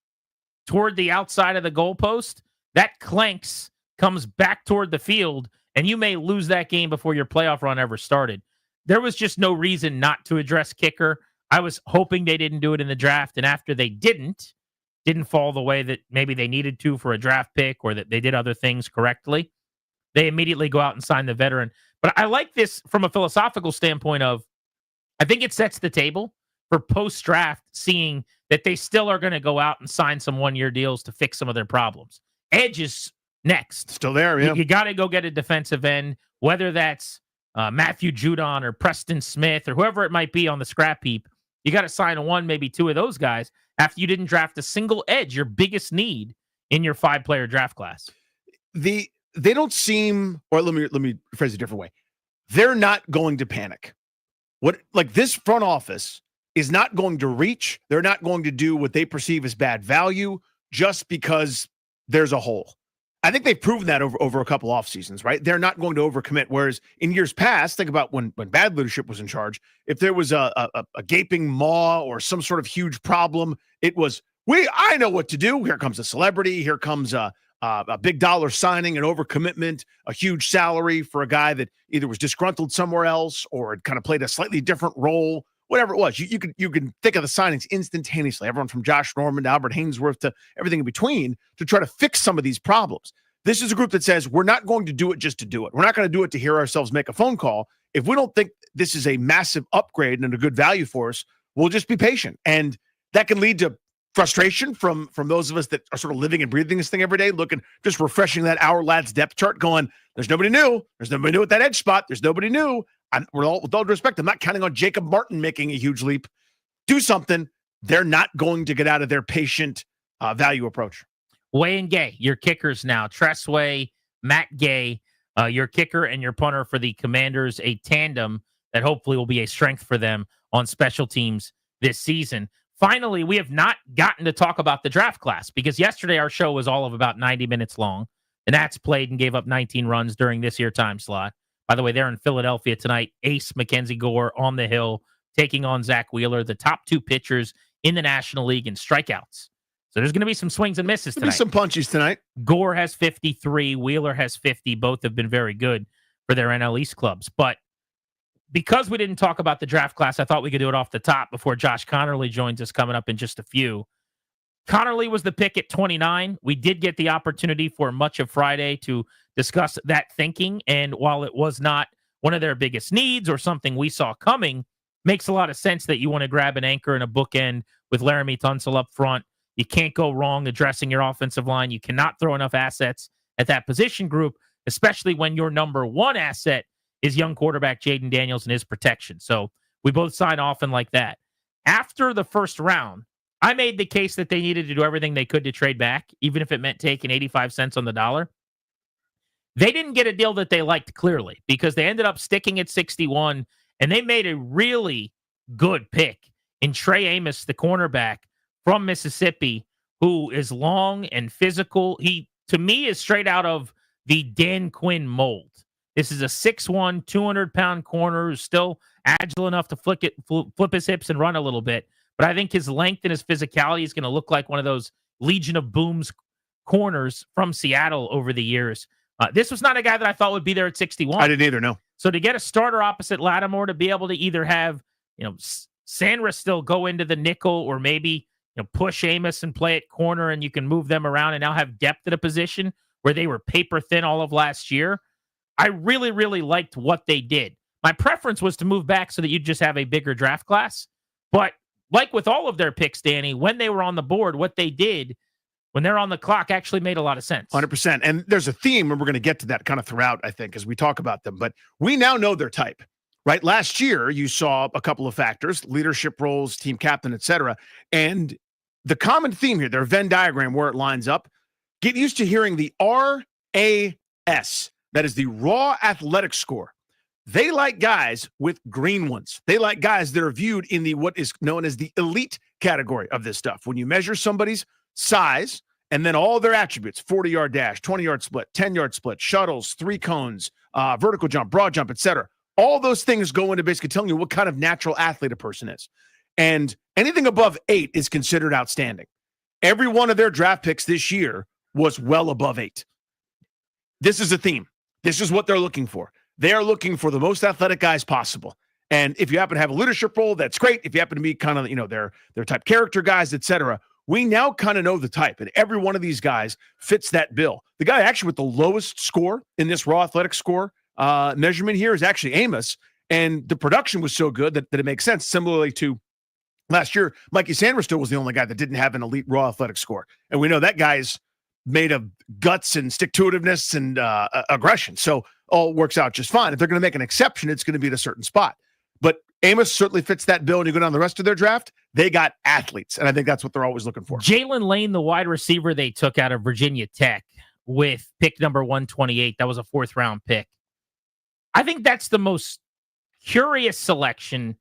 Speaker 22: toward the outside of the goalpost, that clanks, comes back toward the field, and you may lose that game before your playoff run ever started. There was just no reason not to address kicker. I was hoping they didn't do it in the draft, and after they didn't fall the way that maybe they needed to for a draft pick, or that they did other things correctly, they immediately go out and sign the veteran. But I like this from a philosophical standpoint of, I think it sets the table for post-draft, seeing that they still are going to go out and sign some 1-year deals to fix some of their problems. Edge is next.
Speaker 23: Still there, yeah.
Speaker 22: You got to go get a defensive end, whether that's Matthew Judon or Preston Smith or whoever it might be on the scrap heap. You got to sign 1, maybe 2 of those guys after you didn't draft a single edge, your biggest need in your 5-player draft class.
Speaker 23: They don't seem, or let me phrase it a different way. They're not going to panic. This front office is not going to reach. They're not going to do what they perceive as bad value just because there's a hole. I think they've proven that over a couple off seasons, right? They're not going to overcommit. Whereas in years past, think about when bad leadership was in charge. If there was a gaping maw or some sort of huge problem, it was, I know what to do. Here comes a celebrity. Here comes a big dollar signing, an overcommitment, a huge salary for a guy that either was disgruntled somewhere else or had kind of played a slightly different role. Whatever it was, you can think of the signings instantaneously. Everyone from Josh Norman to Albert Hainsworth to everything in between to try to fix some of these problems. This is a group that says we're not going to do it just to do it. We're not going to do it to hear ourselves make a phone call. If we don't think this is a massive upgrade and a good value for us, we'll just be patient. And that can lead to frustration from those of us that are sort of living and breathing this thing every day, just refreshing that Our Lads depth chart, going, there's nobody new. There's nobody new at that edge spot. There's nobody new. With all due respect, I'm not counting on Jacob Martin making a huge leap. Do something. They're not going to get out of their patient value approach.
Speaker 22: Way and Gay, your kickers now. Tressway, Matt Gay. your kicker and your punter for the Commanders, a tandem that hopefully will be a strength for them on special teams this season. Finally, we have not gotten to talk about the draft class because yesterday our show was all of about 90 minutes long. The Nats played and gave up 19 runs during this year time slot. By the way, they're in Philadelphia tonight. Ace Mackenzie Gore on the hill, taking on Zach Wheeler, the top two pitchers in the National League in strikeouts. So there's going to be some swings and misses tonight.
Speaker 23: Some punches tonight.
Speaker 22: Gore has 53. Wheeler has 50. Both have been very good for their NL East clubs. But because we didn't talk about the draft class, I thought we could do it off the top before Josh Connerly joins us coming up in just a few. Connerly was the pick at 29. We did get the opportunity for much of Friday to discuss that thinking. And while it was not one of their biggest needs or something we saw coming, makes a lot of sense that you want to grab an anchor and a bookend with Laramie Tunsil up front. You can't go wrong addressing your offensive line. You cannot throw enough assets at that position group, especially when your number one asset is young quarterback Jaden Daniels and his protection. So we both sign off and like that. After the first round, I made the case that they needed to do everything they could to trade back, even if it meant taking 85 cents on the dollar. They didn't get a deal that they liked clearly because they ended up sticking at 61, and they made a really good pick in Trey Amos, the cornerback from Mississippi, who is long and physical. He, to me, is straight out of the Dan Quinn mold. This is a 6'1", 200-pound corner who's still agile enough to flip his hips and run a little bit. But I think his length and his physicality is going to look like one of those Legion of Boom's corners from Seattle over the years. This was not a guy that I thought would be there at 61.
Speaker 23: I didn't either, no.
Speaker 22: So to get a starter opposite Lattimore, to be able to either have, Sandra still go into the nickel or maybe, push Amos and play at corner and you can move them around and now have depth at a position where they were paper thin all of last year. I really, really liked what they did. My preference was to move back so that you'd just have a bigger draft class. But like with all of their picks, Danny, when they were on the board, what they did when they're on the clock actually made a lot of sense.
Speaker 23: 100%. And there's a theme, and we're going to get to that kind of throughout, I think, as we talk about them. But we now know their type, right? Last year, you saw a couple of factors, leadership roles, team captain, et cetera. And the common theme here, their Venn diagram, where it lines up, get used to hearing the RAS. That is the raw athletic score. They like guys with green ones. They like guys that are viewed in the what is known as the elite category of this stuff. When you measure somebody's size and then all their attributes, 40-yard dash, 20-yard split, 10-yard split, shuttles, three cones, vertical jump, broad jump, etc. All those things go into basically telling you what kind of natural athlete a person is. And anything above 8 is considered outstanding. Every one of their draft picks this year was well above 8. This is a theme. This is what they're looking for. They are looking for the most athletic guys possible. And if you happen to have a leadership role, that's great. If you happen to be kind of, their type character guys, etc., we now kind of know the type. And every one of these guys fits that bill. The guy actually with the lowest score in this raw athletic score measurement here is actually Amos. And the production was so good that it makes sense. Similarly to last year, Mikey Sanders still was the only guy that didn't have an elite raw athletic score. And we know that guy's made of guts and stick-to-itiveness and aggression. So all works out just fine. If they're going to make an exception, it's going to be at a certain spot. But Amos certainly fits that bill. And you go down the rest of their draft, they got athletes. And I think that's what they're always looking for.
Speaker 22: Jalen Lane, the wide receiver they took out of Virginia Tech with pick number 128. That was a 4th-round pick. I think that's the most curious selection,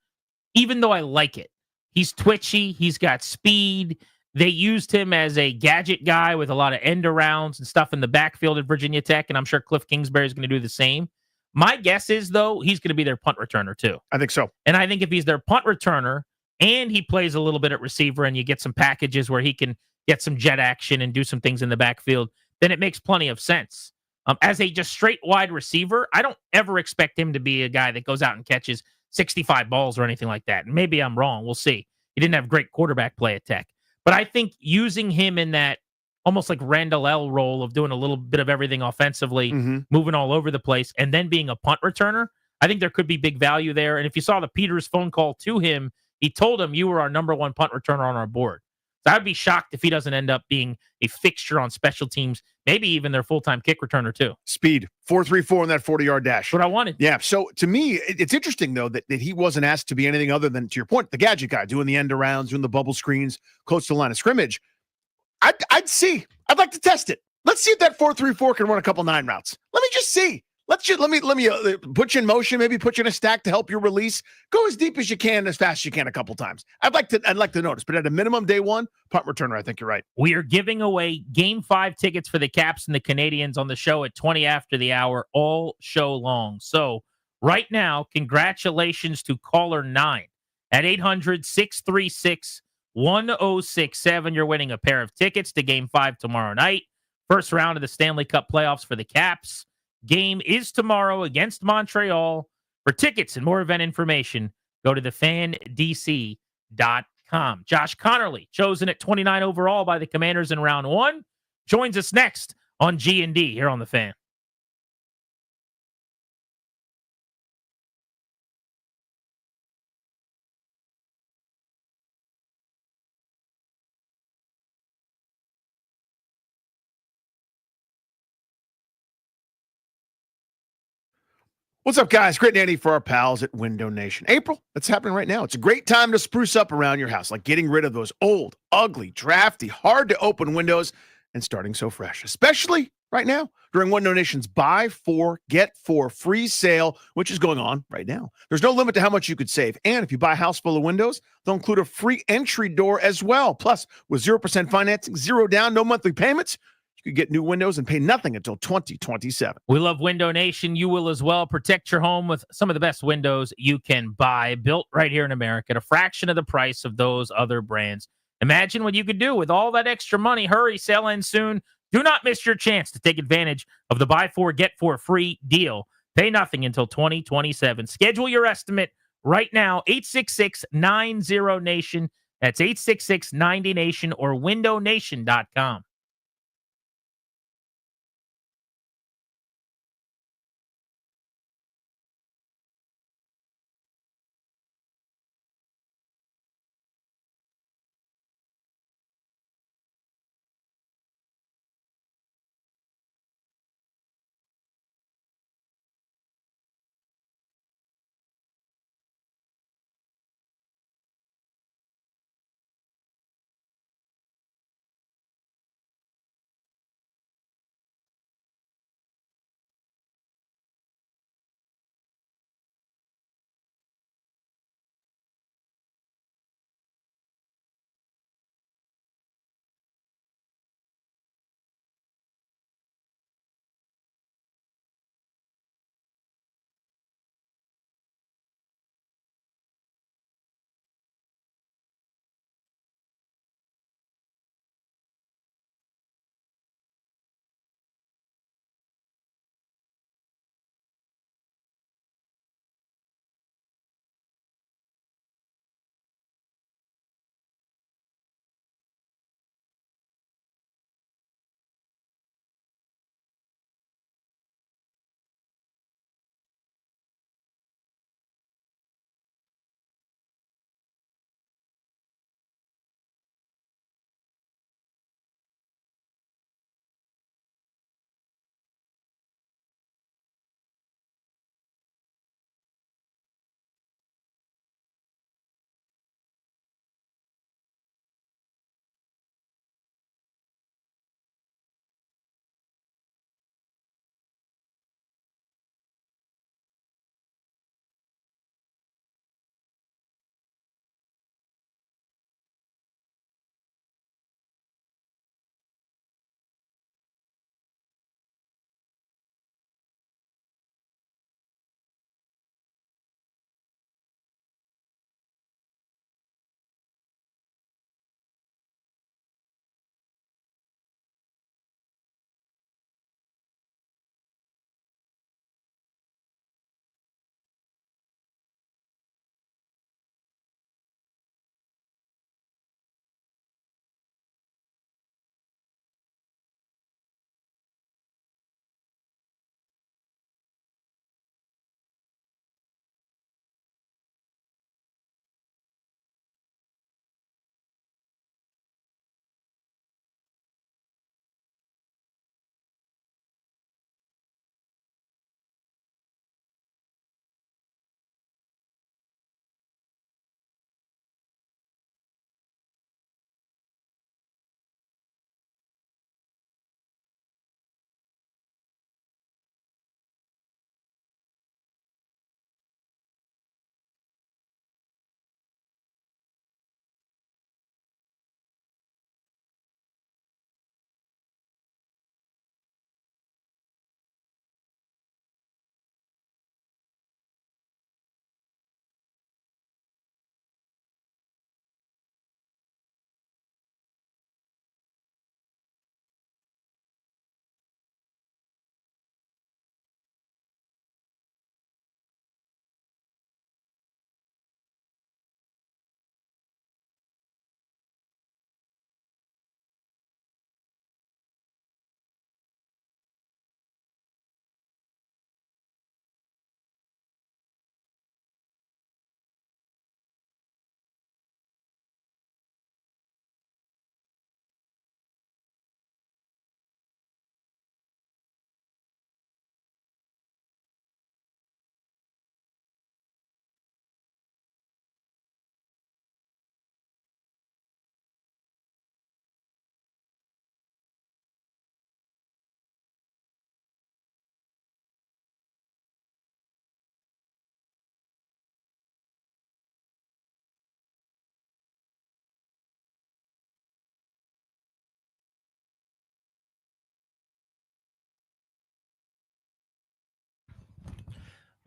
Speaker 22: even though I like it. He's twitchy. He's got speed. They used him as a gadget guy with a lot of end arounds and stuff in the backfield at Virginia Tech, and I'm sure Cliff Kingsbury is going to do the same. My guess is, though, he's going to be their punt returner, too.
Speaker 23: I think so.
Speaker 22: And I think if he's their punt returner and he plays a little bit at receiver and you get some packages where he can get some jet action and do some things in the backfield, then it makes plenty of sense. As a just straight wide receiver, I don't ever expect him to be a guy that goes out and catches 65 balls or anything like that. And maybe I'm wrong. We'll see. He didn't have great quarterback play at Tech. But I think using him in that almost like Randall L role of doing a little bit of everything offensively, moving all over the place, and then being a punt returner, I think there could be big value there. And if you saw the Peters phone call to him, he told him, you were our number 1 punt returner on our board. So I'd be shocked if he doesn't end up being a fixture on special teams, maybe even their full-time kick returner too.
Speaker 23: Speed, 4.34 on that 40-yard dash.
Speaker 22: What I wanted.
Speaker 23: Yeah. So to me, it's interesting, though, that he wasn't asked to be anything other than, to your point, the gadget guy, doing the end arounds, doing the bubble screens, close to the line of scrimmage. I'd like to test it. Let's see if that 4.34 can run a couple 9 routes. Let me just see. Let me put you in motion, maybe put you in a stack to help your release. Go as deep as you can, as fast as you can a couple times. I'd like to notice, but at a minimum, day one, punt returner, I think you're right.
Speaker 22: We are giving away Game 5 tickets for the Caps and the Canadians on the show at 20 after the hour all show long. So right now, congratulations to caller 9 at 800-636-1067. You're winning a pair of tickets to Game 5 tomorrow night. First round of the Stanley Cup playoffs for the Caps. Game is tomorrow against Montreal. For tickets and more event information, go to thefandc.com. Josh Connerly, chosen at 29 overall by the Commanders in round 1, joins us next on G&D here on The Fan.
Speaker 23: What's up, guys? Great Danny for our pals at Window Nation. April, that's happening right now. It's a great time to spruce up around your house, like getting rid of those old, ugly, drafty, hard-to-open windows and starting so fresh, especially right now during Window Nation's Buy 4, Get 4 free sale, which is going on right now. There's no limit to how much you could save. And if you buy a house full of windows, they'll include a free entry door as well. Plus, with 0% financing, 0 down, no monthly payments, you could get new windows and pay nothing until 2027.
Speaker 22: We love Window Nation. You will as well. Protect your home with some of the best windows you can buy, built right here in America at a fraction of the price of those other brands. Imagine what you could do with all that extra money. Hurry, sale ends soon. Do not miss your chance to take advantage of the Buy 4, Get 4 free deal. Pay nothing until 2027. Schedule your estimate right now, 866-90-NATION. That's 866-90-NATION or windownation.com.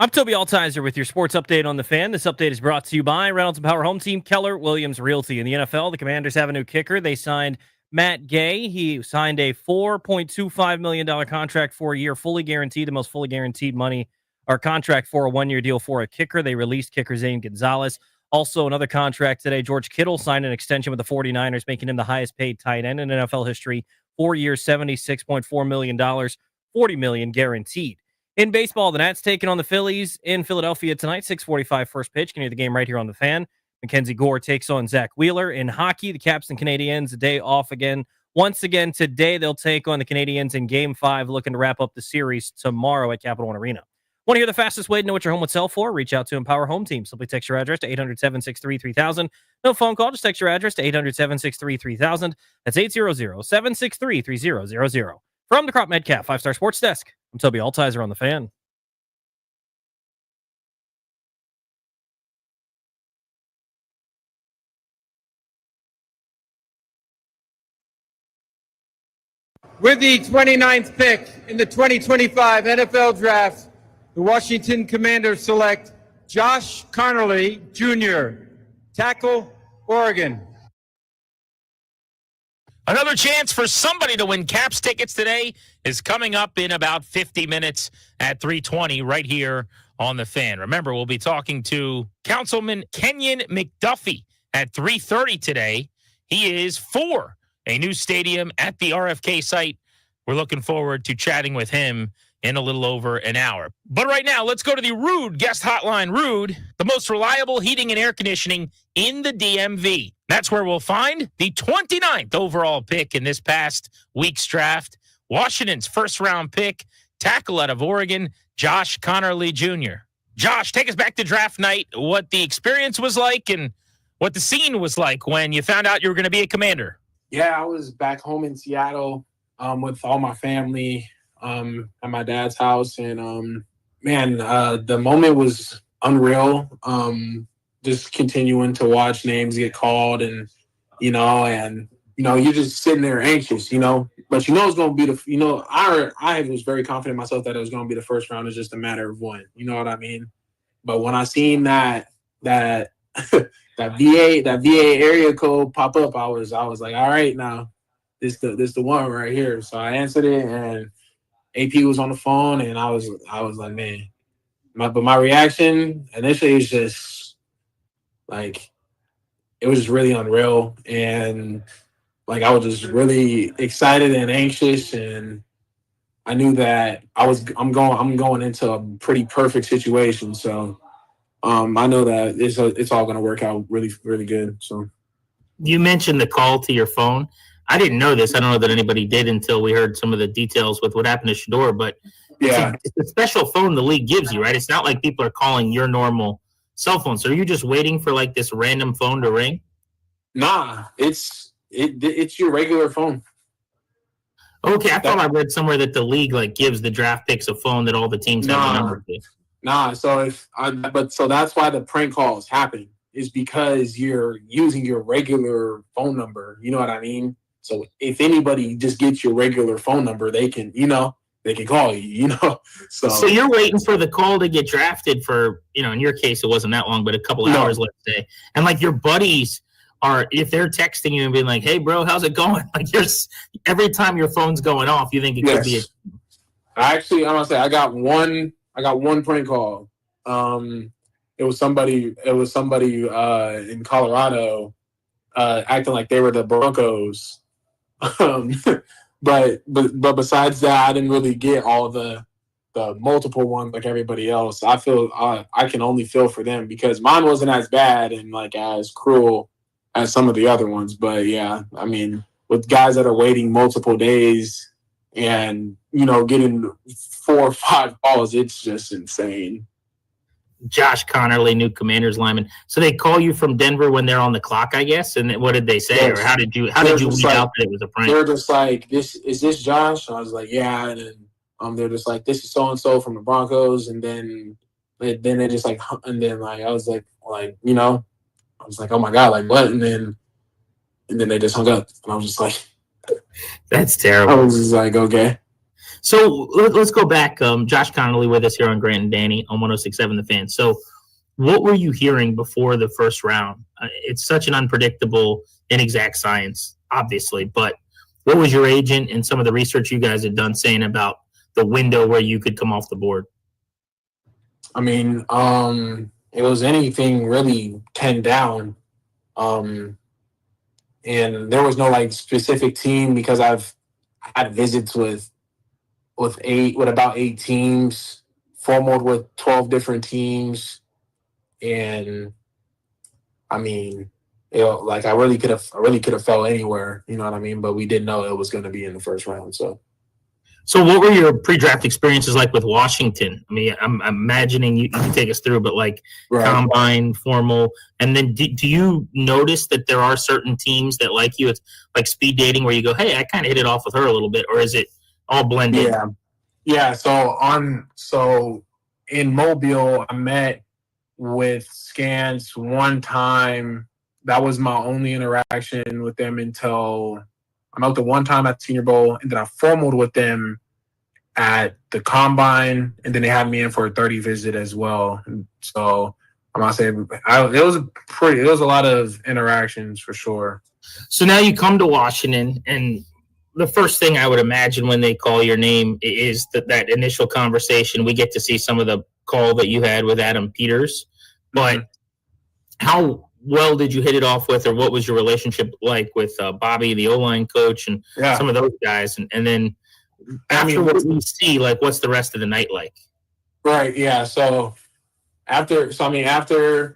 Speaker 21: I'm Toby Altizer with your sports update on the Fan. This update is brought to you by Reynolds and Power Home Team, Keller Williams Realty. In the NFL, the Commanders have a new kicker. They signed Matt Gay. He signed a $4.25 million contract for a year, fully guaranteed, the most fully guaranteed money or contract for a one-year deal for a kicker. They released kicker Zane Gonzalez. Also, another contract today. George Kittle signed an extension with the 49ers, making him the highest paid tight end in NFL history. 4 years, $76.4 million, $40 million guaranteed. In baseball, the Nats taking on the Phillies in Philadelphia tonight, 6:45 first pitch. Can hear the game right here on the Fan. Mackenzie Gore takes on Zach Wheeler. In hockey, the Caps and Canadiens, a day off again. Once again today, they'll take on the Canadiens in Game 5, looking to wrap up the series tomorrow at Capital One Arena. Want to hear the fastest way to know what your home would sell for? Reach out to Empower Home Team. Simply text your address to 800-763-3000. No phone call, just text your address to 800-763-3000. That's 800-763-3000. From the Crop Medcalf 5-Star Sports Desk, I'm Toby Altizer on the Fan.
Speaker 5: With the 29th pick in the 2025 NFL Draft, the Washington Commanders select Josh Connerly Jr., tackle, Oregon.
Speaker 22: Another chance for somebody to win Caps tickets today is coming up in about 50 minutes at 3:20 right here on the Fan. Remember, we'll be talking to Councilman Kenyon McDuffie at 3:30 today. He is for a new stadium at the RFK site. We're looking forward to chatting with him in a little over an hour. But right now, let's go to the Rude guest hotline. Rude, the most reliable heating and air conditioning in the DMV. That's where we'll find the 29th overall pick in this past week's draft. Washington's first-round pick, tackle out of Oregon, Josh Connerly Jr. Josh, take us back to draft night, what the experience was like and what the scene was like when you found out you were going to be a Commander.
Speaker 7: Yeah, I was back home in Seattle with all my family at my dad's house. And, the moment was unreal. Just continuing to watch names get called and you're just sitting there anxious, but it's going to be I was very confident in myself that it was going to be the first round. It's just a matter of when, you know what I mean? But when I seen that VA area code pop up, I was like, all right, now this the one right here. So I answered it and AP was on the phone and I was like, man, my reaction initially was just like, it was just really unreal. And like, I was just really excited and anxious. And I knew that I'm going into a pretty perfect situation. So I know that it's all going to work out really, really good. So
Speaker 22: You mentioned the call to your phone. I didn't know this. I don't know that anybody did until we heard some of the details with what happened to Shador, but
Speaker 7: yeah,
Speaker 22: it's a special phone the league gives you, right? It's not like people are calling your normal cell phone. So are you just waiting for like this random phone to ring?
Speaker 7: Nah, it's your regular phone.
Speaker 22: Okay, I thought I read somewhere that the league like gives the draft picks a phone that all the teams have a number to.
Speaker 7: Nah, so that's why the prank calls happen, is because you're using your regular phone number. You know what I mean? So if anybody just gets your regular phone number, they can call you, So
Speaker 22: you're waiting for the call to get drafted for, in your case, it wasn't that long, but a couple hours, let's say. And like your buddies if they're texting you and being like, hey, bro, how's it going? Like every time your phone's going off, you think it could be
Speaker 7: I'm gonna say I got one prank call. It was somebody in Colorado acting like they were the Broncos. But besides that, I didn't really get all the multiple ones like everybody else. I feel I can only feel for them because mine wasn't as bad and like as cruel as some of the other ones. But yeah, I mean, with guys that are waiting multiple days and getting 4 or 5 calls, it's just insane.
Speaker 22: Josh Connerly, new Commanders lineman. So they call you from Denver when they're on the clock, I guess. And what did they say,
Speaker 7: yes.
Speaker 22: or how did you weed out that it was a prank?
Speaker 7: They're just like, is this Josh? And I was like, yeah. And then they're just like, this is so and so from the Broncos. And then they just like, and then like I was like I was like, oh my god, like what? And then they just hung up, and I was just like,
Speaker 22: that's terrible.
Speaker 7: I was just like, okay.
Speaker 10: So let's go back. Josh Connolly with us here on Grant and Danny on 106.7 The Fan. So what were you hearing before the first round? It's such an unpredictable, inexact science, obviously, but what was your agent and some of the research you guys had done saying about the window where you could come off the board?
Speaker 7: I mean, it was anything really 10 down. And there was no like specific team because I've had visits with about 8 teams, formaled with 12 different teams. And I mean, like I really could have fell anywhere, you know what I mean? But we didn't know it was going to be in the first round. So
Speaker 10: what were your pre-draft experiences like with Washington? I mean, I'm imagining you can take us through, but like combine, formal, and then do you notice that there are certain teams that like you? It's like speed dating where you go, hey, I kind of hit it off with her a little bit, or is it all blended?
Speaker 7: Yeah. So in Mobile, I met with Scans one time. That was my only interaction with them until I met with them one time at the Senior Bowl, and then I formaled with them at the Combine, and then they had me in for a 30 visit as well. So I'm not saying it was a lot of interactions for sure.
Speaker 10: So now you come to Washington, and the first thing I would imagine when they call your name is that initial conversation. We get to see some of the call that you had with Adam Peters, but how well did you hit it off with, or what was your relationship like with Bobby, the O-line coach, and some of those guys? And then after what we see, like, what's the rest of the night like?
Speaker 7: Right. Yeah. So after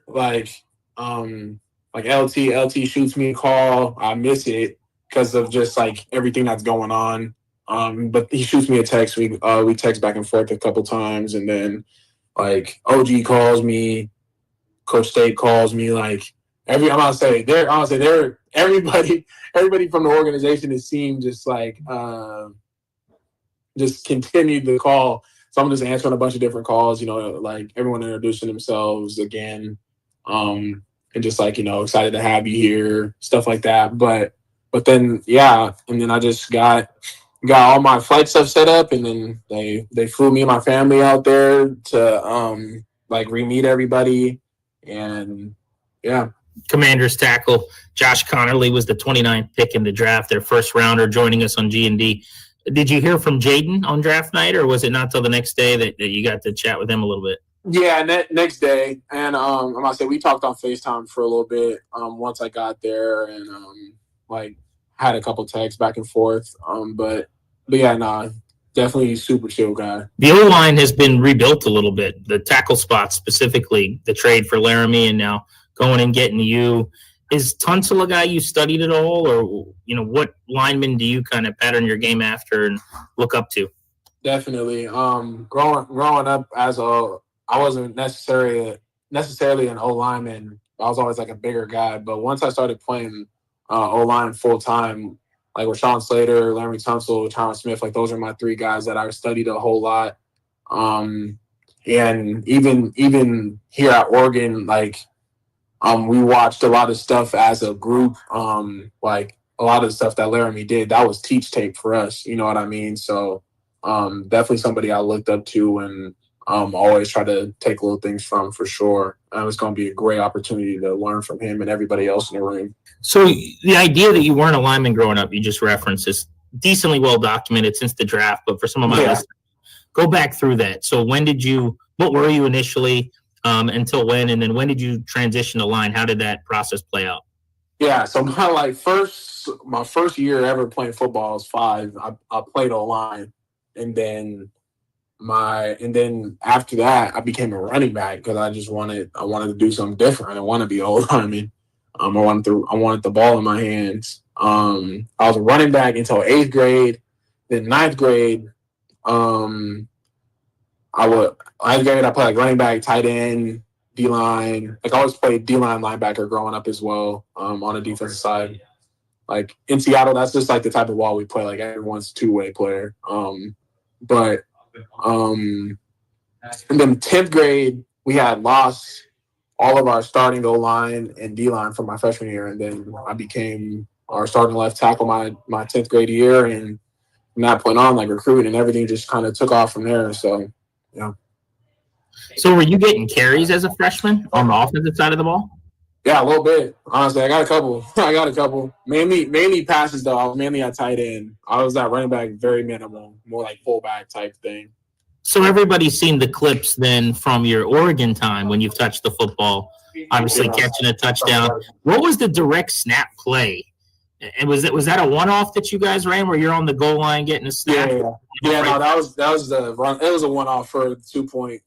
Speaker 7: like LT shoots me a call, I miss it because of just like everything that's going on. But he shoots me a text. We text back and forth a couple times, and then like OG calls me, Coach State calls me. Like everybody from the organization, it seemed just like just continued the call. So I'm just answering a bunch of different calls, you know, like everyone introducing themselves again, and just like, you know, excited to have you here, stuff like that. But then, and then I just got all my flight stuff set up, and then they flew me and my family out there to like re-meet everybody, and
Speaker 10: Commanders tackle Josh Connerly was the 29th pick in the draft, their first rounder, joining us on G&D. Did you hear from Jaden on draft night, or was it not till the next day that you got to chat with him a little bit?
Speaker 7: Yeah, next day, and I'm gonna say we talked on FaceTime for a little bit. Once I got there, and like had a couple texts back and forth. But yeah, definitely super chill guy.
Speaker 10: The O-line has been rebuilt a little bit. The tackle spot specifically, the trade for Laramie, and now going and getting you. Is Tunsil a guy you studied at all, or you know what lineman do you kind of pattern your game after and look up to?
Speaker 7: Definitely. Growing up I wasn't necessarily an O lineman. I was always like a bigger guy. But once I started playing O line full time, like Rashawn Slater, Larry Tunsil, Tyron Smith, like those are my 3 guys that I studied a whole lot. And even here at Oregon, like. We watched a lot of stuff as a group. Like a lot of the stuff that Laramie did, that was teach tape for us. You know what I mean? So definitely somebody I looked up to and always try to take little things from for sure. It's going to be a great opportunity to learn from him and everybody else in the room.
Speaker 10: So the idea that you weren't a lineman growing up, you just referenced, is decently well documented since the draft. But for some of my listeners, go back through that. So what were you initially? Until when, and then when did you transition to line? How did that process play out?
Speaker 7: Yeah, so my first year ever playing football was 5. I played O-line, and then after that I became a running back because I wanted to do something different. I didn't want to be O-lineman. I wanted the ball in my hands. I was a running back until 8th grade. Then 9th grade, I played like running back, tight end, D-line. Like I always played D-line linebacker growing up as well on the defensive side. Like in Seattle, that's just like the type of ball we play. Like everyone's two-way player. And then 10th grade, we had lost all of our starting O-line and D-line for my freshman year. And then I became our starting left tackle my 10th grade year. And from that point on, like recruiting and everything just kind of took off from there. So, yeah.
Speaker 10: So were you getting carries as a freshman on the offensive side of the ball?
Speaker 7: Yeah, a little bit. Honestly, I got a couple. Mainly passes though. I was mainly at tight end. I was at running back, very minimal, more like fullback type thing.
Speaker 10: So everybody's seen the clips then from your Oregon time when you've touched the football, obviously catching a touchdown. What was the direct snap play? And was that a one-off that you guys ran where you're on the goal line getting a snap?
Speaker 7: Yeah. No, that was the run. It was a one-off for a 2-point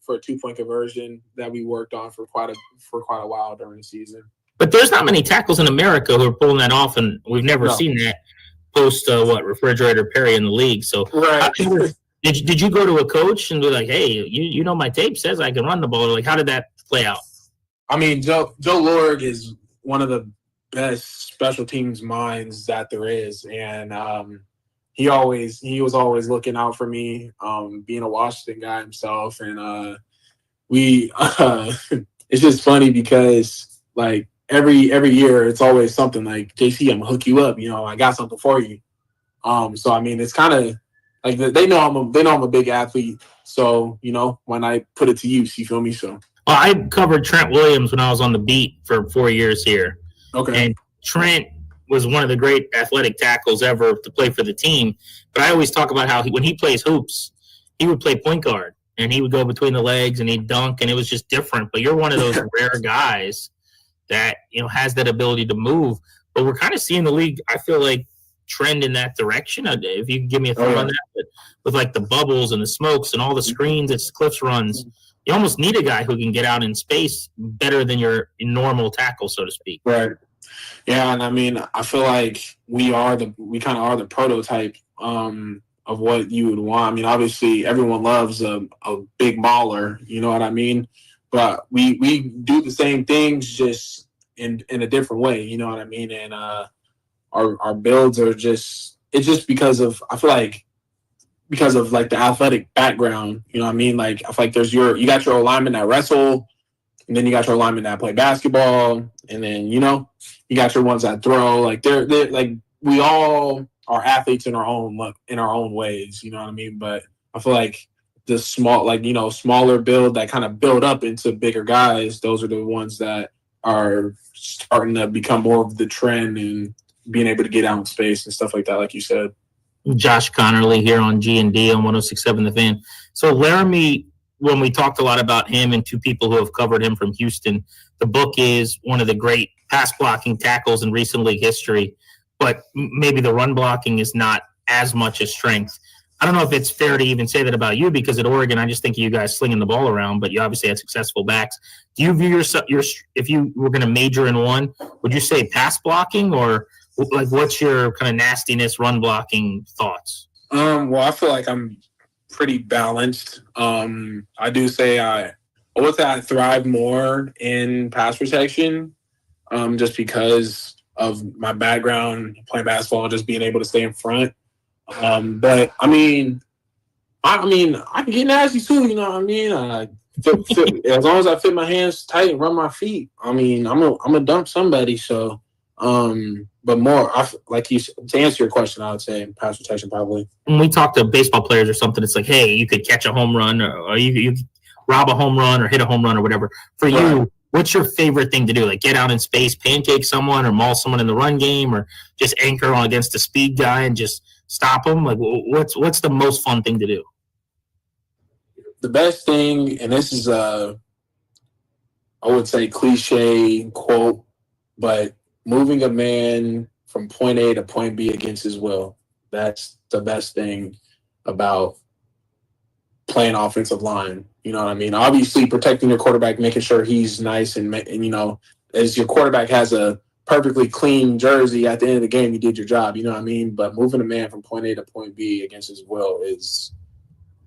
Speaker 7: conversion that we worked on for quite a while during the season.
Speaker 10: But there's not many tackles in America who are pulling that off, and we've never seen that post Refrigerator Perry in the league. So
Speaker 7: right.
Speaker 10: Did you go to a coach and be like, hey, you know my tape says I can run the ball? Like, how did that play out?
Speaker 7: I mean, Joe Lorg is one of the best special teams minds that there is, and he was always looking out for me, being a Washington guy himself, and it's just funny because like every year it's always something like, JC, I'm gonna hook you up, I got something for you. So I mean, it's kind of like they know I'm a big athlete, so when I put it to use, you feel me? So
Speaker 10: I covered Trent Williams when I was on the beat for 4 years here.
Speaker 7: Okay.
Speaker 10: And Trent was one of the great athletic tackles ever to play for the team. But I always talk about how when he plays hoops, he would play point guard and he would go between the legs and he'd dunk, and it was just different. But you're one of those rare guys that has that ability to move. But we're kind of seeing the league, I feel like, trend in that direction. If you can give me a thought on that, but with like the bubbles and the smokes and all the screens that Cliffs runs, you almost need a guy who can get out in space better than your normal tackle, so to speak.
Speaker 7: Right. Yeah, and I mean, I feel like we kind of are the prototype of what you would want. I mean, obviously, everyone loves a big mauler, you know what I mean? But we do the same things just in a different way, you know what I mean? And our builds are it's just because of like the athletic background, you know what I mean? Like I feel like you got your linemen that wrestle, and then you got your linemen that play basketball, and then you got your ones that throw. Like they're like we all are athletes in our own ways, you know what I mean? But I feel like the smaller build that kind of build up into bigger guys, those are the ones that are starting to become more of the trend and being able to get out in space and stuff like that, like you said.
Speaker 10: Josh Connerly here on G&D on 106.7 The Fan. So Laramie, when we talked a lot about him and two people who have covered him from Houston, the book is one of the great pass blocking tackles in recent league history, but maybe the run blocking is not as much a strength. I don't know if it's fair to even say that about you, because at Oregon, I just think of you guys slinging the ball around, but you obviously had successful backs. Do you view yourself, if you were going to major in one, would you say pass blocking, or like what's your kind of nastiness run blocking thoughts?
Speaker 7: Well, I feel like I'm pretty balanced. I do say I would say I thrive more in pass protection, just because of my background playing basketball and just being able to stay in front. But I mean, I can get nasty too. You know what I mean? As long as I fit my hands tight and run my feet, I mean, I'm a dump somebody. So, but more, to answer your question, I would say pass protection probably.
Speaker 10: When we talk to baseball players or something, it's like, hey, you could catch a home run, or you rob a home run or hit a home run or whatever. For you, what's your favorite thing to do? Like get out in space, pancake someone, or maul someone in the run game, or just anchor on against a speed guy and just stop them? Like, what's the most fun thing to do?
Speaker 7: The best thing, and this is I would say cliche quote, but moving a man from point A to point B against his will. That's the best thing about playing offensive line. You know what I mean? Obviously, protecting your quarterback, making sure he's nice, and as your quarterback has a perfectly clean jersey at the end of the game, you did your job. You know what I mean? But moving a man from point A to point B against his will is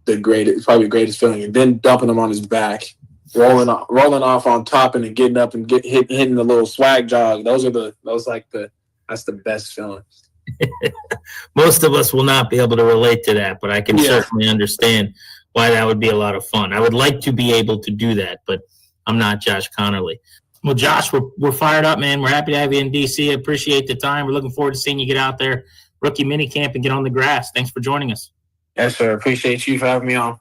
Speaker 7: probably the greatest feeling. And then dumping him on his back, rolling off on top, and then getting up and hitting the little swag jog. That's the best feeling.
Speaker 10: Most of us will not be able to relate to that, but I can certainly understand why that would be a lot of fun. I would like to be able to do that, but I'm not Josh Connerly. Well, Josh, we're fired up, man. We're happy to have you in D.C. I appreciate the time. We're looking forward to seeing you get out there rookie mini camp and get on the grass. Thanks for joining us.
Speaker 7: Yes, sir. Appreciate you for having me on.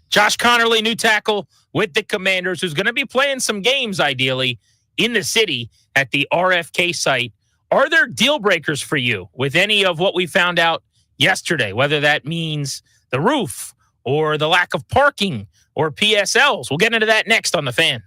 Speaker 22: Josh Connerly, new tackle with the Commanders, who's going to be playing some games, ideally, in the city at the RFK site. Are there deal breakers for you with any of what we found out yesterday, whether that means the roof or the lack of parking or PSLs? We'll get into that next on The Fan.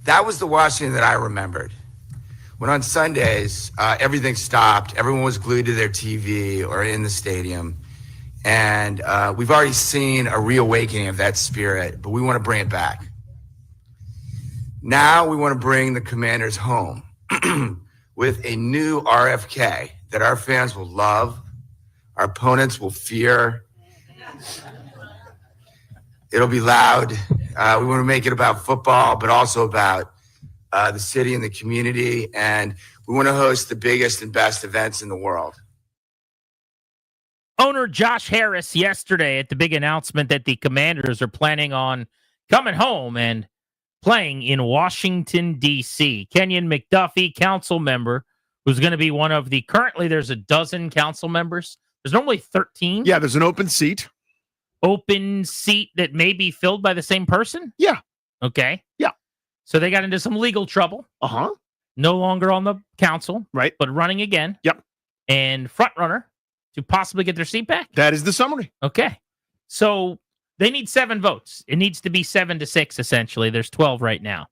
Speaker 11: That was the Washington that I remembered. When on Sundays, everything stopped, everyone was glued to their TV or in the stadium. And we've already seen a reawakening of that spirit, but we want to bring it back. Now we want to bring the Commanders home with a new RFK that our fans will love, our opponents will fear. It'll be loud. We want to make it about football, but also about the city and the community. And we want to host the biggest and best events in the world.
Speaker 22: Owner Josh Harris yesterday at the big announcement that the Commanders are planning on coming home and playing in Washington, D.C. Kenyon McDuffie, council member, who's going to be one of the, currently there's a dozen council members. There's normally 13.
Speaker 23: Yeah, there's an open seat.
Speaker 22: Open seat that may be filled by the same person?
Speaker 23: Yeah.
Speaker 22: Okay.
Speaker 23: Yeah.
Speaker 22: So they got into some legal trouble.
Speaker 23: Uh-huh.
Speaker 22: No longer on the council.
Speaker 23: Right.
Speaker 22: But running again.
Speaker 23: Yep.
Speaker 22: And front runner to possibly get their seat back.
Speaker 23: That is the summary.
Speaker 22: Okay. So they need 7 votes. It needs to be 7-6, essentially. There's 12 right now.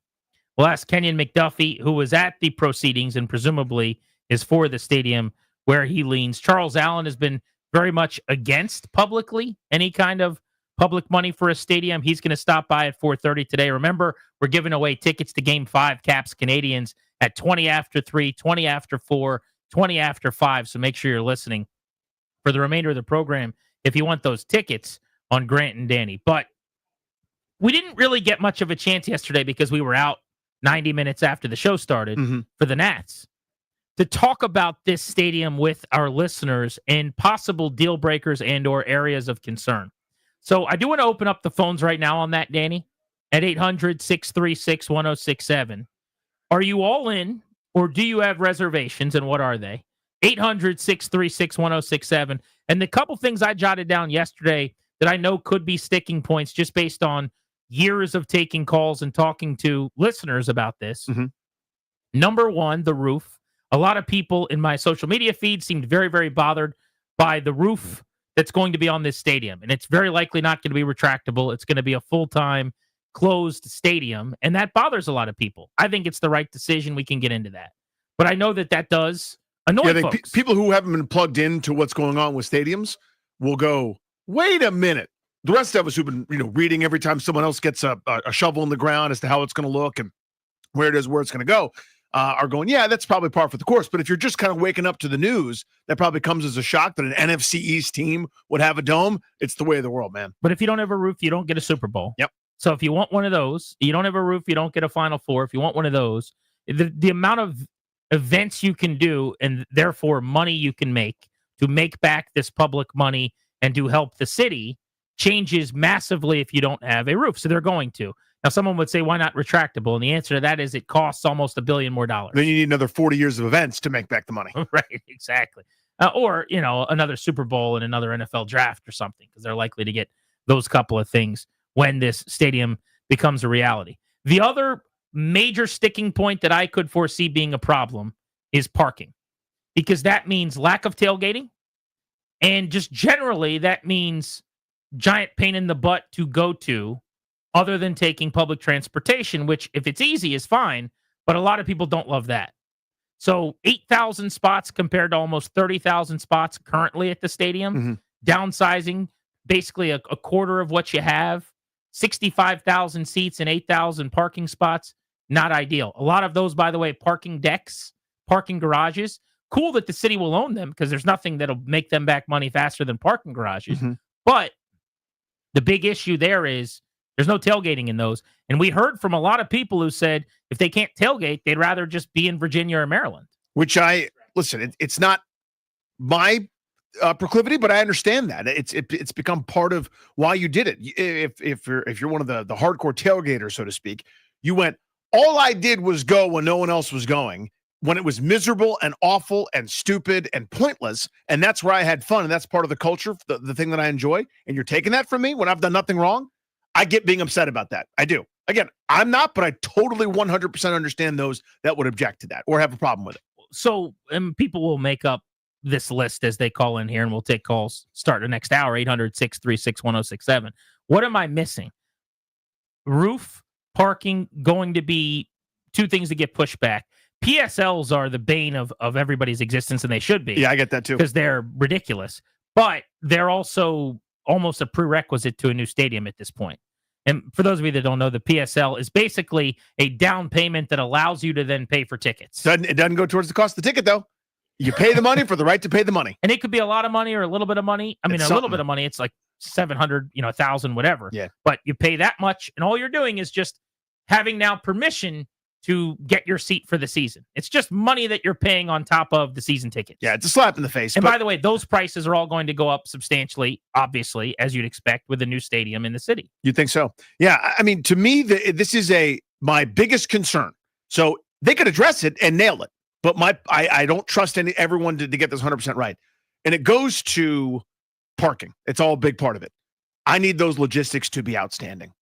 Speaker 22: We'll ask Kenyon McDuffie, who was at the proceedings and presumably is for the stadium, where he leans. Charles Allen has been very much against publicly any kind of public money for a stadium. He's going to stop by at 4:30 today. Remember, we're giving away tickets to Game 5, Caps Canadians, at 20 after 3, 20 after 4, 20 after 5. So make sure you're listening for the remainder of the program if you want those tickets on Grant and Danny. But we didn't really get much of a chance yesterday because we were out 90 minutes after the show started for the Nats to talk about this stadium with our listeners and possible deal breakers and or areas of concern. So I do want to open up the phones right now on that, Danny, at 800-636-1067. Are you all in, or do you have reservations, and what are they? 800-636-1067. And the couple things I jotted down yesterday that I know could be sticking points just based on years of taking calls and talking to listeners about this. Number one, the roof. A lot of people in my social media feed seemed very, very bothered by the roof that's going to be on this stadium. And it's very likely not going to be retractable. It's going to be a full-time closed stadium. And that bothers a lot of people. I think it's the right decision. We can get into that. But I know that that does annoy folks.
Speaker 23: People who haven't been plugged into what's going on with stadiums will go, wait a minute. The rest of us who've been reading every time someone else gets a shovel in the ground as to how it's going to look and where it is, where it's going to go, are going, yeah, that's probably par for the course. But if you're just kind of waking up to the news, that probably comes as a shock that an NFC East team would have a dome. It's the way of the world, man.
Speaker 22: But if you don't have a roof, you don't get a Super Bowl.
Speaker 23: Yep.
Speaker 22: So if you want one of those, you don't have a roof, you don't get a Final Four. If you want one of those, the amount of events you can do and therefore money you can make to make back this public money and to help the city changes massively if you don't have a roof. So they're going to. Now, someone would say, why not retractable? And the answer to that is it costs almost $1 billion more.
Speaker 23: Then you need another 40 years of events to make back the money.
Speaker 22: Right, exactly. Or, another Super Bowl and another NFL draft or something, because they're likely to get those couple of things when this stadium becomes a reality. The other major sticking point that I could foresee being a problem is parking, because that means lack of tailgating. And just generally, that means giant pain in the butt to go to, other than taking public transportation, which if it's easy is fine, but a lot of people don't love that. So 8,000 spots compared to almost 30,000 spots currently at the stadium, downsizing basically a quarter of what you have, 65,000 seats and 8,000 parking spots, not ideal. A lot of those, by the way, parking decks, parking garages, cool that the city will own them because there's nothing that'll make them back money faster than parking garages. But the big issue there is there's no tailgating in those. And we heard from a lot of people who said if they can't tailgate, they'd rather just be in Virginia or Maryland.
Speaker 23: Which it's not my proclivity, but I understand that. It's become part of why you did it. If you're one of the hardcore tailgaters, so to speak, you went, all I did was go when no one else was going, when it was miserable and awful and stupid and pointless. And that's where I had fun. And that's part of the culture, the thing that I enjoy. And you're taking that from me when I've done nothing wrong. I get being upset about that. I do. Again, I'm not, but I totally 100% understand those that would object to that or have a problem with it.
Speaker 22: So people will make up this list as they call in here, and we'll take calls start the next hour, 800-636-1067. What am I missing? Roof, parking, going to be two things that get pushed back. PSLs are the bane of everybody's existence, and they should be.
Speaker 23: Yeah, I get that too.
Speaker 22: Because they're ridiculous. But they're also almost a prerequisite to a new stadium at this point. And for those of you that don't know, the PSL is basically a down payment that allows you to then pay for tickets.
Speaker 23: It doesn't go towards the cost of the ticket, though. You pay the money for the right to pay the money.
Speaker 22: And it could be a lot of money or a little bit of money. I mean,
Speaker 23: It's
Speaker 22: a little
Speaker 23: something.
Speaker 22: bit of money, it's like 700, 1,000, whatever.
Speaker 23: Yeah.
Speaker 22: But you pay that much, and all you're doing is just having now permission to get your seat for the season. It's just money that you're paying on top of the season tickets.
Speaker 23: Yeah, it's a slap in the face.
Speaker 22: And by the way, those prices are all going to go up substantially, obviously, as you'd expect with a new stadium in the city.
Speaker 23: You think so? Yeah. I mean, to me, this is my biggest concern. So they could address it and nail it, but I don't trust everyone to get this 100% right. And it goes to parking. It's all a big part of it. I need those logistics to be outstanding.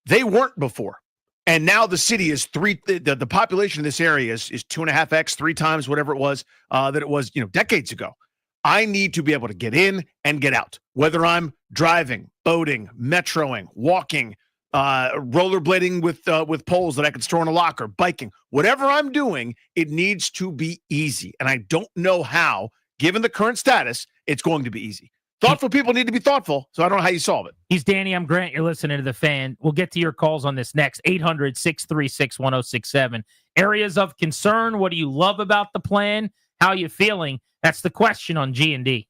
Speaker 23: They weren't before. And now the city is the population in this area is 2.5x, 3 times whatever it was that it was, decades ago. I need to be able to get in and get out, whether I'm driving, boating, metroing, walking, rollerblading with poles that I can store in a locker, biking, whatever I'm doing, it needs to be easy. And I don't know how, given the current status, it's going to be easy. Thoughtful people need to be thoughtful, so I don't know how you solve it.
Speaker 22: He's Danny. I'm Grant. You're listening to The Fan. We'll get to your calls on this next. 800-636-1067. Areas of concern. What do you love about the plan? How are you feeling? That's the question on G&D.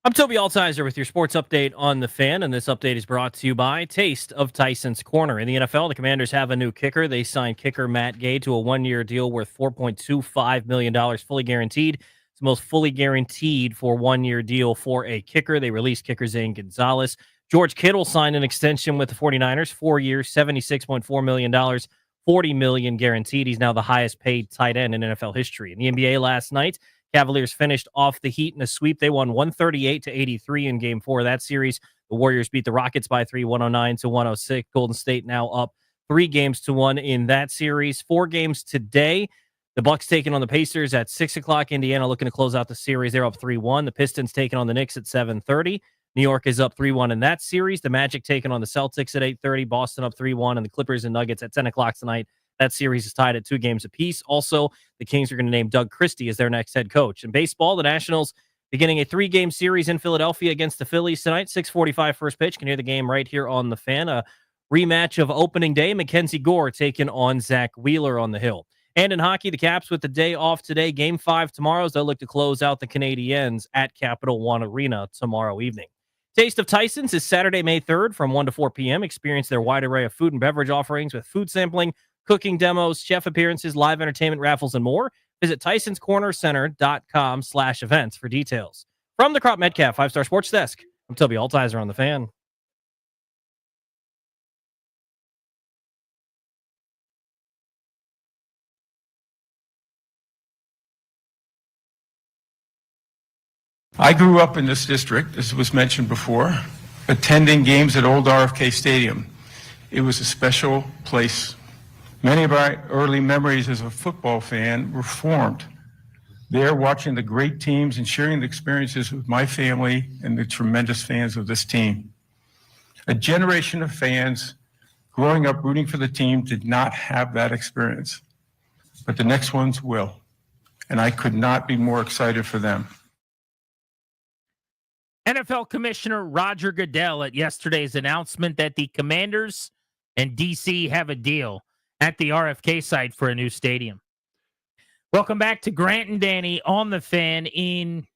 Speaker 21: I'm Toby Altizer with your sports update on the Fan, and this update is brought to you by Taste of Tyson's Corner. In the NFL, the Commanders have a new kicker. They signed kicker Matt Gay to a one-year deal worth $4.25 million, fully guaranteed. It's the most fully guaranteed for one-year deal for a kicker. They released kicker Zane Gonzalez. George Kittle signed an extension with the 49ers, 4 years, $76.4 million, $40 million guaranteed. He's now the highest paid tight end in NFL history. In the NBA last night, Cavaliers finished off the Heat in a sweep. They won 138-83 in Game 4 of that series. The Warriors beat the Rockets by 3, 109-106. Golden State now up 3-1 in that series. 4 games today. The Bucks taking on the Pacers at 6 o'clock. Indiana looking to close out the series. They're up 3-1. The Pistons taking on the Knicks at 7:30. New York is up 3-1 in that series. The Magic taking on the Celtics at 8:30. Boston up 3-1. And the Clippers and Nuggets at 10 o'clock tonight. That series is tied at 2 games apiece. Also, the Kings are going to name Doug Christie as their next head coach. In baseball, the Nationals beginning a 3-game series in Philadelphia against the Phillies tonight. 6:45 first pitch. Can hear the game right here on the Fan. A rematch of opening day. Mackenzie Gore taking on Zach Wheeler on the Hill. And in hockey, the Caps with the day off today. Game 5 tomorrow as they'll look to close out the Canadiens at Capital One Arena tomorrow evening. Taste of Tyson's is Saturday, May 3rd from 1 to 4 p.m. Experience their wide array of food and beverage offerings with food sampling, cooking demos, chef appearances, live entertainment, raffles, and more. Visit TysonsCornerCenter.com/events for details. From the Crop Metcalf 5-Star Sports Desk, I'm Toby Altizer on the Fan.
Speaker 12: I grew up in this district, as was mentioned before, attending games at Old RFK Stadium. It was a special place. Many of our early memories as a football fan were formed there, watching the great teams and sharing the experiences with my family and the tremendous fans of this team. A generation of fans growing up rooting for the team did not have that experience, but the next ones will, and I could not be more excited for them.
Speaker 22: NFL Commissioner Roger Goodell at yesterday's announcement that the Commanders and DC have a deal at the RFK site for a new stadium. Welcome back to Grant and Danny on the Fan. In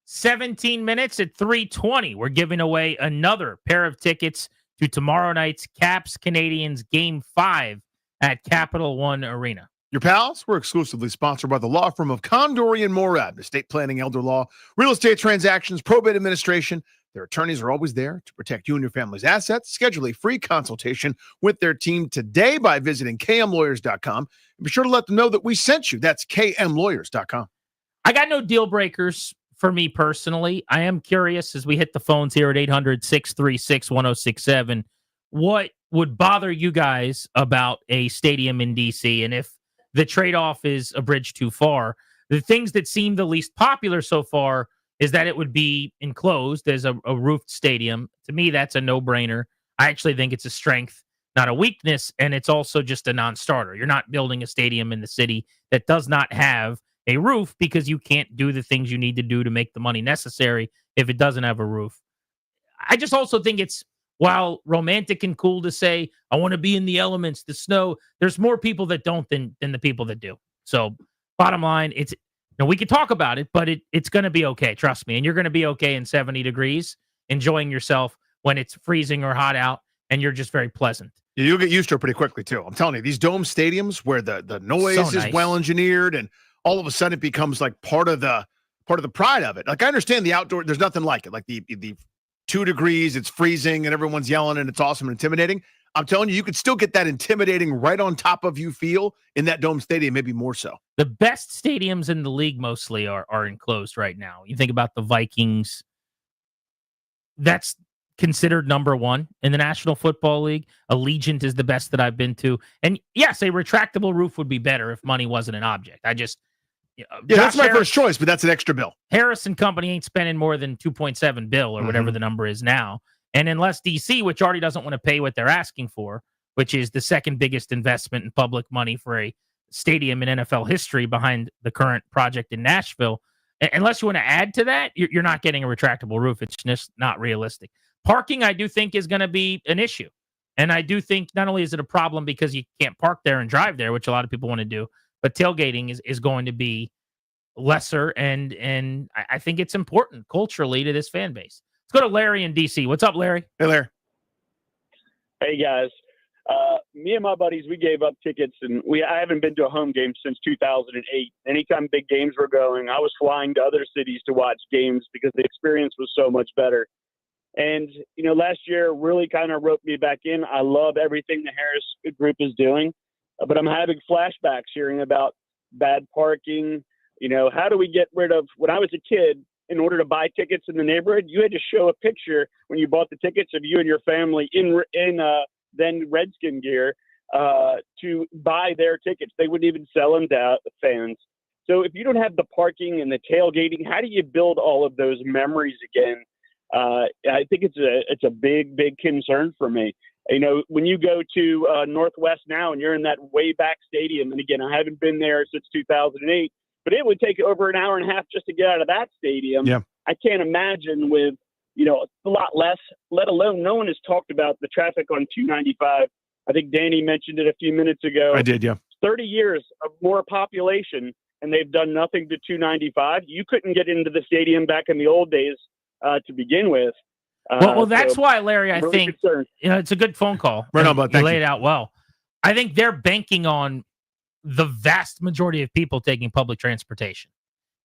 Speaker 22: 17 minutes at 3:20, we're giving away another pair of tickets to tomorrow night's Caps Canadiens Game 5 at Capital One Arena.
Speaker 23: Your pals, we're exclusively sponsored by the law firm of Condori & Morad, estate planning, elder law, real estate transactions, probate administration. Their attorneys are always there to protect you and your family's assets. Schedule a free consultation with their team today by visiting kmlawyers.com. And be sure to let them know that we sent you. That's kmlawyers.com.
Speaker 22: I got no deal breakers for me personally. I am curious as we hit the phones here at 800-636-1067, what would bother you guys about a stadium in DC? And if the trade-off is a bridge too far, the things that seem the least popular so far is that it would be enclosed as a roofed stadium. To me, that's a no-brainer. I actually think it's a strength, not a weakness, and it's also just a non-starter. You're not building a stadium in the city that does not have a roof because you can't do the things you need to do to make the money necessary if it doesn't have a roof. I just also think it's, while romantic and cool to say, I want to be in the elements, the snow, there's more people that don't than the people that do. So bottom line, it's, we could talk about it, but it's going to be okay. Trust me. And you're going to be okay in 70 degrees, enjoying yourself when it's freezing or hot out, and you're just very pleasant.
Speaker 23: Yeah, you'll get used to it pretty quickly too. I'm telling you, these dome stadiums where the noise is well engineered, and all of a sudden it becomes like part of the pride of it. Like, I understand the outdoor, there's nothing like it. Like the 2 degrees, it's freezing and everyone's yelling and it's awesome and intimidating. I'm telling you, you could still get that intimidating right on top of you feel in that dome stadium, maybe more so.
Speaker 22: The best stadiums in the league mostly are enclosed right now. You think about the Vikings, that's considered number one in the National Football League. Allegiant is the best that I've been to. And yes, a retractable roof would be better if money wasn't an object.
Speaker 23: That's my first choice, but that's an extra bill.
Speaker 22: Harris and company ain't spending more than $2.7 billion or whatever the number is now. And unless DC, which already doesn't want to pay what they're asking for, which is the second biggest investment in public money for a stadium in NFL history behind the current project in Nashville, unless you want to add to that, you're not getting a retractable roof. It's just not realistic. Parking, I do think, is going to be an issue. And I do think not only is it a problem because you can't park there and drive there, which a lot of people want to do, but tailgating is going to be lesser, and I think it's important culturally to this fan base. Let's go to Larry in DC. What's up, Larry?
Speaker 23: Hey, Larry.
Speaker 13: Hey guys, me and my buddies, we gave up tickets, and I haven't been to a home game since 2008. Anytime big games were going, I was flying to other cities to watch games because the experience was so much better. And last year really kind of roped me back in. I love everything the Harris Group is doing, but I'm having flashbacks hearing about bad parking. How do we get rid of? When I was a kid, in order to buy tickets in the neighborhood, you had to show a picture when you bought the tickets of you and your family in then Redskin gear to buy their tickets. They wouldn't even sell them to fans. So if you don't have the parking and the tailgating, how do you build all of those memories again? I think it's a big concern for me. When you go to Northwest now and you're in that way back stadium, and again, I haven't been there since 2008, but it would take over an hour and a half just to get out of that stadium.
Speaker 23: Yeah.
Speaker 13: I can't imagine with, a lot less, let alone no one has talked about the traffic on 295. I think Danny mentioned it a few minutes ago.
Speaker 23: I did, yeah.
Speaker 13: 30 years of more population, and they've done nothing to 295. You couldn't get into the stadium back in the old days to begin with.
Speaker 22: Well, that's why, Larry, I
Speaker 13: really
Speaker 22: think
Speaker 13: concerned.
Speaker 22: it's a good phone call.
Speaker 23: Right on, bud.
Speaker 22: You
Speaker 23: Thank
Speaker 22: laid
Speaker 23: you.
Speaker 22: it out well. I think they're banking on the vast majority of people taking public transportation.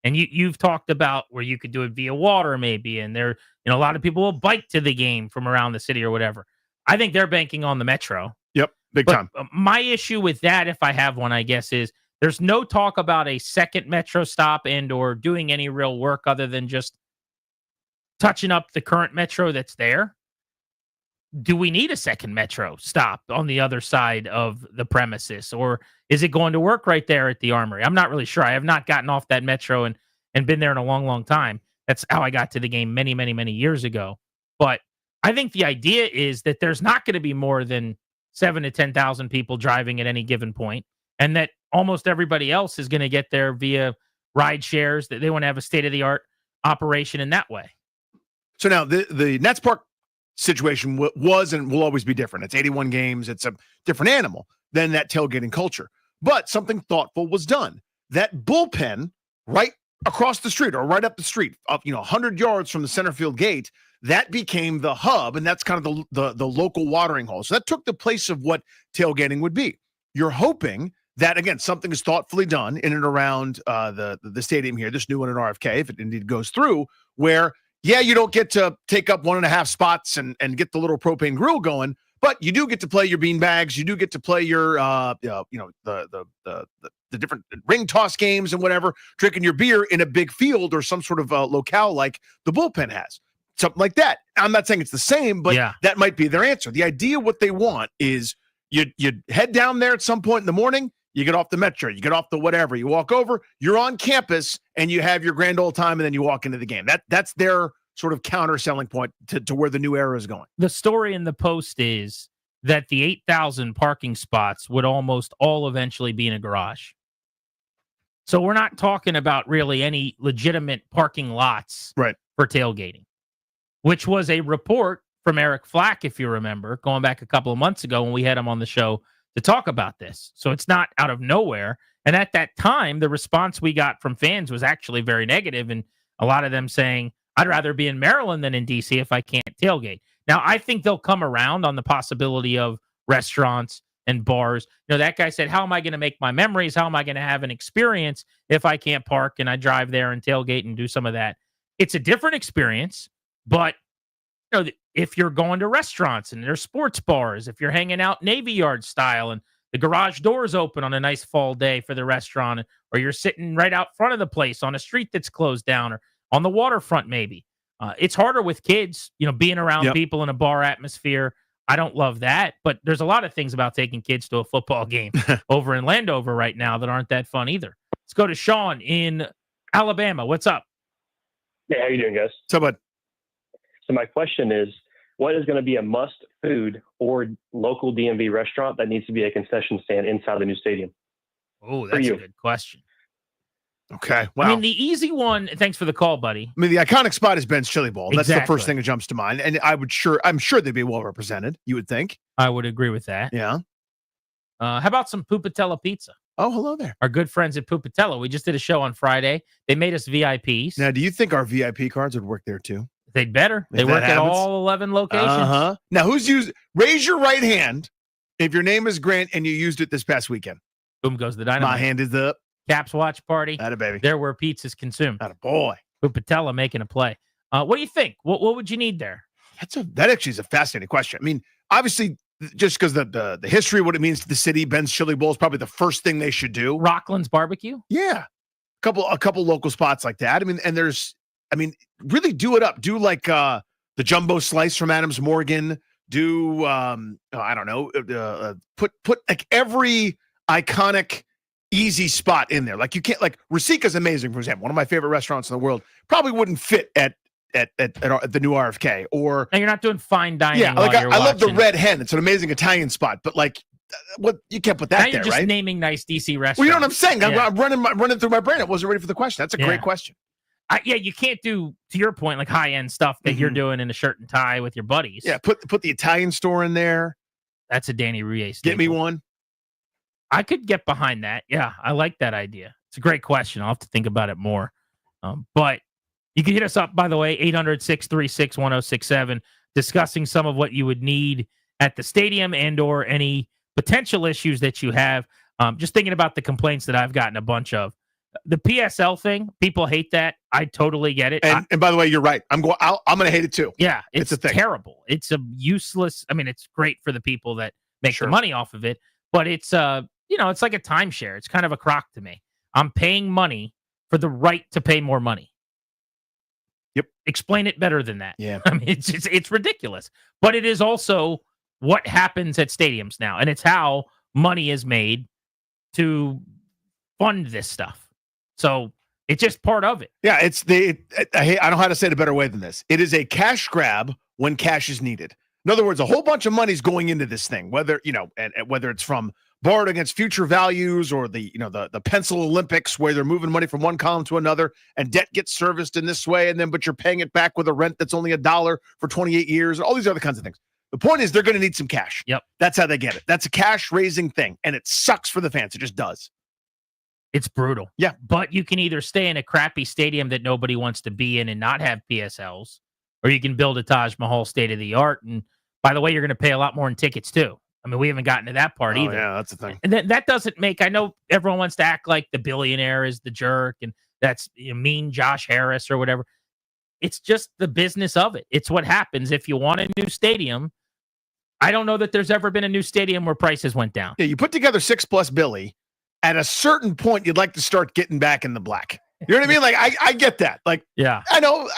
Speaker 22: And you've talked about where you could do it via water, maybe, and there, a lot of people will bike to the game from around the city or whatever. I think they're banking on the metro.
Speaker 23: Yep, big time.
Speaker 22: My issue with that, if I have one, I guess, is there's no talk about a second metro stop and or doing any real work other than just touching up the current metro that's there. Do we need a second metro stop on the other side of the premises, or is it going to work right there at the Armory? I'm not really sure. I have not gotten off that metro and been there in a long time. That's how I got to the game many years ago. But I think the idea is that there's not going to be more than 7,000 to 10,000 people driving at any given point, and that almost everybody else is going to get there via ride shares, that they want to have a state-of-the-art operation in that way.
Speaker 23: So now the Nets Park situation was and will always be different. It's 81 games. It's a different animal than that tailgating culture. But something thoughtful was done. That bullpen right across the street or right up the street, 100 yards from the center field gate, that became the hub, and that's kind of the local watering hole. So that took the place of what tailgating would be. You're hoping that, again, something is thoughtfully done in and around the stadium here, this new one at RFK, if it indeed goes through, where you don't get to take up 1.5 spots and get the little propane grill going, but you do get to play your bean bags. You do get to play your, the different ring toss games and whatever, drinking your beer in a big field or some sort of locale like the bullpen has, something like that. I'm not saying it's the same, but that might be their answer. The idea, what they want is you head down there at some point in the morning. You get off the metro, you get off the whatever, you walk over, you're on campus, and you have your grand old time, and then you walk into the game. That's their sort of counter selling point to where the new era is going.
Speaker 22: The story in the Post is that the 8,000 parking spots would almost all eventually be in a garage. So we're not talking about really any legitimate parking lots for tailgating, which was a report from Eric Flack, if you remember, going back a couple of months ago when we had him on the show to talk about this. So it's not out of nowhere. And at that time, the response we got from fans was actually very negative, and a lot of them saying, I'd rather be in Maryland than in DC if I can't tailgate. Now, I think they'll come around on the possibility of restaurants and bars. That guy said, how am I going to make my memories? How am I going to have an experience if I can't park and I drive there and tailgate and do some of that? It's a different experience, but if you're going to restaurants and there's sports bars, if you're hanging out Navy Yard style and the garage doors open on a nice fall day for the restaurant, or you're sitting right out front of the place on a street that's closed down or on the waterfront, maybe. It's harder with kids, being around people in a bar atmosphere. I don't love that, but there's a lot of things about taking kids to a football game over in Landover right now that aren't that fun either. Let's go to Sean in Alabama. What's up?
Speaker 14: Hey, how you doing, guys?
Speaker 23: So, bud.
Speaker 14: So my question is, what is going to be a must food or local DMV restaurant that needs to be a concession stand inside the new stadium?
Speaker 22: Oh, that's a good question.
Speaker 23: Okay. Wow.
Speaker 22: I mean, the easy one, thanks for the call, buddy.
Speaker 23: I mean, the iconic spot is Ben's Chili Bowl. That's the
Speaker 22: Exactly.
Speaker 23: first thing that jumps to mind. And I'm sure they'd be well represented, you would think.
Speaker 22: I would agree with that.
Speaker 23: Yeah.
Speaker 22: How about some Pupatella pizza?
Speaker 23: Oh, hello there.
Speaker 22: Our good friends at Pupatello. We just did a show on Friday. They made us VIPs.
Speaker 23: Now, do you think our VIP cards would work there too?
Speaker 22: They'd better.
Speaker 23: If
Speaker 22: They
Speaker 23: that
Speaker 22: work at
Speaker 23: happens?
Speaker 22: all 11 locations.
Speaker 23: Uh-huh. Now, raise your right hand if your name is Grant and you used it this past weekend.
Speaker 22: Boom goes the dynamite.
Speaker 23: My hand is up.
Speaker 22: Caps watch party.
Speaker 23: Atta baby.
Speaker 22: There where pizza's consumed.
Speaker 23: Atta boy.
Speaker 22: Pupatello making a play. What do you think? What would you need there?
Speaker 23: That actually is a fascinating question. I mean, obviously, just because the history, what it means to the city, Ben's Chili Bowl is probably the first thing they should do.
Speaker 22: Rockland's Barbecue?
Speaker 23: Yeah. A couple local spots like that. I mean, really do it up. Do like the jumbo slice from Adams Morgan. Do I don't know, put like every iconic easy spot in there. Like you can't, like Rasica's amazing, for example, one of my favorite restaurants in the world, probably wouldn't fit at the new RFK. Or
Speaker 22: and you're not doing fine dining.
Speaker 23: Yeah, like I love the
Speaker 22: watching.
Speaker 23: Red Hen. It's an amazing Italian spot, but like what you can't put that
Speaker 22: Now
Speaker 23: there,
Speaker 22: you're just
Speaker 23: right?
Speaker 22: naming nice DC restaurants.
Speaker 23: Well, you know what I'm saying?
Speaker 22: Yeah.
Speaker 23: I'm running through my brain. I wasn't ready for the question. That's a great question.
Speaker 22: Yeah, you can't do, to your point, like high-end stuff that you're doing in a shirt and tie with your buddies.
Speaker 23: Yeah, put the Italian store in there.
Speaker 22: That's a Danny Rie staple.
Speaker 23: Get me one.
Speaker 22: I could get behind that. Yeah, I like that idea. It's a great question. I'll have to think about it more. But you can hit us up, by the way, 800-636-1067, discussing some of what you would need at the stadium and or any potential issues that you have. Just thinking about the complaints that I've gotten a bunch of. The PSL thing, people hate that. I totally get it.
Speaker 23: And by the way, you're right. I'm going to hate it too.
Speaker 22: Yeah,
Speaker 23: it's a thing.
Speaker 22: Terrible. It's a useless. I mean, it's great for the people that make the money off of it, but it's it's like a timeshare. It's kind of a crock to me. I'm paying money for the right to pay more money.
Speaker 23: Yep.
Speaker 22: Explain it better than that.
Speaker 23: Yeah.
Speaker 22: I mean, it's ridiculous, but it is also what happens at stadiums now, and it's how money is made to fund this stuff. So it's just part of it.
Speaker 23: Yeah, I don't know how to say it a better way than this. It is a cash grab when cash is needed. In other words, a whole bunch of money is going into this thing, whether whether it's from borrowed against future values or the pencil Olympics where they're moving money from one column to another and debt gets serviced in this way, but you're paying it back with a rent that's only $1 for 28 years, all these other kinds of things. The point is they're going to need some cash.
Speaker 22: Yep.
Speaker 23: That's how they get it. That's a cash raising thing, and it sucks for the fans. It just does.
Speaker 22: It's brutal.
Speaker 23: Yeah.
Speaker 22: But you can either stay in a crappy stadium that nobody wants to be in and not have PSLs, or you can build a Taj Mahal state of the art. And by the way, you're going to pay a lot more in tickets too. I mean, we haven't gotten to that part either.
Speaker 23: Yeah, that's the thing.
Speaker 22: And that doesn't make, I know everyone wants to act like the billionaire is the jerk and that's mean Josh Harris or whatever. It's just the business of it. It's what happens if you want a new stadium. I don't know that there's ever been a new stadium where prices went down.
Speaker 23: Yeah, you put together 6+ Billy. At a certain point, you'd like to start getting back in the black. You know what I mean? Like, I get that. Like,
Speaker 22: yeah,
Speaker 23: I know.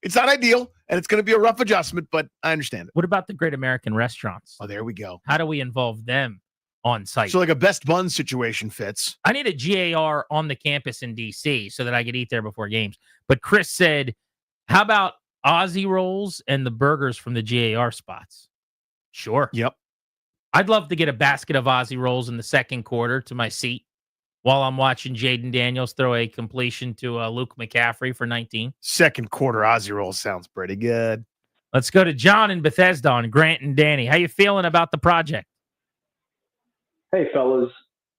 Speaker 23: It's not ideal, and it's going to be a rough adjustment, but I understand it.
Speaker 22: What about the Great American Restaurants?
Speaker 23: Oh, there we go.
Speaker 22: How do we involve them on site?
Speaker 23: So like a Best Buns situation fits.
Speaker 22: I need a GAR on the campus in D.C. so that I could eat there before games. But Chris said, how about Aussie rolls and the burgers from the GAR spots? Sure.
Speaker 23: Yep.
Speaker 22: I'd love to get a basket of Aussie rolls in the second quarter to my seat while I'm watching Jaden Daniels throw a completion to Luke McCaffrey for 19.
Speaker 23: Second quarter Aussie rolls sounds pretty good.
Speaker 22: Let's go to John in Bethesda on Grant and Danny. How you feeling about the project?
Speaker 15: Hey, fellas.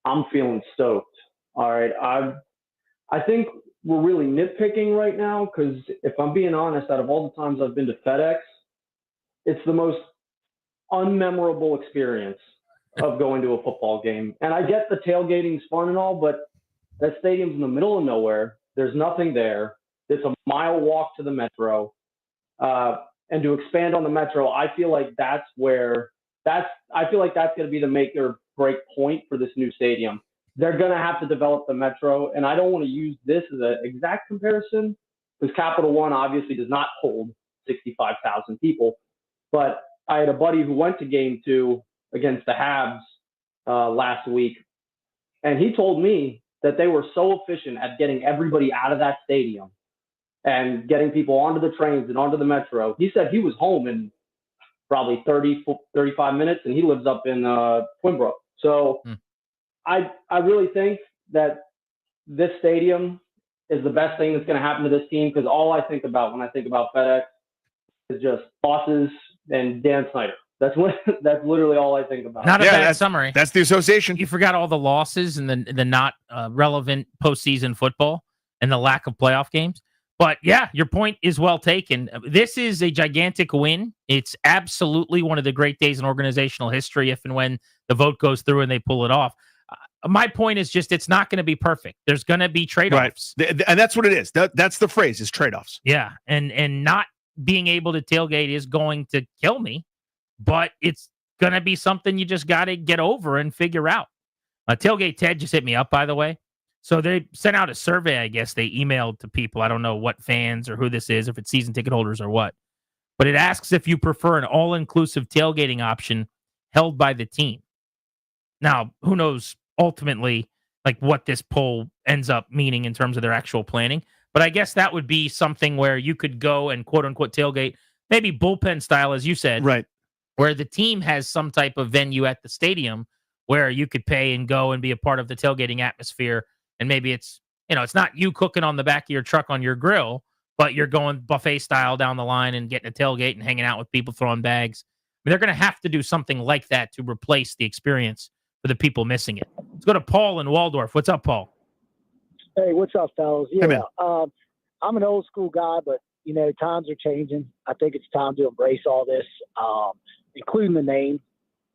Speaker 15: I'm feeling stoked. All right. I think we're really nitpicking right now because if I'm being honest, out of all the times I've been to FedEx, it's the most unmemorable experience of going to a football game. And I get the tailgating's fun and all, but that stadium's in the middle of nowhere. There's nothing there. It's a mile walk to the metro. And to expand on the metro, I feel like that's going to be the make or break point for this new stadium. They're going to have to develop the metro. And I don't want to use this as an exact comparison because Capital One obviously does not hold 65,000 people, but I had a buddy who went to game 2 against the Habs last week, and he told me that they were so efficient at getting everybody out of that stadium and getting people onto the trains and onto the metro. He said he was home in probably 35 minutes, and he lives up in Twinbrook. So I really think that this stadium is the best thing that's going to happen to this team because all I think about when I think about FedEx is just bosses and Dan Snyder. That's literally all I think about.
Speaker 22: Not a bad summary.
Speaker 23: That's the association.
Speaker 22: You forgot all the losses and the not relevant postseason football and the lack of playoff games. But yeah, your point is well taken. This is a gigantic win. It's absolutely one of the great days in organizational history if and when the vote goes through and they pull it off. My point is just it's not going to be perfect. There's going to be trade-offs.
Speaker 23: Right. And that's what it is. That's the phrase, is trade-offs.
Speaker 22: Yeah, and not being able to tailgate is going to kill me, but it's going to be something you just got to get over and figure out. Tailgate Ted just hit me up, by the way. So they sent out a survey, I guess they emailed to people. I don't know what fans or who this is, if it's season ticket holders or what. But it asks if you prefer an all-inclusive tailgating option held by the team. Now, who knows ultimately like what this poll ends up meaning in terms of their actual planning. But I guess that would be something where you could go and quote-unquote tailgate, maybe bullpen style, as you said.
Speaker 23: Right.
Speaker 22: Where the team has some type of venue at the stadium where you could pay and go and be a part of the tailgating atmosphere. And maybe it's, it's not you cooking on the back of your truck on your grill, but you're going buffet style down the line and getting a tailgate and hanging out with people throwing bags. I mean, they're going to have to do something like that to replace the experience for the people missing it. Let's go to Paul in Waldorf. What's up, Paul?
Speaker 16: Hey, what's up, fellas?
Speaker 23: Hey, man.
Speaker 16: I'm an old school guy, but, times are changing. I think it's time to embrace all this, including the name.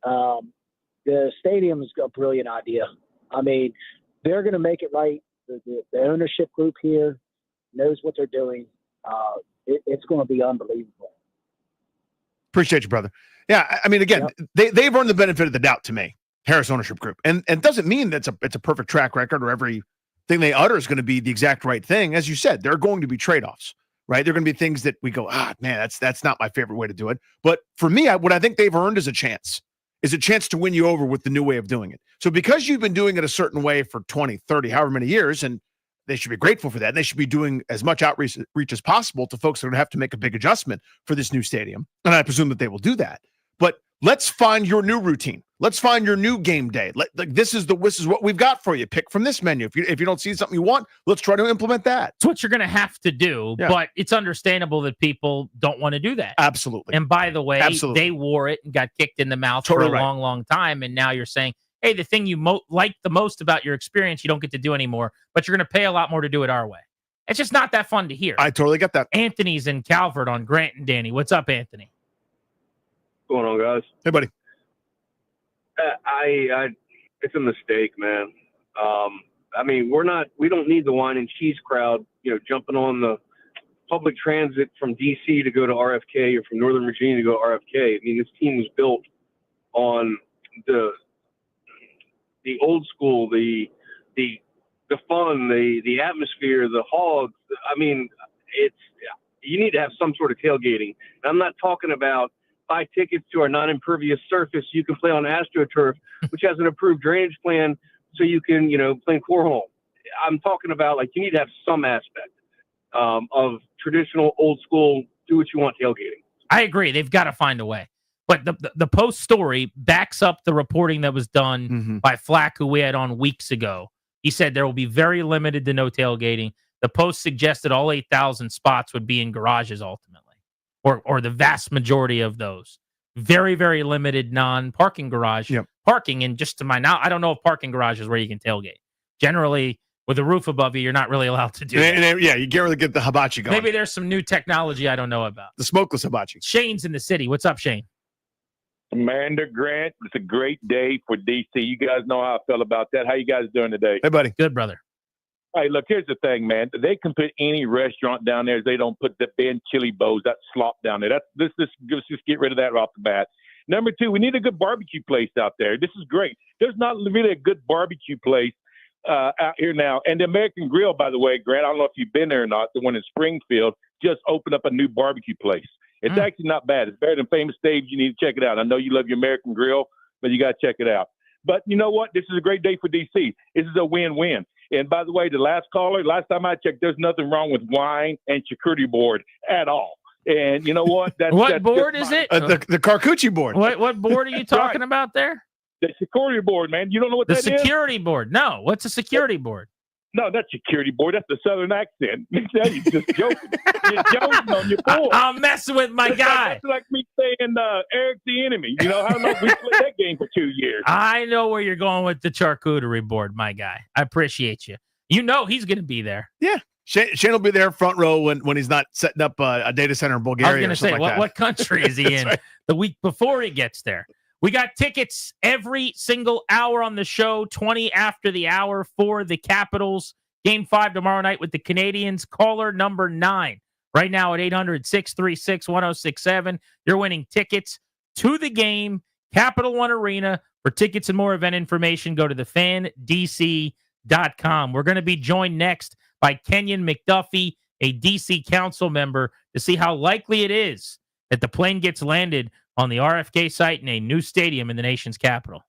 Speaker 16: The stadium is a brilliant idea. I mean, they're going to make it right. The ownership group here knows what they're doing. It's going to be unbelievable.
Speaker 23: Appreciate you, brother. Yeah, I mean, again, they've earned the benefit of the doubt to me, Harris Ownership Group, and it doesn't mean that it's a perfect track record or everything they utter is going to be the exact right thing. As you said, there are going to be trade-offs, right? There are going to be things that we go, man, that's not my favorite way to do it. But for me, what I think they've earned is a chance to win you over with the new way of doing it. So because you've been doing it a certain way for 20, 30, however many years, and they should be grateful for that. And they should be doing as much outreach as possible to folks that are going to have to make a big adjustment for this new stadium. And I presume that they will do that. But let's find your new routine. Let's find your new game day. This is what we've got for you. Pick from this menu. If you don't see something you want, let's try to implement that.
Speaker 22: It's what you're going to have to do, but it's understandable that people don't want to do that.
Speaker 23: Absolutely.
Speaker 22: And by the way, they wore it and got kicked in the mouth for a long, long time. And now you're saying, hey, the thing you like the most about your experience, you don't get to do anymore, but you're going to pay a lot more to do it our way. It's just not that fun to hear.
Speaker 23: I totally get that.
Speaker 22: Anthony's in Calvert on Grant and Danny. What's up, Anthony?
Speaker 17: What's going on, guys?
Speaker 23: Hey, buddy.
Speaker 17: It's a mistake, man. I mean, we don't need the wine and cheese crowd, jumping on the public transit from DC to go to RFK or from Northern Virginia to go to RFK. I mean, this team was built on the old school, the fun, the atmosphere, the hogs. I mean, you need to have some sort of tailgating. And I'm not talking about buy tickets to our non-impervious surface. You can play on AstroTurf, which has an approved drainage plan, so you can, play in cornhole. I'm talking about you need to have some aspect of traditional, old school, do what you want tailgating.
Speaker 22: I agree. They've got to find a way. But the Post story backs up the reporting that was done by Flack, who we had on weeks ago. He said there will be very limited to no tailgating. The Post suggested all 8,000 spots would be in garages ultimately, or the vast majority of those. Very, very limited non-parking garage parking. And just to my knowledge, I don't know if parking garage is where you can tailgate. Generally, with a roof above you, you're not really allowed to do that.
Speaker 23: Yeah, you can't really get the hibachi going.
Speaker 22: Maybe there's some new technology I don't know about.
Speaker 23: The smokeless hibachi.
Speaker 22: Shane's in the city. What's up, Shane?
Speaker 18: Commander Grant, it's a great day for DC. You guys know how I feel about that. How you guys doing today?
Speaker 23: Hey, buddy.
Speaker 22: Good, brother.
Speaker 18: Hey, look, here's the thing, man. They can put any restaurant down there. They don't put the Ben Chili Bows, that slop down there. Let's just get rid of that right off the bat. Number two, we need a good barbecue place out there. This is great. There's not really a good barbecue place out here now. And the American Grill, by the way, Grant, I don't know if you've been there or not, the one in Springfield, just opened up a new barbecue place. It's actually not bad. It's better than Famous Dave's. You need to check it out. I know you love your American Grill, but you got to check it out. But you know what? This is a great day for DC. This is a win-win. And by the way, the last caller, last time I checked, there's nothing wrong with wine and charcuterie board at all. And you know what?
Speaker 22: What board is it?
Speaker 23: The Carcucci board.
Speaker 22: What board are you talking about there?
Speaker 18: The security board, man. You don't know what that is?
Speaker 22: The security board. No. What's a security board?
Speaker 18: No, that's security board. That's the Southern accent. You're just joking. You're joking on your board.
Speaker 22: I'm messing with my guy.
Speaker 18: That's like me saying Eric's the enemy. You know, how long we played that game for 2 years?
Speaker 22: I know where you're going with the charcuterie board, my guy. I appreciate you. You know he's going to be there.
Speaker 23: Yeah. Shane will be there front row when he's not setting up a data center in Bulgaria.
Speaker 22: I was going to say,
Speaker 23: like that.
Speaker 22: what country is he in
Speaker 23: right.
Speaker 22: the week before he gets there? We got tickets every single hour on the show, 20 after the hour for the Capitals. Game 5 tomorrow night with the Canadians. Caller number 9 right now at 800-636-1067. You're winning tickets to the game, Capital One Arena. For tickets and more event information, go to thefandc.com. We're going to be joined next by Kenyon McDuffie, a DC council member, to see how likely it is that the plane gets landed on the RFK site in a new stadium in the nation's capital.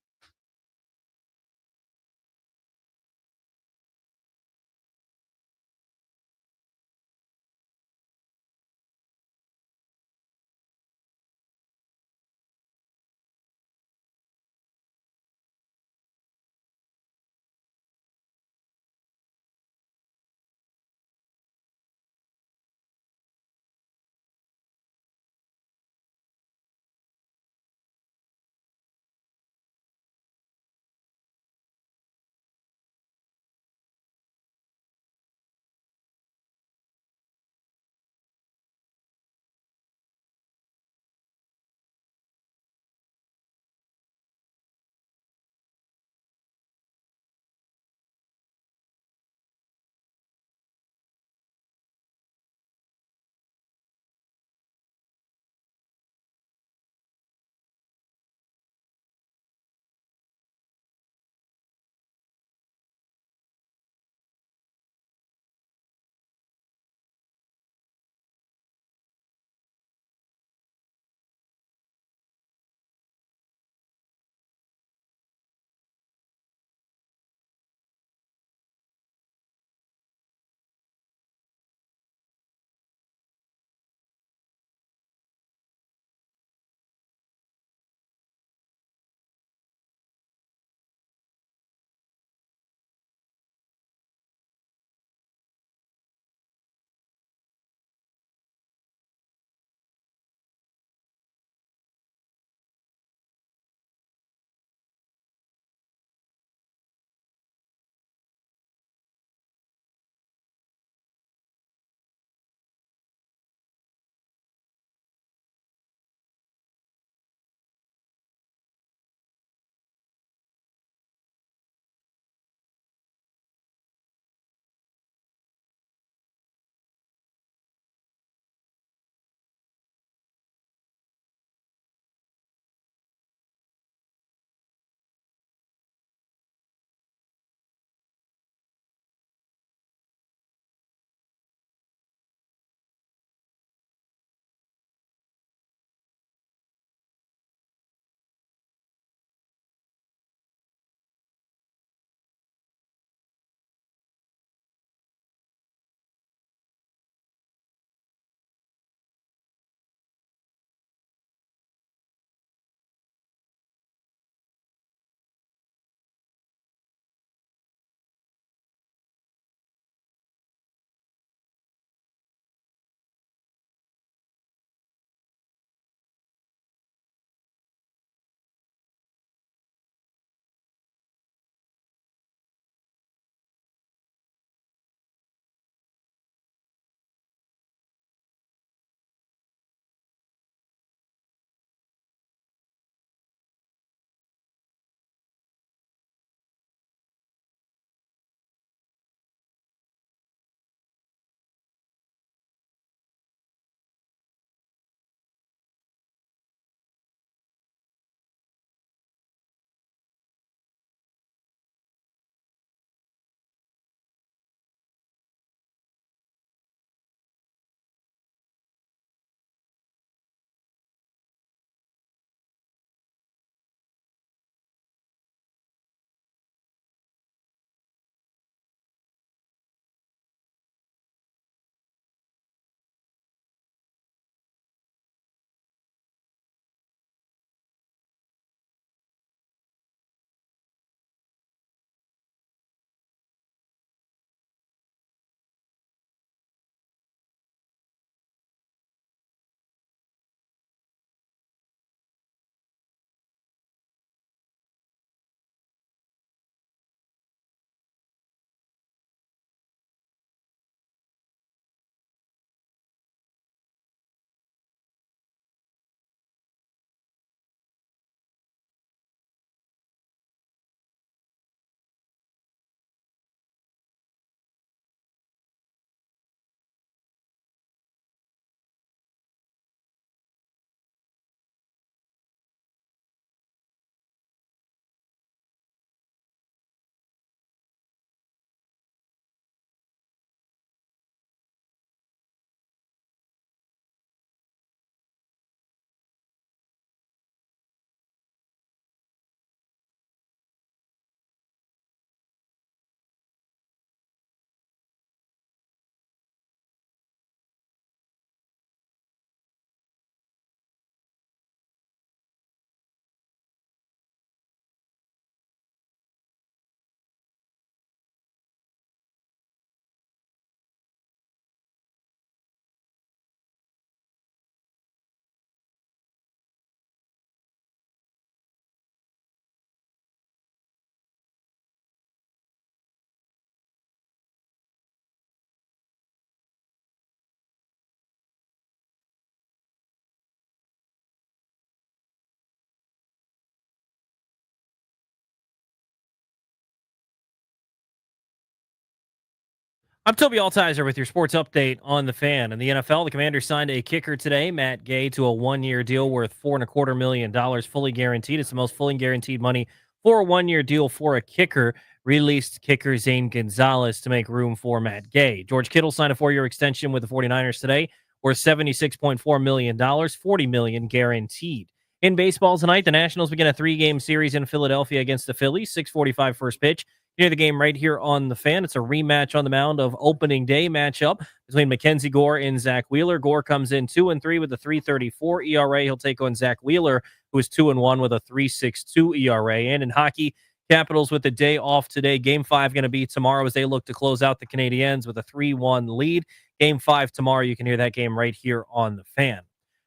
Speaker 21: I'm Toby Altizer with your sports update on the Fan. In the NFL, the Commanders signed a kicker today, Matt Gay, to a one-year deal worth $4.25 million, fully guaranteed. It's the most fully guaranteed money for a one-year deal for a kicker. Released kicker Zane Gonzalez to make room for Matt Gay. George Kittle signed a 4-year extension with the 49ers today, worth $76.4 million, $40 million guaranteed. In baseball tonight, the Nationals begin a 3-game series in Philadelphia against the Phillies, 6:45 first pitch. Near the game right here on the Fan. It's a rematch on the mound of opening day matchup between Mackenzie Gore and Zach Wheeler. Gore comes in 2-3 with a 3.34 ERA. He'll take on Zach Wheeler, who is 2-1 with a 3.62 ERA. And in hockey, Capitals with the day off today. Game 5 going to be tomorrow as they look to close out the Canadiens with a 3-1 lead. Game 5 tomorrow. You can hear that game right here on the Fan.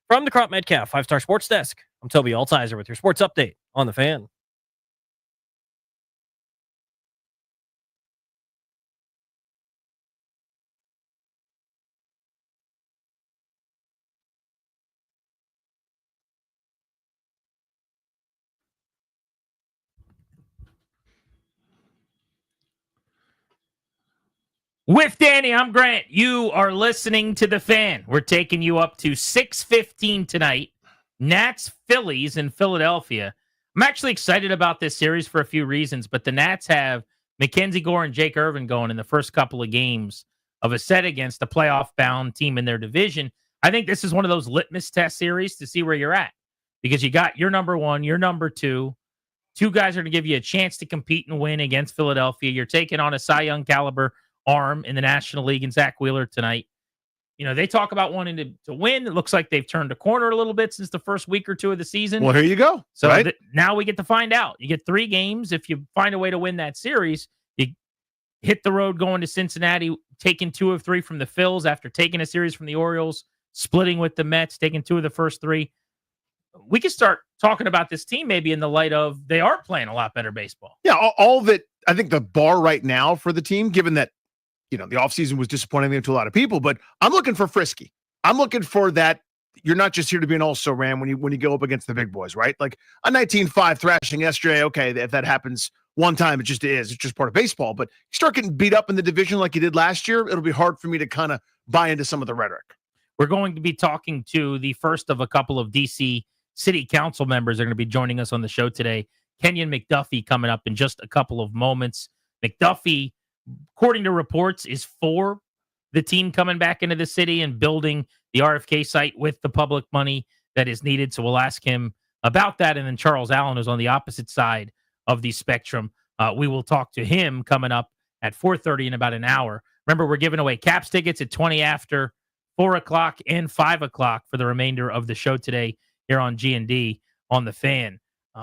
Speaker 21: From the Crop Metcalf 5-Star Sports Desk, I'm Toby Altizer with your sports update on the Fan.
Speaker 22: With Danny, I'm Grant. You are listening to The Fan. We're taking you up to 6:15 tonight. Nats, Phillies in Philadelphia. I'm actually excited about this series for a few reasons, but the Nats have Mackenzie Gore and Jake Irvin going in the first couple of games of a set against a playoff-bound team in their division. I think this is one of those litmus test series to see where you're at, because you got your number one, your number two. Two guys are going to give you a chance to compete and win against Philadelphia. You're taking on a Cy Young caliber arm in the National League and Zach Wheeler tonight. You know, they talk about wanting to win. It looks like they've turned a corner a little bit since the first week or two of the season.
Speaker 23: Well, here you go.
Speaker 22: So
Speaker 23: right?
Speaker 22: Now we get to find out. You get 3 games. If you find a way to win that series, you hit the road going to Cincinnati, taking 2 of 3 from the Phils after taking a series from the Orioles, splitting with the Mets, taking 2 of the first 3. We can start talking about this team maybe in the light of they are playing a lot better baseball.
Speaker 23: Yeah, all that. I think the bar right now for the team, given that, you know, the offseason was disappointing to a lot of people, but I'm looking for frisky. I'm looking for that. You're not just here to be an also-ran when you go up against the big boys, right? Like a 19-5 thrashing yesterday. Okay, if that happens one time, it just is. It's just part of baseball. But you start getting beat up in the division like you did last year, it'll be hard for me to kind of buy into some of the rhetoric.
Speaker 22: We're going to be talking to the first of a couple of D.C. City Council members that are going to be joining us on the show today. Kenyon McDuffie coming up in just a couple of moments. McDuffie, according to reports, is for the team coming back into the city and building the RFK site with the public money that is needed. So we'll ask him about that. And then Charles Allen, who's on the opposite side of the spectrum, we will talk to him coming up at 4:30 in about an hour. Remember, we're giving away Caps tickets at 20 after, 4 o'clock, and 5 o'clock for the remainder of the show today here on G&D on the Fan.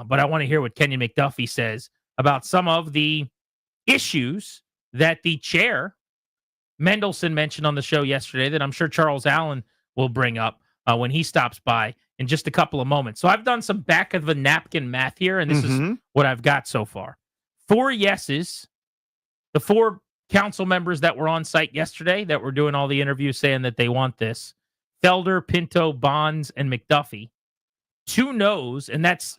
Speaker 22: But I want to hear what Kenyon McDuffie says about some of the issues that the chair, Mendelson, mentioned on the show yesterday that I'm sure Charles Allen will bring up when he stops by in just a couple of moments. So I've done some back of the napkin math here, and this is what I've got so far. 4 yeses. The 4 council members that were on site yesterday that were doing all the interviews saying that they want this: Felder, Pinto, Bonds, and McDuffie. 2 no's, and that's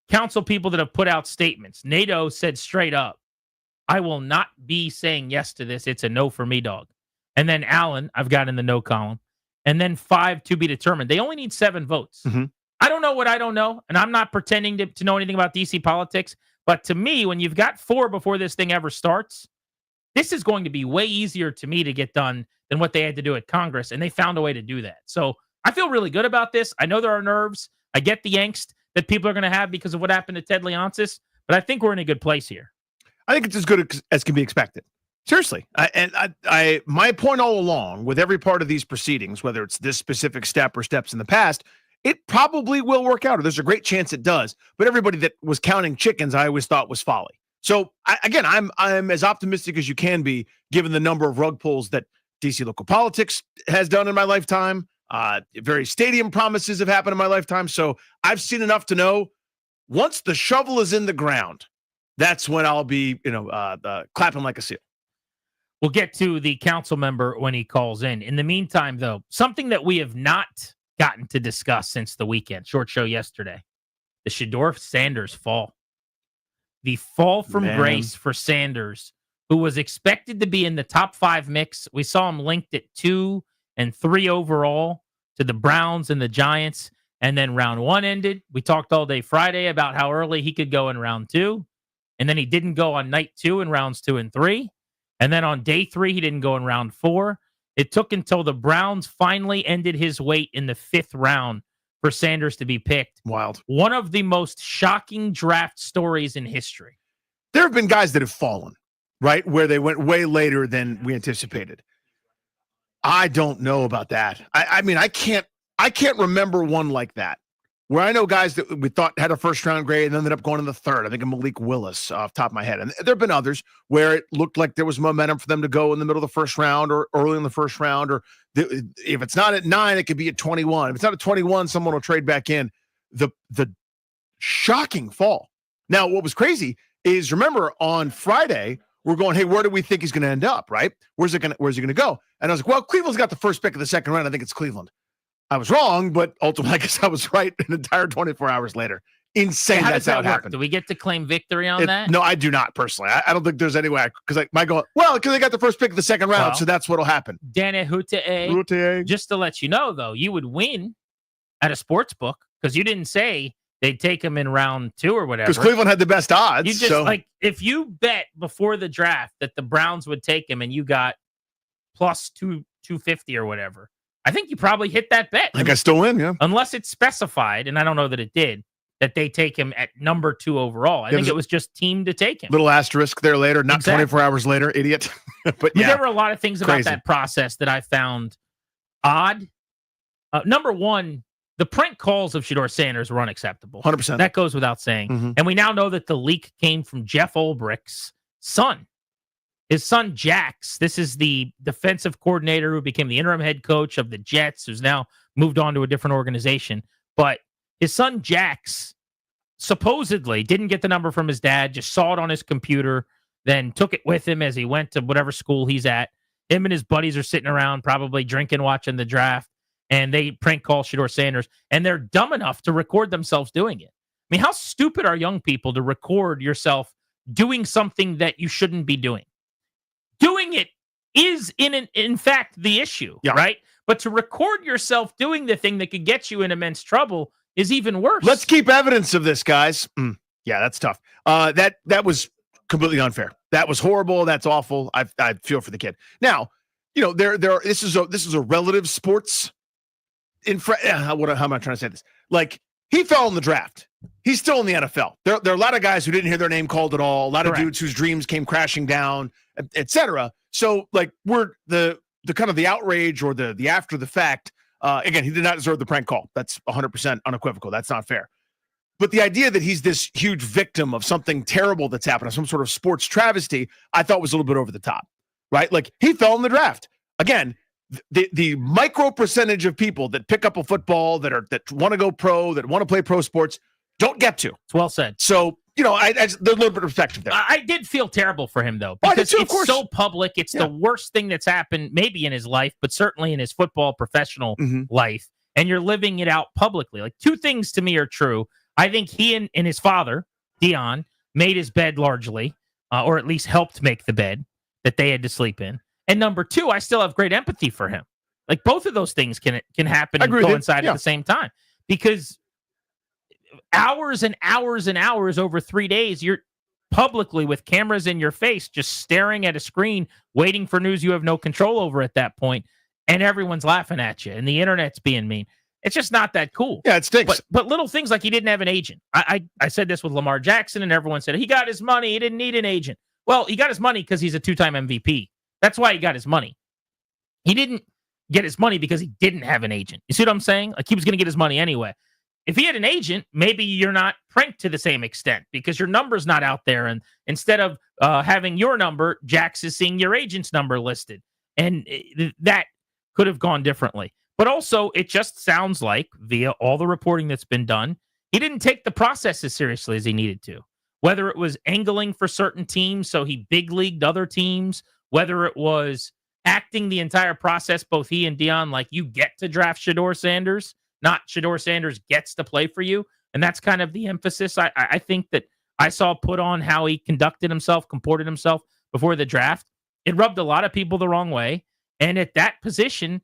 Speaker 22: council people that have put out statements. NATO said straight up, I will not be saying yes to this. It's a no for me, dog. And then Allen, I've got in the no column. And then 5 to be determined. They only need 7 votes. I don't know what I don't know, and I'm not pretending to know anything about DC politics. But to me, when you've got 4 before this thing ever starts, this is going to be way easier to me to get done than what they had to do at Congress, and they found a way to do that. So I feel really good about this. I know there are nerves. I get the angst that people are going to have because of what happened to Ted Leonsis, but I think we're in a good place here.
Speaker 23: I think it's as good as can be expected. Seriously. My point all along with every part of these proceedings, whether it's this specific step or steps in the past, it probably will work out, or there's a great chance it does. But everybody that was counting chickens, I always thought was folly. So I'm as optimistic as you can be, given the number of rug pulls that DC local politics has done in my lifetime. Various stadium promises have happened in my lifetime. So I've seen enough to know once the shovel is in the ground, that's when I'll be, clapping like a seal.
Speaker 22: We'll get to the council member when he calls in. In the meantime, though, something that we have not gotten to discuss since the weekend, short show yesterday, the Shedeur Sanders fall. The fall from grace for Sanders who was expected to be in the top 5 mix. We saw him linked at 2 and 3 overall to the Browns and the Giants. And then round 1 ended. We talked all day Friday about how early he could go in round 2. And then he didn't go on night 2 in rounds 2 and 3. And then on day 3, he didn't go in round 4. It took until the Browns finally ended his wait in the 5th round for Sanders to be picked.
Speaker 23: Wild.
Speaker 22: One of the most shocking draft stories in history.
Speaker 23: There have been guys that have fallen, right? Where they went way later than we anticipated. I don't know about that. I mean, I can't remember one like that. Where I know guys that we thought had a first-round grade and ended up going in the 3rd. I think of Malik Willis off the top of my head. And there have been others where it looked like there was momentum for them to go in the middle of the 1st round or early in the 1st round. Or if it's not at 9, it could be at 21. If it's not at 21, someone will trade back in. The shocking fall. Now, what was crazy is, remember, on Friday, we're going, hey, where do we think he's going to end up, right? Where's he going to go? And I was like, well, Cleveland's got the first pick of the 2nd round. I think it's Cleveland. I was wrong, but ultimately, I guess I was right an entire 24 hours later. Insane.
Speaker 22: How
Speaker 23: That's
Speaker 22: does that
Speaker 23: how it
Speaker 22: work?
Speaker 23: happened.
Speaker 22: Do we get to claim victory on that?
Speaker 23: No, I do not personally. I don't think there's any way. Because my going, well, because they got the first pick of the 2nd round,
Speaker 22: Well,
Speaker 23: so that's what'll happen.
Speaker 22: Dane Hute, just to let you know, though, you would win at a sports book because you didn't say they'd take him in round 2 or whatever.
Speaker 23: Because Cleveland had the best odds.
Speaker 22: You just like, if you bet before the draft that the Browns would take him and you got plus 250 or whatever, I think you probably hit that bet.
Speaker 23: I think I still win, yeah.
Speaker 22: Unless it's specified, and I don't know that it did, that they take him at number 2 overall. I think it was just team to take him.
Speaker 23: Little asterisk there later, not
Speaker 22: Exactly.
Speaker 23: 24 hours later, idiot. But
Speaker 22: I mean,
Speaker 23: yeah,
Speaker 22: there were a lot of things about
Speaker 23: Crazy.
Speaker 22: that process that I found odd. Number one, the prank calls of Shedeur Sanders were unacceptable.
Speaker 23: 100%.
Speaker 22: That goes without saying.
Speaker 23: Mhm.
Speaker 22: And we now know that the leak came from Jeff Ulbricht's son. His son, Jax, this is the defensive coordinator who became the interim head coach of the Jets, who's now moved on to a different organization. But his son, Jax, supposedly didn't get the number from his dad, just saw it on his computer, then took it with him as he went to whatever school he's at. Him and his buddies are sitting around, probably drinking, watching the draft, and they prank call Shedeur Sanders, and they're dumb enough to record themselves doing it. I mean, how stupid are young people to record yourself doing something that you shouldn't be doing? Doing it is, in fact, the issue, right? But to record yourself doing the thing that could get you in immense trouble is even worse.
Speaker 23: Let's keep evidence of this, guys. Yeah, that's tough. That was completely unfair. That was horrible. That's awful. I feel for the kid. Now, you know, this is a relative sports. How am I trying to say this? Like, he fell in the draft. He's still in the NFL. There are a lot of guys who didn't hear their name called at all. A lot of dudes whose dreams came crashing down, etc. So, like, we're the kind of the outrage or the after the fact. Again, he did not deserve the prank call. That's 100% unequivocal. That's not fair. But the idea that he's this huge victim of something terrible that's happened, some sort of sports travesty, I thought was a little bit over the top, right? Like, he fell in the draft. Again, the micro percentage of people that pick up a football that want to go pro, that want to play pro sports, don't get to.
Speaker 22: It's well said.
Speaker 23: So, you know, there's a little bit of perspective there.
Speaker 22: I did feel terrible for him, though,
Speaker 23: I did
Speaker 22: because
Speaker 23: too, of
Speaker 22: it's
Speaker 23: course.
Speaker 22: so public. It's the worst thing that's happened maybe in his life, but certainly in his football professional life. And you're living it out publicly. Like, two things to me are true. I think he and his father, Dion, made his bed largely, or at least helped make the bed that they had to sleep in. And number two, I still have great empathy for him. Like, both of those things can happen and coincide at the same time. Because hours and hours and hours over 3 days, you're publicly with cameras in your face, just staring at a screen, waiting for news you have no control over at that point, and everyone's laughing at you, and the internet's being mean. It's just not that cool.
Speaker 23: Yeah, it stinks.
Speaker 22: But little things like he didn't have an agent. I said this with Lamar Jackson, and everyone said he got his money. He didn't need an agent. Well, he got his money because he's a 2-time MVP. That's why he got his money. He didn't get his money because he didn't have an agent. You see what I'm saying? Like, he was going to get his money anyway. If he had an agent, maybe you're not pranked to the same extent because your number's not out there. And instead of having your number, Jax is seeing your agent's number listed. And that could have gone differently. But also, it just sounds like, via all the reporting that's been done, he didn't take the process as seriously as he needed to. Whether it was angling for certain teams, so he big-leagued other teams, whether it was acting the entire process, both he and Dion, like, you get to draft Shedeur Sanders, not Shedeur Sanders gets to play for you. And that's kind of the emphasis I think that I saw put on how he conducted himself, comported himself. before the draft, it rubbed a lot of people the wrong way. And at that position,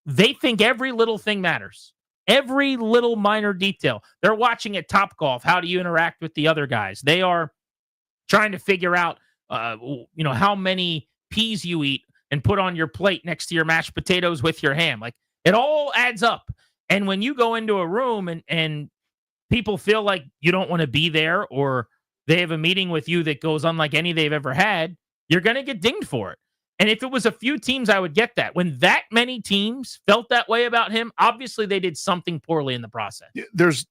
Speaker 22: they think every little thing matters. Every little minor detail. They're watching at Topgolf. How do you interact with the other guys? They are trying to figure out, how many peas you eat and put on your plate next to your mashed potatoes with your ham. Like, it all adds up. And when you go into a room and people feel like you don't want to be there, or they have a meeting with you that goes unlike any they've ever had, you're going to get dinged for it. And if it was a few teams, I would get that. When that many teams felt that way about him, obviously they did something poorly in the process.
Speaker 23: It's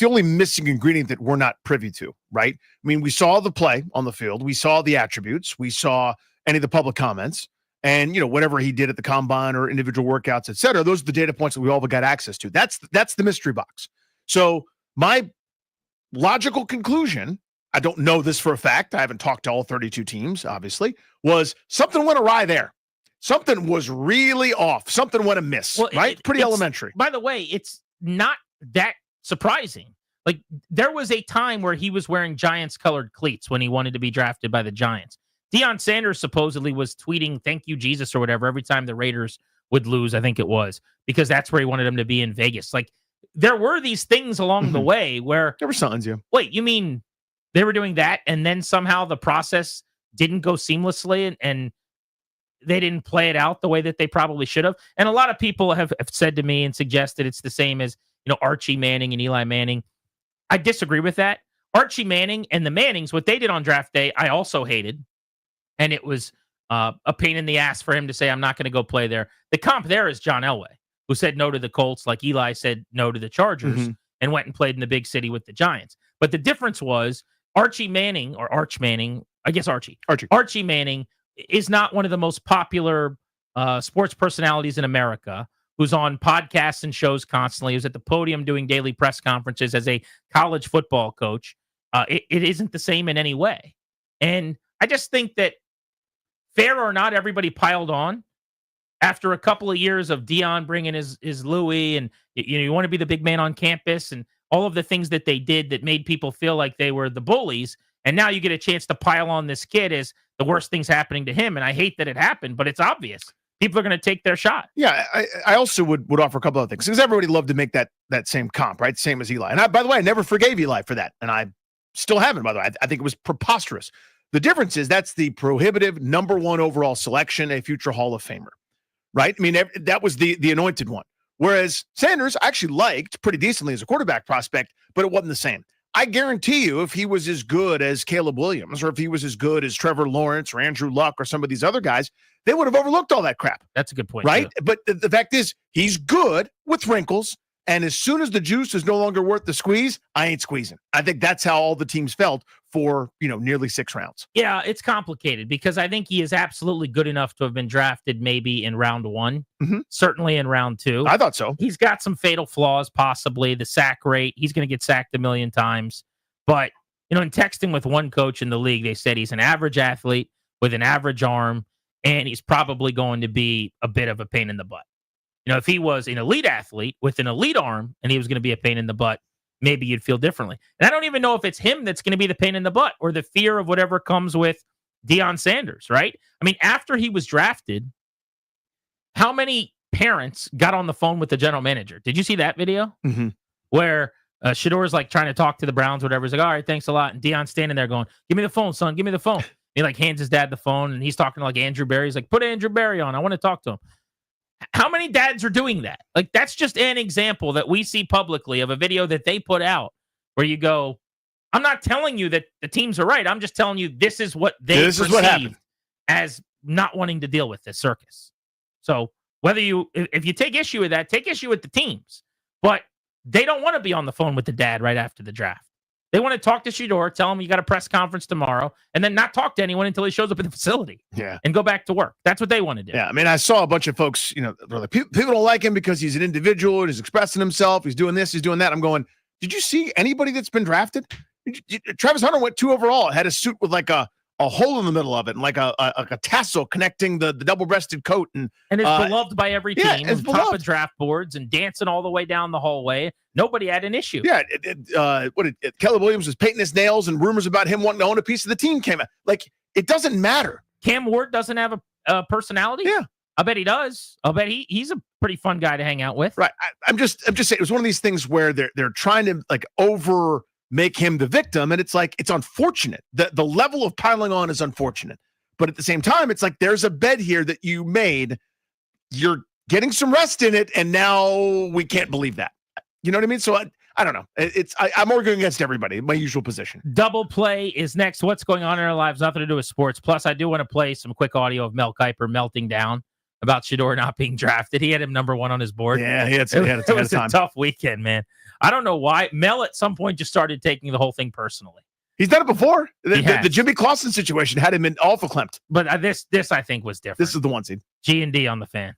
Speaker 23: the only missing ingredient that we're not privy to, right? I mean, we saw the play on the field. We saw the attributes. We saw any of the public comments and, whatever he did at the combine or individual workouts, et cetera. Those are the data points that we all got access to. That's the mystery box. So my logical conclusion, I don't know this for a fact, I haven't talked to all 32 teams, obviously, was something went awry there. Something was really off. Something went amiss, right? Pretty elementary.
Speaker 22: By the way, it's not that surprising. Like, there was a time where he was wearing Giants-colored cleats when he wanted to be drafted by the Giants. Deion Sanders supposedly was tweeting, "Thank you, Jesus," or whatever, every time the Raiders would lose, I think it was, because that's where he wanted him to be in Vegas. Like, there were these things along the way where...
Speaker 23: There were signs, yeah.
Speaker 22: Wait, you mean... They were doing that, and then somehow the process didn't go seamlessly, and they didn't play it out the way that they probably should have. And a lot of people have said to me and suggested it's the same as, Archie Manning and Eli Manning. I disagree with that. Archie Manning and the Mannings, what they did on draft day, I also hated. And it was a pain in the ass for him to say, I'm not going to go play there. The comp there is John Elway, who said no to the Colts like Eli said no to the Chargers and went and played in the big city with the Giants. But the difference was, Archie Manning is not one of the most popular sports personalities in America, who's on podcasts and shows constantly, who's at the podium doing daily press conferences as a college football coach. It isn't the same in any way. And I just think that, fair or not, everybody piled on after a couple of years of Deion bringing his Louis, and you want to be the big man on campus, and all of the things that they did that made people feel like they were the bullies. And now you get a chance to pile on this kid as the worst things happening to him. And I hate that it happened, but it's obvious. People are going to take their shot.
Speaker 23: Yeah, I also would offer a couple of things, because everybody loved to make that same comp, right? Same as Eli. And by the way, I never forgave Eli for that. And I still haven't, by the way. I think it was preposterous. The difference is that's the prohibitive number 1 overall selection, a future Hall of Famer, right? I mean, that was the anointed one. Whereas Sanders I actually liked pretty decently as a quarterback prospect, but it wasn't the same. I guarantee you, if he was as good as Caleb Williams, or if he was as good as Trevor Lawrence or Andrew Luck or some of these other guys, they would have overlooked all that crap.
Speaker 22: That's a good point,
Speaker 23: right?
Speaker 22: too.
Speaker 23: But the fact is, he's good with wrinkles, and as soon as the juice is no longer worth the squeeze, I ain't squeezing. I think that's how all the teams felt for nearly 6 rounds.
Speaker 22: Yeah, it's complicated, because I think he is absolutely good enough to have been drafted maybe in round 1, certainly in round 2.
Speaker 23: I thought so.
Speaker 22: He's got some fatal flaws, possibly the sack rate. He's going to get sacked a million times. But, in texting with one coach in the league, they said he's an average athlete with an average arm, and he's probably going to be a bit of a pain in the butt. If he was an elite athlete with an elite arm and he was going to be a pain in the butt, maybe you'd feel differently. And I don't even know if it's him that's going to be the pain in the butt, or the fear of whatever comes with Deion Sanders, right? I mean, after he was drafted, how many parents got on the phone with the general manager? Did you see that video? Where Shador's like trying to talk to the Browns, whatever. He's like, all right, thanks a lot. And Deion's standing there going, give me the phone, son. Give me the phone. He like hands his dad the phone, and he's talking to like Andrew Berry. He's like, put Andrew Berry on. I want to talk to him. How many dads are doing that? Like, that's just an example that we see publicly of a video that they put out where you go, I'm not telling you that the teams are right. I'm just telling you this is what they perceived as not wanting to deal with this circus. So if you take issue with that, take issue with the teams. But they don't want to be on the phone with the dad right after the draft. They want to talk to Shador, tell him you got a press conference tomorrow, and then not talk to anyone until he shows up at the facility.
Speaker 23: Yeah.
Speaker 22: And go back to work. That's what they want to do.
Speaker 23: Yeah. I mean, I saw a bunch of folks, they're like, people don't like him because he's an individual and he's expressing himself. He's doing this, he's doing that. I'm going, did you see anybody that's been drafted? Travis Hunter went 2 overall, had a suit with like a hole in the middle of it, and like a tassel connecting the double-breasted coat, and
Speaker 22: is beloved by every team.
Speaker 23: Yeah,
Speaker 22: on top of draft boards and dancing all the way down the hallway. Nobody had an issue.
Speaker 23: Yeah, Caleb Williams was painting his nails, and rumors about him wanting to own a piece of the team came out. Like, it doesn't matter.
Speaker 22: Cam Ward doesn't have a personality?
Speaker 23: Yeah.
Speaker 22: I bet he does. I'll bet he's a pretty fun guy to hang out with.
Speaker 23: Right. I'm just saying it was one of these things where they're trying to like over make him the victim, and it's like it's unfortunate. The level of piling on is unfortunate. But at the same time, it's like there's a bed here that you made. You're getting some rest in it, and now we can't believe that. You know what I mean? So I don't know. I'm arguing against everybody. My usual position.
Speaker 22: Double play is next. What's going on in our lives? Nothing to do with sports. Plus, I do want to play some quick audio of Mel Kiper melting down about Shedeur not being drafted. He had him number 1 on his board.
Speaker 23: Yeah, he had
Speaker 22: it was a tough weekend, man. I don't know why. Mel at some point just started taking the whole thing personally.
Speaker 23: He's done it before. The Jimmy Clausen situation had him in awful clamped.
Speaker 22: But this I think was different.
Speaker 23: This is the one seed.
Speaker 22: G&D on the Fan.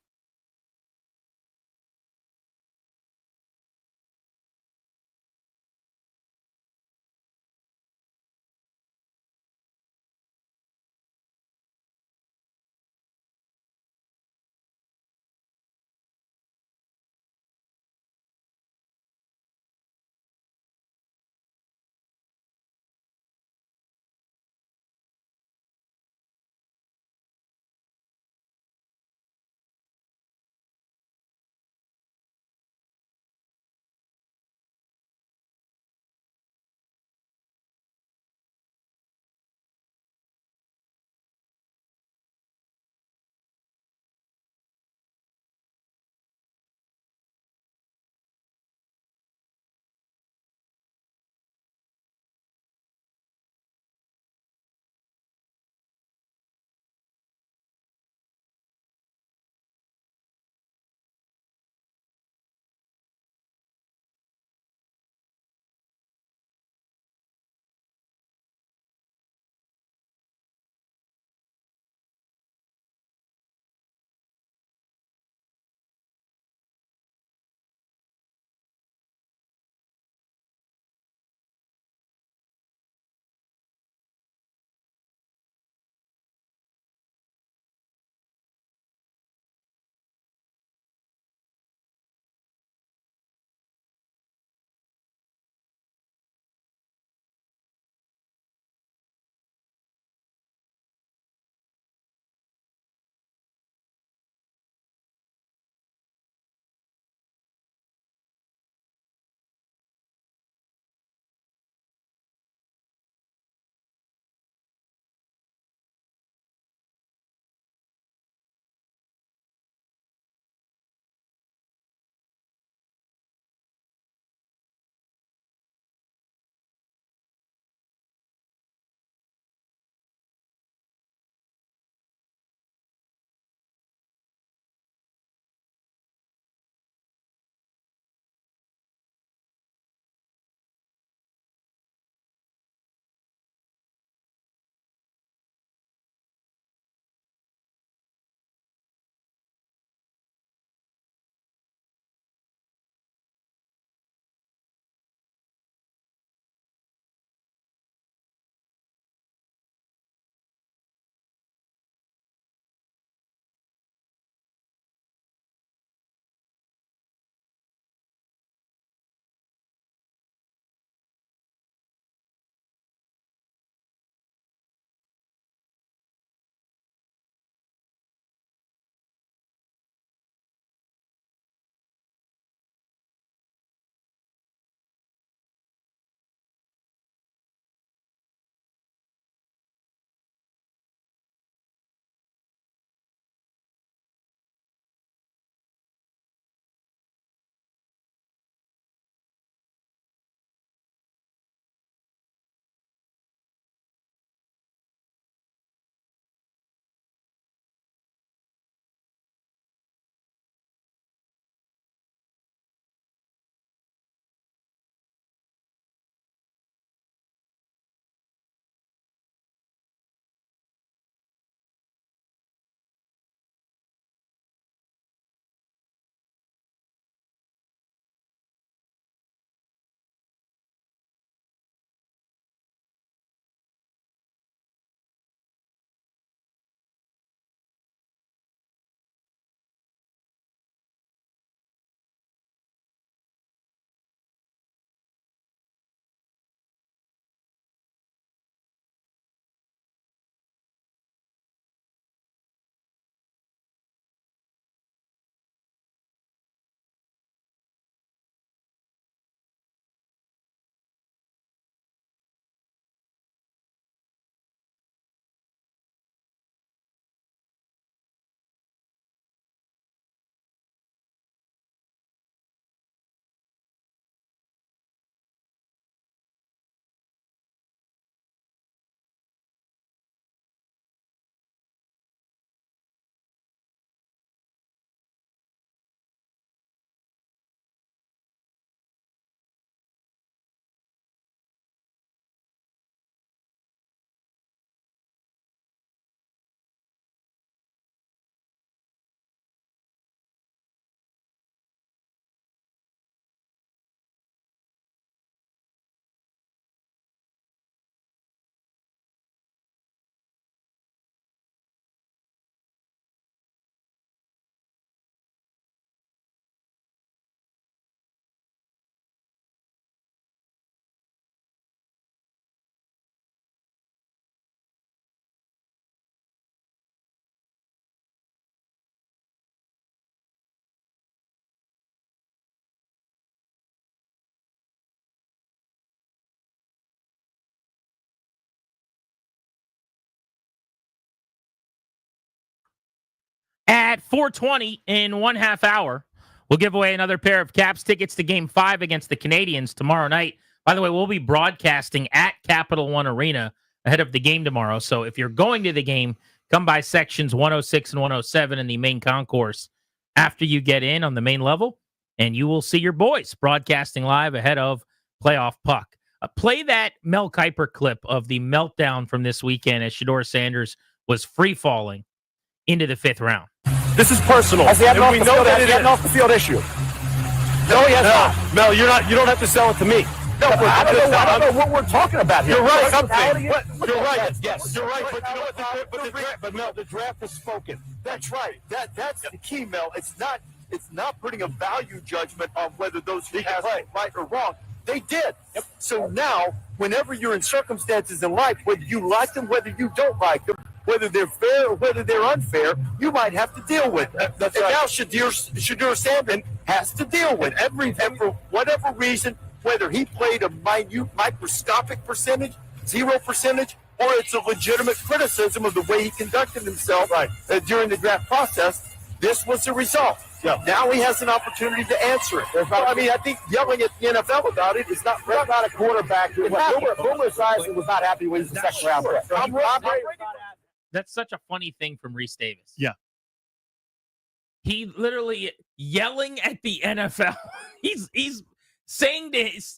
Speaker 22: At 4:20 in 1/2 hour, we'll give away another pair of Caps tickets to Game 5 against the Canadiens tomorrow night. By the way, we'll be broadcasting at Capital One Arena ahead of the game tomorrow. So if you're going to the game, come by sections 106 and 107 in the main concourse after you get in on the main level, and you will see your boys broadcasting live ahead of Playoff Puck. Play that Mel Kiper clip of the meltdown from this weekend as Shedeur Sanders was free-falling into the 5th round.
Speaker 9: This is personal.
Speaker 19: Has he had
Speaker 9: We know that it is
Speaker 19: an off-the-field issue?
Speaker 9: No, he has not. Mel, you don't have to sell it to me. No,
Speaker 19: I don't know what we're talking about here.
Speaker 9: You're right.
Speaker 19: You're right.
Speaker 9: Yes, you're right. But you know what?
Speaker 19: But Mel, the draft has spoken. That's right. That's the key, Mel. It's not putting a value judgment on whether those who have right or wrong. They did. Yep. So now, whenever you're in circumstances in life, whether you like them, whether you don't like them, whether they're fair or whether they're unfair, you might have to deal with them.
Speaker 9: That's
Speaker 19: and
Speaker 9: right.
Speaker 19: now Shedeur Sanders has to deal with and for whatever reason, whether he played a minute, microscopic percentage, 0%, or it's a legitimate criticism of the way he conducted himself during the draft process, this was the result. Yeah. Now he has an opportunity to answer it. I mean, I think yelling at the NFL about it is not a quarterback. Boomer Esiason was not happy when he was the second round pick.
Speaker 22: That's such a funny thing from Reese Davis.
Speaker 23: Yeah.
Speaker 22: He literally yelling at the NFL. He's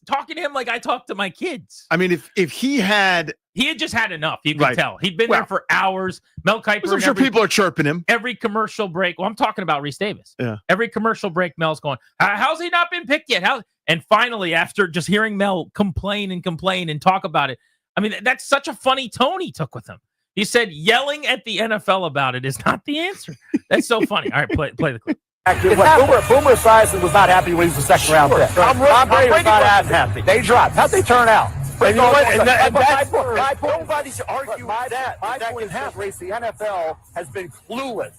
Speaker 22: talking to him like I talk to my kids.
Speaker 23: I mean, if he had
Speaker 22: just had enough, you can tell. He'd been there for hours. Mel Kiper.
Speaker 23: I'm sure people are chirping him.
Speaker 22: Every commercial break. Well, I'm talking about Reese Davis.
Speaker 23: Yeah.
Speaker 22: Every commercial break, Mel's going, how's he not been picked yet? And finally, after just hearing Mel complain and talk about it, I mean, that's such a funny tone he took with him. He said yelling at the NFL about it is not the answer. That's so funny. All right, play the clip.
Speaker 19: Boomer Esiason was not happy when he was the second round pick. Tom Brady was not happy. They dropped. How'd they turn out? And you know what? Nobody's arguing that. That can happen. The NFL has been clueless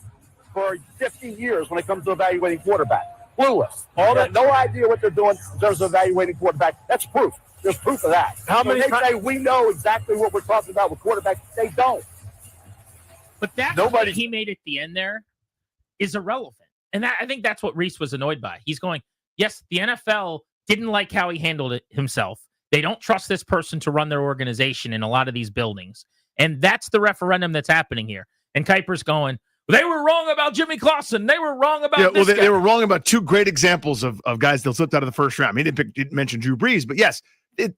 Speaker 19: for 50 years when it comes to evaluating quarterback. Clueless. No idea what they're doing in terms of evaluating quarterback. That's proof. There's proof of that. How many they say we know exactly what we're talking about with quarterbacks? They don't.
Speaker 22: But that nobody he made at the end there is irrelevant. And I think that's what Reese was annoyed by. He's going, yes, the NFL didn't like how he handled it himself. They don't trust this person to run their organization in a lot of these buildings. And that's the referendum that's happening here. And Kuiper's going, they were wrong about Jimmy Clausen. They were wrong about this guy.
Speaker 23: They were wrong about two great examples of guys that slipped out of the first round. I mean, he didn't mention Drew Brees, but yes,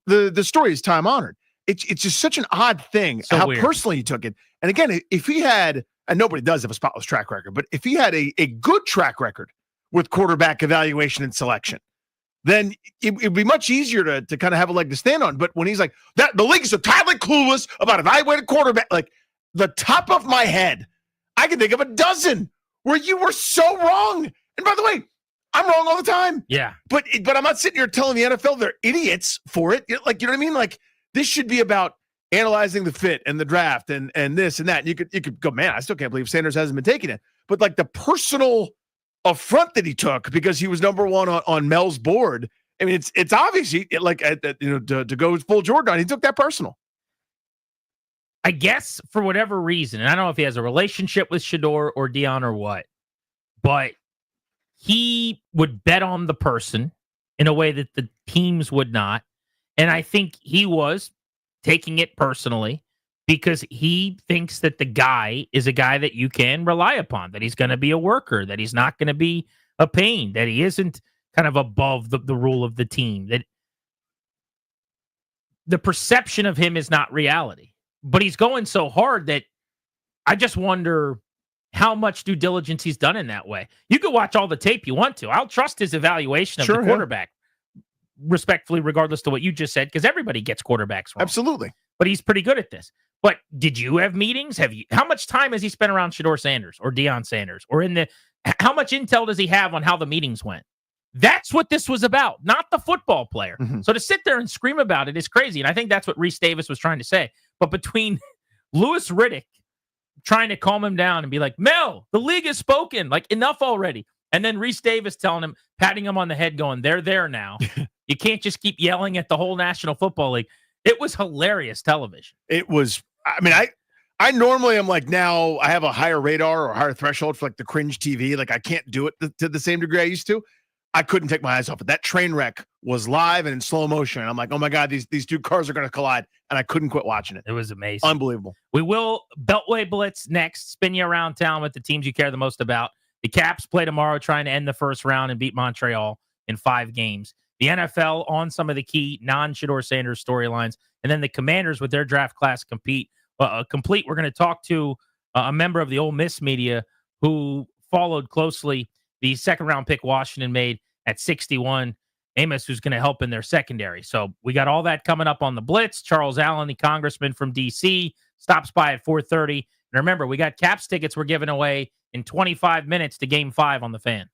Speaker 23: the story is time honored. It's just such an odd thing how weird. Personally he took it. And again, if he had, and nobody does have a spotless track record, but if he had a good track record with quarterback evaluation and selection, then it'd be much easier to kind of have a leg to stand on. But when he's like, that the league is entirely clueless about evaluating quarterback, like the top of my head, I can think of a dozen where you were so wrong. And by the way, I'm wrong all the time.
Speaker 22: Yeah.
Speaker 23: But I'm not sitting here telling the NFL they're idiots for it. Like, you know what I mean? Like, this should be about analyzing the fit and the draft and this and that. And you could go, man, I still can't believe Sanders hasn't been taking it. But like the personal affront that he took because he was number one on Mel's board. I mean, it's obvious to go full Jordan, he took that personal.
Speaker 22: I guess for whatever reason, and I don't know if he has a relationship with Shedeur or Dion or what, but he would bet on the person in a way that the teams would not. And I think he was taking it personally because he thinks that the guy is a guy that you can rely upon, that he's going to be a worker, that he's not going to be a pain, that he isn't kind of above the rule of the team, that the perception of him is not reality. But he's going so hard that I just wonder how much due diligence he's done in that way. You could watch all the tape you want to. I'll trust his evaluation of the quarterback, respectfully, regardless to what you just said, because everybody gets quarterbacks wrong.
Speaker 23: Absolutely.
Speaker 22: But he's pretty good at this. But did you have meetings? How much time has he spent around Shedeur Sanders or Deion Sanders? Or how much intel does he have on how the meetings went? That's what this was about, not the football player. Mm-hmm. So to sit there and scream about it is crazy. And I think that's what Reese Davis was trying to say. But between Louis Riddick trying to calm him down and be like, Mel, the league has spoken, like enough already. And then Reese Davis telling him, patting him on the head going, they're there now. You can't just keep yelling at the whole National Football League. It was hilarious television.
Speaker 23: It was, I mean, I normally am like, now I have a higher radar or higher threshold for like the cringe TV. Like I can't do it to the same degree I used to. I couldn't take my eyes off it. That train wreck was live and in slow motion. And I'm like, oh my God, these two cars are going to collide. And I couldn't quit watching it.
Speaker 22: It was amazing.
Speaker 3: Unbelievable.
Speaker 22: We will Beltway Blitz next. Spin you around town with the teams you care the most about. The Caps play tomorrow, trying to end the first round and beat Montreal in 5 games. The NFL on some of the key non-Shedeur Sanders storylines. And then the Commanders with their draft class complete. We're going to talk to a member of the Ole Miss media who followed closely the second-round pick Washington made at 61. Amos, who's going to help in their secondary. So we got all that coming up on the Blitz. Charles Allen, the congressman from D.C., stops by at 4:30. And remember, we got Caps tickets we're giving away in 25 minutes to Game 5 on the Fan.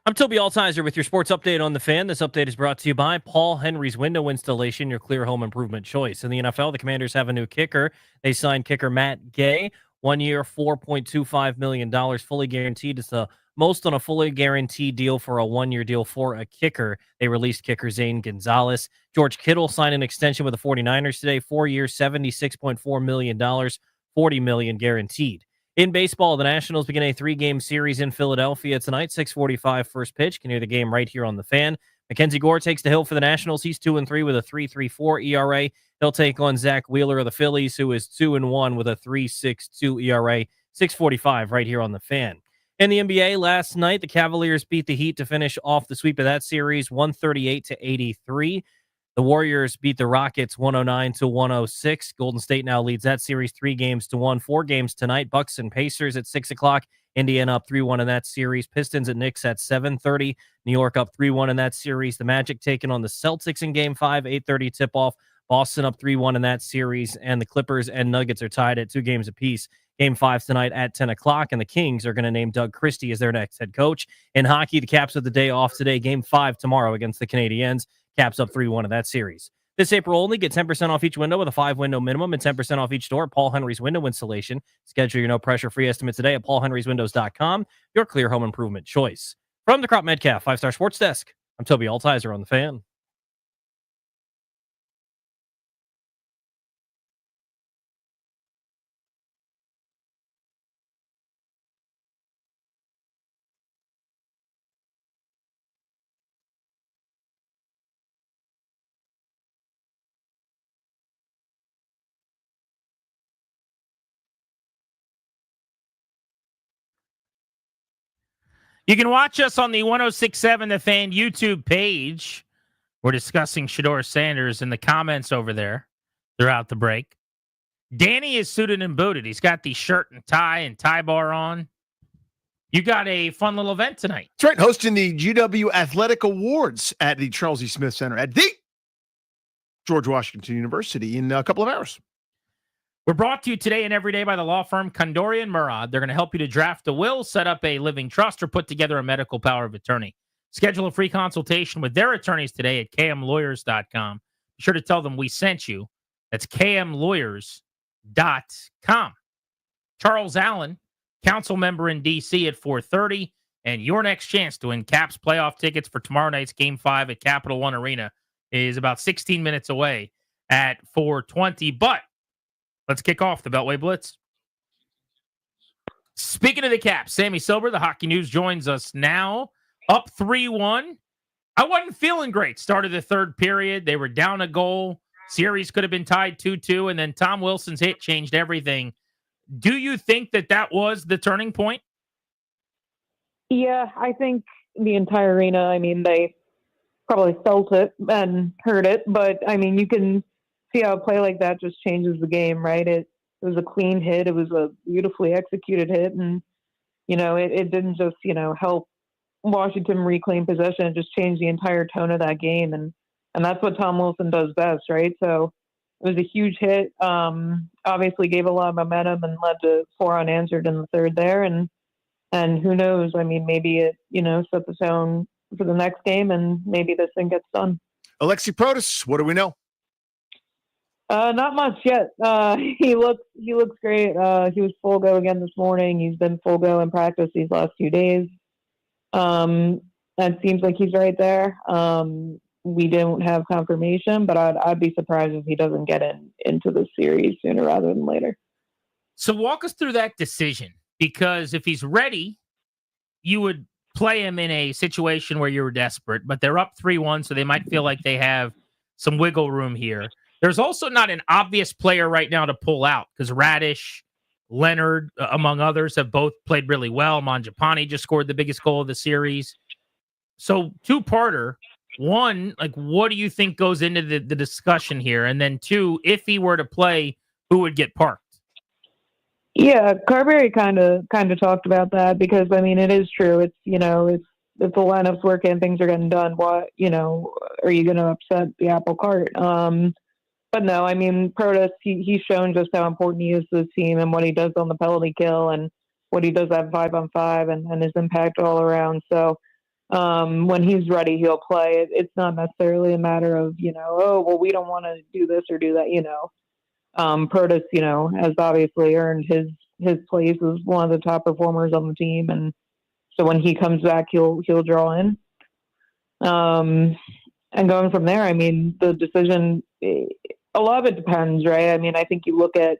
Speaker 21: I'm Toby Altizer with your sports update on the Fan. This update is brought to you by Paul Henry's Window Installation, your clear home improvement choice. In the NFL, the Commanders have a new kicker. They signed kicker Matt Gay, 1 year, $4.25 million, fully guaranteed. It's the most on a fully guaranteed deal for a 1 year deal for a kicker. They released kicker Zane Gonzalez. George Kittle signed an extension with the 49ers today, 4 years, $76.4 million, $40 million guaranteed. In baseball, the Nationals begin a 3-game series in Philadelphia tonight, 6:45 first pitch. Can hear the game right here on the Fan. Mackenzie Gore takes the hill for the Nationals. He's 2-3 with a 3.34 ERA. He'll take on Zach Wheeler of the Phillies, who is 2-1 with a 3.62 ERA. 6:45 right here on the Fan. In the NBA last night, the Cavaliers beat the Heat to finish off the sweep of that series, 138-83. The Warriors beat the Rockets 109-106. Golden State now leads that series 3-1, 4 games tonight. Bucks and Pacers at 6 o'clock. Indiana up 3-1 in that series. Pistons at Knicks at 7:30. New York up 3-1 in that series. The Magic taking on the Celtics in Game 5, 8:30 tip-off. Boston up 3-1 in that series. And the Clippers and Nuggets are tied at 2 games apiece. Game 5 tonight at 10 o'clock. And the Kings are going to name Doug Christie as their next head coach. In hockey, the Caps have the day off today. Game 5 tomorrow against the Canadiens. Caps up 3-1 in that series. This April only, get 10% off each window with a 5-window minimum and 10% off each door at Paul Henry's Window Installation. Schedule your no-pressure free estimate today at paulhenryswindows.com, your clear home improvement choice. From the Crop Metcalf 5-Star Sports Desk, I'm Toby Altizer on the Fan.
Speaker 22: You can watch us on the 1067 The Fan YouTube page. We're discussing Shedeur Sanders in the comments over there throughout the break. Danny is suited and booted. He's got the shirt and tie bar on. You got a fun little event tonight.
Speaker 23: That's right. Hosting the GW Athletic Awards at the Charles E. Smith Center at the George Washington University in a couple of hours.
Speaker 22: We're brought to you today and every day by the law firm Kondorian Murad. They're going to help you to draft a will, set up a living trust, or put together a medical power of attorney. Schedule a free consultation with their attorneys today at kmlawyers.com. Be sure to tell them we sent you. That's kmlawyers.com. Charles Allen, council member in D.C. at 4:30, and your next chance to win Caps playoff tickets for tomorrow night's Game 5 at Capital One Arena is about 16 minutes away at 4:20. But let's kick off the Beltway Blitz. Speaking of the Caps, Sammy Silver, the Hockey News, joins us now. Up 3-1. I wasn't feeling great. Started the third period. They were down a goal. Series could have been tied 2-2, and then Tom Wilson's hit changed everything. Do you think that was the turning point?
Speaker 6: Yeah, I think the entire arena, I mean, they probably felt it and heard it, but, I mean, you can see how a play like that just changes the game, right? It was a clean hit. It was a beautifully executed hit, and, it didn't just, help Washington reclaim possession. It just changed the entire tone of that game, and that's what Tom Wilson does best, right? So it was a huge hit. Obviously gave a lot of momentum and led to 4 unanswered in the third there, and who knows? I mean, maybe it set the tone for the next game, and maybe this thing gets done.
Speaker 23: Alexi Protas, what do we know?
Speaker 6: Not much yet. He looks great. He was full go again this morning. He's been full go in practice these last few days. It seems like he's right there. We don't have confirmation, but I'd be surprised if he doesn't get into the series sooner rather than later.
Speaker 22: So walk us through that decision, because if he's ready, you would play him in a situation where you were desperate, but they're up 3-1, so they might feel like they have some wiggle room here. There's also not an obvious player right now to pull out, because Radish, Leonard, among others, have both played really well. Mangiapane just scored the biggest goal of the series. So two-parter. One, what do you think goes into the discussion here? And then two, if he were to play, who would get parked?
Speaker 6: Yeah, Carberry kind of talked about that, because, I mean, it is true. It's, if the lineup's working, things are getting done, what, are you going to upset the apple cart? But no, I mean, Protas, he's shown just how important he is to the team and what he does on the penalty kill and what he does at 5-on-5 and his impact all around. So When he's ready, he'll play. It's not necessarily a matter of, oh, well, we don't want to do this or do that. Protus, has obviously earned his place as one of the top performers on the team, and so when he comes back, he'll draw in. And going from there, I mean, the decision, a lot of it depends, right? I mean, I think you look at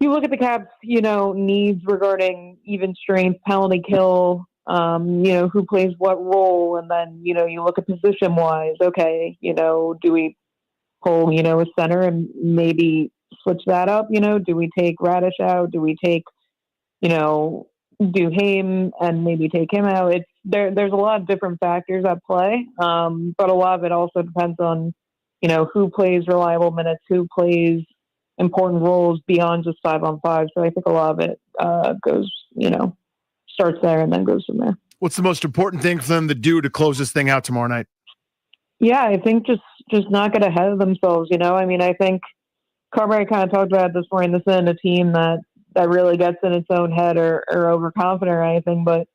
Speaker 6: the Caps, needs regarding even strength, penalty kill, who plays what role, and then you look at position wise. Okay, do we pull a center and maybe switch that up? Do we take Radish out? Do we take Duhaime and maybe take him out? There's a lot of different factors at play, but a lot of it also depends on who plays reliable minutes, who plays important roles beyond just 5-on-5. So I think a lot of it goes starts there and then goes from there.
Speaker 23: What's the most important thing for them to do to close this thing out tomorrow night?
Speaker 6: Yeah, I think just not get ahead of themselves. I mean, I think Carberry kind of talked about it this morning. This isn't a team that really gets in its own head or overconfident or anything, but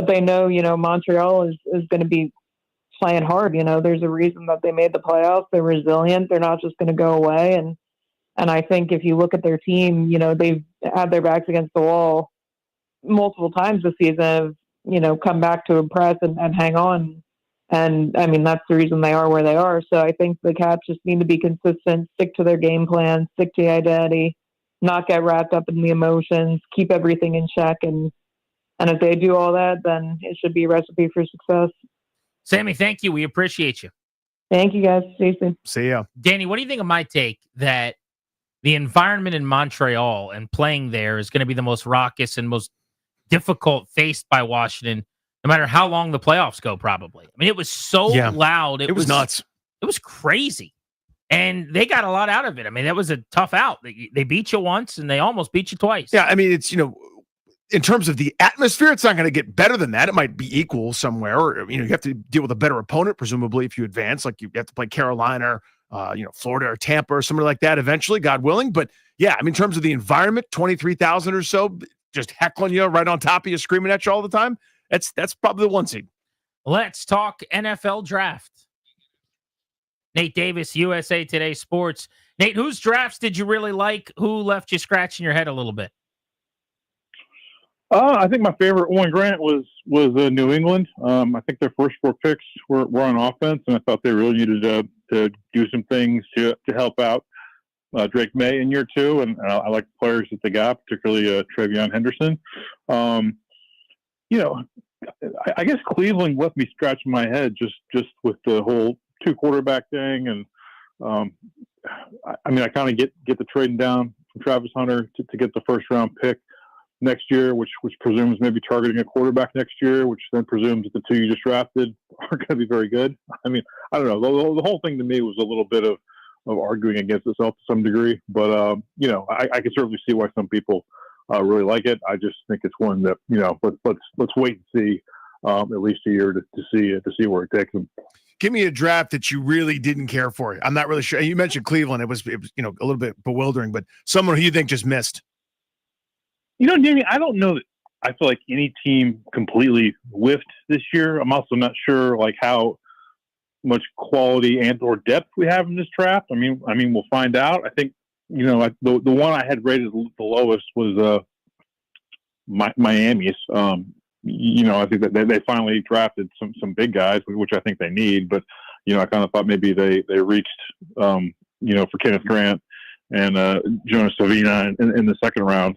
Speaker 6: they know, Montreal is going to be playing hard. There's a reason that they made the playoffs. They're resilient. They're not just going to go away. And I think if you look at their team, they've had their backs against the wall multiple times this season, come back to impress and hang on. And I mean, that's the reason they are where they are. So I think the Caps just need to be consistent, stick to their game plan, stick to the identity, not get wrapped up in the emotions, keep everything in check. And if they do all that, then it should be a recipe for success.
Speaker 22: Sammy, thank you. We appreciate you.
Speaker 6: Thank you, guys. See you soon.
Speaker 23: See ya.
Speaker 22: Danny, what do you think of my take that the environment in Montreal and playing there is going to be the most raucous and most difficult faced by Washington, no matter how long the playoffs go, probably? I mean, it was so loud.
Speaker 23: It was nuts.
Speaker 22: It was crazy. And they got a lot out of it. I mean, that was a tough out. They beat you once, and they almost beat you twice.
Speaker 23: Yeah, I mean, it's, in terms of the atmosphere, it's not going to get better than that. It might be equal somewhere, or, you have to deal with a better opponent, presumably, if you advance. Like, you have to play Carolina, Florida or Tampa or somebody like that eventually, God willing. But, yeah, I mean, in terms of the environment, 23,000 or so, just heckling you right on top of you, screaming at you all the time, that's probably the one seed.
Speaker 22: Let's talk NFL draft. Nate Davis, USA Today Sports. Nate, whose drafts did you really like? Who left you scratching your head a little bit?
Speaker 4: I think my favorite one, Grant, was New England. I think their first 4 picks were on offense, and I thought they really needed to do some things to help out Drake May in year 2, and I like the players that they got, particularly Travion Henderson. I guess Cleveland left me scratching my head just with the whole 2-quarterback thing, and I kind of get the trading down from Travis Hunter to get the first round pick next year, which presumes maybe targeting a quarterback next year, which then presumes that the 2 you just drafted are going to be very good. I mean, I don't know. The whole thing to me was a little bit of arguing against itself to some degree, but I can certainly see why some people really like it. I just think it's one that let's wait and see at least a year to see where it takes them.
Speaker 23: Give me a draft that you really didn't care for. I'm not really sure. You mentioned Cleveland. It was a little bit bewildering, but someone who you think just missed.
Speaker 4: Jamie, I don't know that I feel like any team completely whiffed this year. I'm also not sure how much quality and or depth we have in this draft. I mean, we'll find out. I think, the one I had rated the lowest was Miami's. I think that they finally drafted some big guys, which I think they need. But I kind of thought maybe they reached for Kenneth Grant and Jonas Savina in the second round.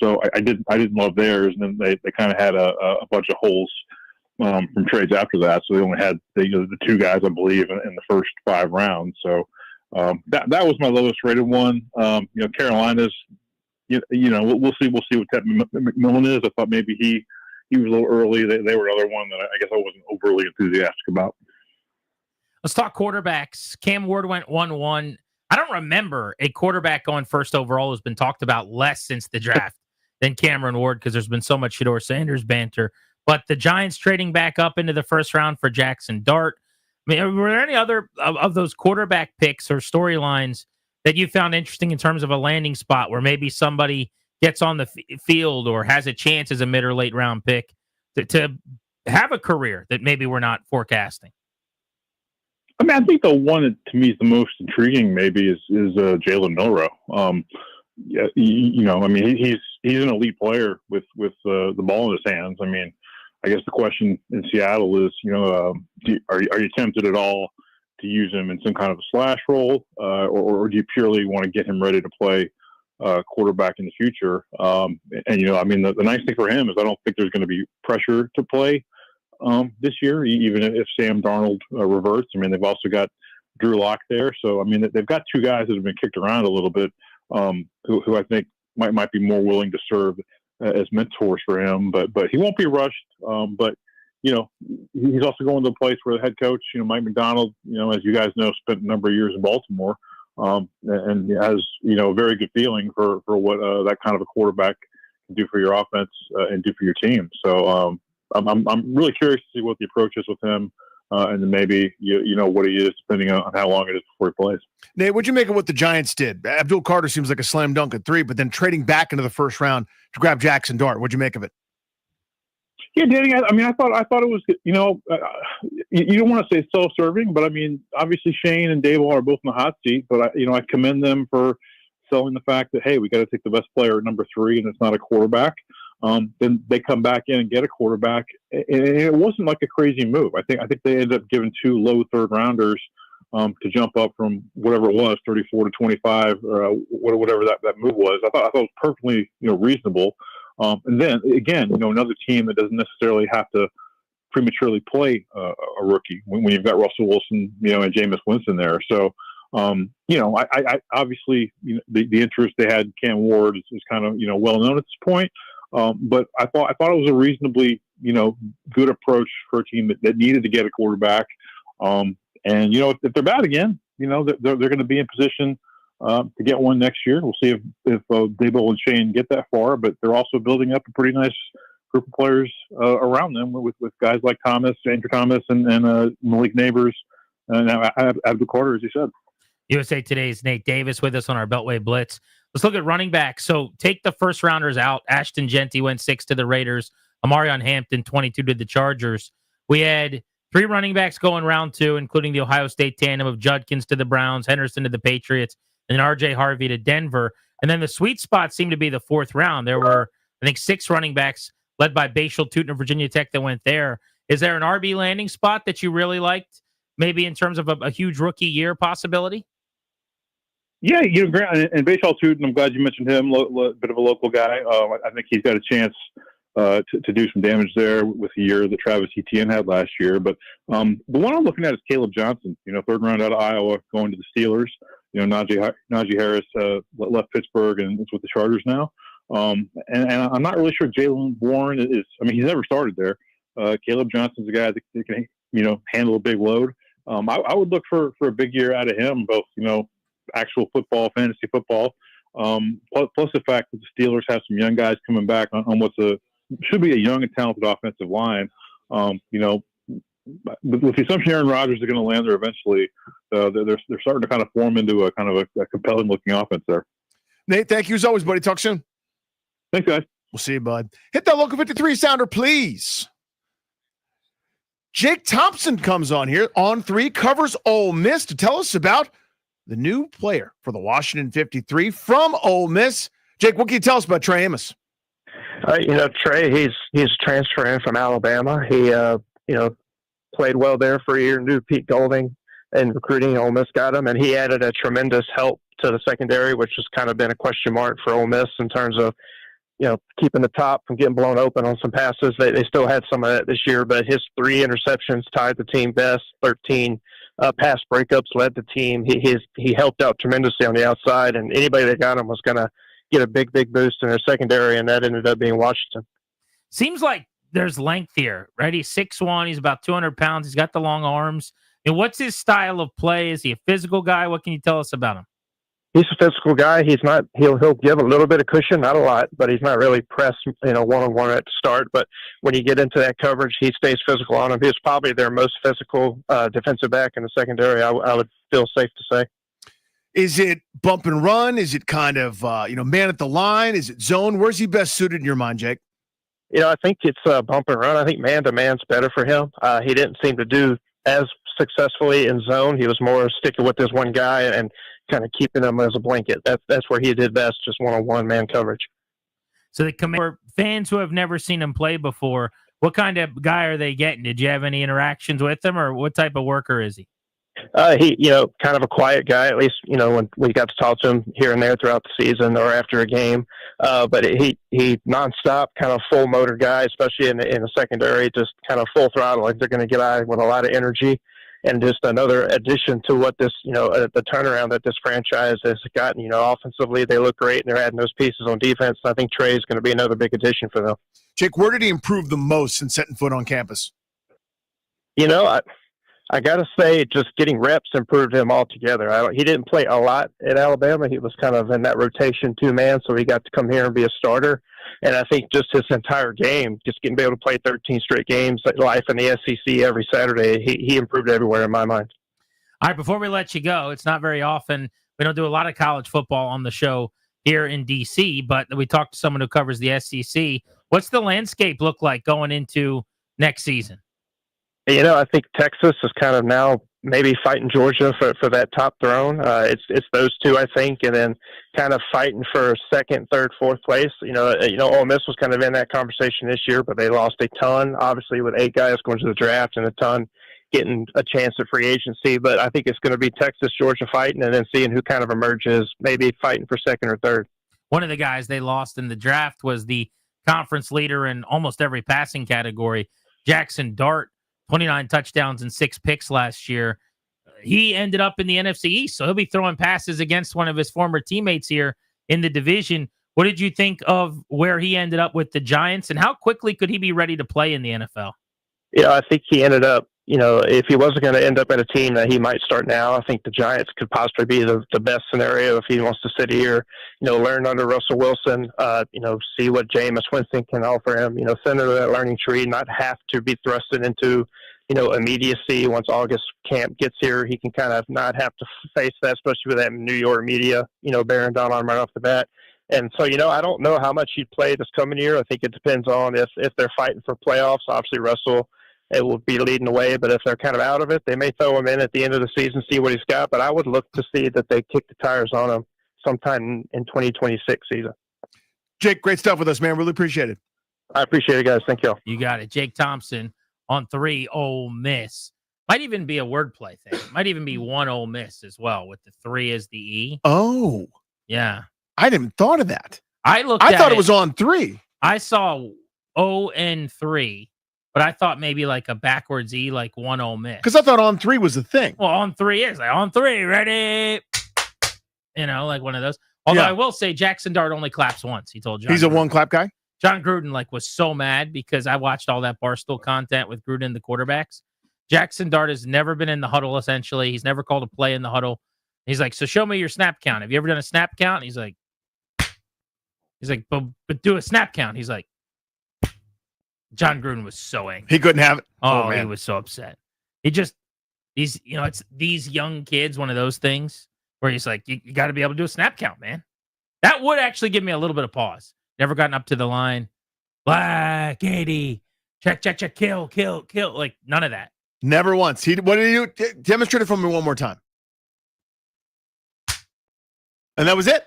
Speaker 4: So I didn't love theirs, and then they kind of had a bunch of holes from trades after that. So they only had the 2 guys, I believe, in the first 5 rounds. So that was my lowest rated one. Carolina's. We'll see what Ted McMillan is. I thought maybe he was a little early. They were another one that I guess I wasn't overly enthusiastic about.
Speaker 22: Let's talk quarterbacks. Cam Ward went 1-1. I don't remember a quarterback going first overall who's been talked about less since the draft than Cameron Ward, because there's been so much Shedeur Sanders banter. But the Giants trading back up into the first round for Jackson Dart. I mean, were there any other of those quarterback picks or storylines that you found interesting in terms of a landing spot where maybe somebody gets on the field or has a chance as a mid or late round pick to have a career that maybe we're not forecasting?
Speaker 4: I mean, I think the one that to me is the most intriguing maybe is Jalen Milroe. Yeah, I mean, he's an elite player with the ball in his hands. I mean, I guess the question in Seattle is, are you tempted at all to use him in some kind of a slash role, or do you purely want to get him ready to play quarterback in the future? I mean, the nice thing for him is I don't think there's going to be pressure to play this year, even if Sam Darnold reverts. I mean, they've also got Drew Lock there. So, I mean, they've got two guys that have been kicked around a little bit, who I think might be more willing to serve as mentors for him. But he won't be rushed. But, he's also going to a place where the head coach, Mike McDonald, as you guys know, spent a number of years in Baltimore, and has, a very good feeling for what that kind of a quarterback can do for your offense and do for your team. So, I'm really curious to see what the approach is with him, and then maybe what he is, depending on how long it is before he plays.
Speaker 23: Nate, what'd you make of what the Giants did? Abdul Carter seems like a slam dunk at 3, but then trading back into the first round to grab Jackson Dart. What'd you make of it?
Speaker 4: Yeah, Danny. I mean, I thought it was, you don't want to say self-serving, but I mean, obviously Shane and Dable are both in the hot seat, but I commend them for selling the fact that, hey, we got to take the best player at number 3, and it's not a quarterback. Then they come back in and get a quarterback, and it wasn't like a crazy move. I think they ended up giving 2 low third rounders to jump up from whatever it was, 34 to 25, or whatever that move was. I thought it was perfectly reasonable. And then again, another team that doesn't necessarily have to prematurely play a rookie when you've got Russell Wilson, and Jameis Winston there. So. I obviously the interest they had in Cam Ward is kind of well known at this point. But I thought it was a reasonably, good approach for a team that needed to get a quarterback. And if they're bad again, they're going to be in position to get one next year. We'll see if Dable and Shane get that far. But they're also building up a pretty nice group of players around them with guys like Thomas, Andrew Thomas, and Malik Neighbors, and now Abdul Carter, as you said.
Speaker 22: USA Today's Nate Davis with us on our Beltway Blitz. Let's look at running back. So take the first rounders out. Ashton Genty went 6 to the Raiders. Amarion Hampton, 22 to the Chargers. We had 3 running backs going round 2, including the Ohio State tandem of Judkins to the Browns, Henderson to the Patriots, and then R.J. Harvey to Denver. And then the sweet spot seemed to be the 4th round. There were, I think, 6 running backs led by Bashal Tootin of Virginia Tech that went there. Is there an RB landing spot that you really liked, maybe in terms of a huge rookie year possibility?
Speaker 4: Yeah, Grant, and Bashal Tootin, I'm glad you mentioned him, bit of a local guy. I think he's got a chance to do some damage there with the year that Travis Etienne had last year. But the one I'm looking at is Caleb Johnson, 3rd round out of Iowa, going to the Steelers. Najee Harris left Pittsburgh and is with the Chargers now. And I'm not really sure Jaylen Warren is, he's never started there. Caleb Johnson's a guy that can, handle a big load. I would look for a big year out of him, both, actual football, fantasy football, plus the fact that the Steelers have some young guys coming back on what's should be a young and talented offensive line. With the assumption Aaron Rodgers is going to land there eventually, they're starting to kind of form into a kind of a compelling looking offense there.
Speaker 23: Nate, thank you as always, buddy. Talk soon.
Speaker 4: Thanks, guys.
Speaker 23: We'll see you, bud. Hit that local 53 sounder, please. Jake Thompson comes on here on 3, covers Ole Miss to tell us about the new player for the Washington 53 from Ole Miss. Jake, what can you tell us about Trey Amos?
Speaker 2: Trey, he's transferring from Alabama. He, played well there for a year, knew Pete Golding, and recruiting Ole Miss got him, and he added a tremendous help to the secondary, which has kind of been a question mark for Ole Miss in terms of, keeping the top from getting blown open on some passes. They still had some of that this year, but his 3 interceptions tied the team best, 13 pass breakups led the team. He helped out tremendously on the outside, and anybody that got him was going to get a big boost in their secondary, and that ended up being Washington.
Speaker 22: Seems like there's length here, right? He's 6'1", he's about 200 pounds, he's got the long arms. And what's his style of play? Is he a physical guy? What can you tell us about him?
Speaker 2: He's a physical guy. He's not. He'll give a little bit of cushion, not a lot, but he's not really pressed, one-on-one at the start. But when you get into that coverage, he stays physical on him. He's probably their most physical defensive back in the secondary. I would feel safe to say.
Speaker 23: Is it bump and run? Is it kind of man at the line? Is it zone? Where's he best suited in your mind, Jake?
Speaker 2: I think it's a bump and run. I think man-to-man's better for him. He didn't seem to do as successfully in zone. He was more sticking with this one guy and kind of keeping him as a blanket. That's where he did best, just one-on-one man coverage.
Speaker 22: So for fans who have never seen him play before, what kind of guy are they getting? Did you have any interactions with him, or what type of worker is he?
Speaker 2: He, kind of a quiet guy, at least, when we got to talk to him here and there throughout the season or after a game. But he nonstop, kind of full motor guy, especially in the secondary, just kind of full throttle. Like they're going to get out with a lot of energy, and just another addition to what this, the turnaround that this franchise has gotten. Offensively, they look great, and they're adding those pieces on defense. I think Trey is going to be another big addition for them.
Speaker 23: Jake, where did he improve the most since setting foot on campus?
Speaker 2: I got to say, just getting reps improved him altogether. He didn't play a lot at Alabama. He was kind of in that rotation two-man, so he got to come here and be a starter. And I think just his entire game, just getting to be able to play 13 straight games, life in the SEC every Saturday, he improved everywhere in my mind.
Speaker 22: All right, before we let you go, it's not very often. We don't do a lot of college football on the show here in D.C., but we talked to someone who covers the SEC. What's the landscape look like going into next season?
Speaker 2: I think Texas is kind of now maybe fighting Georgia for that top throne. It's those two, I think, and then kind of fighting for second, third, fourth place. Ole Miss was kind of in that conversation this year, but they lost a ton, obviously, with 8 guys going to the draft and a ton getting a chance at free agency. But I think it's going to be Texas, Georgia fighting, and then seeing who kind of emerges, maybe fighting for second or third.
Speaker 22: One of the guys they lost in the draft was the conference leader in almost every passing category, Jackson Dart. 29 touchdowns and 6 picks last year. He ended up in the NFC East, so he'll be throwing passes against one of his former teammates here in the division. What did you think of where he ended up with the Giants, and how quickly could he be ready to play in the NFL?
Speaker 2: I think he ended up, if he wasn't going to end up at a team that he might start now, I think the Giants could possibly be the best scenario if he wants to sit here, learn under Russell Wilson, see what Jameis Winston can offer him, send him to that learning tree, not have to be thrusted into, immediacy. Once August camp gets here, he can kind of not have to face that, especially with that New York media, bearing down on him right off the bat. And so, I don't know how much he'd play this coming year. I think it depends on if they're fighting for playoffs. Obviously, Russell, it will be leading the way, but if they're kind of out of it, they may throw him in at the end of the season, see what he's got. But I would look to see that they kick the tires on him sometime in 2026 season.
Speaker 23: Jake, great stuff with us, man. Really appreciate it.
Speaker 2: I appreciate it, guys. Thank you.
Speaker 22: You got it. Jake Thompson on 3 Ole Miss. Might even be a wordplay thing. Might even be 1 Ole Miss as well, with the 3 as the E.
Speaker 23: Oh.
Speaker 22: Yeah.
Speaker 23: I didn't even thought of that.
Speaker 22: I
Speaker 23: thought it was on 3.
Speaker 22: I saw O-N-3. But I thought maybe like a backwards E, like 1 Ole Miss.
Speaker 23: Because I thought on 3 was the thing.
Speaker 22: Well, on 3 is like on 3, ready. Like one of those. Although I will say Jackson Dart only claps once. He told John.
Speaker 23: He's a one clap guy?
Speaker 22: John Gruden was so mad because I watched all that Barstool content with Gruden, the quarterbacks. Jackson Dart has never been in the huddle, essentially. He's never called a play in the huddle. He's like, so show me your snap count. Have you ever done a snap count? He's like, but do a snap count. He's like, John Gruden was so angry.
Speaker 23: He couldn't have it.
Speaker 22: Oh, man. He was so upset. It's these young kids, one of those things where he's like, you got to be able to do a snap count, man. That would actually give me a little bit of pause. Never gotten up to the line. Black 80. Check, kill. Like, none of that.
Speaker 23: Never once. What did you demonstrate it for me one more time? And that was it.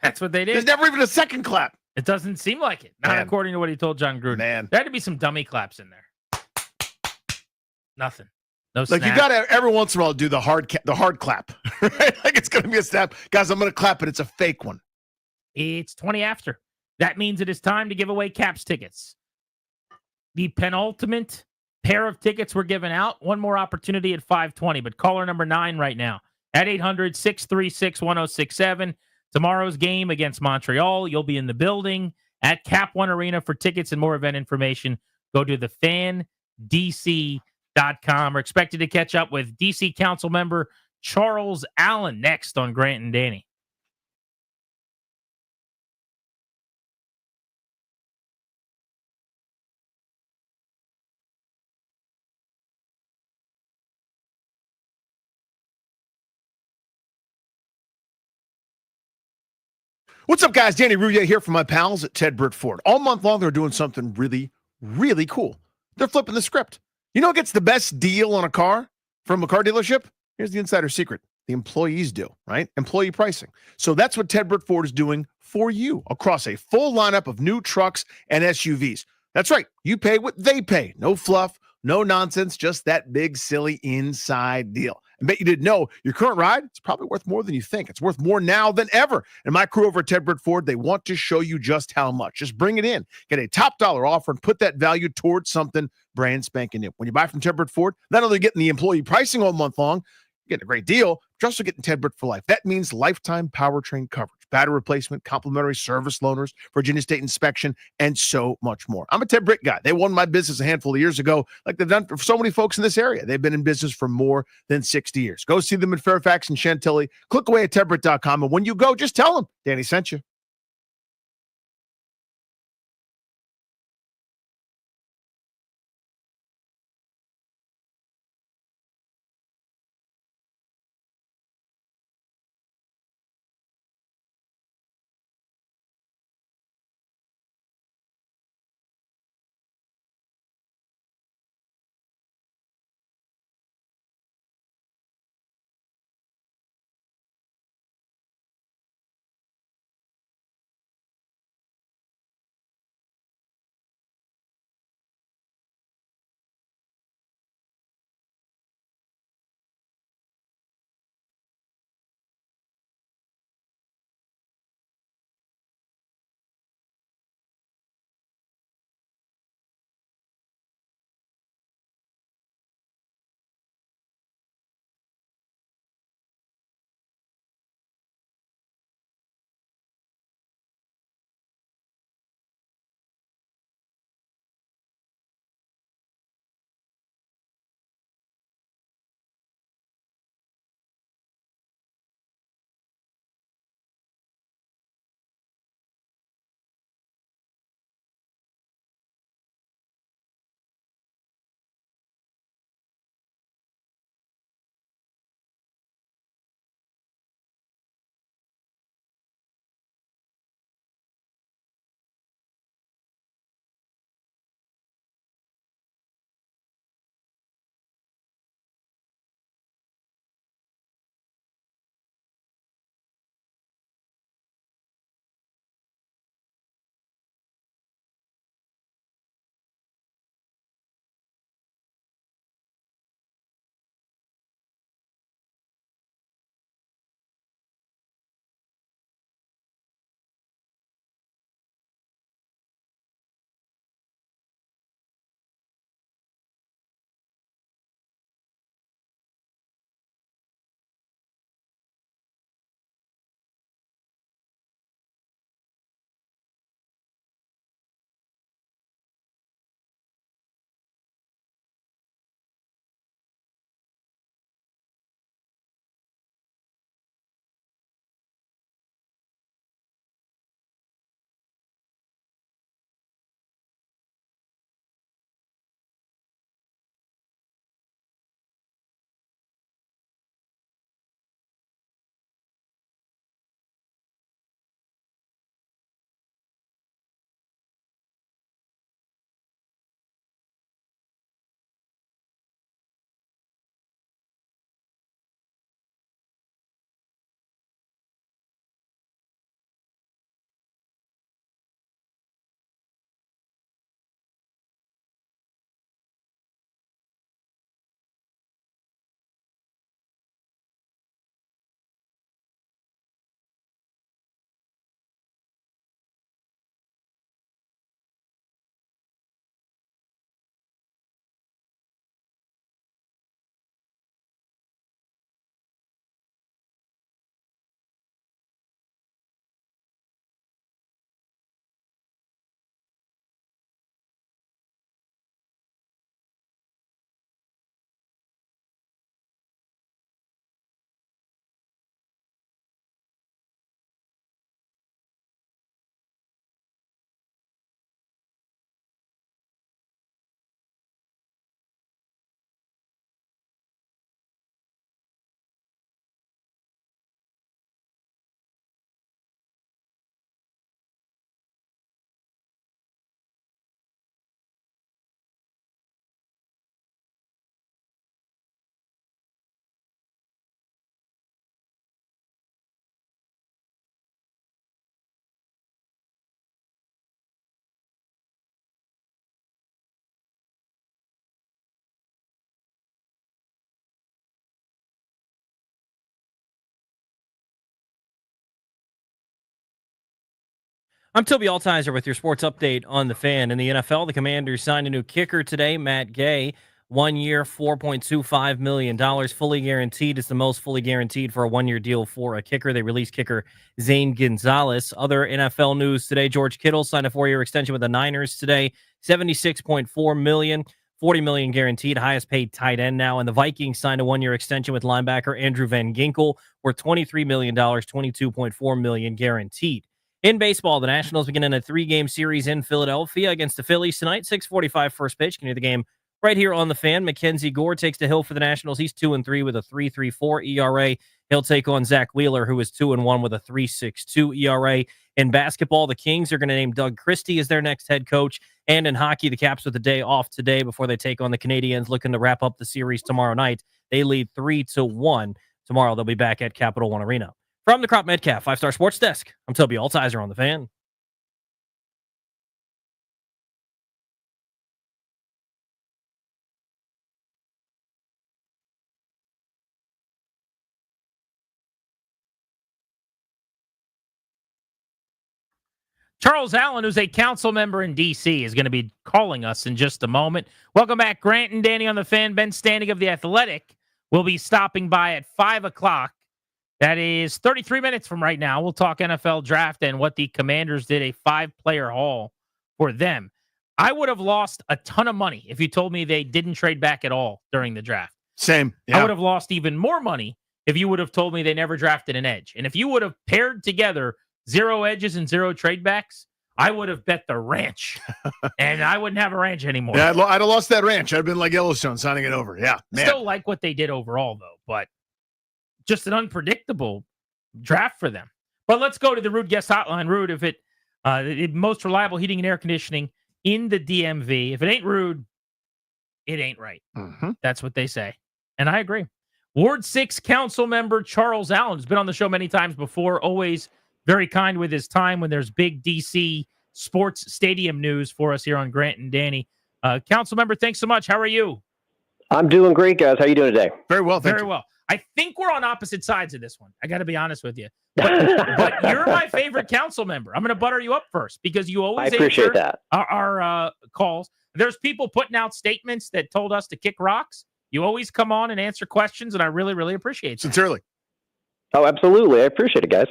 Speaker 22: That's what they did.
Speaker 23: There's never even a second clap.
Speaker 22: It doesn't seem like it. Not according to what he told John Gruden.
Speaker 23: Man.
Speaker 22: There had to be some dummy claps in there. Nothing. No
Speaker 23: Like
Speaker 22: snap.
Speaker 23: you got to every once in a while do the hard clap. Right? Like it's going to be a snap. Guys, I'm going to clap, but it's a fake one.
Speaker 22: It's 20 after. That means it is time to give away Caps tickets. The penultimate pair of tickets were given out. One more opportunity at 5:20, but caller number 9 right now at 800-636-1067. Tomorrow's game against Montreal. You'll be in the building at Cap One Arena. For tickets and more event information, go to thefandc.com. We're expected to catch up with DC Council member Charles Allen next on Grant and Danny.
Speaker 23: What's up, guys? Danny Rouillet here from my pals at Ted Britt Ford. All month long, they're doing something really, really cool. They're flipping the script. You know who gets the best deal on a car from a car dealership? Here's the insider secret. The employees do, right? Employee pricing. So that's what Ted Britt Ford is doing for you across a full lineup of new trucks and SUVs. That's right. You pay what they pay. No fluff, no nonsense, just that big, silly inside deal. I bet you didn't know your current ride is probably worth more than you think. It's worth more now than ever. And my crew over at Ted Britt Ford, they want to show you just how much. Just bring it in. Get a top dollar offer and put that value towards something brand spanking new. When you buy from Ted Britt Ford, not only getting the employee pricing all month long, you're getting a great deal, but you're also getting Ted Britt for life. That means lifetime powertrain coverage, battery replacement, complimentary service loaners, Virginia State inspection, and so much more. I'm a Ted Britt guy. They won my business a handful of years ago, like they've done for so many folks in this area. They've been in business for more than 60 years. Go see them in Fairfax and Chantilly. Click away at tedbritt.com, and when you go, just tell them Danny sent you.
Speaker 21: I'm Toby Altizer with your sports update on the Fan. In the NFL, the Commanders signed a new kicker today, Matt Gay. 1 year, $4.25 million, fully guaranteed. It's the most fully guaranteed for a one-year deal for a kicker. They released kicker Zane Gonzalez. Other NFL news today, George Kittle signed a 4-year extension with the Niners today, $76.4 million, $40 million guaranteed, highest paid tight end now. And the Vikings signed a 1-year extension with linebacker Andrew Van Ginkel worth $23 million, $22.4 million guaranteed. In baseball, the Nationals begin a 3-game series in Philadelphia against the Phillies tonight. 6:45 first pitch. Can hear the game right here on the Fan. Mackenzie Gore takes the hill for the Nationals. He's 2-3 with a 3.34 ERA. He'll take on Zach Wheeler, who is 2-1 with a 3.62 ERA. In basketball, the Kings are going to name Doug Christie as their next head coach. And in hockey, the Caps with the day off today before they take on the Canadiens, looking to wrap up the series tomorrow night. They lead 3-1. Tomorrow they'll be back at Capital One Arena. From the Crop Metcalf 5-Star Sports Desk, I'm Toby Altizer on the Fan.
Speaker 22: Charles Allen, who's a council member in D.C., is going to be calling us in just a moment. Welcome back, Grant and Danny on the Fan. Ben Standing of The Athletic will be stopping by at 5 o'clock. That is 33 minutes from right now. We'll talk NFL draft and what the Commanders did, a 5-player haul for them. I would have lost a ton of money if you told me they didn't trade back at all during the draft.
Speaker 23: Same.
Speaker 22: I would have lost even more money if you would have told me they never drafted an edge. And if you would have paired together 0 edges and 0 trade backs, I would have bet the ranch. And I wouldn't have a ranch anymore.
Speaker 23: Yeah, I'd have lost that ranch. I'd have been like Yellowstone signing it over. Yeah, man.
Speaker 22: Still like what they did overall, though, but just an unpredictable draft for them. But let's go to the Rude Guest Hotline. Rude, if it most reliable heating and air conditioning in the DMV. If it ain't Rude, it ain't right.
Speaker 23: Mm-hmm.
Speaker 22: That's what they say. And I agree. Ward 6 council member Charles Allen has been on the show many times before, always very kind with his time when there's big DC sports stadium news for us here on Grant and Danny. Council member, thanks so much. How are you?
Speaker 1: I'm doing great, guys. How are you doing today?
Speaker 23: Very well, thank you.
Speaker 22: Very well. I think we're on opposite sides of this one. I got to be honest with you. But you're my favorite council member. I'm going to butter you up first because you always
Speaker 1: appreciate that.
Speaker 22: Our calls. There's people putting out statements that told us to kick rocks. You always come on and answer questions, and I really, really appreciate that.
Speaker 23: Sincerely.
Speaker 1: Oh, absolutely. I appreciate it, guys.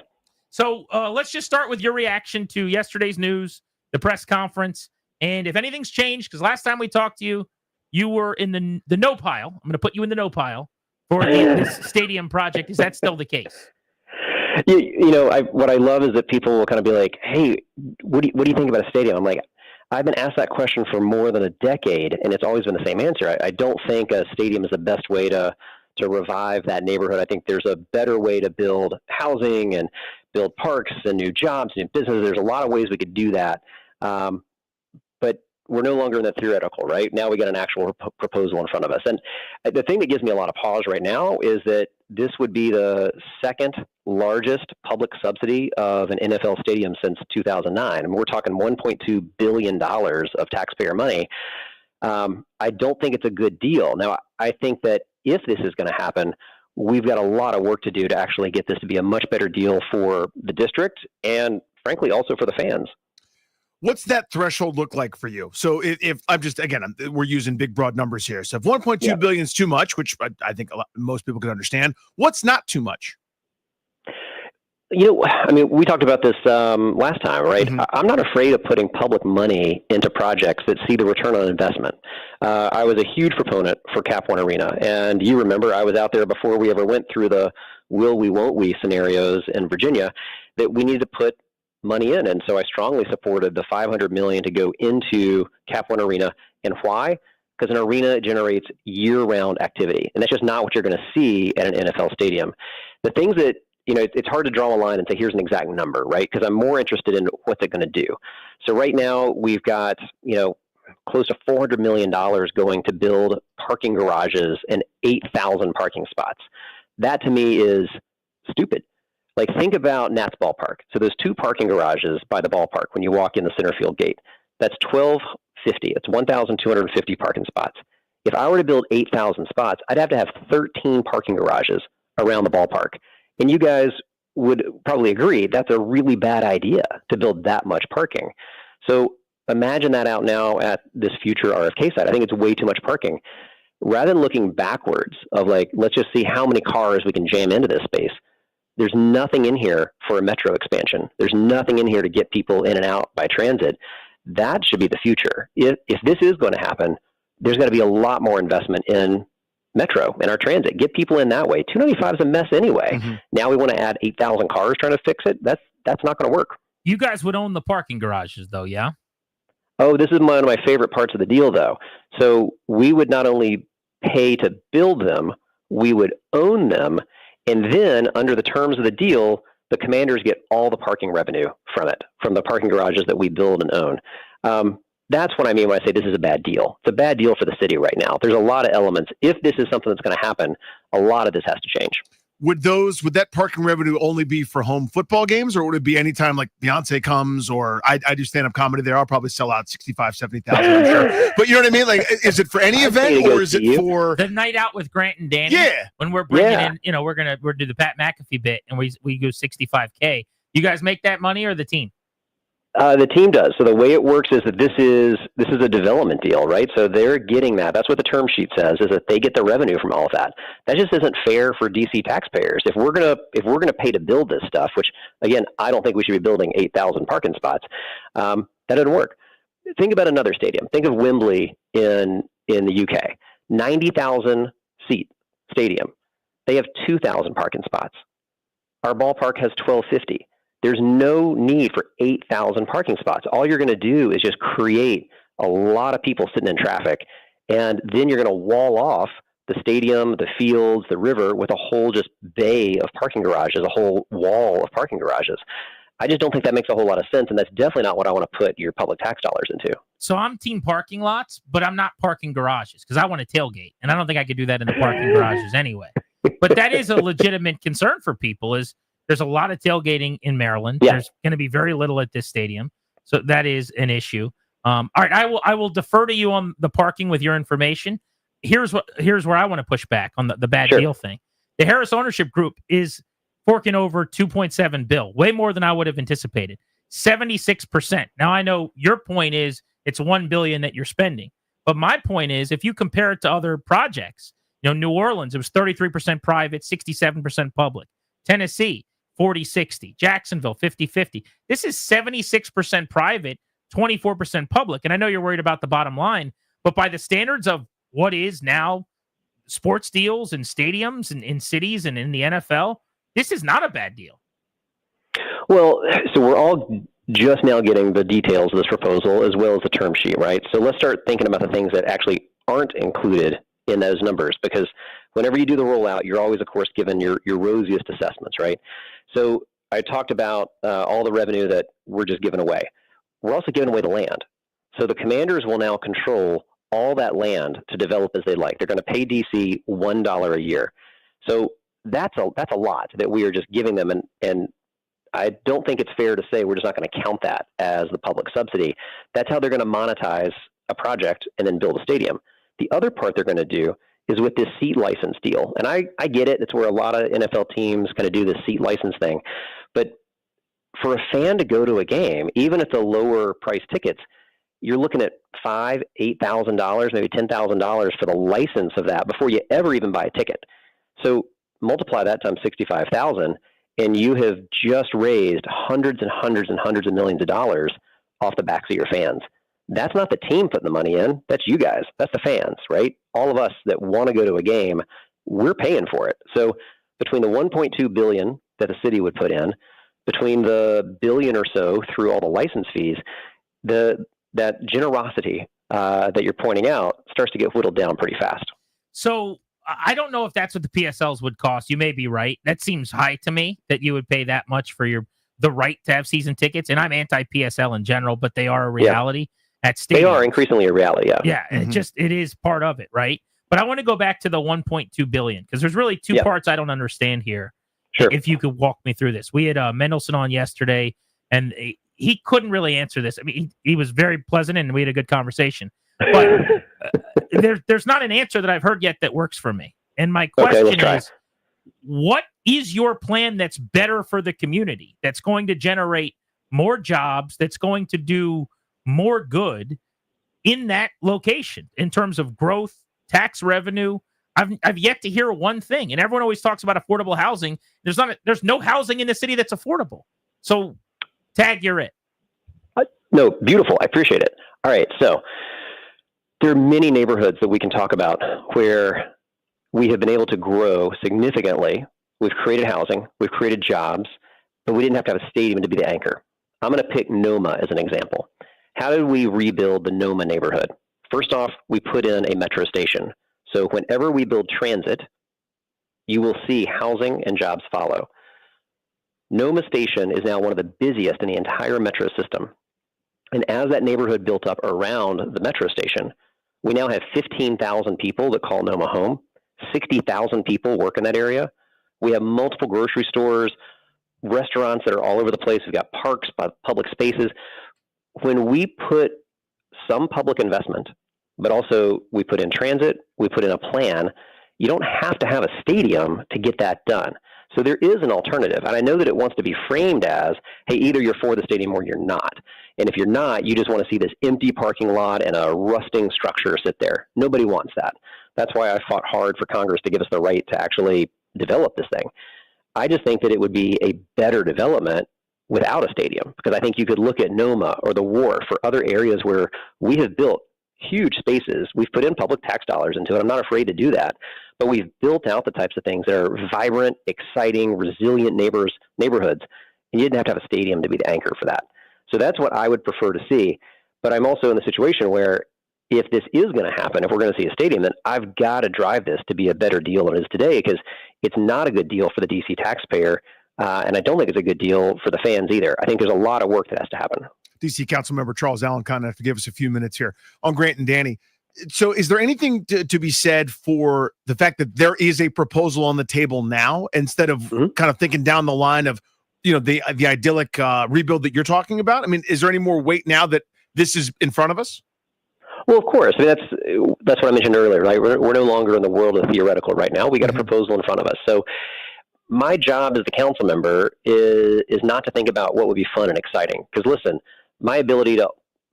Speaker 22: So let's just start with your reaction to yesterday's news, the press conference, and if anything's changed, because last time we talked to you, you were in the no pile. I'm going to put you in the no pile for this stadium project. Is that still the case?
Speaker 1: What I love is that people will kind of be like, hey, what do you think about a stadium? I'm like, I've been asked that question for more than a decade, and it's always been the same answer. I don't think a stadium is the best way to revive that neighborhood. I think there's a better way to build housing and build parks and new jobs, new businesses. There's a lot of ways we could do that. But we're no longer in the theoretical, right? Now we got an actual proposal in front of us. And the thing that gives me a lot of pause right now is that this would be the second largest public subsidy of an NFL stadium since 2009. I mean, we're talking $1.2 billion of taxpayer money. I don't think it's a good deal. Now, I think that if this is going to happen, we've got a lot of work to do to actually get this to be a much better deal for the district and, frankly, also for the fans.
Speaker 23: What's that threshold look like for you? So if I'm just, again, we're using big, broad numbers here. So if 1.2 billion is too much, which I think most people can understand, what's not too much?
Speaker 1: We talked about this last time, right? Mm-hmm. I'm not afraid of putting public money into projects that see the return on investment. I was a huge proponent for Cap One Arena. And you remember I was out there before we ever went through the will we, won't we scenarios in Virginia, that we need to put money in. And so I strongly supported the $500 million to go into Cap One Arena. And why? Because an arena generates year-round activity. And that's just not what you're going to see at an NFL stadium. The things that, it's hard to draw a line and say, here's an exact number, right? Because I'm more interested in what they're going to do. So right now we've got, close to $400 million going to build parking garages and 8,000 parking spots. That to me is stupid. Like, think about Nats Ballpark. So there's 2 parking garages by the ballpark when you walk in the center field gate. That's 1,250. It's 1,250 parking spots. If I were to build 8,000 spots, I'd have to have 13 parking garages around the ballpark. And you guys would probably agree that's a really bad idea to build that much parking. So imagine that out now at this future RFK site. I think it's way too much parking. Rather than looking backwards of like, let's just see how many cars we can jam into this space. There's nothing in here for a metro expansion. There's nothing in here to get people in and out by transit. That should be the future. If this is going to happen, there's got to be a lot more investment in metro and our transit. Get people in that way. 295 is a mess anyway. Now we want to add 8,000 cars trying to fix it. That's not going to work.
Speaker 22: You guys would own the parking garages, though, yeah?
Speaker 1: Oh, this is one of my favorite parts of the deal, though. So we would not only pay to build them, we would own them. And then under the terms of the deal, the Commanders get all the parking revenue from it, from the parking garages that we build and own. That's what I mean when I say this is a bad deal. It's a bad deal for the city right now. There's a lot of elements. If this is something that's going to happen, a lot of this has to change.
Speaker 23: Would that parking revenue only be for home football games, or would it be anytime like Beyonce comes, or I do stand-up comedy there? I'll probably sell out 65, 70,000, I'm sure. But you know what I mean? Like, is it for any event, or is it for
Speaker 22: the night out with Grant and Danny?
Speaker 23: Yeah.
Speaker 22: When we're bringing in, we're do the Pat McAfee bit, and we go 65K. You guys make that money, or the team?
Speaker 1: The team does. So the way it works is that this is a development deal, right? So they're getting that. That's what the term sheet says, is that they get the revenue from all of that. That just isn't fair for DC taxpayers. If we're gonna pay to build this stuff, which again, I don't think we should be building 8,000 parking spots. That doesn't work. Think about another stadium. Think of Wembley in the UK, 90,000 seat stadium. They have 2,000 parking spots. Our ballpark has 1,250. There's no need for 8,000 parking spots. All you're going to do is just create a lot of people sitting in traffic, and then you're going to wall off the stadium, the fields, the river with a whole just bay of parking garages, a whole wall of parking garages. I just don't think that makes a whole lot of sense, and that's definitely not what I want to put your public tax dollars into.
Speaker 22: So I'm team parking lots, but I'm not parking garages because I want to tailgate, and I don't think I could do that in the parking garages anyway. But that is a legitimate concern for people. There's a lot of tailgating in Maryland. Yeah. There's going to be very little at this stadium. So that is an issue. All right, I will defer to you on the parking with your information. Here's where I want to push back on the bad deal thing. The Harris ownership group is forking over $2.7 billion, way more than I would have anticipated. 76%. Now I know your point is it's $1 billion that you're spending. But my point is, if you compare it to other projects, New Orleans, it was 33% private, 67% public. Tennessee, 40-60. Jacksonville, 50-50. This is 76% private, 24% public. And I know you're worried about the bottom line, but by the standards of what is now sports deals and stadiums and in cities and in the NFL, this is not a bad deal.
Speaker 1: Well, so we're all just now getting the details of this proposal as well as the term sheet, right? So let's start thinking about the things that actually aren't included in those numbers, because whenever you do the rollout, you're always, of course, given your rosiest assessments, right? So I talked about all the revenue that we're just giving away. We're also giving away the land. So the Commanders will now control all that land to develop as they like. They're going to pay DC $1 a year. So that's a lot that we are just giving them, and I don't think it's fair to say we're just not going to count that as the public subsidy. That's how they're going to monetize a project and then build a stadium. The other part they're going to do is with this seat license deal. And I get it. It's where a lot of NFL teams kind of do this seat license thing. But for a fan to go to a game, even at the lower price tickets, you're looking at $5,000, $8,000, maybe $10,000 for the license of that before you ever even buy a ticket. So multiply that times 65,000, and you have just raised hundreds and hundreds and hundreds of millions of dollars off the backs of your fans. That's not the team putting the money in. That's you guys. That's the fans, right? All of us that want to go to a game, we're paying for it. So between the $1.2 billion that the city would put in, between the billion or so through all the license fees, that generosity that you're pointing out starts to get whittled down pretty fast.
Speaker 22: So I don't know if that's what the PSLs would cost. You may be right. That seems high to me, that you would pay that much for the right to have season tickets. And I'm anti-PSL in general, but they are a reality at stadiums. They
Speaker 1: are increasingly a reality, yeah.
Speaker 22: Yeah, it is part of it, right? But I want to go back to the $1.2 billion, because there's really two parts I don't understand here.
Speaker 1: Sure.
Speaker 22: If you could walk me through this. We had Mendelson on yesterday, and he couldn't really answer this. I mean, he was very pleasant, and we had a good conversation. But there's not an answer that I've heard yet that works for me. And my question is, what is your plan that's better for the community, that's going to generate more jobs, that's going to do more good in that location in terms of growth, tax revenue? I've yet to hear one thing, and everyone always talks about affordable housing. There's no housing in the city that's affordable. So, Tag, you're it.
Speaker 1: No, beautiful. I appreciate it. All right, so there are many neighborhoods that we can talk about where we have been able to grow significantly. We've created housing, we've created jobs, but we didn't have to have a stadium to be the anchor. I'm going to pick Noma as an example. How did we rebuild the Noma neighborhood? First off, we put in a metro station. So whenever we build transit, you will see housing and jobs follow. Noma Station is now one of the busiest in the entire metro system. And as that neighborhood built up around the metro station, we now have 15,000 people that call Noma home. 60,000 people work in that area. We have multiple grocery stores, restaurants that are all over the place. We've got parks, public spaces. When we put some public investment, but also we put in transit, we put in a plan, you don't have to have a stadium to get that done. So there is an alternative. And I know that it wants to be framed as, hey, either you're for the stadium or you're not. And if you're not, you just want to see this empty parking lot and a rusting structure sit there. Nobody wants that. That's why I fought hard for Congress to give us the right to actually develop this thing. I just think that it would be a better development without a stadium, because I think you could look at Noma or the Wharf or other areas where we have built huge spaces. We've put in public tax dollars into it. I'm not afraid to do that. But we've built out the types of things that are vibrant, exciting, resilient neighborhoods. And you didn't have to have a stadium to be the anchor for that. So that's what I would prefer to see. But I'm also in the situation where if this is going to happen, if we're going to see a stadium, then I've got to drive this to be a better deal than it is today, because it's not a good deal for the DC taxpayer. And I don't think it's a good deal for the fans either. I think there's a lot of work that has to happen.
Speaker 23: DC Councilmember Charles Allen kind of have to give us a few minutes here on Grant and Danny. So is there anything to be said for the fact that there is a proposal on the table now, instead of kind of thinking down the line of, the idyllic rebuild that you're talking about? I mean, is there any more weight now that this is in front of us?
Speaker 1: Well, of course. I mean, that's what I mentioned earlier, right? We're no longer in the world of theoretical right now. We got a proposal in front of us. So my job as the council member is not to think about what would be fun and exciting. Because listen, my ability to,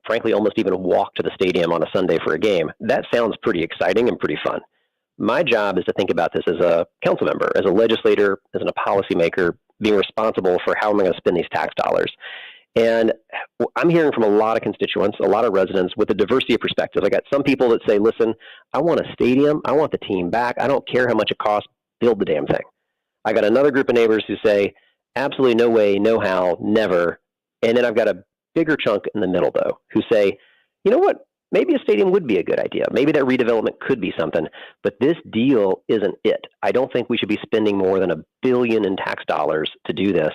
Speaker 1: frankly, almost even walk to the stadium on a Sunday for a game, that sounds pretty exciting and pretty fun. My job is to think about this as a council member, as a legislator, as a policymaker, being responsible for how am I going to spend these tax dollars. And I'm hearing from a lot of constituents, a lot of residents with a diversity of perspectives. I got some people that say, listen, I want a stadium. I want the team back. I don't care how much it costs. Build the damn thing. I got another group of neighbors who say, absolutely no way, no how, never. And then I've got a bigger chunk in the middle, though, who say, you know what? Maybe a stadium would be a good idea. Maybe that redevelopment could be something, but this deal isn't it. I don't think we should be spending more than $1 billion in tax dollars to do this.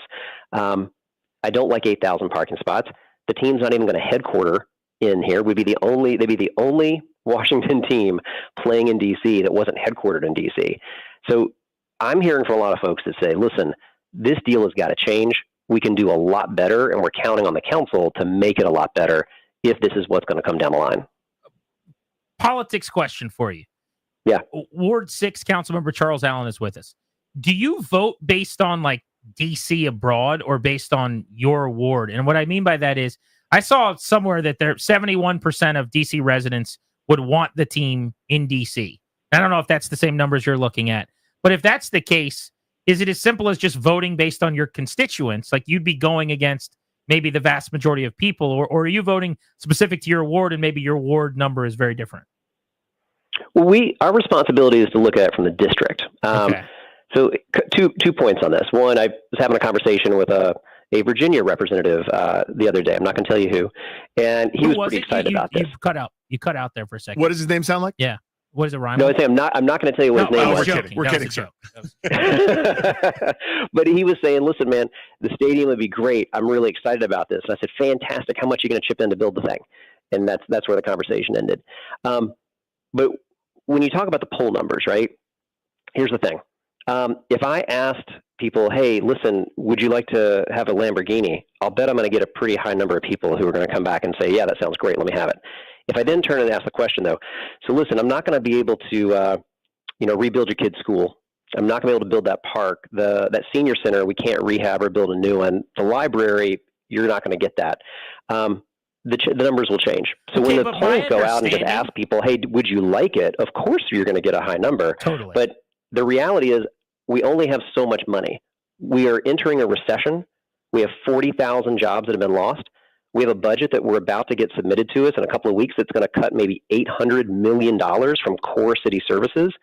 Speaker 1: I don't like 8,000 parking spots. The team's not even going to headquarter in here. They'd be the only Washington team playing in DC that wasn't headquartered in DC. So I'm hearing from a lot of folks that say, listen, this deal has got to change. We can do a lot better, and we're counting on the council to make it a lot better if this is what's going to come down the line.
Speaker 22: Politics question for you.
Speaker 1: Yeah.
Speaker 22: Ward 6 Councilmember Charles Allen is with us. Do you vote based on like DC abroad or based on your ward? And what I mean by that is I saw somewhere that 71% of DC residents would want the team in DC. I don't know if that's the same numbers you're looking at, but if that's the case, is it as simple as just voting based on your constituents? Like you'd be going against maybe the vast majority of people, or are you voting specific to your ward and maybe your ward number is very different?
Speaker 1: Well, our responsibility is to look at it from the district.
Speaker 22: Okay.
Speaker 1: So two points on this. One, I was having a conversation with a Virginia representative the other day. I'm not going to tell you who, and he was pretty excited about this.
Speaker 22: You cut out there for a second.
Speaker 23: What does his name sound like?
Speaker 22: Yeah. What does it rhyme?
Speaker 1: No, I'm not going to tell you what his name was.
Speaker 23: We're kidding.
Speaker 1: But he was saying, listen, man, the stadium would be great. I'm really excited about this. And I said, fantastic. How much are you going to chip in to build the thing? And that's where the conversation ended. But when you talk about the poll numbers, right, here's the thing. If I asked people, hey, listen, would you like to have a Lamborghini? I'll bet I'm going to get a pretty high number of people who are going to come back and say, yeah, that sounds great. Let me have it. If I then turn and ask the question, though, so listen, I'm not going to be able to, rebuild your kid's school. I'm not going to be able to build that park. That senior center, we can't rehab or build a new one. The library, you're not going to get that. The numbers will change. So when the polls go out and just ask people, hey, would you like it? Of course you're going to get a high number.
Speaker 22: Totally.
Speaker 1: But the reality is we only have so much money. We are entering a recession. We have 40,000 jobs that have been lost. We have a budget that we're about to get submitted to us in a couple of weeks that's going to cut maybe $800 million from core city services.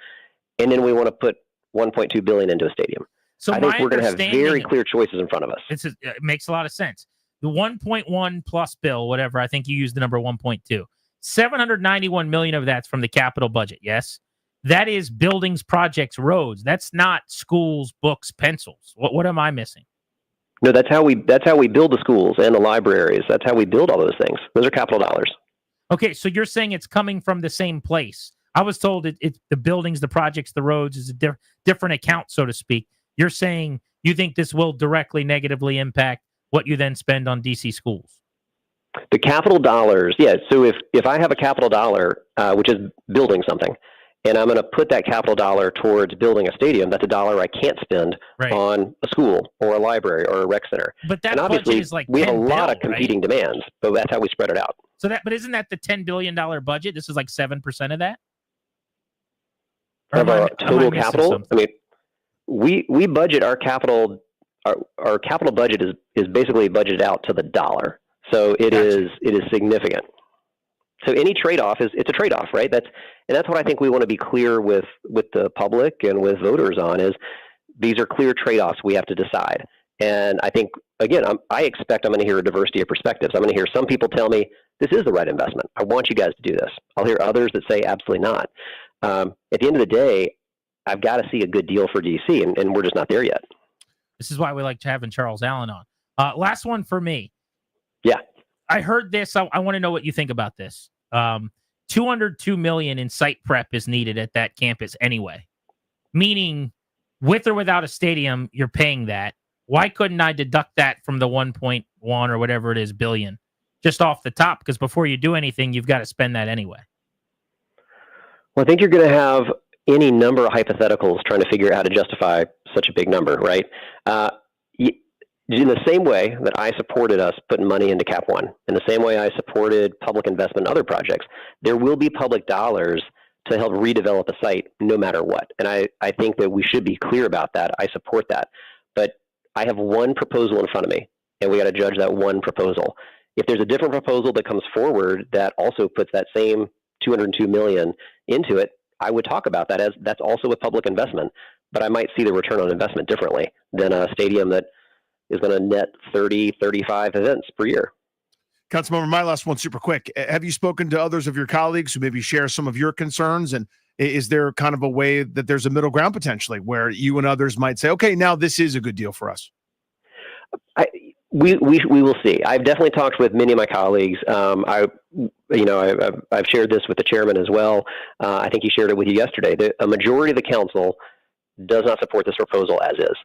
Speaker 1: And then we want to put $1.2 billion into a stadium.
Speaker 22: So
Speaker 1: I think we're going to have very clear choices in front of us.
Speaker 22: It makes a lot of sense. The 1.1 plus bill, whatever, I think you used the number 1.2. 791 million of that's from the capital budget, yes? That is buildings, projects, roads. That's not schools, books, pencils. What am I missing?
Speaker 1: No, that's how we build the schools and the libraries. That's how we build all those things. Those are capital dollars.
Speaker 22: Okay, so you're saying it's coming from the same place. I was told it's the buildings, the projects, the roads is a different account, so to speak. You're saying you think this will directly negatively impact what you then spend on DC schools?
Speaker 1: The capital dollars, yeah. So if I have a capital dollar, which is building something, and I'm going to put that capital dollar towards building a stadium, that's a dollar I can't spend on a school or a library or a rec center.
Speaker 22: But that
Speaker 1: and obviously,
Speaker 22: budget is like
Speaker 1: we have a
Speaker 22: $10
Speaker 1: lot of
Speaker 22: billion,
Speaker 1: competing demands, but that's how we spread it out.
Speaker 22: So but isn't that the $10 billion budget? This is like 7% of that?
Speaker 1: Of our total capital? I mean, we budget our capital. Our capital budget is basically budgeted out to the dollar. So it is significant. So any trade-off it's a trade-off, right? That's what I think we want to be clear with the public and with voters on is these are clear trade-offs we have to decide. And I think again, I expect I'm going to hear a diversity of perspectives. I'm going to hear some people tell me this is the right investment. I want you guys to do this. I'll hear others that say absolutely not. At the end of the day, I've got to see a good deal for DC, and we're just not there yet.
Speaker 22: This is why we like having Charles Allen on. Last one for me.
Speaker 1: Yeah.
Speaker 22: I heard this. I want to know what you think about this. $202 million in site prep is needed at that campus anyway. Meaning, with or without a stadium, you're paying that. Why couldn't I deduct that from the 1.1 or whatever it is billion just off the top? Because before you do anything, you've got to spend that anyway.
Speaker 1: Well, I think you're going to have any number of hypotheticals trying to figure out how to justify such a big number, right? In the same way that I supported us putting money into Cap One, in the same way I supported public investment in other projects, there will be public dollars to help redevelop a site no matter what. And I think that we should be clear about that. I support that. But I have one proposal in front of me, and we got to judge that one proposal. If there's a different proposal that comes forward that also puts that same $202 million into it, I would talk about that as that's also a public investment, but I might see the return on investment differently than a stadium that is going to net 30, 35 events per year.
Speaker 23: Councilmember, my last one super quick. Have you spoken to others of your colleagues who maybe share some of your concerns? And is there kind of a way that there's a middle ground potentially where you and others might say, okay, now this is a good deal for us?
Speaker 1: We will see. I've definitely talked with many of my colleagues. I've shared this with the chairman as well. I think he shared it with you yesterday. A majority of the council does not support this proposal as is.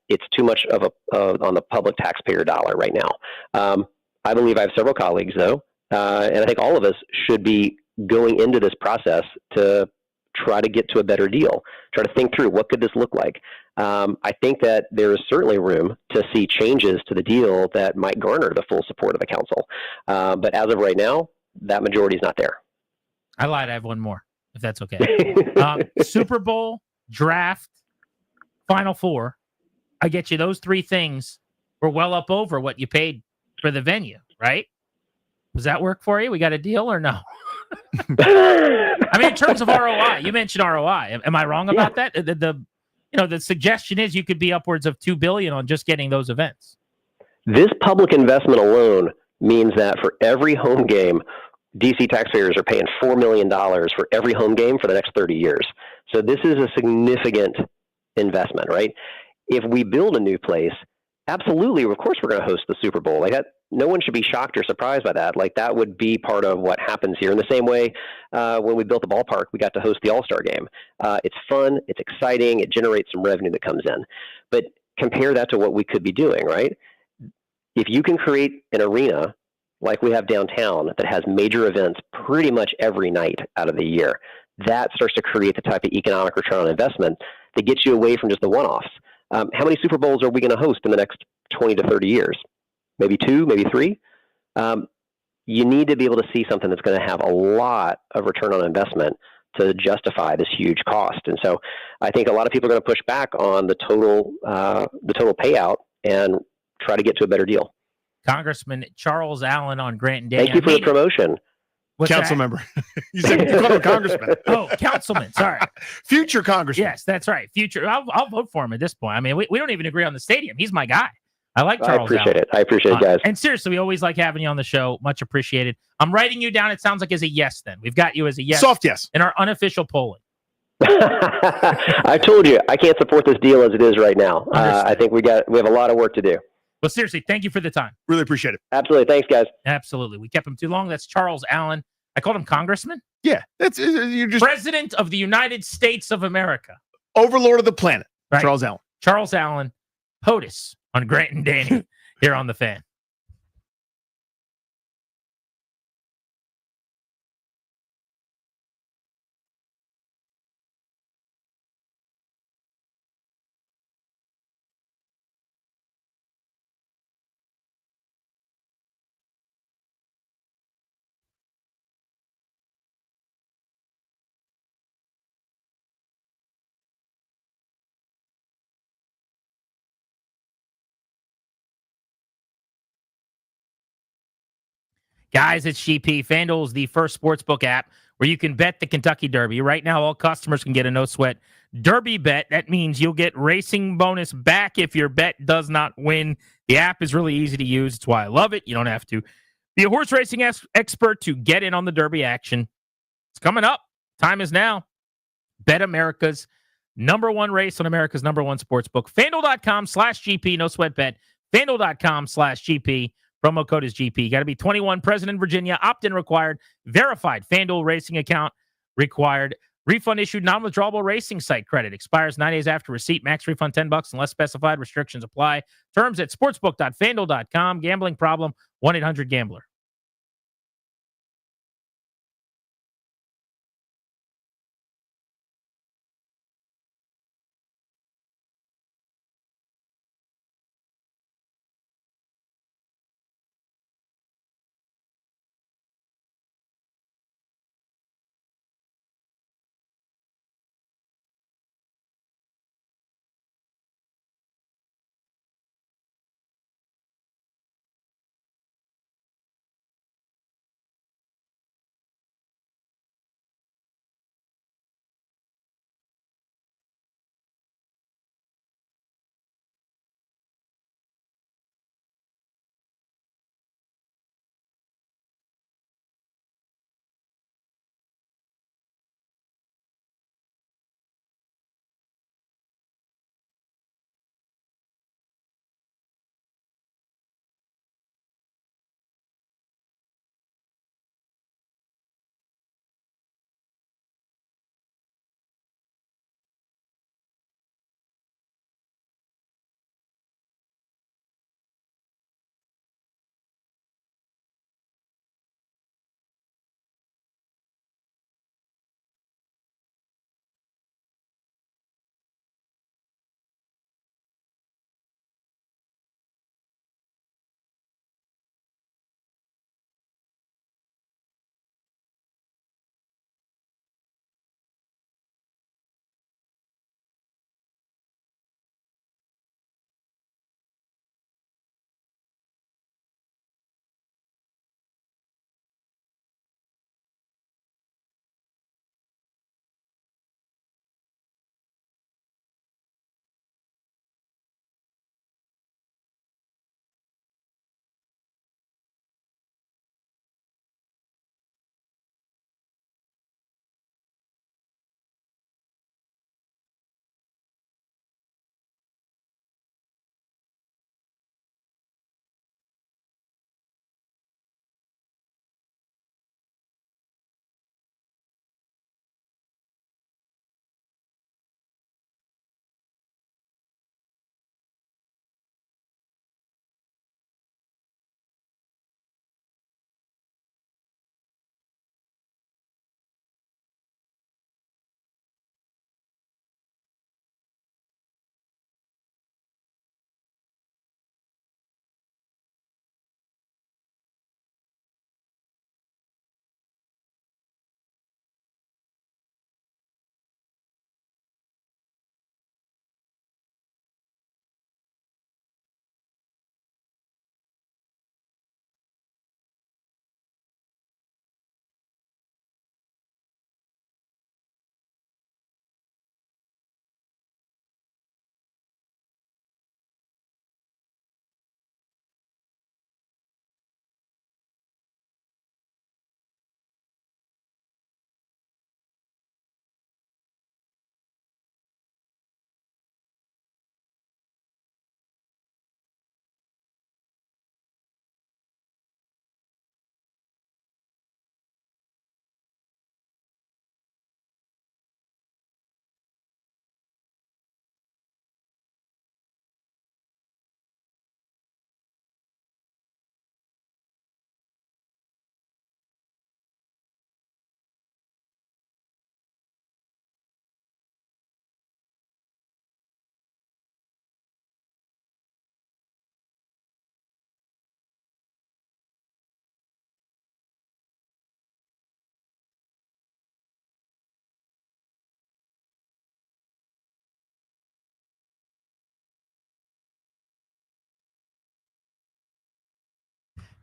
Speaker 1: It's too much of on the public taxpayer dollar right now. I believe I have several colleagues though, and I think all of us should be going into this process to try to get to a better deal, try to think through what could this look like. I think that there is certainly room to see changes to the deal that might garner the full support of the council. But as of right now, that majority is not there.
Speaker 22: I lied. I have one more, if that's okay. Super Bowl, draft, Final Four. I get you those three things were well up over what you paid for the venue, right? Does that work for you? We got a deal or no? I mean, in terms of ROI, you mentioned ROI. Am I wrong about that? The suggestion is you could be upwards of $2 billion on just getting those events.
Speaker 1: This public investment alone means that for every home game, DC taxpayers are paying $4 million for every home game for the next 30 years. So this is a significant investment, right? If we build a new place, absolutely, of course, we're going to host the Super Bowl. Like that, no one should be shocked or surprised by that. Like that would be part of what happens here. In the same way, when we built the ballpark, we got to host the All-Star game. It's fun, it's exciting, it generates some revenue that comes in. But compare that to what we could be doing, right? If you can create an arena like we have downtown that has major events pretty much every night out of the year, that starts to create the type of economic return on investment that gets you away from just the one-offs. How many Super Bowls are we going to host in the next 20 to 30 years? Maybe 2, maybe 3. You need to be able to see something that's going to have a lot of return on investment to justify this huge cost. And so I think a lot of people are going to push back on the total payout and try to get to a better deal.
Speaker 22: Congressman Charles Allen on Grant and Danny.
Speaker 1: Thank you for the promotion.
Speaker 23: Council member. You said you called him congressman.
Speaker 22: Oh, councilman. Sorry.
Speaker 23: Future congressman.
Speaker 22: Yes, that's right. Future. I'll vote for him at this point. I mean, we don't even agree on the stadium. He's my guy. I like Charles
Speaker 1: Allen.
Speaker 22: It.
Speaker 1: I appreciate it, guys.
Speaker 22: And seriously, we always like having you on the show. Much appreciated. I'm writing you down. It sounds like as a yes then. We've got you as a yes.
Speaker 23: Soft yes.
Speaker 22: In our unofficial polling.
Speaker 1: I told you, I can't support this deal as it is right now. I think we have a lot of work to do.
Speaker 22: Well, seriously, thank you for the time.
Speaker 23: Really appreciate it.
Speaker 1: Absolutely. Thanks, guys.
Speaker 22: Absolutely. We kept him too long. That's Charles Allen. I called him congressman.
Speaker 23: Yeah, you're just
Speaker 22: President of the United States of America.
Speaker 23: Overlord of the planet.
Speaker 22: Right.
Speaker 23: Charles Allen.
Speaker 22: Charles Allen, POTUS on Grant and Danny here on The Fan. Guys, it's GP. FanDuel is the first sportsbook app where you can bet the Kentucky Derby. Right now, all customers can get a no-sweat Derby bet. That means you'll get racing bonus back if your bet does not win. The app is really easy to use. That's why I love it. You don't have to be a horse racing expert to get in on the Derby action. It's coming up. Time is now. Bet America's #1 race on America's #1 sportsbook. FanDuel.com/GP. No sweat bet. FanDuel.com/GP. Promo code is GP. Got to be 21, present in Virginia, opt-in required, verified FanDuel racing account required. Refund issued, non-withdrawable racing site credit. Expires 9 days after receipt. Max refund $10 unless specified. Restrictions apply. Terms at sportsbook.fanduel.com. Gambling problem, 1-800-GAMBLER.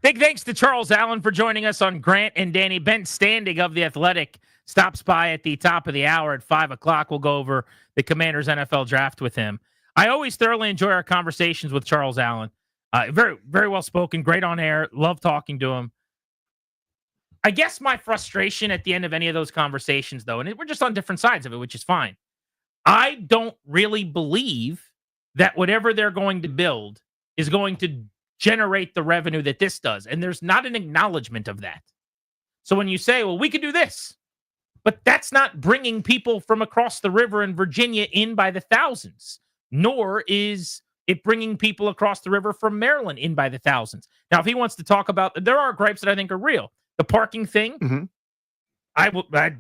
Speaker 22: Big thanks to Charles Allen for joining us on Grant and Danny. Ben Standing of The Athletic stops by at the top of the hour at 5 o'clock. We'll go over the Commanders NFL draft with him. I always thoroughly enjoy our conversations with Charles Allen. Very, very well spoken, great on air. Love talking to him. I guess my frustration at the end of any of those conversations, though, and we're just on different sides of it, which is fine. I don't really believe that whatever they're going to build is going to generate the revenue that this does. And there's not an acknowledgement of that. So when you say, well, we could do this, but that's not bringing people from across the river in Virginia in by the thousands, nor is it bringing people across the river from Maryland in by the thousands. Now, if he wants to talk about, there are gripes that I think are real. The parking thing, I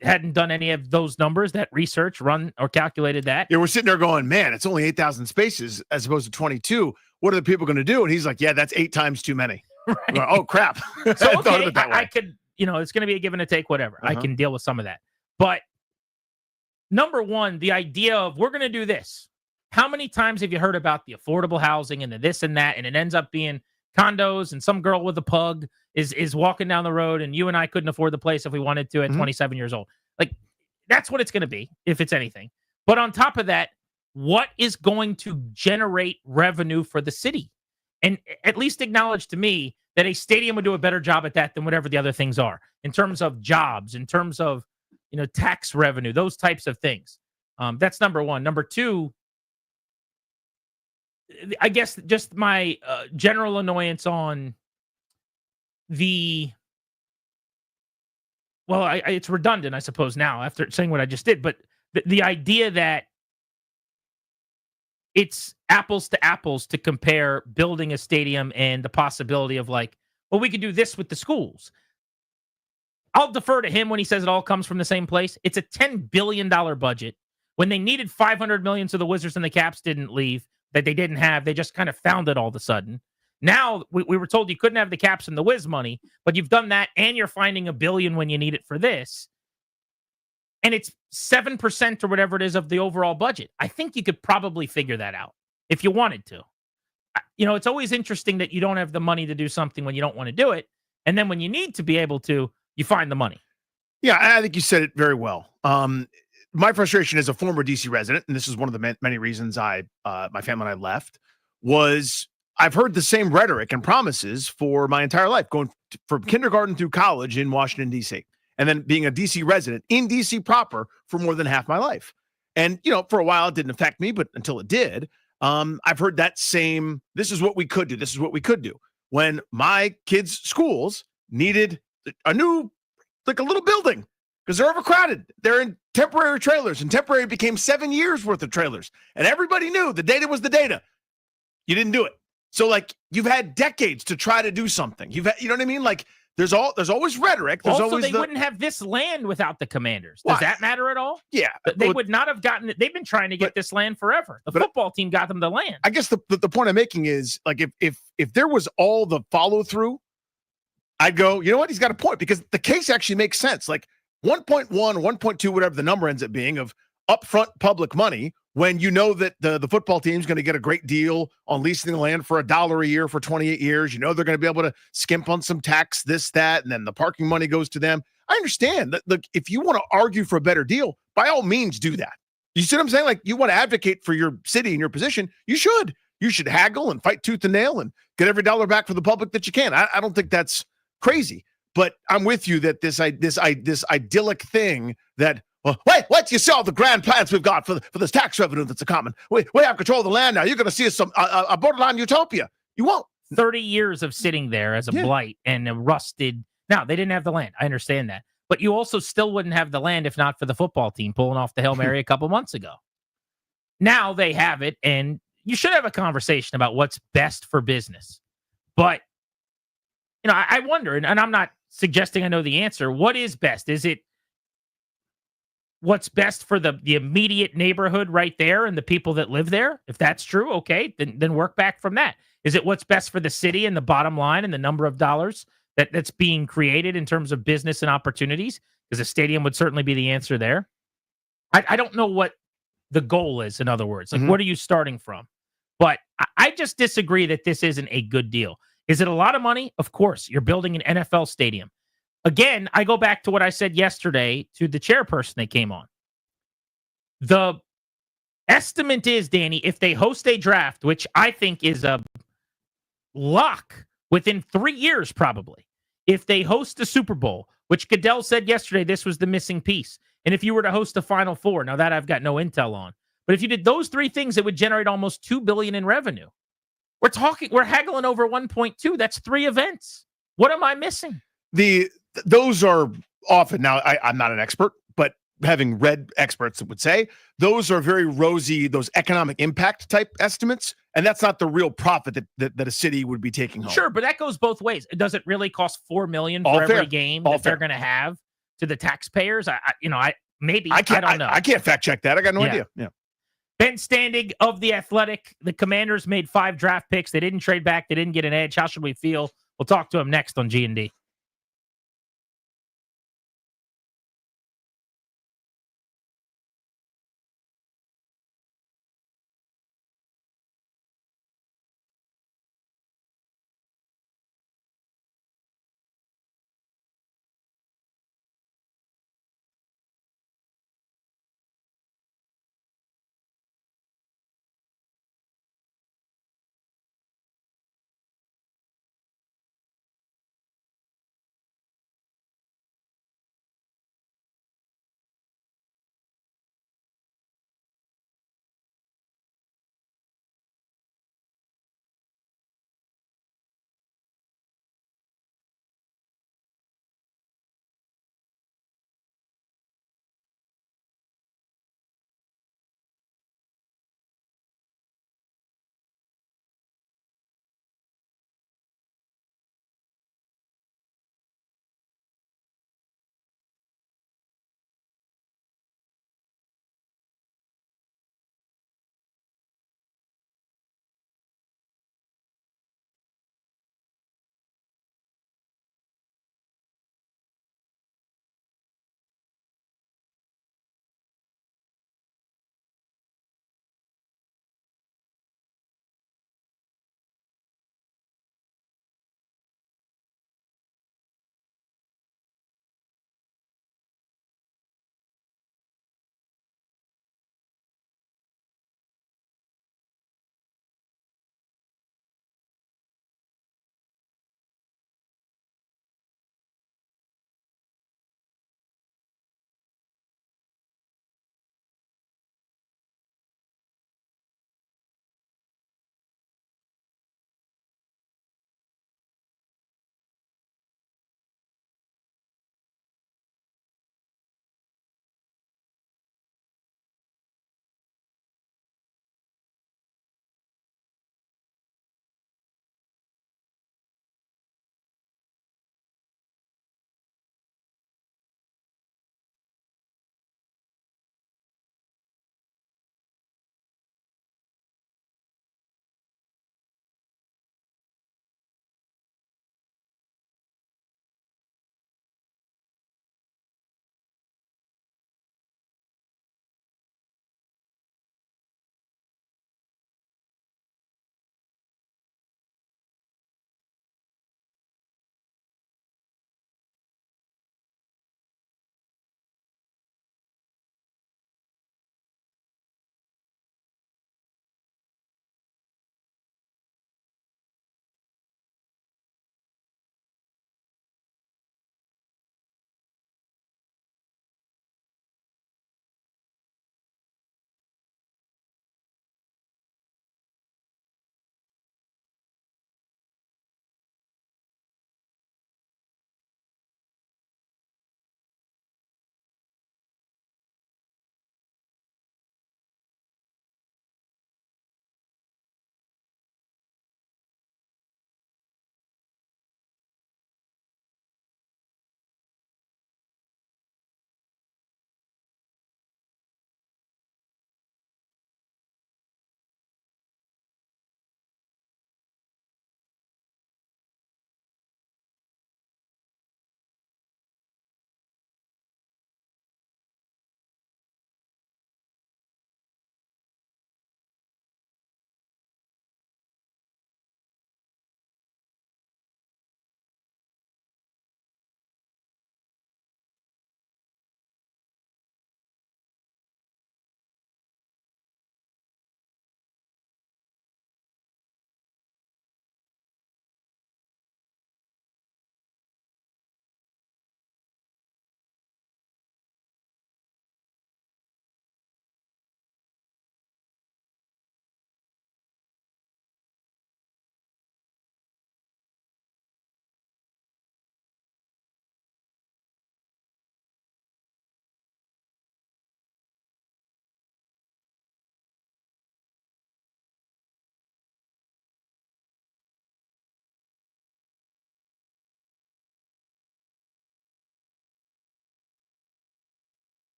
Speaker 22: hadn't done any of those numbers, that research, run or calculated that.
Speaker 23: Yeah, we're sitting there going, man, it's only 8,000 spaces as opposed to 22. What are the people going to do? And he's like, yeah, that's 8 times too many. Right. Going, oh, crap.
Speaker 22: So, okay, I could, it's going to be a give and a take, whatever. I can deal with some of that. But number one, the idea of we're going to do this. How many times have you heard about the affordable housing and the this and that, and it ends up being condos and some girl with a pug is walking down the road and you and I couldn't afford the place if we wanted to at 27 years old. Like, that's what it's going to be, if it's anything. But on top of that, what is going to generate revenue for the city? And at least acknowledge to me that a stadium would do a better job at that than whatever the other things are in terms of jobs, in terms of, tax revenue, those types of things. That's number one. Number two, I guess just my general annoyance on it's redundant, I suppose, now after saying what I just did, but the idea that it's apples to apples to compare building a stadium and the possibility of we could do this with the schools. I'll defer to him when he says it all comes from the same place. It's a $10 billion budget. When they needed $500 million so the Wizards and the Caps didn't leave, that they didn't have, they just kind of found it all of a sudden. Now, we were told you couldn't have the Caps and the Wiz money, but you've done that, and you're finding $1 billion when you need it for this. And it's 7% or whatever it is of the overall budget. I think you could probably figure that out if you wanted to. It's always interesting that you don't have the money to do something when you don't want to do it. And then when you need to be able to, you find the money.
Speaker 23: Yeah, I think you said it very well. My frustration as a former DC resident, and this is one of the many reasons my family and I left, was I've heard the same rhetoric and promises for my entire life, going from kindergarten through college in Washington, D.C., and then being a DC resident in DC proper for more than half my life. And, for a while it didn't affect me, but until it did, I've heard that same, this is what we could do. This is what we could do. When my kids' schools needed a new, a little building, because they're overcrowded. They're in temporary trailers, and temporary became 7 years worth of trailers. And everybody knew the data was the data. You didn't do it. So you've had decades to try to do something. You know what I mean? There's always rhetoric. There's
Speaker 22: also,
Speaker 23: always
Speaker 22: they wouldn't have this land without the Commanders. Does that matter at all?
Speaker 23: Yeah.
Speaker 22: They would not have gotten it. They've been trying to get this land forever. The football team got them the land.
Speaker 23: I guess the point I'm making is if there was all the follow through, I'd go, you know what? He's got a point, because the case actually makes sense. 1.1, 1.2, whatever the number ends up being of upfront public money, when you know that the football team's going to get a great deal on leasing the land for $1 a year for 28 years. They're going to be able to skimp on some tax, this, that, and then the parking money goes to them. I understand that. Look, if you want to argue for a better deal, by all means do that. You see what I'm saying? You want to advocate for your city and your position. You should. You should haggle and fight tooth and nail and get every dollar back for the public that you can. I don't think that's crazy. But I'm with you that this idyllic thing that, wait, you see all the grand plans we've got for this tax revenue that's a common. We have control of the land now. You're going to see us a borderline utopia. You won't.
Speaker 22: 30 years of sitting there as a blight and a rusted. Now, they didn't have the land. I understand that. But you also still wouldn't have the land if not for the football team pulling off the Hail Mary a couple months ago. Now they have it, and you should have a conversation about what's best for business. But, I wonder, and I'm not suggesting I know the answer. What is best? Is it what's best for the immediate neighborhood right there and the people that live there? If that's true, okay, then work back from that. Is it what's best for the city and the bottom line and the number of dollars that's being created in terms of business and opportunities? Because a stadium would certainly be the answer there. I don't know what the goal is, in other words. What are you starting from? But I just disagree that this isn't a good deal. Is it a lot of money? Of course. You're building an NFL stadium. Again, I go back to what I said yesterday to the chairperson that came on. The estimate is, Danny, if they host a draft, which I think is a lock within 3 years, probably. If they host a Super Bowl, which Goodell said yesterday, this was the missing piece. And if you were to host a Final Four, now that I've got no intel on, but if you did those 3 things, it would generate almost $2 billion in revenue. We're haggling over 1.2. That's 3 events. What am I missing?
Speaker 23: Those are often, now I'm not an expert, but having read experts that would say those are very rosy, those economic impact type estimates. And that's not the real profit that a city would be taking home.
Speaker 22: Sure, but that goes both ways. Does it really cost $4 million for every game that they're going to have to the taxpayers? I don't know.
Speaker 23: I can't fact check that. I got no idea. Yeah.
Speaker 22: Ben Standig of The Athletic. The Commanders made 5 draft picks. They didn't trade back. They didn't get an edge. How should we feel? We'll talk to him next on G&D.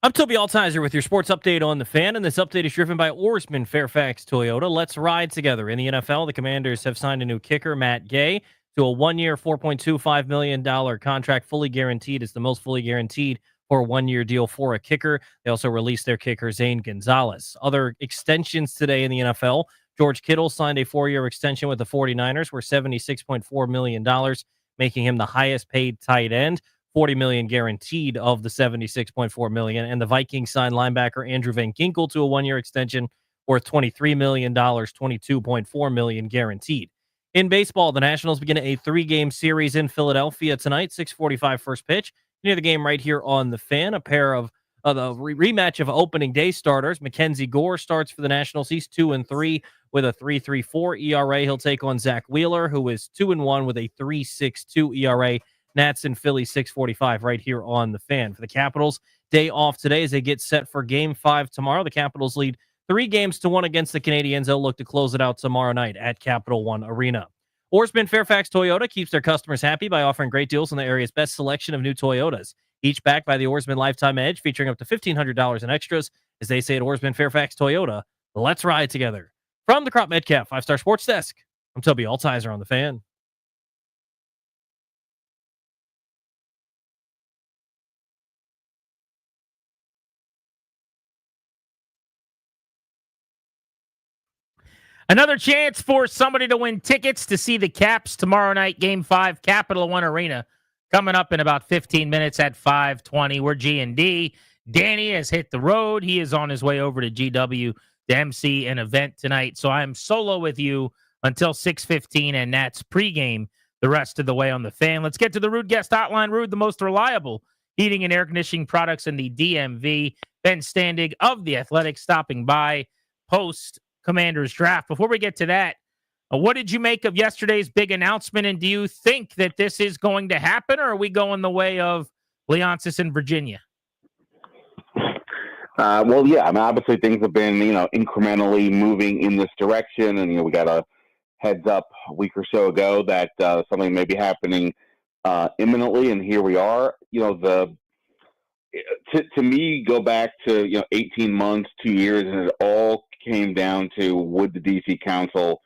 Speaker 21: I'm Toby Altizer with your sports update on the Fan, and this update is driven by Oarsman Fairfax Toyota. Let's ride together. In the NFL, the Commanders have signed a new kicker, Matt Gay, to a one-year, $4.25 million contract, fully guaranteed. It's the most fully guaranteed for a one-year deal for a kicker. They also released their kicker, Zane Gonzalez. Other extensions today in the NFL, George Kittle signed a 4-year extension with the 49ers worth $76.4 million, making him the highest paid tight end. $40 million guaranteed of the $76.4 million, and the Vikings signed linebacker Andrew Van Ginkel to a one-year extension worth $23 million, $22.4 million guaranteed. In baseball, the Nationals begin a 3-game series in Philadelphia tonight, 6:45 first pitch. Near the game right here on the Fan, a pair of the rematch of opening day starters. Mackenzie Gore starts for the Nationals. He's 2-3 with a 3.34 ERA. He'll take on Zach Wheeler, who is 2-1 with a 3.62 ERA. Nats in Philly, 6:45 right here on the Fan. For the Capitals, day off today as they get set for Game 5 tomorrow. The Capitals lead 3-1 against the Canadiens. They'll look to close it out tomorrow night at Capital One Arena. Oarsman Fairfax Toyota keeps their customers happy by offering great deals on the area's best selection of new Toyotas, each backed by the Oarsman Lifetime Edge, featuring up to $1,500 in extras. As they say at Oarsman Fairfax Toyota, let's ride together. From the Crop Metcalf 5-Star Sports Desk, I'm Toby Altizer on the Fan.
Speaker 22: Another chance for somebody to win tickets to see the Caps tomorrow night, Game 5, Capital One Arena, coming up in about 15 minutes at 5:20. We're G&D. Danny has hit the road. He is on his way over to GW to MC an event tonight. So I'm solo with you until 6:15, and Nats pregame the rest of the way on the Fan. Let's get to the Rude Guest Hotline. Rude, the most reliable heating and air conditioning products in the DMV. Ben Standig of The Athletic stopping by post Commanders draft. Before we get to that, what did you make of yesterday's big announcement, and do you think that this is going to happen, or are we going the way of Leonsis in Virginia?
Speaker 5: Well, yeah, I mean, obviously things have been, incrementally moving in this direction, and, we got a heads up a week or so ago that something may be happening imminently, and here we are. To me, go back to 18 months, 2 years, and it all came down to would the DC Council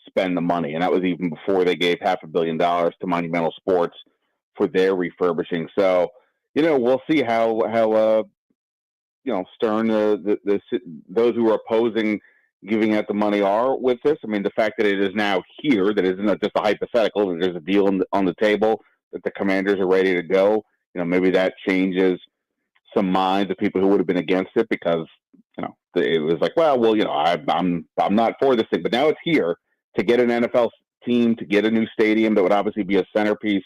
Speaker 5: spend the money, and that was even before they gave $500 million to Monumental Sports for their refurbishing. So, we'll see how stern those who are opposing giving out the money are with this. I mean, the fact that it is now here, that isn't just a hypothetical, that there's a deal on the table, that the Commanders are ready to go. Maybe that changes some minds of people who would have been against it because it was like, I'm not for this thing, but now it's here to get an NFL team, to get a new stadium that would obviously be a centerpiece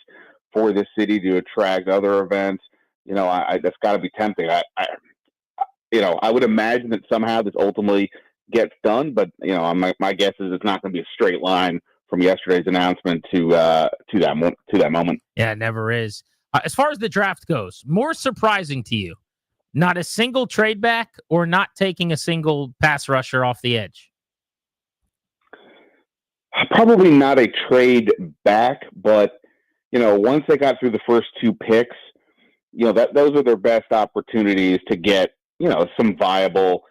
Speaker 5: for this city to attract other events. That's got to be tempting. I would imagine that somehow this ultimately gets done, but my guess is it's not going to be a straight line from yesterday's announcement to that moment.
Speaker 22: Yeah, it never is. As far as the draft goes, more surprising to you, not a single trade back or not taking a single pass rusher off the edge?
Speaker 5: Probably not a trade back, but once they got through the first 2 picks, those are their best opportunities to get some viable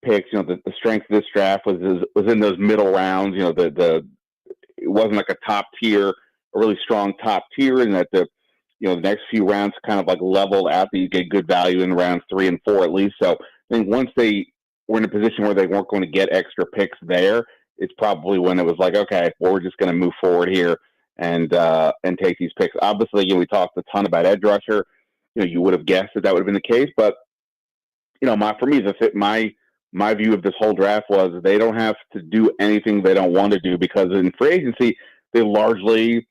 Speaker 5: picks. The strength of this draft was in those middle rounds. It wasn't like a top tier, a really strong top tier, and that the next few rounds kind of like leveled out, that you get good value in rounds 3 and 4 at least. So I think once they were in a position where they weren't going to get extra picks there, it's probably when it was like, okay, well, we're just going to move forward here and take these picks. Obviously, we talked a ton about edge rusher. You would have guessed that would have been the case, but for me, my view of this whole draft was they don't have to do anything they don't want to do, because in free agency they largely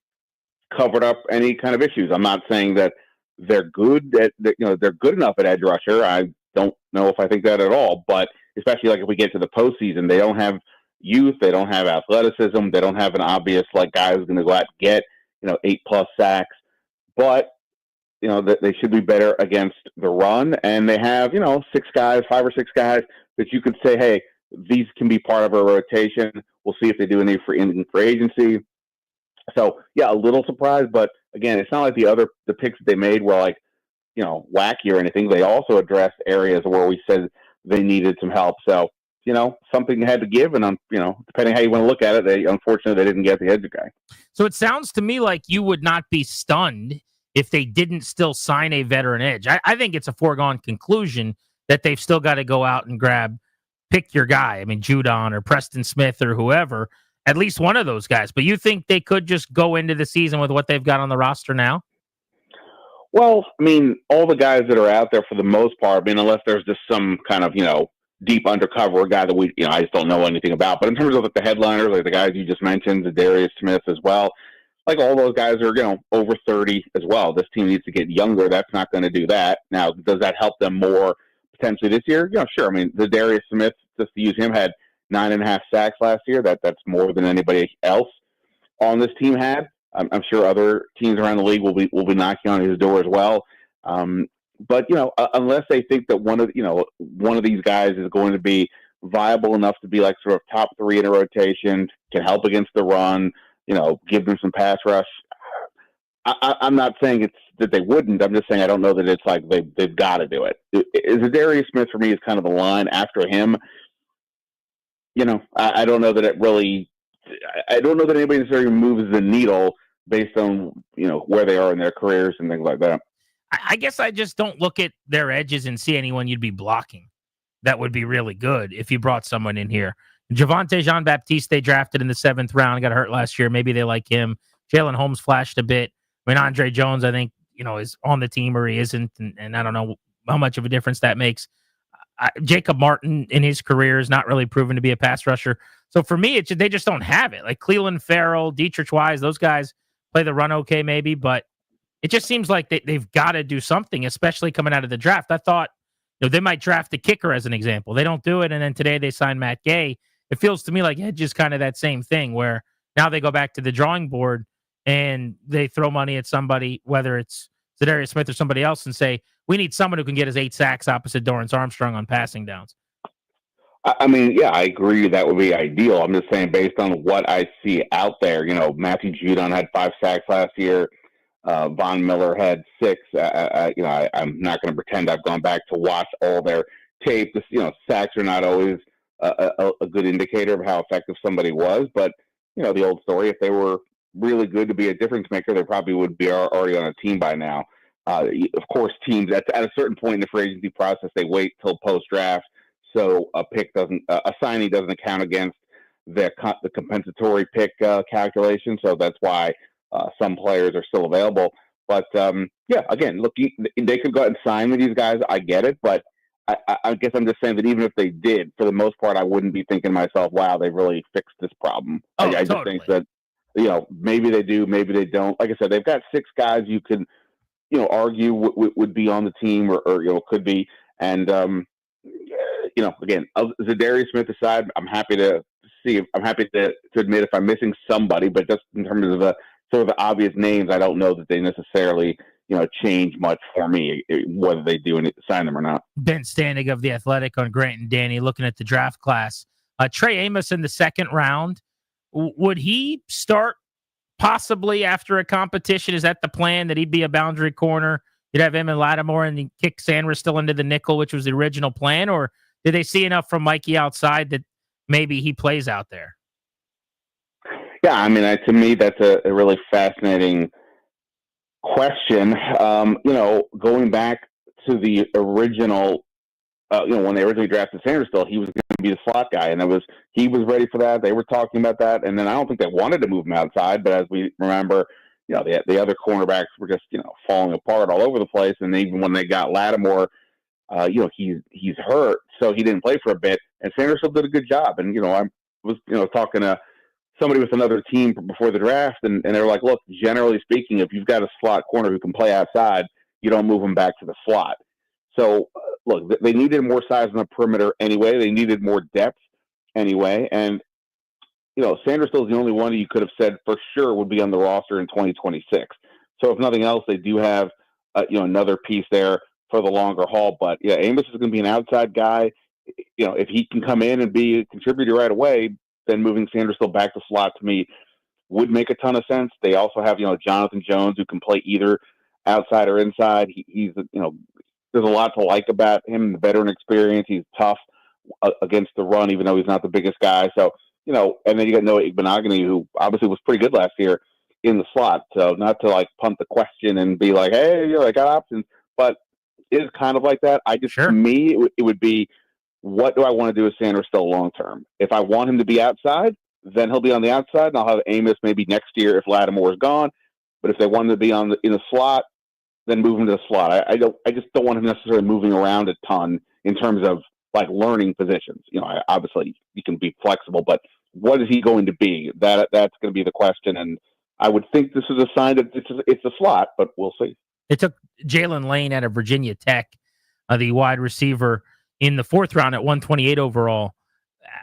Speaker 5: covered up any kind of issues. I'm not saying that they're good at, they're good enough at edge rusher. I don't know if I think that at all, but especially like if we get to the postseason, they don't have youth, they don't have athleticism, they don't have an obvious guy who's going to go out and get 8+ sacks, but they should be better against the run, and they have 5 or 6 guys that you could say, hey, these can be part of a rotation. We'll see if they do any in free agency. So yeah, a little surprised, but again, it's not like the picks that they made were like wacky or anything. They also addressed areas where we said they needed some help. So, something had to give, and depending how you want to look at it, unfortunately they didn't get the edge guy.
Speaker 22: So it sounds to me like you would not be stunned if they didn't still sign a veteran edge. I think it's a foregone conclusion that they've still got to go out and pick your guy. I mean, Judon or Preston Smith or whoever, at least one of those guys. But you think they could just go into the season with what they've got on the roster now?
Speaker 5: Well, I mean, all the guys that are out there for the most part, unless there's just some kind of, deep undercover guy that I just don't know anything about. But in terms of the headliners, like the guys you just mentioned, Darius Smith as well, like all those guys are, over 30 as well. This team needs to get younger. That's not going to do that. Now, does that help them more potentially this year? Sure. I mean, the Darius Smith, just to use him, had 9.5 sacks last year. That's more than anybody else on this team had. I'm sure other teams around the league will be knocking on his door as well. But unless they think that one of these guys is going to be viable enough to be like sort of top 3 in a rotation, can help against the run, give them some pass rush. I'm not saying it's that they wouldn't. I'm just saying I don't know that it's like they've got to do it. Darius Smith for me is kind of the line after him. I don't know that it really. I don't know that anybody necessarily moves the needle based on where they are in their careers and things like that.
Speaker 22: I guess I just don't look at their edges and see anyone you'd be blocking that would be really good if you brought someone in here. Javonte Jean-Baptiste, they drafted in the 7th round, got hurt last year. Maybe they like him. Jalen Holmes flashed a bit. I mean, Andre Jones, I think, is on the team or he isn't, and I don't know how much of a difference that makes. Jacob Martin in his career is not really proven to be a pass rusher. So for me, they just don't have it. Like Cleveland Farrell, Dietrich Wise, those guys play the run okay maybe, but it just seems like they've got to do something, especially coming out of the draft. I thought they might draft a kicker as an example. They don't do it, and then today they signed Matt Gay. It feels to me like it's just kind of that same thing where now they go back to the drawing board and they throw money at somebody, whether it's Zadarius Smith or somebody else, and say, we need someone who can get his 8 sacks opposite Dorrance Armstrong on passing downs.
Speaker 5: I mean, yeah, I agree that would be ideal. I'm just saying based on what I see out there, Matthew Judon had 5 sacks last year. Von Miller had 6. I'm not going to pretend I've gone back to watch all their tape. Sacks are not always a good indicator of how effective somebody was. But, the old story, if they were really good to be a difference maker, they probably would be already on a team by now. Of course, teams at a certain point in the free agency process, they wait till post-draft. So a signing doesn't account against the compensatory pick calculation. So that's why some players are still available. But again, look, they could go out and sign with these guys. I get it, but I guess I'm just saying that even if they did, for the most part, I wouldn't be thinking to myself, "Wow, they really fixed this problem." I just think that maybe they do, maybe they don't. Like I said, they've got 6 guys you can argue would be on the team or could be, and again, Zadarius Smith aside, I'm happy to admit if I'm missing somebody, but just in terms of the sort of the obvious names, I don't know that they necessarily, change much for me, whether they do sign them or not.
Speaker 22: Ben Standig of The Athletic on Grant and Danny looking at the draft class. Trey Amos in the 2nd round. Would he start possibly after a competition? Is that the plan, that he'd be a boundary corner? You'd have him and Lattimore and kick Sanders still into the nickel, which was the original plan? Or did they see enough from Mikey outside that maybe he plays out there?
Speaker 5: Yeah, I mean, to me, that's a really fascinating question. Going back to the original, when they originally drafted Sanders, still he was going to be the slot guy, and he was ready for that. They were talking about that, and then I don't think they wanted to move him outside. But as we remember, the other cornerbacks were just falling apart all over the place, and even when they got Lattimore, he's hurt, so he didn't play for a bit, and Sanders still did a good job. And I was talking to somebody with another team before the draft, and they were like, look, generally speaking, if you've got a slot corner who can play outside, you don't move him back to the slot. So, look, they needed more size on the perimeter anyway. They needed more depth anyway. And, Sanders still is the only one you could have said for sure would be on the roster in 2026. So, if nothing else, they do have, another piece there for the longer haul. But, yeah, Amos is going to be an outside guy. If he can come in and be a contributor right away, then moving Sanders still back to slot to me would make a ton of sense. They also have, Jonathan Jones who can play either outside or inside. He's there's a lot to like about him. The veteran experience. He's tough against the run, even though he's not the biggest guy. So and then you got Noah Igbenogany, who obviously was pretty good last year in the slot. So not to like punt the question and be like, hey, I got options, but it is kind of like that. To me, it would be, what do I want to do with Sanders still long term? If I want him to be outside, then he'll be on the outside, and I'll have Amos maybe next year if Lattimore is gone. But if they want him to be in the slot, then move him to the slot. I just don't want him necessarily moving around a ton in terms of like learning positions. Obviously you can be flexible, but what is he going to be? That's going to be the question. And I would think this is a sign that it's a slot, but we'll see.
Speaker 22: They took Jalen Lane out of Virginia Tech, the wide receiver, in the 4th round at 128 overall.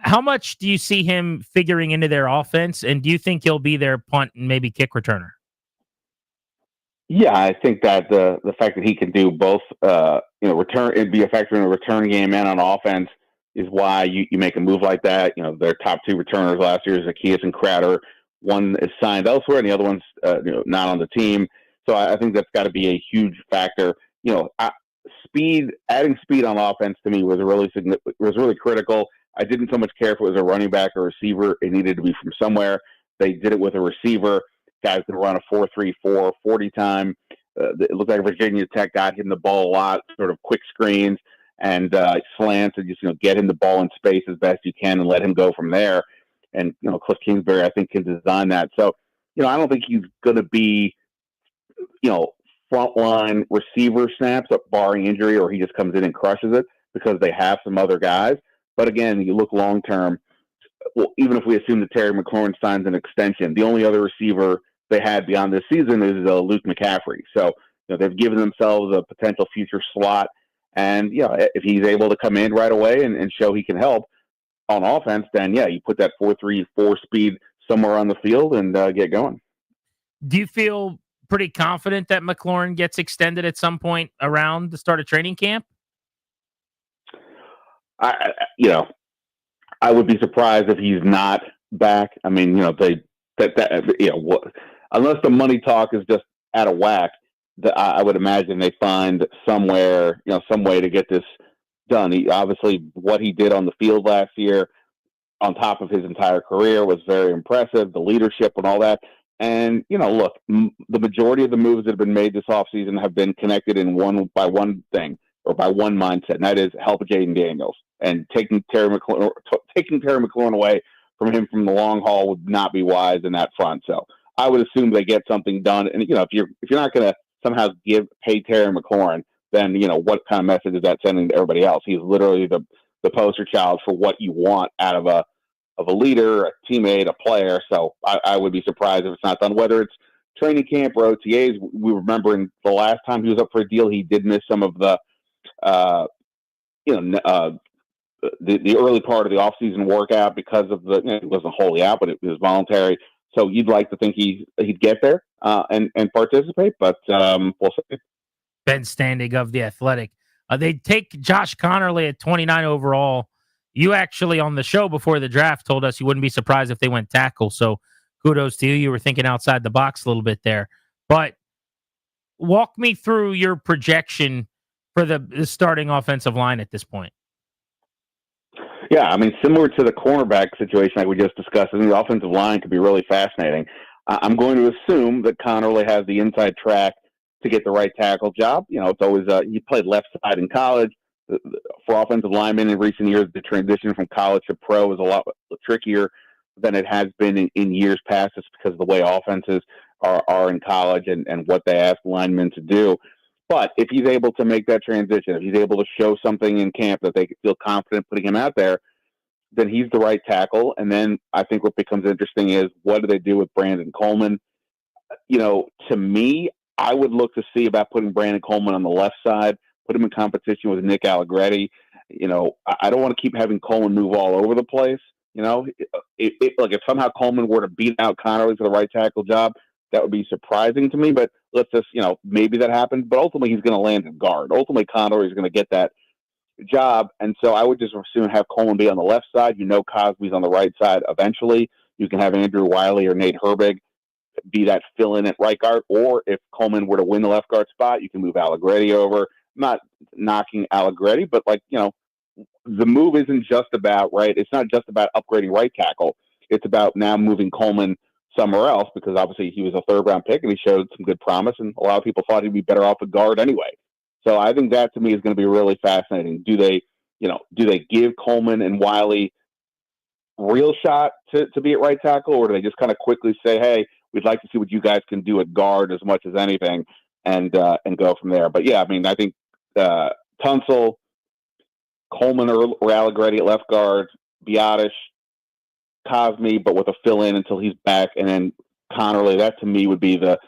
Speaker 22: How much do you see him figuring into their offense, and do you think he'll be their punt and maybe kick returner?
Speaker 5: Yeah, I think that the fact that he can do both, return and be a factor in the return game and on offense is why you make a move like that. Their top 2 returners last year is Zacchaeus and Crowder. One is signed elsewhere, and the other one's not on the team. So I think that's got to be a huge factor. Adding speed on offense to me was really critical. I didn't so much care if it was a running back or receiver. It needed to be from somewhere. They did it with a receiver. Guys can run a 4.34 40 time. It looked like Virginia Tech got him the ball a lot, sort of quick screens and slants, and just get him the ball in space as best you can and let him go from there. And Cliff Kingsbury, I think, can design that. So I don't think he's going to be frontline receiver snaps, barring injury, or he just comes in and crushes it, because they have some other guys. But again, you look long term. Well, even if we assume that Terry McLaurin signs an extension, the only other receiver they had beyond this season is Luke McCaffrey. So they've given themselves a potential future slot, and if he's able to come in right away and show he can help on offense, then you put that 4.34 speed somewhere on the field and get going.
Speaker 22: Do you feel pretty confident that McLaurin gets extended at some point around the start of training camp?
Speaker 5: I would be surprised if he's not back. I mean, unless the money talk is just out of whack, I would imagine they find somewhere, some way to get this done. Obviously, what he did on the field last year, on top of his entire career, was very impressive. The leadership and all that. And, look, the majority of the moves that have been made this offseason have been connected by one thing, or by one mindset, and that is help Jaden Daniels. And taking Terry McLaurin away from him from the long haul would not be wise in that front. So I would assume they get something done. And if you're not going to somehow pay Terry McLaurin, then what kind of message is that sending to everybody else? He's literally the poster child for what you want out of a leader, a teammate, a player. So I would be surprised if it's not done. Whether it's training camp or OTAs, we remember in the last time he was up for a deal, he did miss some of the early part of the offseason workout because of it wasn't wholly out, but it was voluntary. So you'd like to think he'd get there and participate, but we'll see.
Speaker 22: Ben Standig of The Athletic. They take Josh Connerly at 29 overall. You actually, on the show before the draft, told us you wouldn't be surprised if they went tackle. So kudos to you. You were thinking outside the box a little bit there. But walk me through your projection for the starting offensive line at this point.
Speaker 5: Yeah, I mean, similar to the cornerback situation like we just discussed, I think the offensive line could be really fascinating. I'm going to assume that Connerly has the inside track to get the right tackle job. It's always he played left side in college. For offensive linemen in recent years, the transition from college to pro is a lot trickier than it has been in years past, just because of the way offenses are in college and what they ask linemen to do. But if he's able to make that transition, if he's able to show something in camp that they feel confident putting him out there, then he's the right tackle. And then I think what becomes interesting is, what do they do with Brandon Coleman? To me, I would look to see about putting Brandon Coleman on the left side, put him in competition with Nick Allegretti. I don't want to keep having Coleman move all over the place. If somehow Coleman were to beat out Connerly for the right tackle job, that would be surprising to me. But let's just, maybe that happens. But ultimately, he's going to land in guard. Ultimately, Connerly is going to get that job. And so I would just assume have Coleman be on the left side. Cosby's on the right side eventually. You can have Andrew Wiley or Nate Herbig be that fill in at right guard, or if Coleman were to win the left guard spot, you can move Allegretti over. I'm not knocking Allegretti, but the move isn't just about, right. It's not just about upgrading right tackle. It's about now moving Coleman somewhere else, because obviously he was a 3rd round pick and he showed some good promise, and a lot of people thought he'd be better off at guard anyway. So I think that to me is going to be really fascinating. Do they give Coleman and Wiley real shot to be at right tackle, or do they just kind of quickly say, hey, we'd like to see what you guys can do at guard as much as anything, and go from there? But yeah, I mean, I think Tunsil, Coleman or Allegretti at left guard, Biotish, Cosme, but with a fill in until he's back, and then Connerly. That to me would be the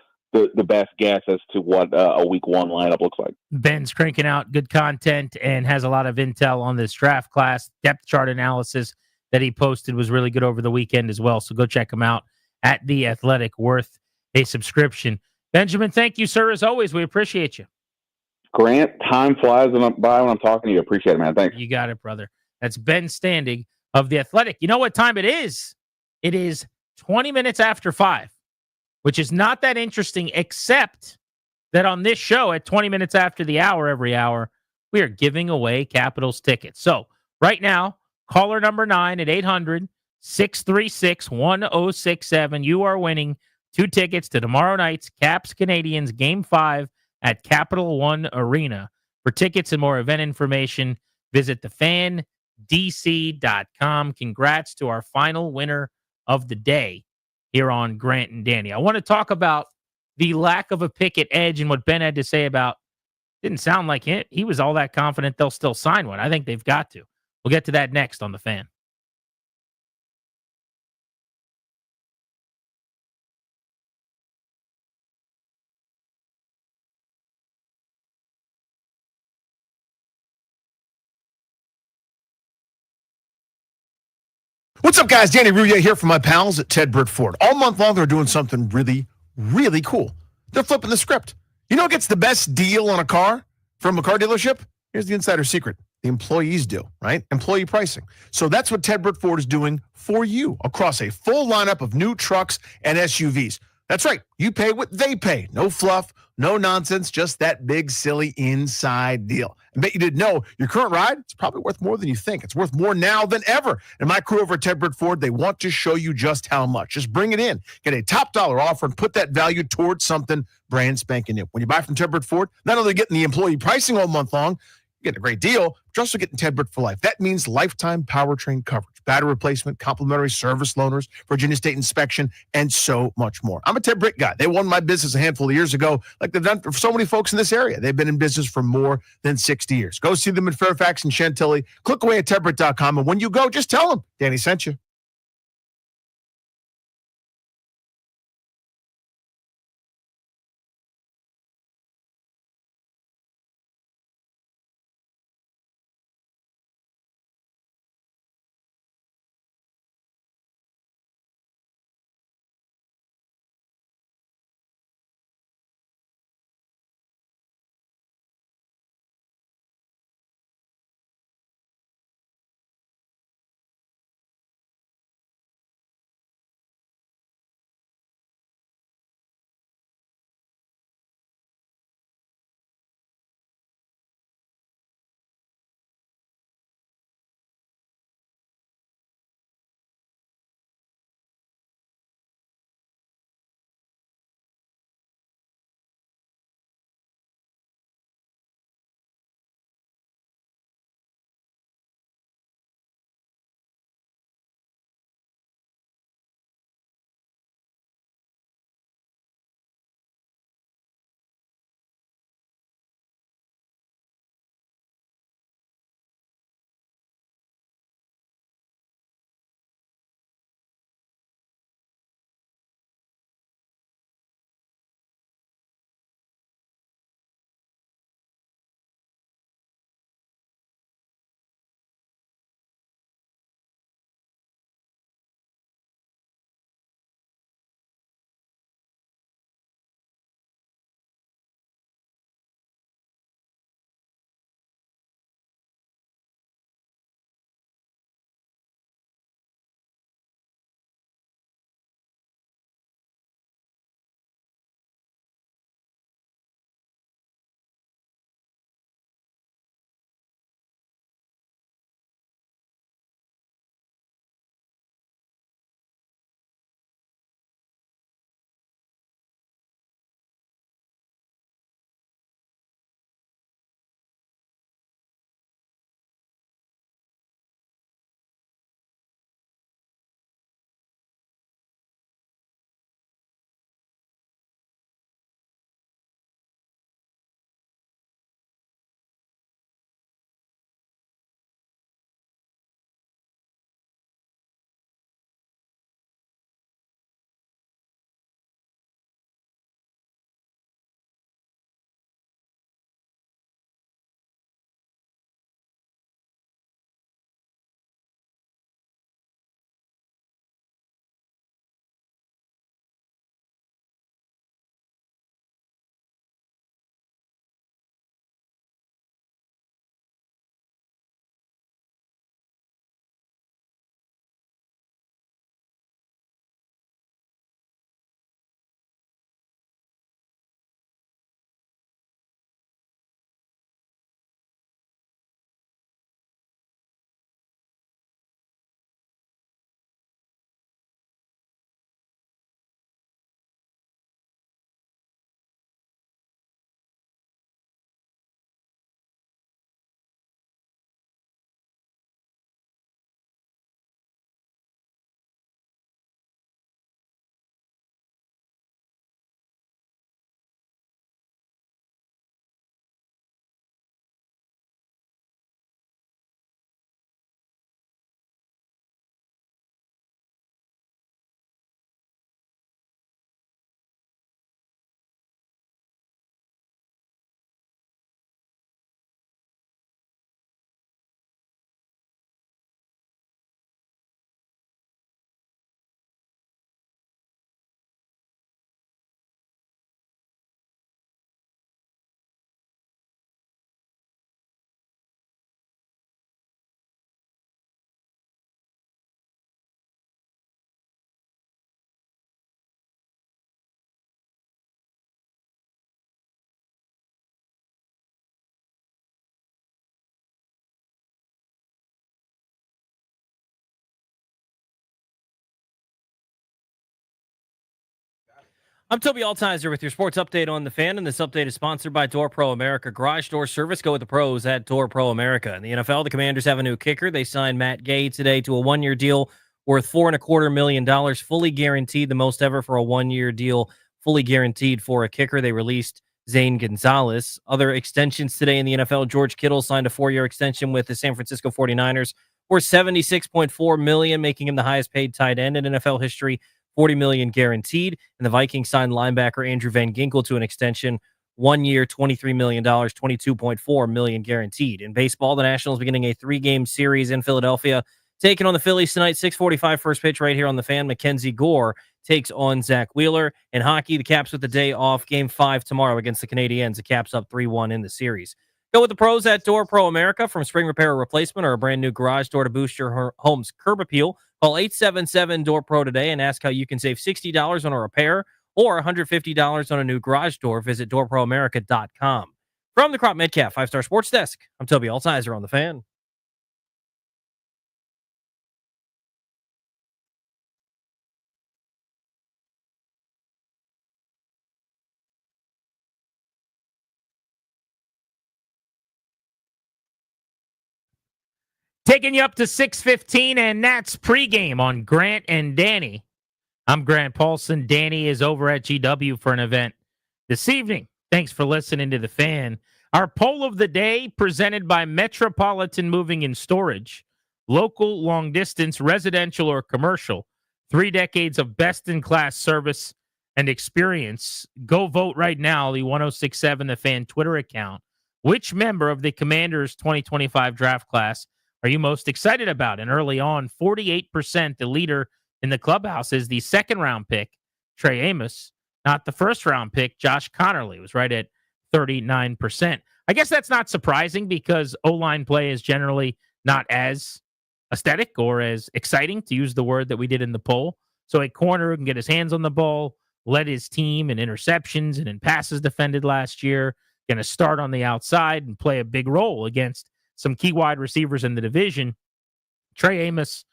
Speaker 5: best guess as to what a week 1 lineup looks like.
Speaker 22: Ben's cranking out good content and has a lot of intel on this draft class. Depth chart analysis that he posted was really good over the weekend as well. So go check him out at The Athletic, worth a subscription. Benjamin, thank you, sir. As always, we appreciate you.
Speaker 5: Grant, time flies by when I'm talking to you. Appreciate it, man. Thanks.
Speaker 22: You got it, brother. That's Ben Standig of The Athletic. You know what time it is? It is 20 minutes after 5, which is not that interesting, except that on this show at 20 minutes after the hour, every hour, we are giving away Capitals tickets. So right now, caller number 9 at 800-636-1067. You are winning 2 tickets to tomorrow night's Caps Canadiens Game 5 at Capital One Arena. For tickets and more event information, visit thefandc.com. Congrats to our final winner of the day here on Grant and Danny. I want to talk about the lack of a pick at edge and what Ben had to say about. Didn't sound like he was all that confident they'll still sign one. I think they've got to. We'll get to that next on The Fan.
Speaker 23: What's up, guys? Danny Rouillet here from my pals at Ted Britt Ford. All month long, they're doing something really, really cool. They're flipping the script. You know who gets the best deal on a car from a car dealership? Here's the insider secret. The employees do, right? Employee pricing. So that's what Ted Britt Ford is doing for you across a full lineup of new trucks and SUVs. That's right. You pay what they pay. No fluff, no nonsense, just that big, silly inside deal. I bet you didn't know your current ride is probably worth more than you think. It's worth more now than ever. And my crew over at Ted Britt Ford, they want to show you just how much. Just bring it in. Get a top dollar offer and put that value towards something brand spanking new. When you buy from Ted Britt Ford, not only getting the employee pricing all month long, you get a great deal, but you're also getting Ted Britt for life. That means lifetime powertrain coverage, battery replacement, complimentary service loaners, Virginia State inspection, and so much more. I'm a Ted Britt guy. They won my business a handful of years ago, like they've done for so many folks in this area. They've been in business for more than 60 years. Go see them in Fairfax and Chantilly. Click away at tedbritt.com, and when you go, just tell them Danny sent you.
Speaker 21: I'm Toby Altizer with your sports update on The Fan, and this update is sponsored by Door Pro America. Garage door service, go with the pros at Door Pro America. In the NFL, the Commanders have a new kicker. They signed Matt Gay today to a one-year deal worth $4.25 million, fully guaranteed, the most ever for a one-year deal, fully guaranteed for a kicker. They released Zane Gonzalez. Other extensions today in the NFL, George Kittle signed a 4-year extension with the San Francisco 49ers for $76.4 million, making him the highest paid tight end in NFL history. $40 million guaranteed. And the Vikings signed linebacker Andrew Van Ginkel to an extension, 1 year, $23 million, $22.4 million guaranteed. In baseball, the Nationals beginning a 3-game series in Philadelphia, taking on the Phillies tonight, 6:45 first pitch right here on The Fan. Mackenzie Gore takes on Zach Wheeler. In hockey, the Caps with the day off, Game 5 tomorrow against the Canadiens. The Caps up 3-1 in the series. Go with the pros at Door Pro America. From spring repair or replacement or a brand new garage door to boost your home's curb appeal, call 877-DOOR-PRO today and ask how you can save $60 on a repair or $150 on a new garage door. Visit doorproamerica.com. From the Crop Metcalf 5-Star Sports Desk, I'm Toby Altizer on The Fan.
Speaker 22: Taking you up to 6:15, and that's pregame on Grant and Danny. I'm Grant Paulson. Danny is over at GW for an event this evening. Thanks for listening to The Fan. Our poll of the day presented by Metropolitan Moving and Storage. Local, long distance, residential, or commercial. 3 decades of best-in-class service and experience. Go vote right now, the 1067 The Fan Twitter account. Which member of the Commanders 2025 draft class are you most excited about? And early on, 48%, the leader in the clubhouse, is the second-round pick, Trey Amos, not the first-round pick, Josh Connerly. Was right at 39%. I guess that's not surprising because O-line play is generally not as aesthetic or as exciting, to use the word that we did in the poll. So a corner who can get his hands on the ball, led his team in interceptions and in passes defended last year, going to start on the outside and play a big role against some key wide receivers in the division. Trey Amos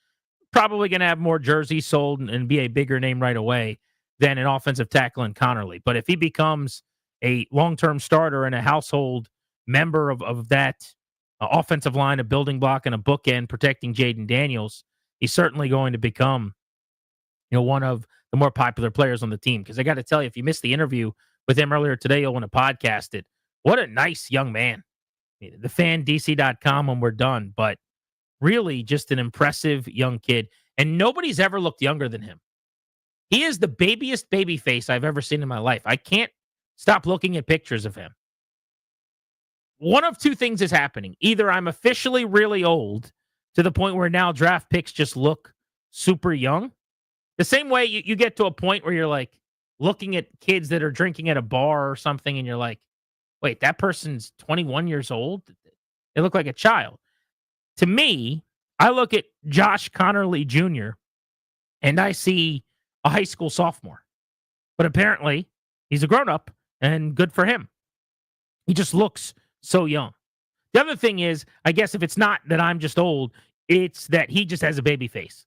Speaker 22: probably going to have more jerseys sold and be a bigger name right away than an offensive tackle in Connerly. But if he becomes a long-term starter and a household member of that offensive line, a building block and a bookend protecting Jaden Daniels, he's certainly going to become, one of the more popular players on the team. Because I got to tell you, if you missed the interview with him earlier today, you'll want to podcast it. What a nice young man. TheFanDC.com when we're done, but really just an impressive young kid. And nobody's ever looked younger than him. He is the babiest baby face I've ever seen in my life. I can't stop looking at pictures of him. One of two things is happening. Either I'm officially really old to the point where now draft picks just look super young. The same way you get to a point where you're like looking at kids that are drinking at a bar or something and you're like, wait, that person's 21 years old? They look like a child. To me, I look at Josh Connerly Jr. and I see a high school sophomore. But apparently, he's a grown-up, and good for him. He just looks so young. The other thing is, I guess if it's not that I'm just old, it's that he just has a baby face.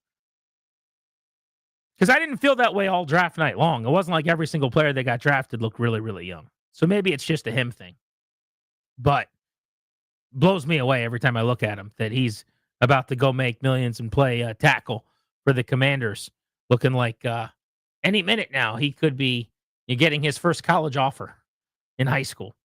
Speaker 22: Because I didn't feel that way all draft night long. It wasn't like every single player that got drafted looked really, really young. So maybe it's just a him thing. But blows me away every time I look at him that he's about to go make millions and play tackle for the Commanders. Looking like any minute now he could be getting his first college offer in high school.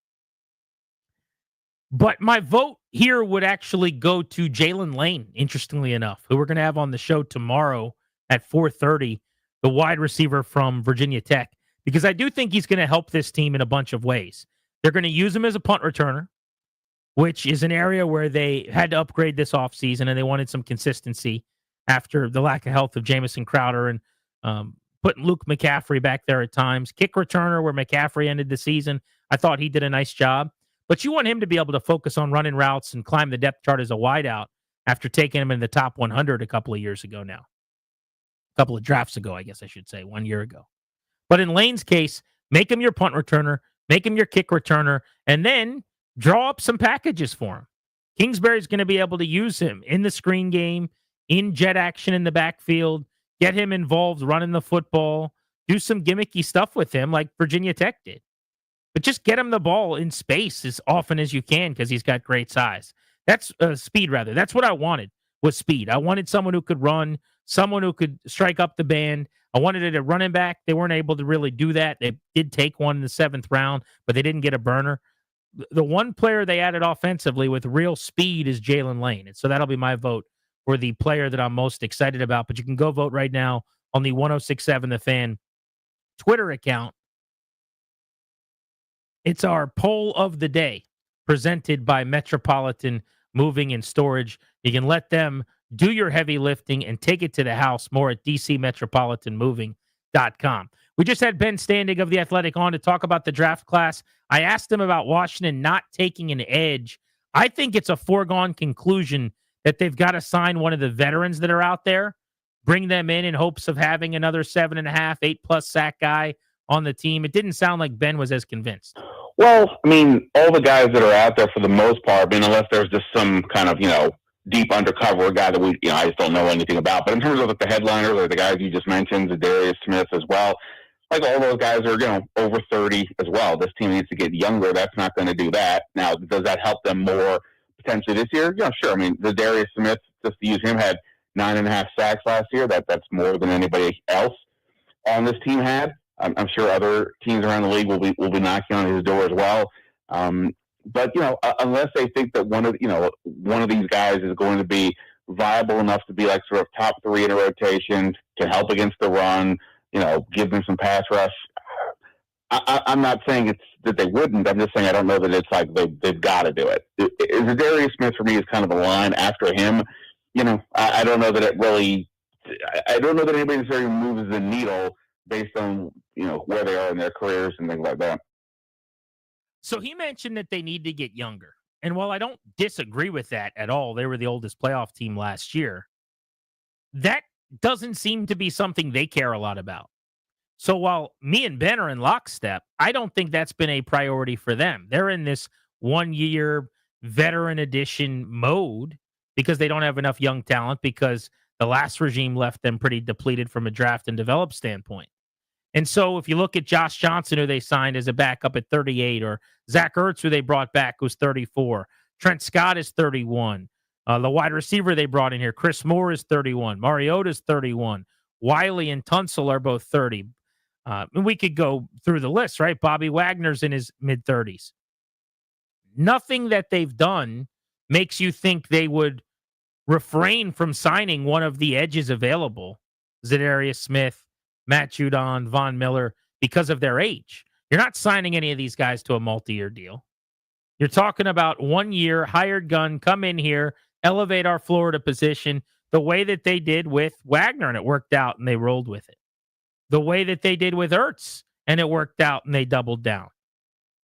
Speaker 22: But my vote here would actually go to Jalen Lane, interestingly enough, who we're going to have on the show tomorrow at 4:30, the wide receiver from Virginia Tech, because I do think he's going to help this team in a bunch of ways. They're going to use him as a punt returner, which is an area where they had to upgrade this offseason, and they wanted some consistency after the lack of health of Jamison Crowder and putting Luke McCaffrey back there at times. Kick returner, where McCaffrey ended the season, I thought he did a nice job. But you want him to be able to focus on running routes and climb the depth chart as a wideout after taking him in the top 100 a couple of years ago now. A couple of drafts ago, I guess I should say, 1 year ago. But in Lane's case, make him your punt returner, make him your kick returner, and then draw up some packages for him. Kingsbury's going to be able to use him in the screen game, in jet action in the backfield, get him involved running the football, do some gimmicky stuff with him like Virginia Tech did. But just get him the ball in space as often as you can because he's got great size. That's speed, rather. That's what I wanted was speed. I wanted someone who could run, someone who could strike up the band. I wanted it at running back. They weren't able to really do that. They did take one in the 7th round, but they didn't get a burner. The one player they added offensively with real speed is Jalen Lane. And so that'll be my vote for the player that I'm most excited about. But you can go vote right now on the 1067 The Fan Twitter account. It's our poll of the day presented by Metropolitan Moving and Storage. You can let them do your heavy lifting and take it to the house. More at dcmetropolitanmoving.com. We just had Ben Standing of The Athletic on to talk about the draft class. I asked him about Washington not taking an edge. I think it's a foregone conclusion that they've got to sign one of the veterans that are out there, bring them in hopes of having another 7.5, 8+ sack guy on the team. It didn't sound like Ben was as convinced.
Speaker 5: Well, I mean, all the guys that are out there for the most part, I mean, unless there's just some kind of, deep undercover guy that I just don't know anything about. But in terms of like the headliners or the guys you just mentioned, Zadarius Smith as well, like all those guys are, over 30 as well. This team needs to get younger. That's not going to do that. Now, does that help them more potentially this year? Yeah, sure. I mean, Zadarius Smith, just to use him, had 9.5 sacks last year. That's more than anybody else on this team had. I'm sure other teams around the league will be knocking on his door as well. But unless they think that one of these guys is going to be viable enough to be like sort of top 3 in a rotation to help against the run, give them some pass rush. I'm not saying it's that they wouldn't. I'm just saying I don't know that it's like they've got to do it. Zadarius Smith for me is kind of a line after him. I don't know that it really. I don't know that anybody necessarily moves the needle based on where they are in their careers and things like that.
Speaker 22: So he mentioned that they need to get younger. And while I don't disagree with that at all, they were the oldest playoff team last year. That doesn't seem to be something they care a lot about. So while me and Ben are in lockstep, I don't think that's been a priority for them. They're in this 1-year veteran edition mode because they don't have enough young talent because the last regime left them pretty depleted from a draft and develop standpoint. And so if you look at Josh Johnson, who they signed as a backup at 38, or Zach Ertz, who they brought back, who's 34, Trent Scott is 31. The wide receiver they brought in here, Chris Moore, is 31. Mariota's 31. Wiley and Tunsil are both 30. And we could go through the list, right? Bobby Wagner's in his mid-30s. Nothing that they've done makes you think they would refrain from signing one of the edges available, Zadarius Smith, Matt Judon, Von Miller, because of their age. You're not signing any of these guys to a multi-year deal. You're talking about 1 year, hired gun, come in here, elevate our Florida position the way that they did with Wagner, and it worked out, and they rolled with it. The way that they did with Ertz, and it worked out, and they doubled down.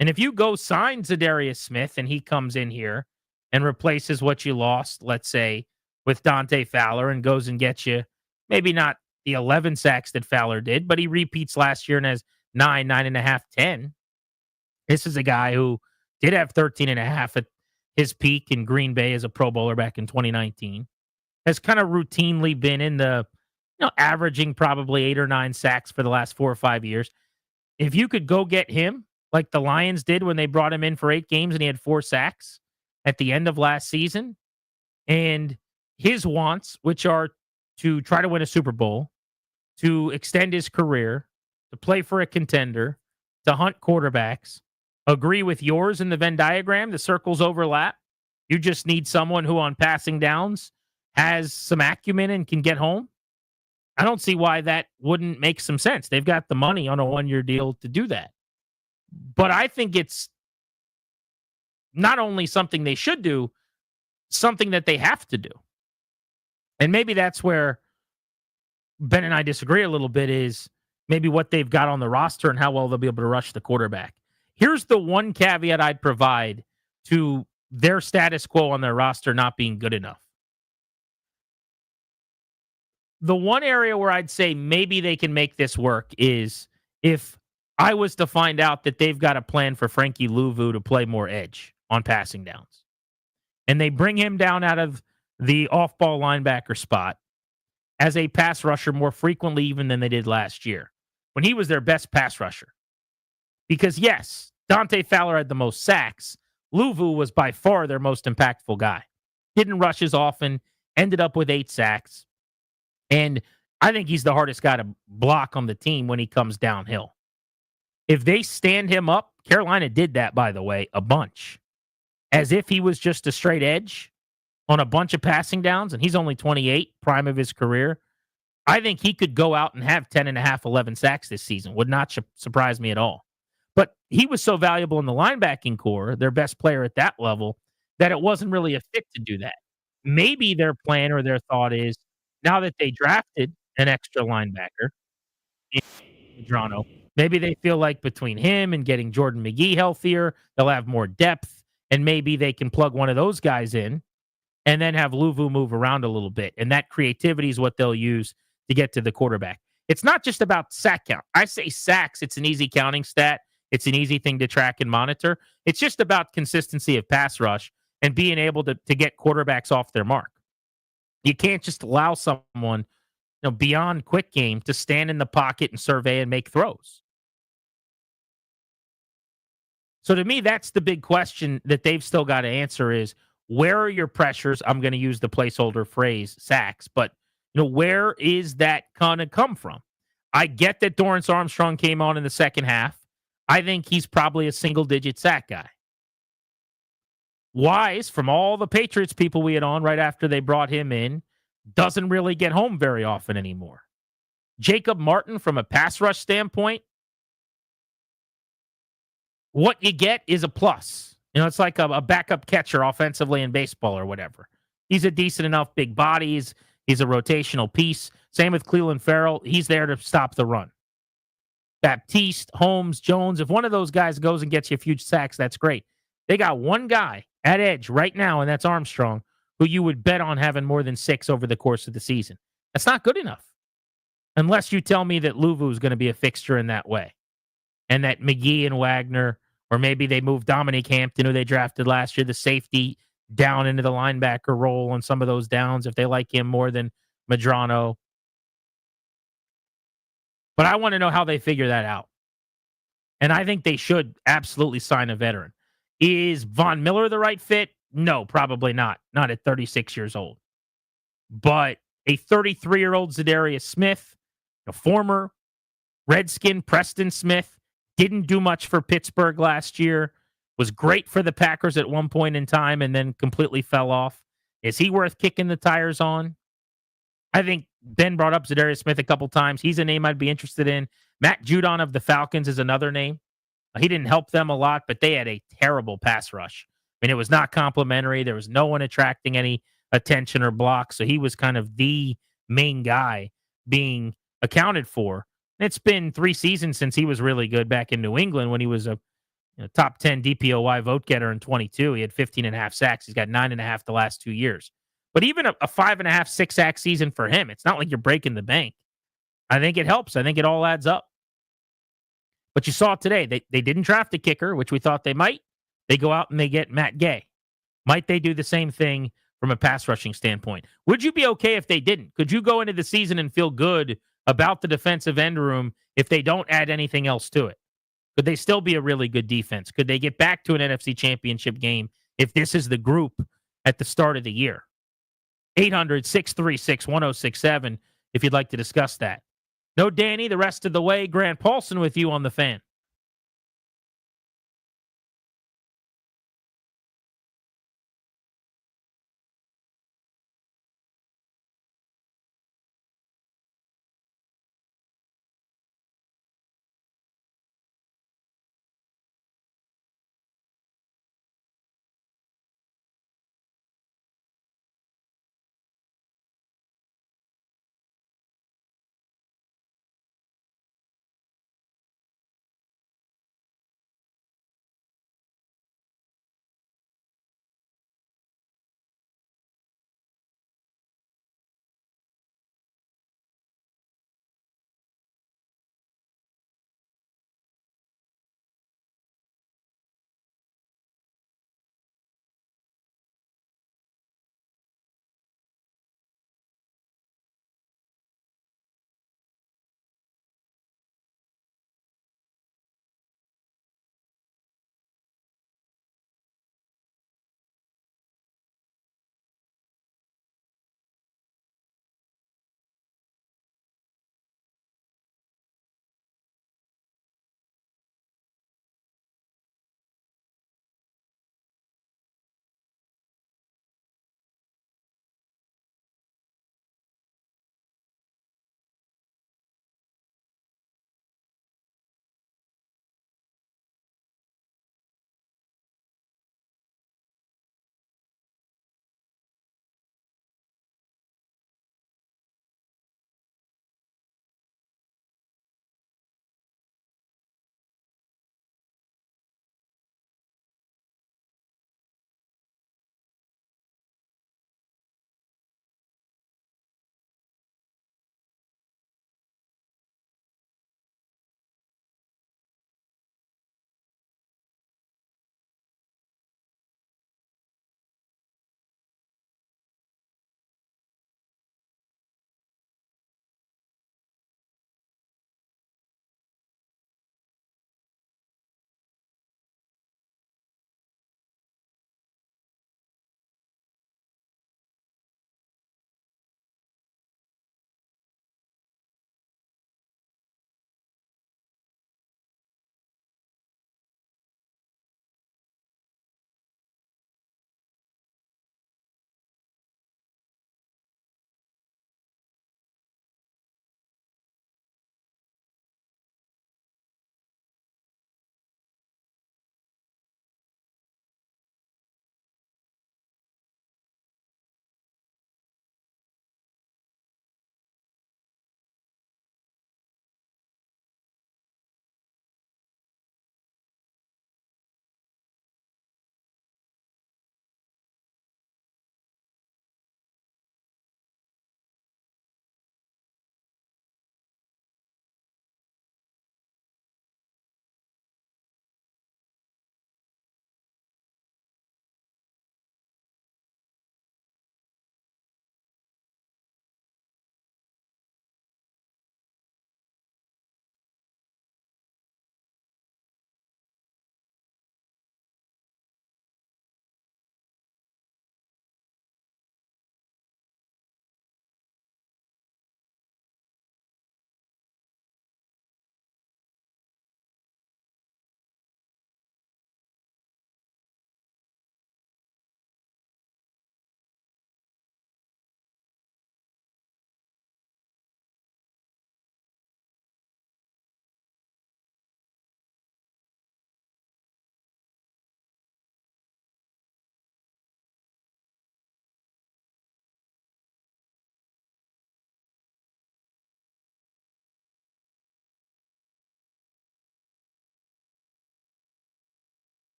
Speaker 22: And if you go sign Zadarius Smith, and he comes in here and replaces what you lost, let's say, with Dante Fowler, and goes and gets you maybe not the 11 sacks that Fowler did, but he repeats last year and has 9.5, 10. This is a guy who did have 13.5 at his peak in Green Bay as a Pro Bowler back in 2019. Has kind of routinely been in the, averaging probably 8 or 9 sacks for the last 4 or 5 years. If you could go get him like the Lions did when they brought him in for 8 games and he had 4 sacks at the end of last season, and his wants, which are to try to win a Super Bowl, to extend his career, to play for a contender, to hunt quarterbacks, agree with yours in the Venn diagram, the circles overlap. You just need someone who on passing downs has some acumen and can get home. I don't see why that wouldn't make some sense. They've got the money on a 1-year deal to do that. But I think it's not only something they should do, something that they have to do. And maybe that's where Ben and I disagree a little bit, is maybe what they've got on the roster and how well they'll be able to rush the quarterback. Here's the one caveat I'd provide to their status quo on their roster not being good enough. The one area where I'd say maybe they can make this work is if I was to find out that they've got a plan for Frankie Louvu to play more edge on passing downs, and they bring him down out of the off-ball linebacker spot as a pass rusher more frequently even than they did last year. when he was their best pass rusher. Because, yes, Dante Fowler had the most sacks. Luvu was by far their most impactful guy. Didn't rush as often, ended up with 8 sacks. And I think he's the hardest guy to block on the team when he comes downhill. If they stand him up, Carolina did that, by the way, a bunch. As if he was just a straight edge on a bunch of passing downs, and he's only 28, prime of his career. I think he could go out and have 10 and a half, 11 sacks this season. Would not surprise me at all. But he was so valuable in the linebacking core, their best player at that level, that it wasn't really a fit to do that. Maybe their plan or their thought is, now that they drafted an extra linebacker, Medrano, maybe they feel like between him and getting Jordan McGee healthier, they'll have more depth, and maybe they can plug one of those guys in and then have Luvu move around a little bit. And that creativity is what they'll use to get to the quarterback. It's not just about sack count. I say sacks, it's an easy counting stat. It's an easy thing to track and monitor. It's just about consistency of pass rush and being able to get quarterbacks off their mark. You can't just allow someone, beyond quick game to stand in the pocket and survey and make throws. So to me, that's the big question that they've still got to answer is, where are your pressures? I'm going to use the placeholder phrase, sacks, but where is that going to come from? I get that Dorrance Armstrong came on in the second half. I think he's probably a single-digit sack guy. Wise, from all the Patriots people we had on right after they brought him in, doesn't really get home very often anymore. Jacob Martin, from a pass rush standpoint, what you get is a plus. It's like a backup catcher offensively in baseball or whatever. He's a decent enough big body. He's a rotational piece. Same with Cleveland Farrell. He's there to stop the run. Baptiste, Holmes, Jones, if one of those guys goes and gets you a few sacks, that's great. They got one guy at edge right now, and that's Armstrong, who you would bet on having more than 6 over the course of the season. That's not good enough. Unless you tell me that Luvu is going to be a fixture in that way. And that McGee and Wagner, or maybe they move Dominique Hampton, who they drafted last year, the safety, down into the linebacker role on some of those downs if they like him more than Medrano. But I want to know how they figure that out. And I think they should absolutely sign a veteran. Is Von Miller the right fit? No, probably not. Not at 36 years old. But a 33-year-old Zadarius Smith, a former Redskin Preston Smith, didn't do much for Pittsburgh last year, was great for the Packers at one point in time and then completely fell off. Is he worth kicking the tires on? I think Ben brought up Zadarius Smith a couple times. He's a name I'd be interested in. Matt Judon of the Falcons is another name. He didn't help them a lot, but they had a terrible pass rush. I mean, it was not complimentary. There was no one attracting any attention or block, so he was kind of the main guy being accounted for. It's been 3 seasons since he was really good back in New England when he was a top 10 DPOY vote getter in 22. He had 15 and a half sacks. He's got 9.5 the last 2 years. But even a 5.5, 6 sack season for him, it's not like you're breaking the bank. I think it helps. I think it all adds up. But you saw today, they didn't draft a kicker, which we thought they might. They go out and they get Matt Gay. Might they do the same thing from a pass rushing standpoint? Would you be okay if they didn't? Could you go into the season and feel good about the defensive end room if they don't add anything else to it? Could they still be a really good defense? Could they get back to an NFC championship game if this is the group at the start of the year? 800-636-1067 if you'd like to discuss that. No Danny, the rest of the way. Grant Paulson with you on the Fan.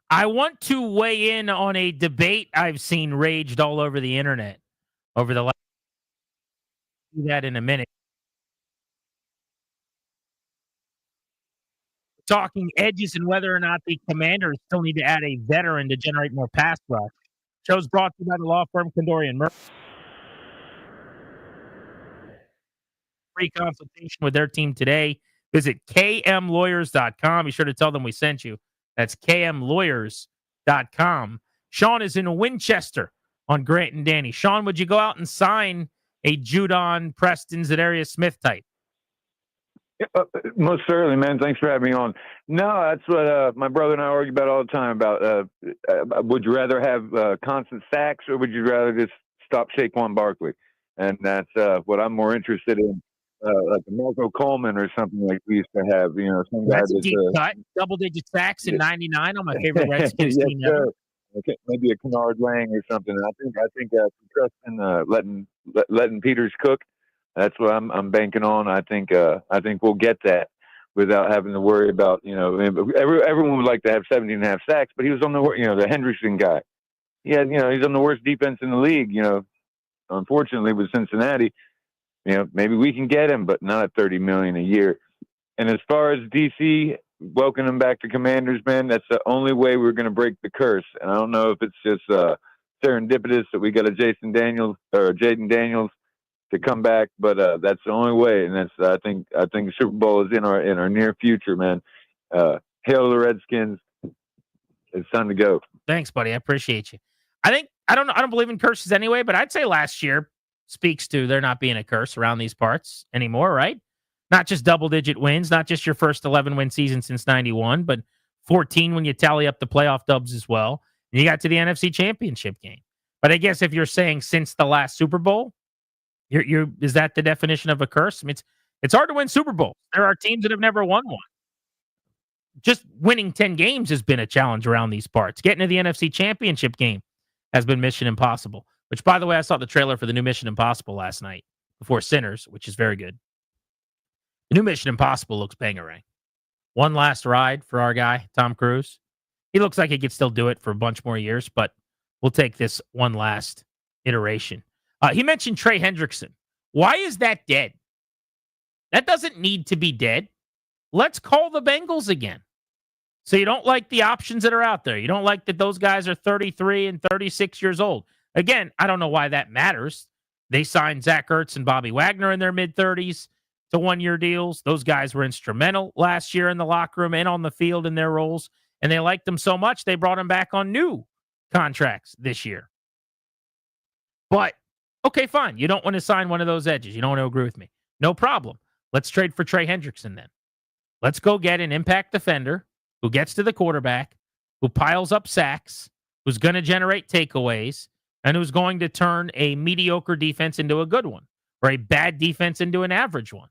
Speaker 22: I want to weigh in on a debate I've seen raged all over the internet over the last. Do that in a minute. Talking edges and whether or not the Commanders still need to add a veteran to generate more pass rush. Show's brought to you by the law firm Condori and Murphy. Free consultation with their team today. Visit kmlawyers.com. Be sure to tell them we sent you. That's kmlawyers.com. Sean is in Winchester on Grant and Danny. Sean, would you go out and sign a Judon, Preston, Zadarius Smith type?
Speaker 8: Most certainly, man. Thanks for having me on. No, that's what my brother and I argue about all the time. About would you rather have constant sacks or would you rather just stop Saquon Barkley? And that's what I'm more interested in, like a Marco Coleman or something like we used to have. You know, some guy
Speaker 22: That's a deep cut. Double-digit sacks in '99 on my favorite Redskins
Speaker 8: yes,
Speaker 22: team ever.
Speaker 8: Okay, maybe a Kennard Lang or something. I think Preston letting Peters cook. That's what I'm banking on. I think we'll get that without having to worry about, everyone would like to have 17.5 sacks, but he was on the Hendrickson guy. He's on the worst defense in the league, unfortunately with Cincinnati. Maybe we can get him, but not at $30 million a year. And as far as DC welcoming him back to Commanders, man, that's the only way we're going to break the curse. And I don't know if it's just serendipitous that we got a Jaden Daniels to come back, but that's the only way, and that's I think the Super Bowl is in our near future, man. Hail the Redskins! It's time to go.
Speaker 22: Thanks, buddy. I appreciate you. I don't believe in curses anyway, but I'd say last year speaks to there not being a curse around these parts anymore, right? Not just double-digit wins, not just your first 11-win season since '91, but 14 when you tally up the playoff dubs as well. And you got to the NFC Championship game. But I guess if you're saying since the last Super Bowl, is that the definition of a curse? I mean, it's hard to win Super Bowls. There are teams that have never won one. Just winning 10 games has been a challenge around these parts. Getting to the NFC Championship game has been mission impossible. Which, by the way, I saw the trailer for the new Mission Impossible last night before Sinners, which is very good. The new Mission Impossible looks bangerang. One last ride for our guy, Tom Cruise. He looks like he could still do it for a bunch more years, but we'll take this one last iteration. He mentioned Trey Hendrickson. Why is that dead? That doesn't need to be dead. Let's call the Bengals again. So you don't like the options that are out there. You don't like that those guys are 33 and 36 years old. Again, I don't know why that matters. They signed Zach Ertz and Bobby Wagner in their mid-30s to one-year deals. Those guys were instrumental last year in the locker room and on the field in their roles, and they liked them so much they brought them back on new contracts this year. But okay, fine. You don't want to sign one of those edges. You don't want to agree with me. No problem. Let's trade for Trey Hendrickson then. Let's go get an impact defender who gets to the quarterback, who piles up sacks, who's going to generate takeaways, and who's going to turn a mediocre defense into a good one or a bad defense into an average one.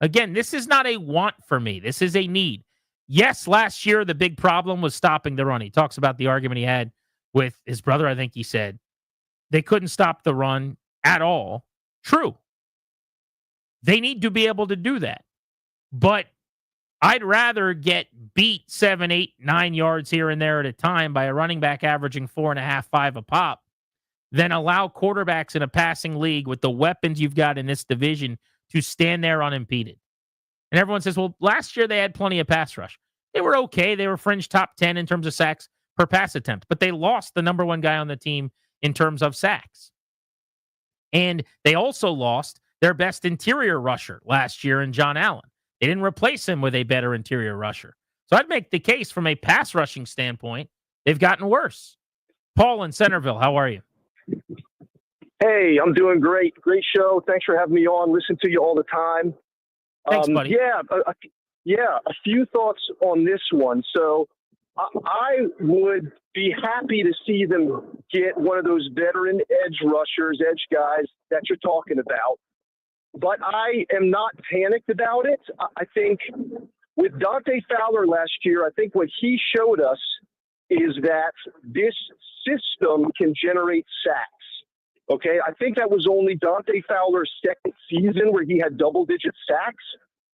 Speaker 22: Again, this is not a want for me. This is a need. Yes, last year the big problem was stopping the run. He talks about the argument he had with his brother, I think he said. They couldn't stop the run at all. True. They need to be able to do that. But I'd rather get beat 7, 8, 9 yards here and there at a time by a running back averaging 4.5, 5 a pop than allow quarterbacks in a passing league with the weapons you've got in this division to stand there unimpeded. And everyone says, well, last year they had plenty of pass rush. They were okay. They were fringe top 10 in terms of sacks per pass attempt, but they lost the number one guy on the team in terms of sacks. And they also lost their best interior rusher last year in John Allen. They didn't replace him with a better interior rusher. So I'd make the case from a pass rushing standpoint, they've gotten worse. Paul in Centerville, how are you?
Speaker 10: Hey, I'm doing great. Great show. Thanks for having me on. Listen to you all the time.
Speaker 22: Thanks, buddy.
Speaker 10: A few thoughts on this one. So I would be happy to see them get one of those veteran edge rushers, edge guys that you're talking about. But I am not panicked about it. I think with Dante Fowler last year, I think what he showed us is that this system can generate sacks. Okay, I think that was only Dante Fowler's second season where he had double-digit sacks.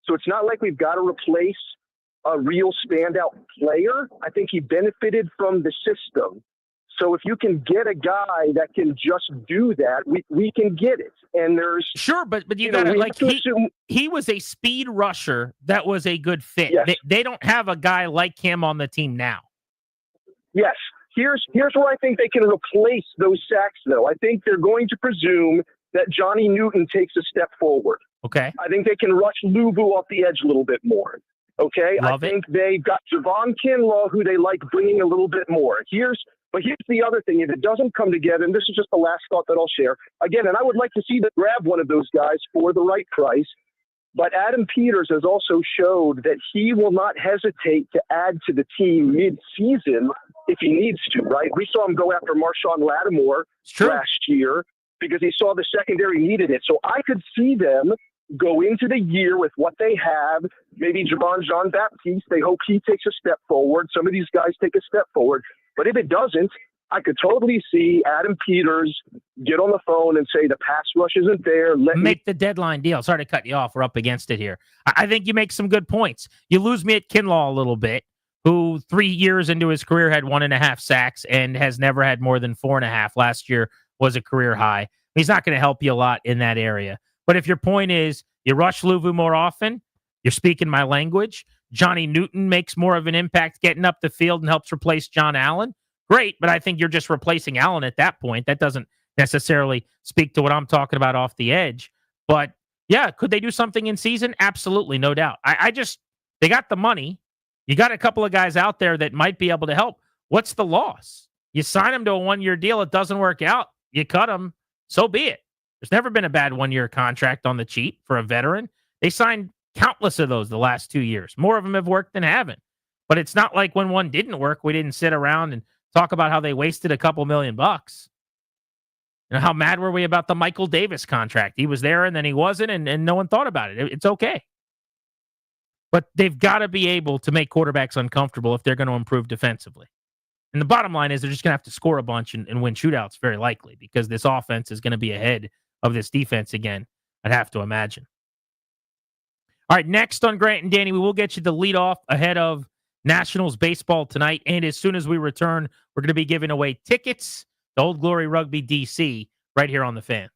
Speaker 10: So it's not like we've got to replace a real standout player. I think he benefited from the system. So if you can get a guy that can just do that, we can get it. And there's
Speaker 22: sure, but you got to like he was a speed rusher that was a good fit.
Speaker 10: Yes.
Speaker 22: They don't have a guy like him on the team now.
Speaker 10: Yes. Here's where I think they can replace those sacks, though. I think they're going to presume that Johnny Newton takes a step forward.
Speaker 22: Okay.
Speaker 10: I think they can rush Luvu off the edge a little bit more. Okay.
Speaker 22: Love
Speaker 10: I think they've got Javon Kinlaw, who they like bringing a little bit more. But here's the other thing. If it doesn't come together, and this is just the last thought that I'll share, again, and I would like to see them grab one of those guys for the right price, but Adam Peters has also showed that he will not hesitate to add to the team mid-season if he needs to, right? We saw him go after Marshawn Lattimore last year because he saw the secondary needed it. So I could see them go into the year with what they have. Maybe Javon Jean-Baptiste, they hope he takes a step forward. Some of these guys take a step forward. But if it doesn't, I could totally see Adam Peters get on the phone and say the pass rush isn't there.
Speaker 22: Make the deadline deal. Sorry to cut you off. We're up against it here. I think you make some good points. You lose me at Kinlaw a little bit, who 3 years into his career had 1.5 sacks and has never had more than 4.5. Last year was a career high. He's not going to help you a lot in that area. But if your point is you rush Luvu more often, you're speaking my language. Johnny Newton makes more of an impact getting up the field and helps replace John Allen. Great, but I think you're just replacing Allen at that point. That doesn't necessarily speak to what I'm talking about off the edge. But yeah, could they do something in season? Absolutely, no doubt. They got the money. You got a couple of guys out there that might be able to help. What's the loss? You sign them to a 1-year deal. It doesn't work out. You cut them. So be it. There's never been a bad 1-year contract on the cheap for a veteran. They signed countless of those the last 2 years. More of them have worked than haven't. But it's not like when one didn't work, we didn't sit around and talk about how they wasted a couple $1 million. How mad were we about the Michael Davis contract? He was there and then he wasn't, and no one thought about it. It's okay. But they've got to be able to make quarterbacks uncomfortable if they're going to improve defensively. And the bottom line is they're just going to have to score a bunch and win shootouts very likely because this offense is going to be ahead of this defense again, I'd have to imagine. All right, next on Grant and Danny, we will get you the lead off ahead of Nationals baseball tonight. And as soon as we return, we're going to be giving away tickets to Old Glory Rugby DC right here on The Fan.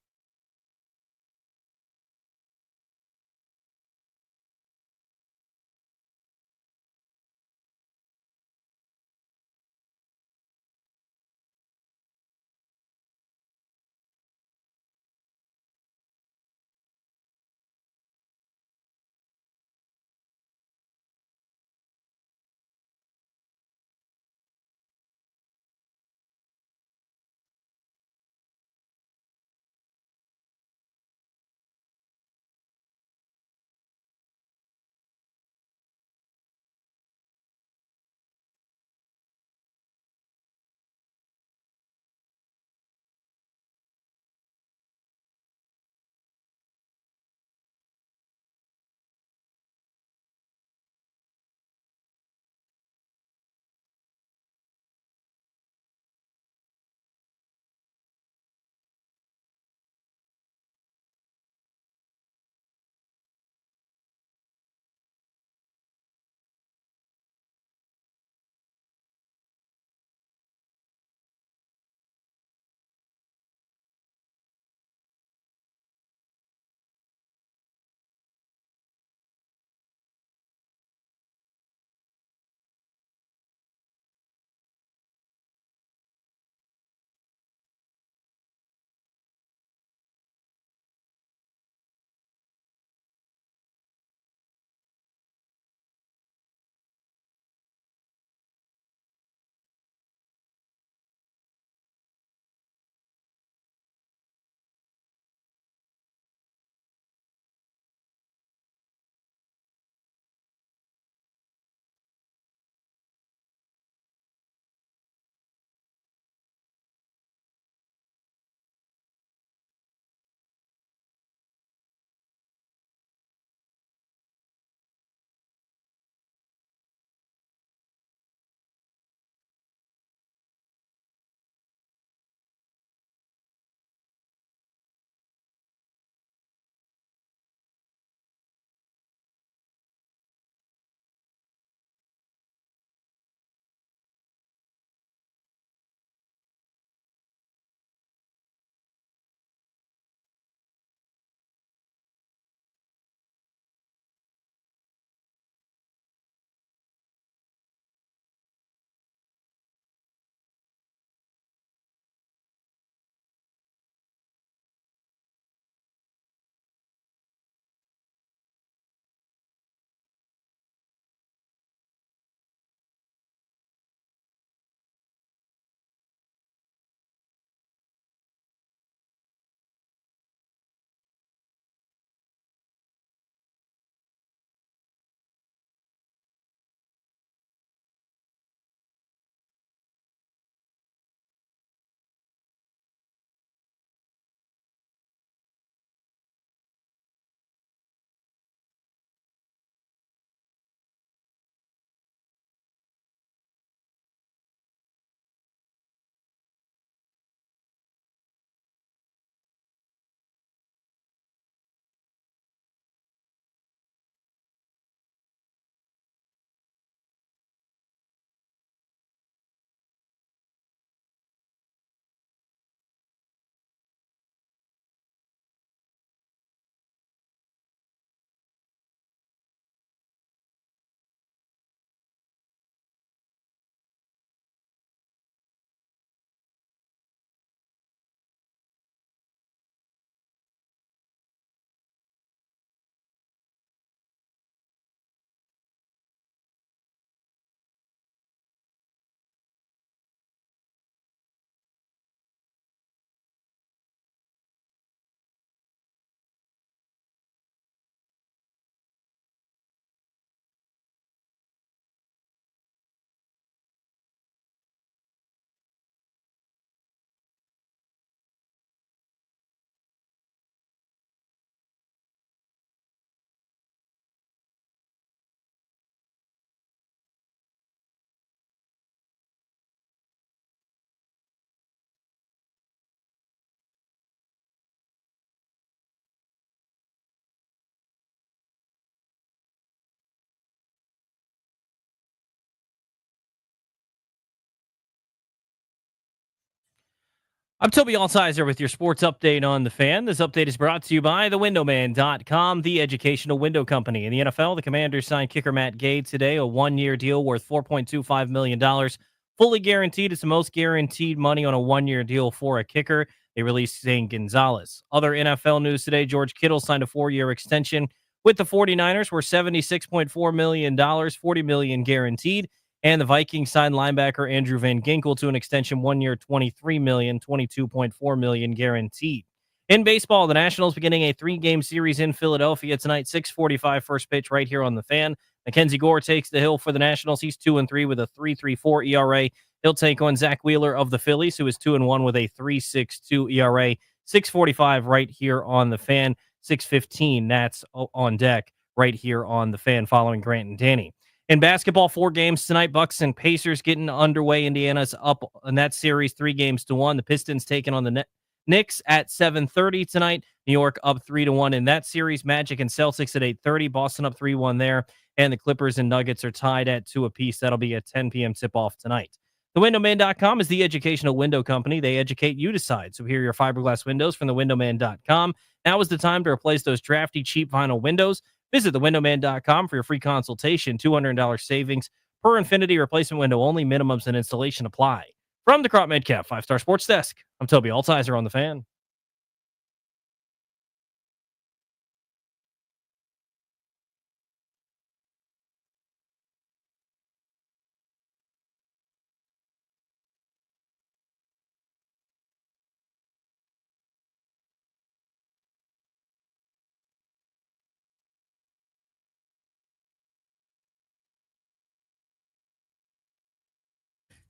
Speaker 21: I'm Toby Altizer with your sports update on The Fan. This update is brought to you by thewindowman.com, the educational window company. In the NFL, the Commanders signed kicker Matt Gay today, a one-year deal worth $4.25 million. Fully guaranteed. It's the most guaranteed money on a one-year deal for a kicker. They released Zane Gonzalez. Other NFL news today, George Kittle signed a 4-year extension with the 49ers, worth $76.4 million, $40 million guaranteed. And the Vikings signed linebacker Andrew Van Ginkel to an extension 1 year, $23 million, $22.4 million guaranteed. In baseball, the Nationals beginning a 3-game series in Philadelphia tonight, 6:45 first pitch right here on The Fan. Mackenzie Gore takes the hill for the Nationals. He's 2-3 with a 3.34 ERA. He'll take on Zach Wheeler of the Phillies, who is 2-1 with a 3.62 ERA. 6:45 right here on The Fan. 6:15 Nats on deck right here on The Fan following Grant and Danny. In basketball, 4 games tonight. Bucks and Pacers getting underway. Indiana's up in that series 3-1. The Pistons taking on the Knicks at 7:30 tonight. New York up 3-1 in that series. Magic and Celtics at 8:30. Boston up 3-1 there. And the Clippers and Nuggets are tied at 2 apiece. That'll be a 10 p.m. tip-off tonight. TheWindowman.com is the educational window company. They educate you decide. So here are your fiberglass windows from TheWindowman.com. Now is the time to replace those drafty, cheap vinyl windows. Visit thewindowman.com for your free consultation. $200 savings per Infinity replacement window only. Minimums and installation apply. From the Crop Medcalf 5-Star Sports Desk, I'm Toby Altizer on The Fan.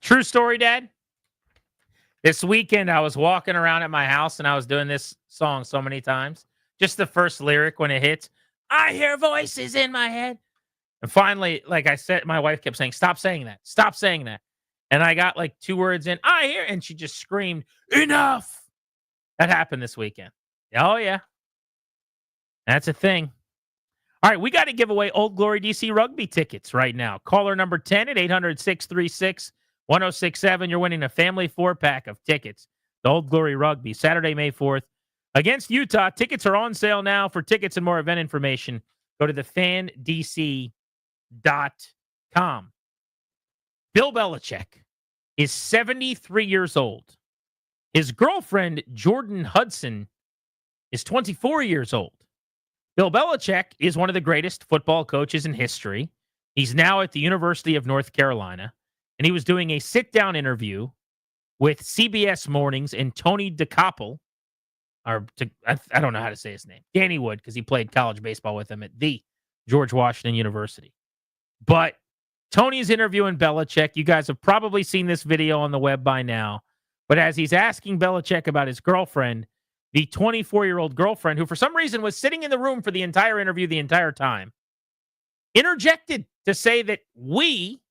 Speaker 22: True story, Dad. This weekend, I was walking around at my house and I was doing this song so many times. Just the first lyric when it hits, I hear voices in my head. And finally, like I said, my wife kept saying, stop saying that. Stop saying that. And I got like 2 words in, I hear, and she just screamed, enough. That happened this weekend. Oh, yeah. That's a thing. All right, we got to give away Old Glory DC Rugby tickets right now. Caller number 10 at 800-636-1067. You're winning a family 4-pack of tickets to Old Glory Rugby, Saturday, May 4th, against Utah. Tickets are on sale now. For tickets and more event information, go to thefandc.com. Bill Belichick is 73 years old. His girlfriend, Jordan Hudson, is 24 years old. Bill Belichick is one of the greatest football coaches in history. He's now at the University of North Carolina, and he was doing a sit-down interview with CBS Mornings and Tony DeCoppel, I don't know how to say his name, Danny Wood, because he played college baseball with him at the George Washington University. But Tony's interviewing Belichick. You guys have probably seen this video on the web by now. But as he's asking Belichick about his girlfriend, the 24-year-old girlfriend, who for some reason was sitting in the room for the entire interview the entire time, interjected to say that we,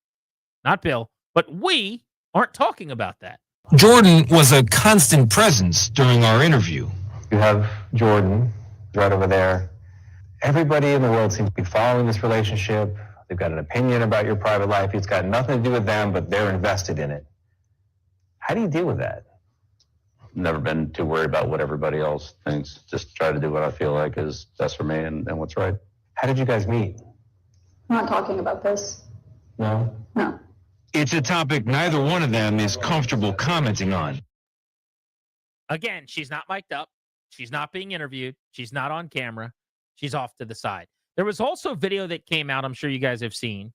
Speaker 22: not Bill, but we aren't talking about that.
Speaker 7: Jordan was a constant presence during our interview.
Speaker 11: You have Jordan right over there. Everybody in the world seems to be following this relationship. They've got an opinion about your private life. It's got nothing to do with them, but they're invested in it. How do you deal with that?
Speaker 20: Never been too worried about what everybody else thinks. Just try to do what I feel like is best for me and what's right.
Speaker 11: How did you guys meet?
Speaker 24: I'm not talking about this.
Speaker 11: No?
Speaker 24: No.
Speaker 7: It's a topic neither one of them is comfortable commenting on.
Speaker 22: Again, she's not mic'd up. She's not being interviewed. She's not on camera. She's off to the side. There was also video that came out, I'm sure you guys have seen,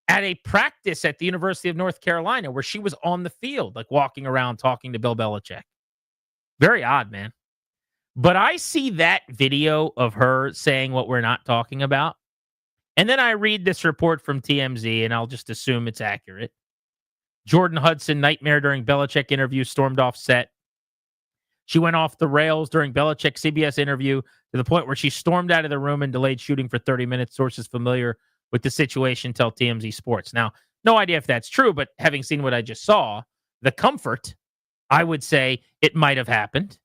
Speaker 22: at a practice at the University of North Carolina where she was on the field, like walking around talking to Bill Belichick. Very odd, man. But I see that video of her saying what we're not talking about. And then I read this report from TMZ, and I'll just assume it's accurate. Jordan Hudson, nightmare during Belichick interview, stormed off set. She went off the rails during Belichick's CBS interview to the point where she stormed out of the room and delayed shooting for 30 minutes. Sources familiar with the situation tell TMZ Sports. Now, no idea if that's true, but having seen what I just saw, the comfort, I would say it might have happened.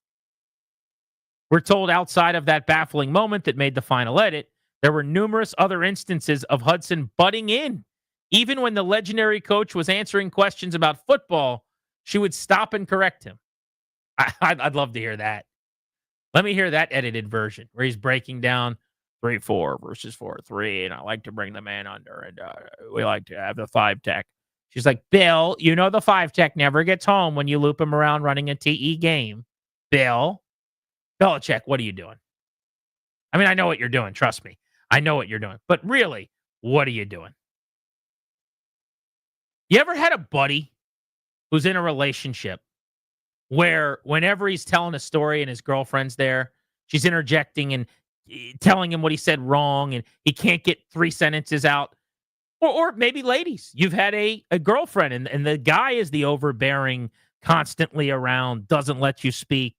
Speaker 22: We're told outside of that baffling moment that made the final edit, there were numerous other instances of Hudson butting in. Even when the legendary coach was answering questions about football, she would stop and correct him. I'd love to hear that. Let me hear that edited version where he's breaking down 3-4 versus 4-3, and I like to bring the man under, and we like to have the 5-tech. She's like, Bill, you know the 5-tech never gets home when you loop him around running a TE game. Bill, Belichick, what are you doing? I mean, I know what you're doing. Trust me. I know what you're doing. But really, what are you doing? You ever had a buddy who's in a relationship where whenever he's telling a story and his girlfriend's there, she's interjecting and telling him what he said wrong and he can't get 3 sentences out? Or maybe ladies, you've had a girlfriend and the guy is the overbearing, constantly around, doesn't let you speak,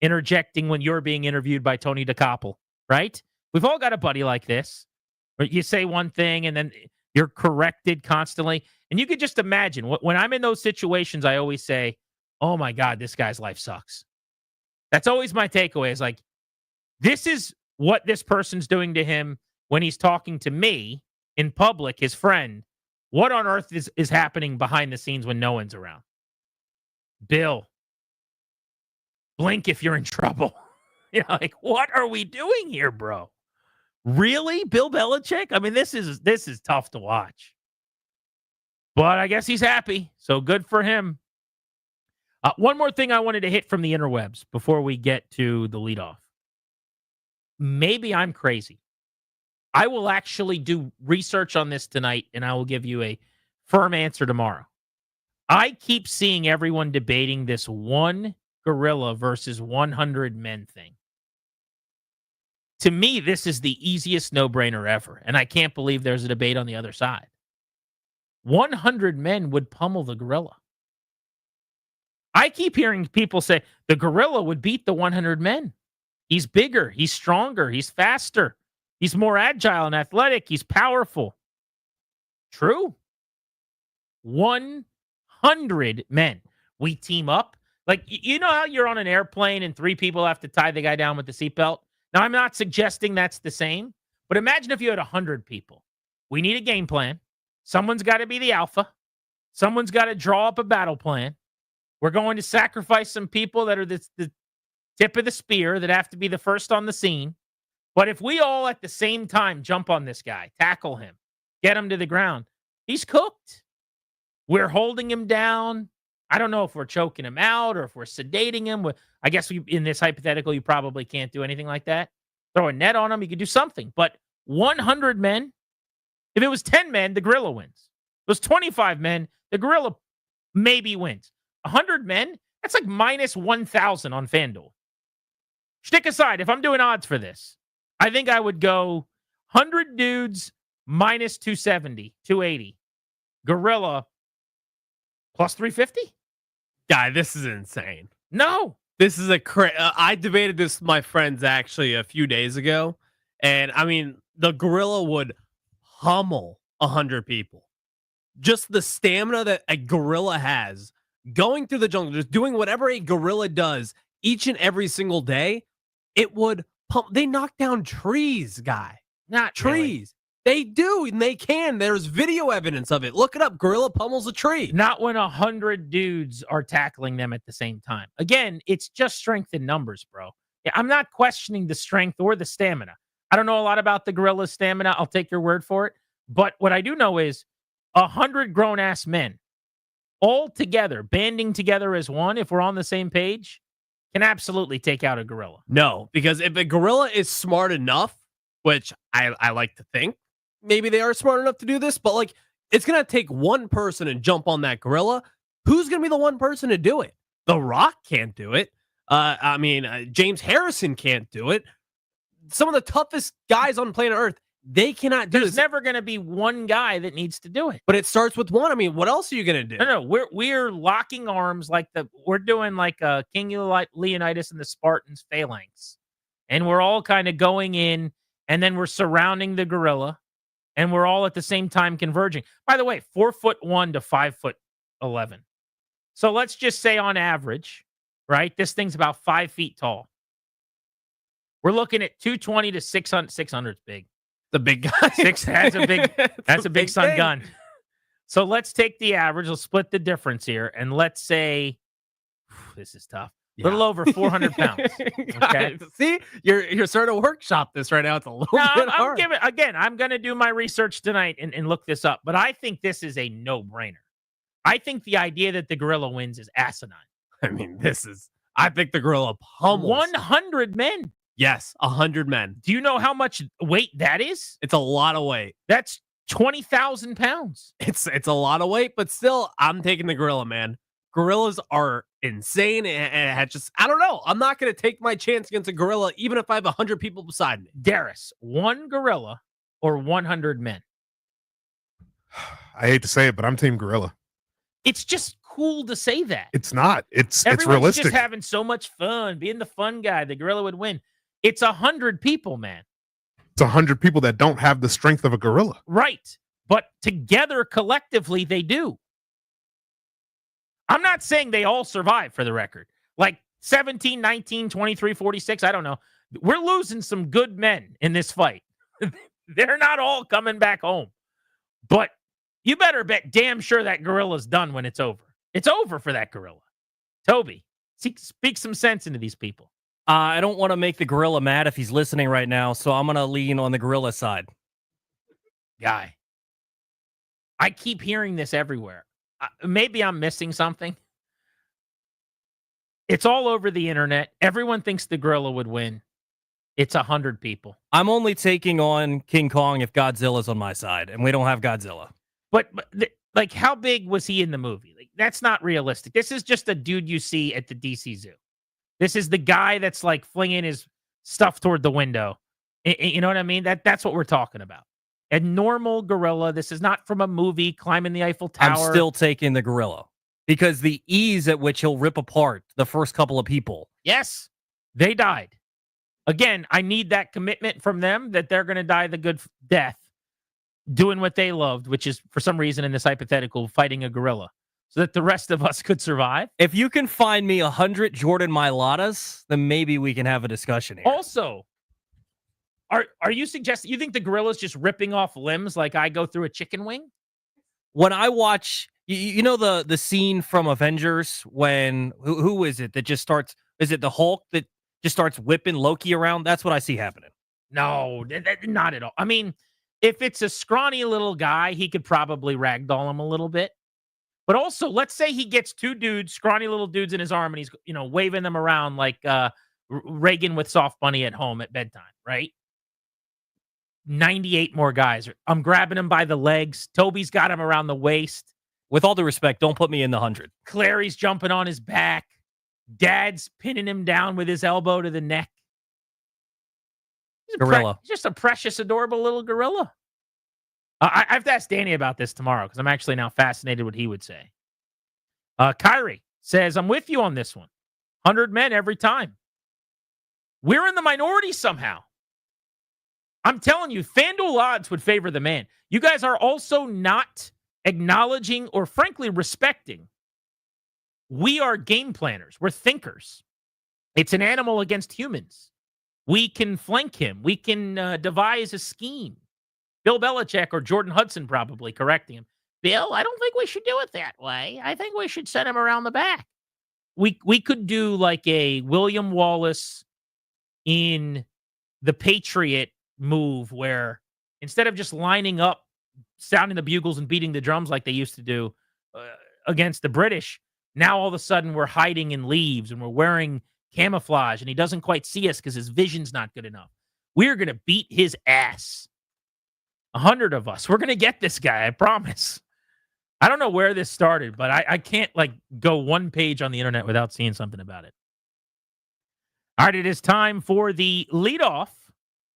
Speaker 22: interjecting when you're being interviewed by Tony DeCoppel, right? We've all got a buddy like this where you say one thing and then you're corrected constantly. And you could just imagine when I'm in those situations, I always say, oh my God, this guy's life sucks. That's always my takeaway is like, this is what this person's doing to him when he's talking to me in public, his friend. What on earth is happening behind the scenes when no one's around? Bill, blink if you're in trouble. Like, what are we doing here, bro? Really? Bill Belichick? I mean, this is tough to watch. But I guess he's happy, so good for him. One more thing I wanted to hit from the interwebs before we get to the leadoff. Maybe I'm crazy. I will actually do research on this tonight, and I will give you a firm answer tomorrow. I keep seeing everyone debating this one gorilla versus 100 men thing. To me, this is the easiest no-brainer ever, and I can't believe there's a debate on the other side. 100 men would pummel the gorilla. I keep hearing people say the gorilla would beat the 100 men. He's bigger, he's stronger, he's faster. He's more agile and athletic. He's powerful. True. 100 men. We team up. Like, you know how you're on an airplane and 3 people have to tie the guy down with the seatbelt? Now, I'm not suggesting that's the same, but imagine if you had 100 people. We need a game plan. Someone's got to be the alpha. Someone's got to draw up a battle plan. We're going to sacrifice some people that are the tip of the spear that have to be the first on the scene. But if we all at the same time jump on this guy, tackle him, get him to the ground, he's cooked. We're holding him down. I don't know if we're choking him out or if we're sedating him. I guess in this hypothetical, you probably can't do anything like that. Throw a net on him, you could do something. But 100 men, if it was 10 men, the gorilla wins. If it was 25 men, the gorilla maybe wins. 100 men, that's like minus 1,000 on FanDuel. Stick aside, if I'm doing odds for this, I think I would go 100 dudes minus 270, 280. Gorilla plus 350?
Speaker 12: Guy, this is insane.
Speaker 22: No.
Speaker 12: This is I debated this with my friends actually a few days ago. And I mean, the gorilla would hummel 100 people. Just the stamina that a gorilla has going through the jungle, just doing whatever a gorilla does each and every single day, it would pump. They knock down trees, guy.
Speaker 22: Not
Speaker 12: trees. Really. They do, and they can. There's video evidence of it. Look it up. Gorilla pummels a tree.
Speaker 22: Not when 100 dudes are tackling them at the same time. Again, it's just strength in numbers, bro. Yeah, I'm not questioning the strength or the stamina. I don't know a lot about the gorilla's stamina. I'll take your word for it. But what I do know is 100 grown-ass men all together, banding together as one, if we're on the same page, can absolutely take out a gorilla.
Speaker 12: No, because if a gorilla is smart enough, which I like to think, maybe they are smart enough to do this, but like it's going to take one person to jump on that gorilla. Who's going to be the one person to do it? The Rock can't do it. James Harrison can't do it. Some of the toughest guys on planet Earth, they cannot do
Speaker 22: There's
Speaker 12: this.
Speaker 22: never going to be one guy that needs to do it.
Speaker 12: But it starts with one. I mean, what else are you going to do?
Speaker 22: No, we're locking arms we're doing like King Leonidas and the Spartans phalanx. And we're all kind of going in, and then we're surrounding the gorilla, and we're all at the same time converging. By the way, 4'1" to 5'11". So let's just say on average, right? This thing's about 5 feet tall. We're looking at 220 to 600. 600's big.
Speaker 12: The big guy.
Speaker 22: That's a big sun thing. Gun. So let's take the average. We'll split the difference here. And let's say, this is tough. Little over 400 pounds. Okay.
Speaker 12: See, you're starting to workshop this right now. It's a little
Speaker 22: No,
Speaker 12: bit
Speaker 22: I'm
Speaker 12: hard.
Speaker 22: giving again. I'm going to do my research tonight and look this up. But I think this is a no-brainer. I think the idea that the gorilla wins is asinine.
Speaker 12: I mean, I think the gorilla pummels
Speaker 22: 100 men.
Speaker 12: Yes, 100 men.
Speaker 22: Do you know how much weight that is?
Speaker 12: It's a lot of weight.
Speaker 22: That's 20,000 pounds.
Speaker 12: It's a lot of weight, but still, I'm taking the gorilla, man. Gorillas are insane, and I don't know. I'm not going to take my chance against a gorilla, even if I have 100 people beside me.
Speaker 22: Darius, one gorilla or 100 men?
Speaker 13: I hate to say it, but I'm team gorilla.
Speaker 22: It's just cool to say that.
Speaker 13: It's not. It's
Speaker 22: Everyone's
Speaker 13: realistic.
Speaker 22: just having so much fun, being the fun guy. The gorilla would win. It's 100 people, man.
Speaker 13: It's 100 people that don't have the strength of a gorilla.
Speaker 22: Right. But together, collectively, they do. I'm not saying they all survive, for the record. Like 17, 19, 23, 46, I don't know. We're losing some good men in this fight. They're not all coming back home. But you better bet damn sure that gorilla's done when it's over. It's over for that gorilla. Toby, speak some sense into these people.
Speaker 21: I don't want to make the gorilla mad if he's listening right now, so I'm going to lean on the gorilla side.
Speaker 22: Guy, I keep hearing this everywhere. Maybe I'm missing something. It's all over the internet. Everyone thinks the gorilla would win. It's 100 people.
Speaker 21: I'm only taking on King Kong if Godzilla's on my side, and we don't have Godzilla.
Speaker 22: But like, how big was he in the movie? Like, that's not realistic. This is just a dude you see at the DC Zoo. This is the guy that's like flinging his stuff toward the window. You know what I mean? That's what we're talking about. A normal gorilla. This is not from a movie climbing the Eiffel Tower.
Speaker 21: I'm still taking the gorilla because the ease at which he'll rip apart the first couple of people.
Speaker 22: Yes, they died. Again, I need that commitment from them that they're going to die the good death doing what they loved, which is, for some reason in this hypothetical, fighting a gorilla, so that the rest of us could survive.
Speaker 21: If you can find me 100 Jordan Mailatas, then maybe we can have a discussion here.
Speaker 22: Also, are you suggesting you think the gorilla's just ripping off limbs like I go through a chicken wing?
Speaker 21: When I watch, you know the scene from Avengers when who is it that just starts? Is it the Hulk that just starts whipping Loki around? That's what I see happening.
Speaker 22: No, not at all. I mean, if it's a scrawny little guy, he could probably ragdoll him a little bit. But also, let's say he gets two dudes, scrawny little dudes in his arm, and he's waving them around like Reagan with Soft Bunny at home at bedtime, right? 98 more guys. I'm grabbing him by the legs. Toby's got him around the waist.
Speaker 21: With all due respect, don't put me in the 100.
Speaker 22: Clary's jumping on his back. Dad's pinning him down with his elbow to the neck.
Speaker 21: Gorilla.
Speaker 22: He's just a precious, adorable little gorilla. I have to ask Danny about this tomorrow because I'm actually now fascinated what he would say. Kyrie says, I'm with you on this one. 100 men every time. We're in the minority somehow. I'm telling you, FanDuel odds would favor the man. You guys are also not acknowledging or frankly respecting. We are game planners. We're thinkers. It's an animal against humans. We can flank him. We can devise a scheme. Bill Belichick or Jordan Hudson probably correcting him. Bill, I don't think we should do it that way. I think we should send him around the back. We could do like a William Wallace in The Patriot move where instead of just lining up, sounding the bugles and beating the drums like they used to do against the British, now all of a sudden we're hiding in leaves and we're wearing camouflage and he doesn't quite see us because his vision's not good enough. We're going to beat his ass. 100 of us. We're going to get this guy, I promise. I don't know where this started, but I can't go one page on the internet without seeing something about it. All right, it is time for the leadoff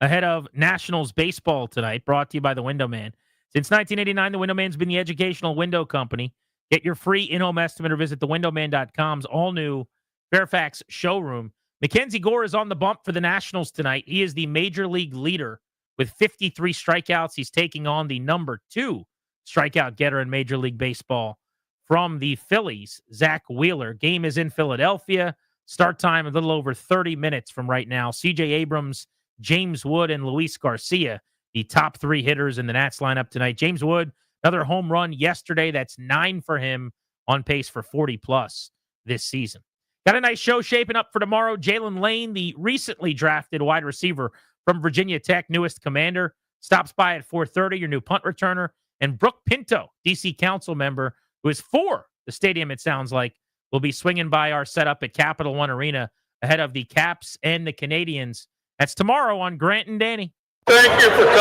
Speaker 22: ahead of Nationals baseball tonight, brought to you by the Window Man. Since 1989, the Window Man's been the educational window company. Get your free in-home estimate or visit thewindowman.com's all-new Fairfax showroom. Mackenzie Gore is on the bump for the Nationals tonight. He is the major league leader with 53 strikeouts. He's taking on the number 2 strikeout getter in Major League Baseball from the Phillies, Zach Wheeler. Game is in Philadelphia. Start time a little over 30 minutes from right now. C.J. Abrams, James Wood, and Luis Garcia, the top 3 hitters in the Nats lineup tonight. James Wood, another home run yesterday. That's 9 for him, on pace for 40-plus this season. Got a nice show shaping up for tomorrow. Jalen Lane, the recently drafted wide receiver from Virginia Tech, newest commander, stops by at 4:30, your new punt returner. And Brooke Pinto, DC Council member, who is for the stadium, it sounds like, will be swinging by our setup at Capital One Arena ahead of the Caps and the Canadians. That's tomorrow on Grant and Danny.
Speaker 19: Thank you for